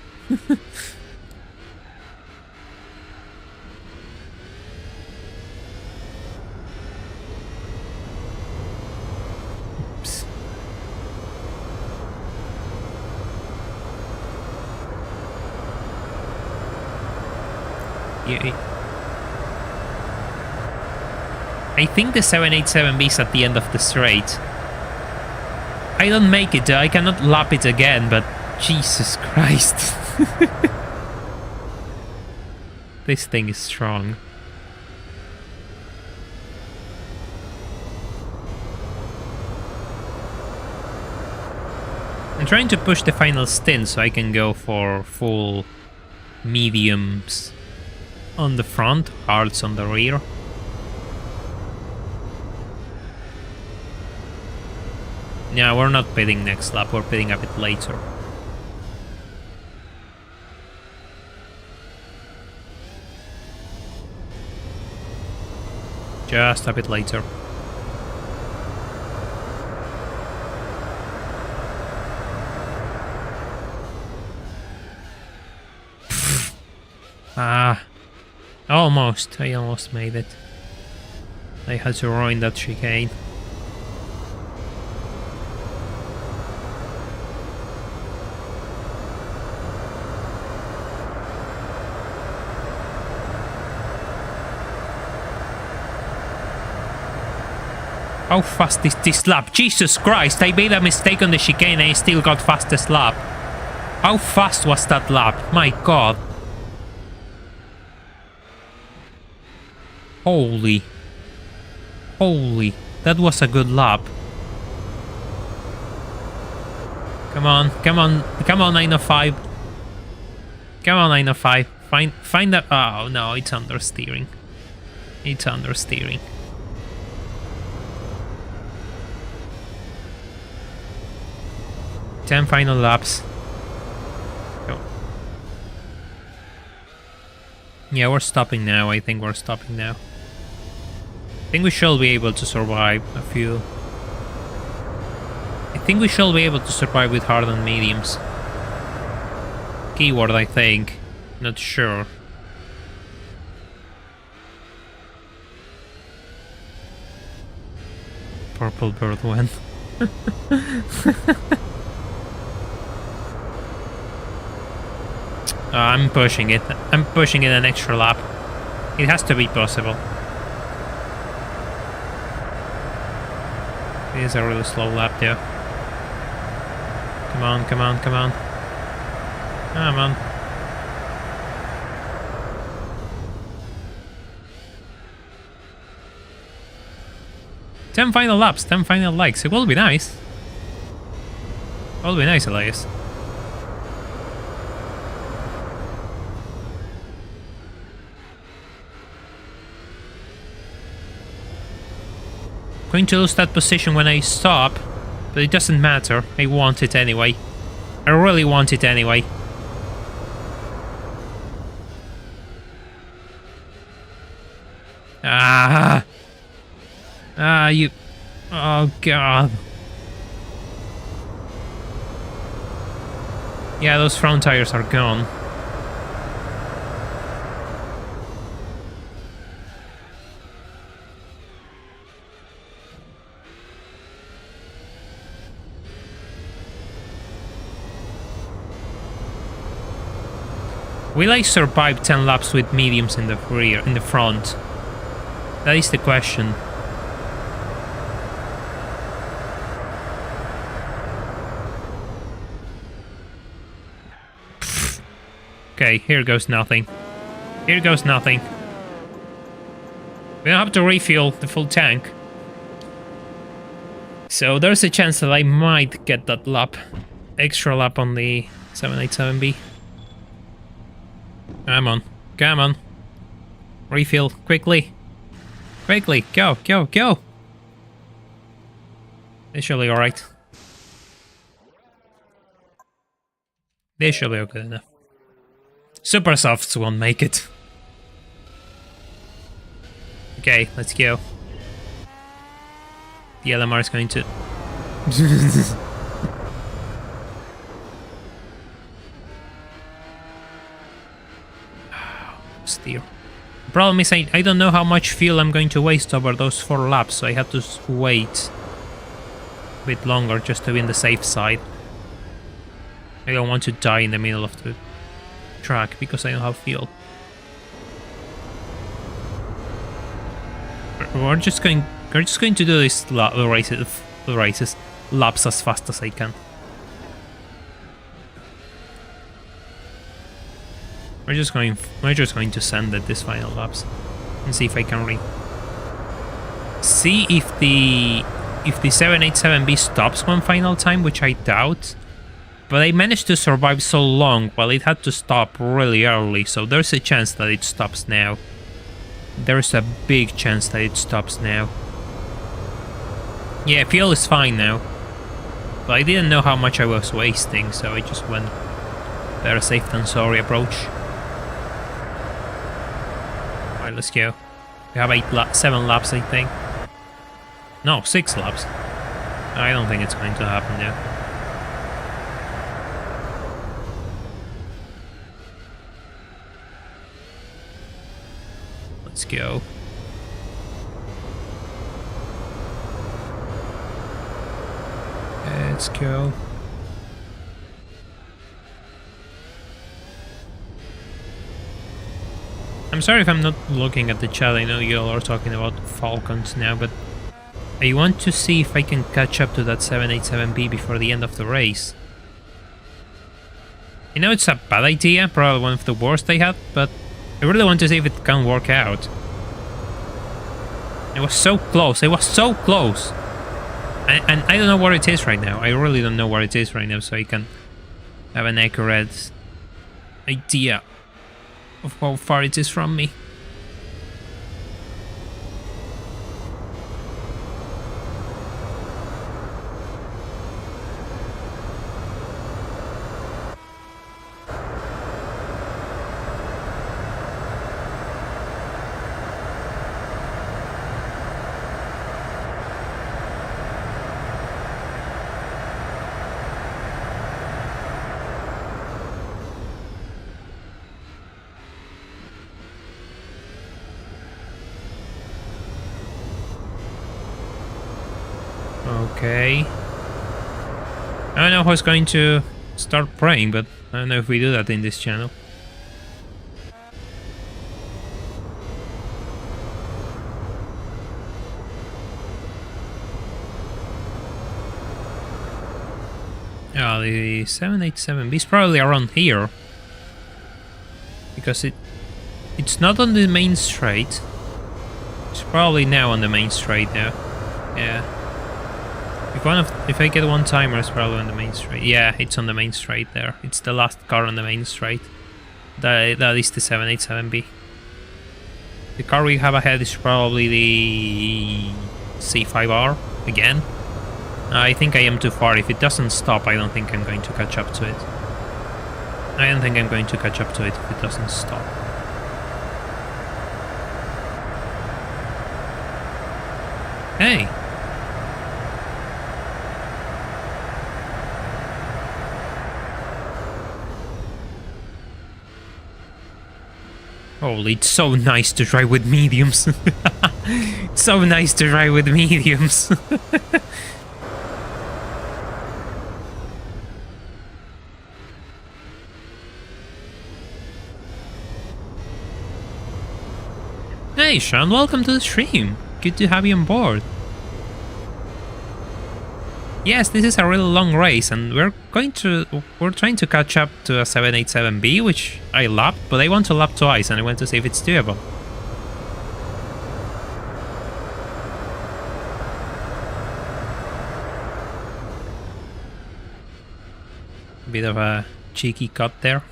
I think the 787B is at the end of the straight. I don't make it, I cannot lap it again, but Jesus Christ. This thing is strong. I'm trying to push the final stint so I can go for full mediums on the front, hards on the rear. Yeah, we're not pitting next lap, we're pitting a bit later. Just a bit later. Almost. I almost made it. I had to ruin that chicane. How fast is this lap? Jesus Christ, I made a mistake on the chicane and I still got fastest lap. How fast was that lap? My God. Holy. Holy. That was a good lap. Come on, come on, come on 905. Come on 905. Find that. Oh no, it's understeering. It's understeering. Ten final laps. Go. Yeah, we're stopping now. I think we're stopping now. I think we shall be able to survive a few. I think we shall be able to survive with hard and mediums. Keyword, I think. Not sure. Purple bird went. I'm pushing it. I'm pushing it an extra lap. It has to be possible. It is a really slow lap there. Come on, come on, come on. Come on. Ten final laps, 10 final likes. It will be nice. It will be nice, Elias. Going to lose that position when I stop, but it doesn't matter. I want it anyway. I really want it anyway. You... Oh, God. Yeah, those front tires are gone. Will I survive 10 laps with mediums in the rear, in the front? That is the question. Okay, here goes nothing. Here goes nothing. We don't have to refuel the full tank. So there's a chance that I might get that lap, extra lap on the 787B. Come on, come on. Refill, quickly. Quickly, go, go, go. This should be alright. This should be good enough. Super softs won't make it. Okay, let's go. The LMR is going to... Steer. The problem is I don't know how much fuel I'm going to waste over those 4 laps, so I have to wait a bit longer just to be on the safe side. I don't want to die in the middle of the track because I don't have fuel. We're just going to do this races laps as fast as I can. We're just going to send it this final laps and see if I can see if the 787B stops one final time, which I doubt. But I managed to survive so long while it had to stop really early, so there's a chance that it stops now. There's a big chance that it stops now. Yeah, fuel is fine now. But I didn't know how much I was wasting, so I just went better safe than sorry approach. Alright, let's go. We have 7 laps, I think. No, 6 laps. I don't think it's going to happen now. Let's go. Let's go. I'm sorry if I'm not looking at the chat. I know you all are talking about Falcons now, but I want to see if I can catch up to that 787B before the end of the race. I know it's a bad idea, probably one of the worst I had, but I really want to see if it can work out. It was so close, it was so close! And I don't know where it is right now. I really don't know where it is right now, so I can have an accurate idea of how far it is from me. Okay. I don't know who's going to start praying, but I don't know if we do that in this channel. Yeah, the 787B is probably around here. Because it's not on the main straight. It's probably now on the main straight there. Yeah. If I get one timer, it's probably on the main straight. Yeah, it's on the main straight there. It's the last car on the main straight. That is the 787B. The car we have ahead is probably the C5R again. I think I am too far. If it doesn't stop, I don't think I'm going to catch up to it. I don't think I'm going to catch up to it if it doesn't stop. Hey! Holy, it's so nice to drive with mediums. It's so nice to drive with mediums. Hey Sean, welcome to the stream. Good to have you on board. Yes, this is a really long race, and we're trying to catch up to a 787B, which I lapped, but I want to lap twice, and I want to see if it's doable. Bit of a cheeky cut there.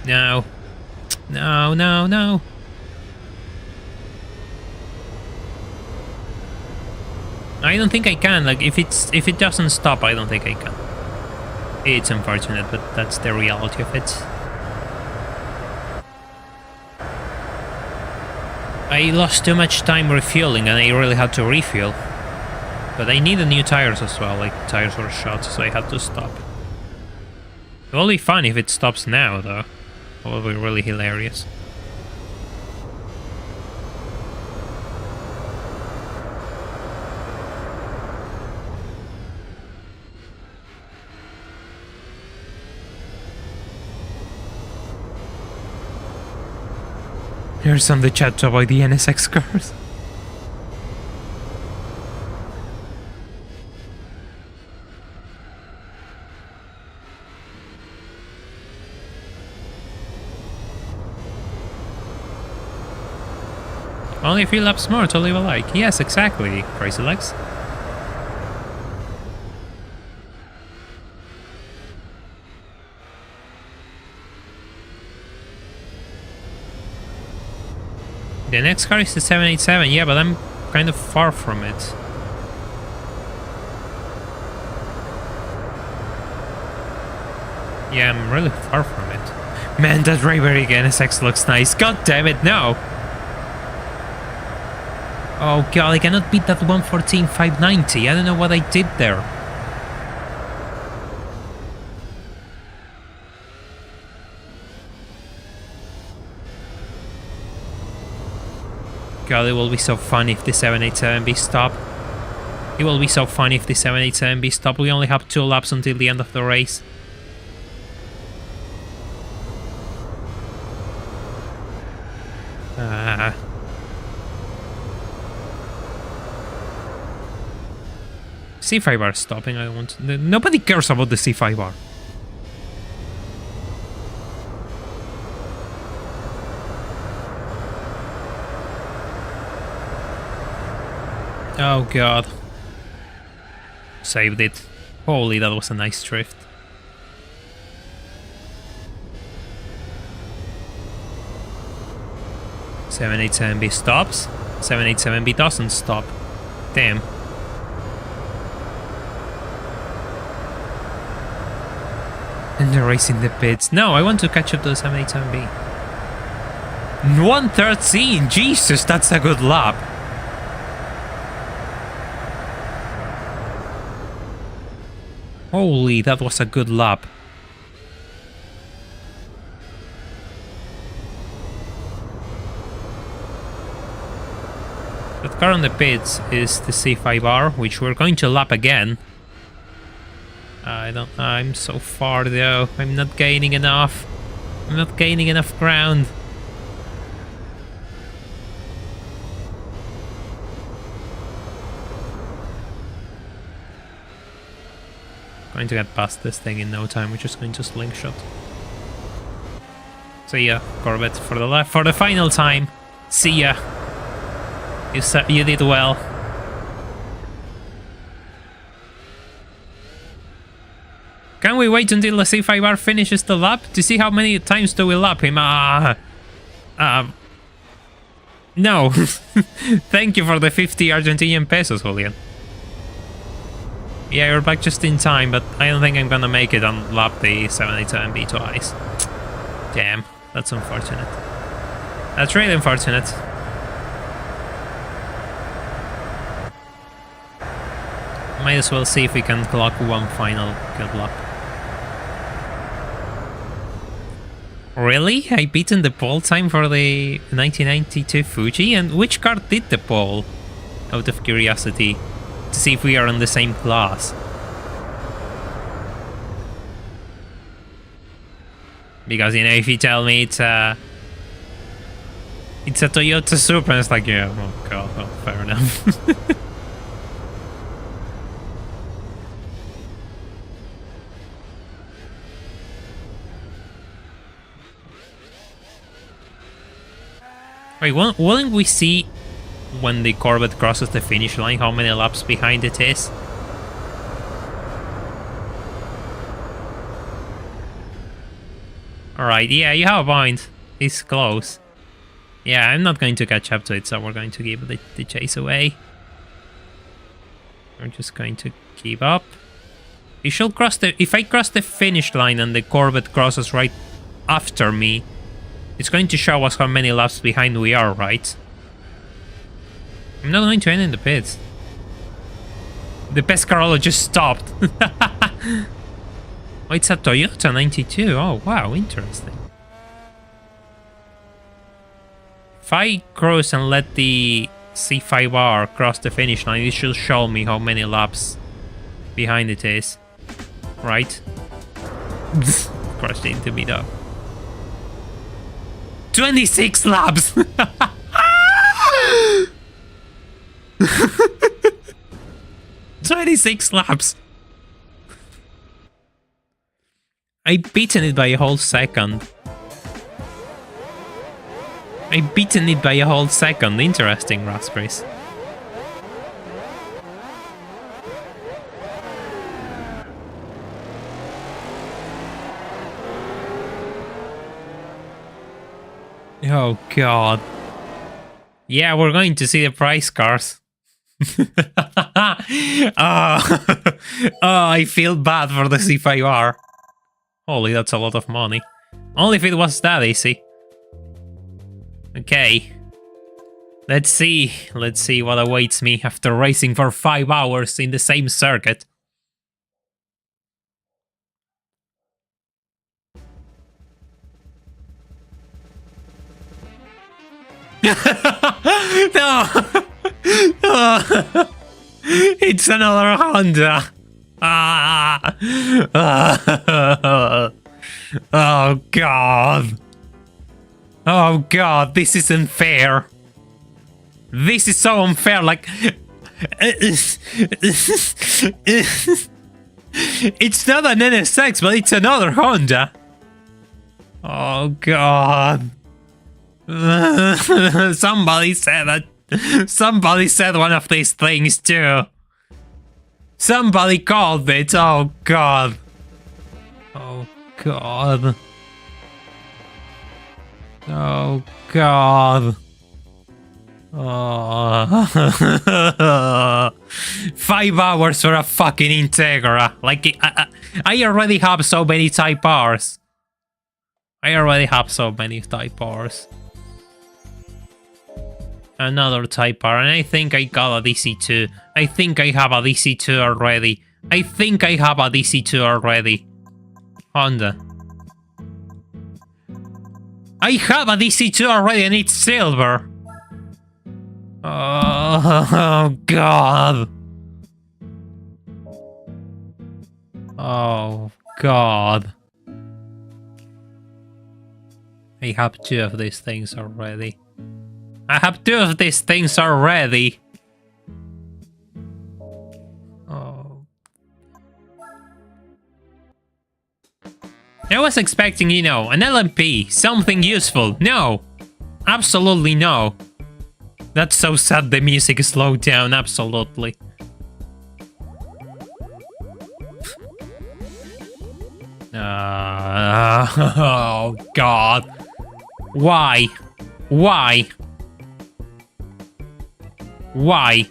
No. No, no, no. I don't think I can. Like, if it doesn't stop, I don't think I can. It's unfortunate, but that's the reality of it. I lost too much time refueling and I really had to refuel. But I needed new tires as well, like tires were shot, so I had to stop. It will be fun if it stops now, though. It will be really hilarious. Here's some the chat to avoid the NSX cars. Only a few laps more to leave a like. Yes, exactly, Crazy Legs. The next car is the 787, yeah, but I'm kind of far from it. Yeah, I'm really far from it. Man, that Rayberry NSX looks nice. God damn it, no! Oh god, I cannot beat that 114.590. I don't know what I did there. God, it will be so fun if the 787B stop. It will be so fun if the 787B stop. We only have 2 laps until the end of the race. C5R stopping, I don't want to... Nobody cares about the C5R. Oh god. Saved it. Holy, that was a nice drift. (787B stops. 787B doesn't stop. Damn. And they're racing the pits. No, I want to catch up to the 787B. 113! Jesus, that's a good lap. Holy, that was a good lap. That car on the pits is the C5R, which we're going to lap again. I'm so far though. I'm not gaining enough. I'm not gaining enough ground. Going to get past this thing in no time. We're just going to slingshot. See ya, Corvette, for the final time. See ya. You did well. Can we wait until the C5R finishes the lap to see how many times do we lap him? No. Thank you for the 50 Argentinian pesos, Julian. Yeah, you're back just in time, but I don't think I'm gonna make it on lap the 787B twice. Damn, that's unfortunate. That's really unfortunate. Might as well see if we can clock one final good lap. Really? I beaten the pole time for the 1992 Fuji? And which car did the pole? Out of curiosity, to see if we are in the same class. Because, you know, if you tell me it's a Toyota Supra, it's like, yeah, oh god, well, fair enough. Wait, won't we see when the Corvette crosses the finish line how many laps behind it is? Alright, yeah, you have a point. He's close. Yeah, I'm not going to catch up to it, so we're going to give the chase away. We're just going to keep up. You should cross the... If I cross the finish line and the Corvette crosses right after me, it's going to show us how many laps behind we are, right? I'm not going to end in the pits. The Pescarolo just stopped. Oh, it's a Toyota 92. Oh, wow, interesting. If I cruise and let the C5R cross the finish line, it should show me how many laps behind it is. Right? Crashed into me though. 26 laps! 26 laps! I've beaten it by a whole second. I've beaten it by a whole second. Interesting, Raspberries. Oh god. Yeah, we're going to see the price cars. Oh. I feel bad for the C5R. Holy, that's a lot of money. Only if it was that easy. Okay. Let's see what awaits me after racing for 5 hours in the same circuit. No! Oh. It's another Honda! Ah. Oh god! Oh god, this isn't fair! This is so unfair, like... It's not an NSX, but it's another Honda! Oh god... Somebody said that. Somebody said one of these things too. Somebody called it. Oh god. Oh god. Oh god. Oh. 5 hours for a fucking Integra. Like I already have so many Type Rs. I already have so many Type Rs. Another Type R, and I think I got a DC2. I think I have a DC2 already. I think I have a DC2 already. Honda. I have a DC2 already and it's silver. Oh, god. Oh, god. I have 2 of these things already. I have 2 of these things already. Oh. I was expecting, you know, an LMP, something useful. No. Absolutely no. That's so sad the music slowed down, absolutely. Oh, god. Why? Why? Why?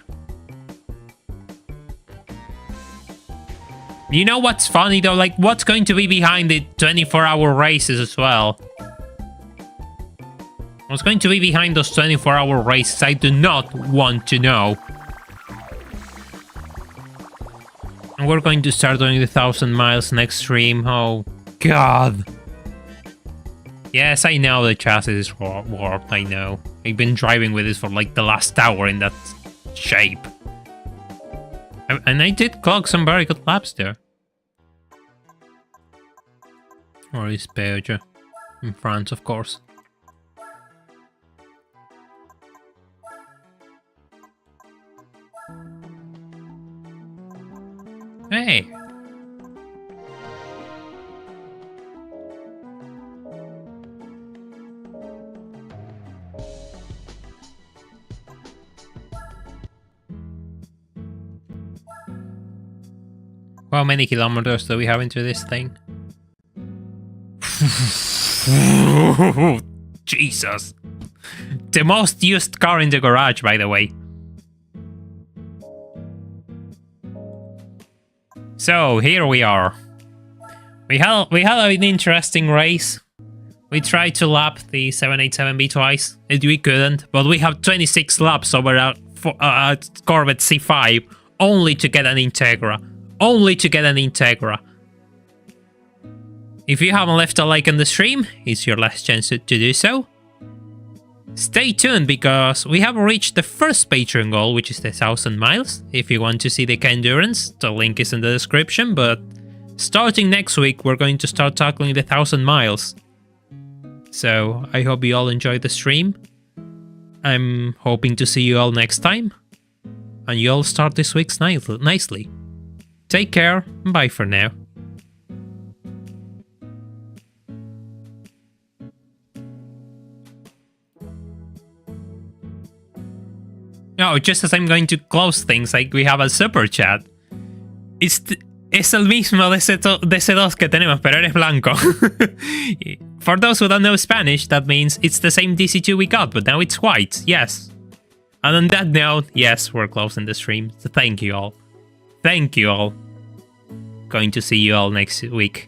You know what's funny though? Like, what's going to be behind the 24-hour races as well? What's going to be behind those 24-hour races? I do not want to know. And we're going to start doing the 1,000 miles next stream. Oh, god. Yes, I know the chassis is warped, I know. I've been driving with this for like the last hour in that shape. And I did clock some very good laps there. Or is Peugeot? In France, of course. Hey! How many kilometers do we have into this thing? Jesus. The most used car in the garage, by the way. So, here we are. We had an interesting race. We tried to lap the 787B twice. We couldn't, but we have 26 laps over a Corvette C5 only to get an Integra. Only to get an Integra. If you haven't left a like on the stream, it's your last chance to do so. Stay tuned because we have reached the first Patreon goal, which is the 1000 miles. If you want to see the endurance, the link is in the description, but starting next week, we're going to start tackling the 1000 miles. So I hope you all enjoyed the stream. I'm hoping to see you all next time. And you all start this week nicely. Take care, and bye for now. No, just as I'm going to close things, like we have a super chat. Es el mismo de ese dos que tenemos, pero eres blanco. For those who don't know Spanish, that means it's the same DC2 we got, but now it's white, yes. And on that note, yes, we're closing the stream, so thank you all. Thank you all. Going to see you all next week.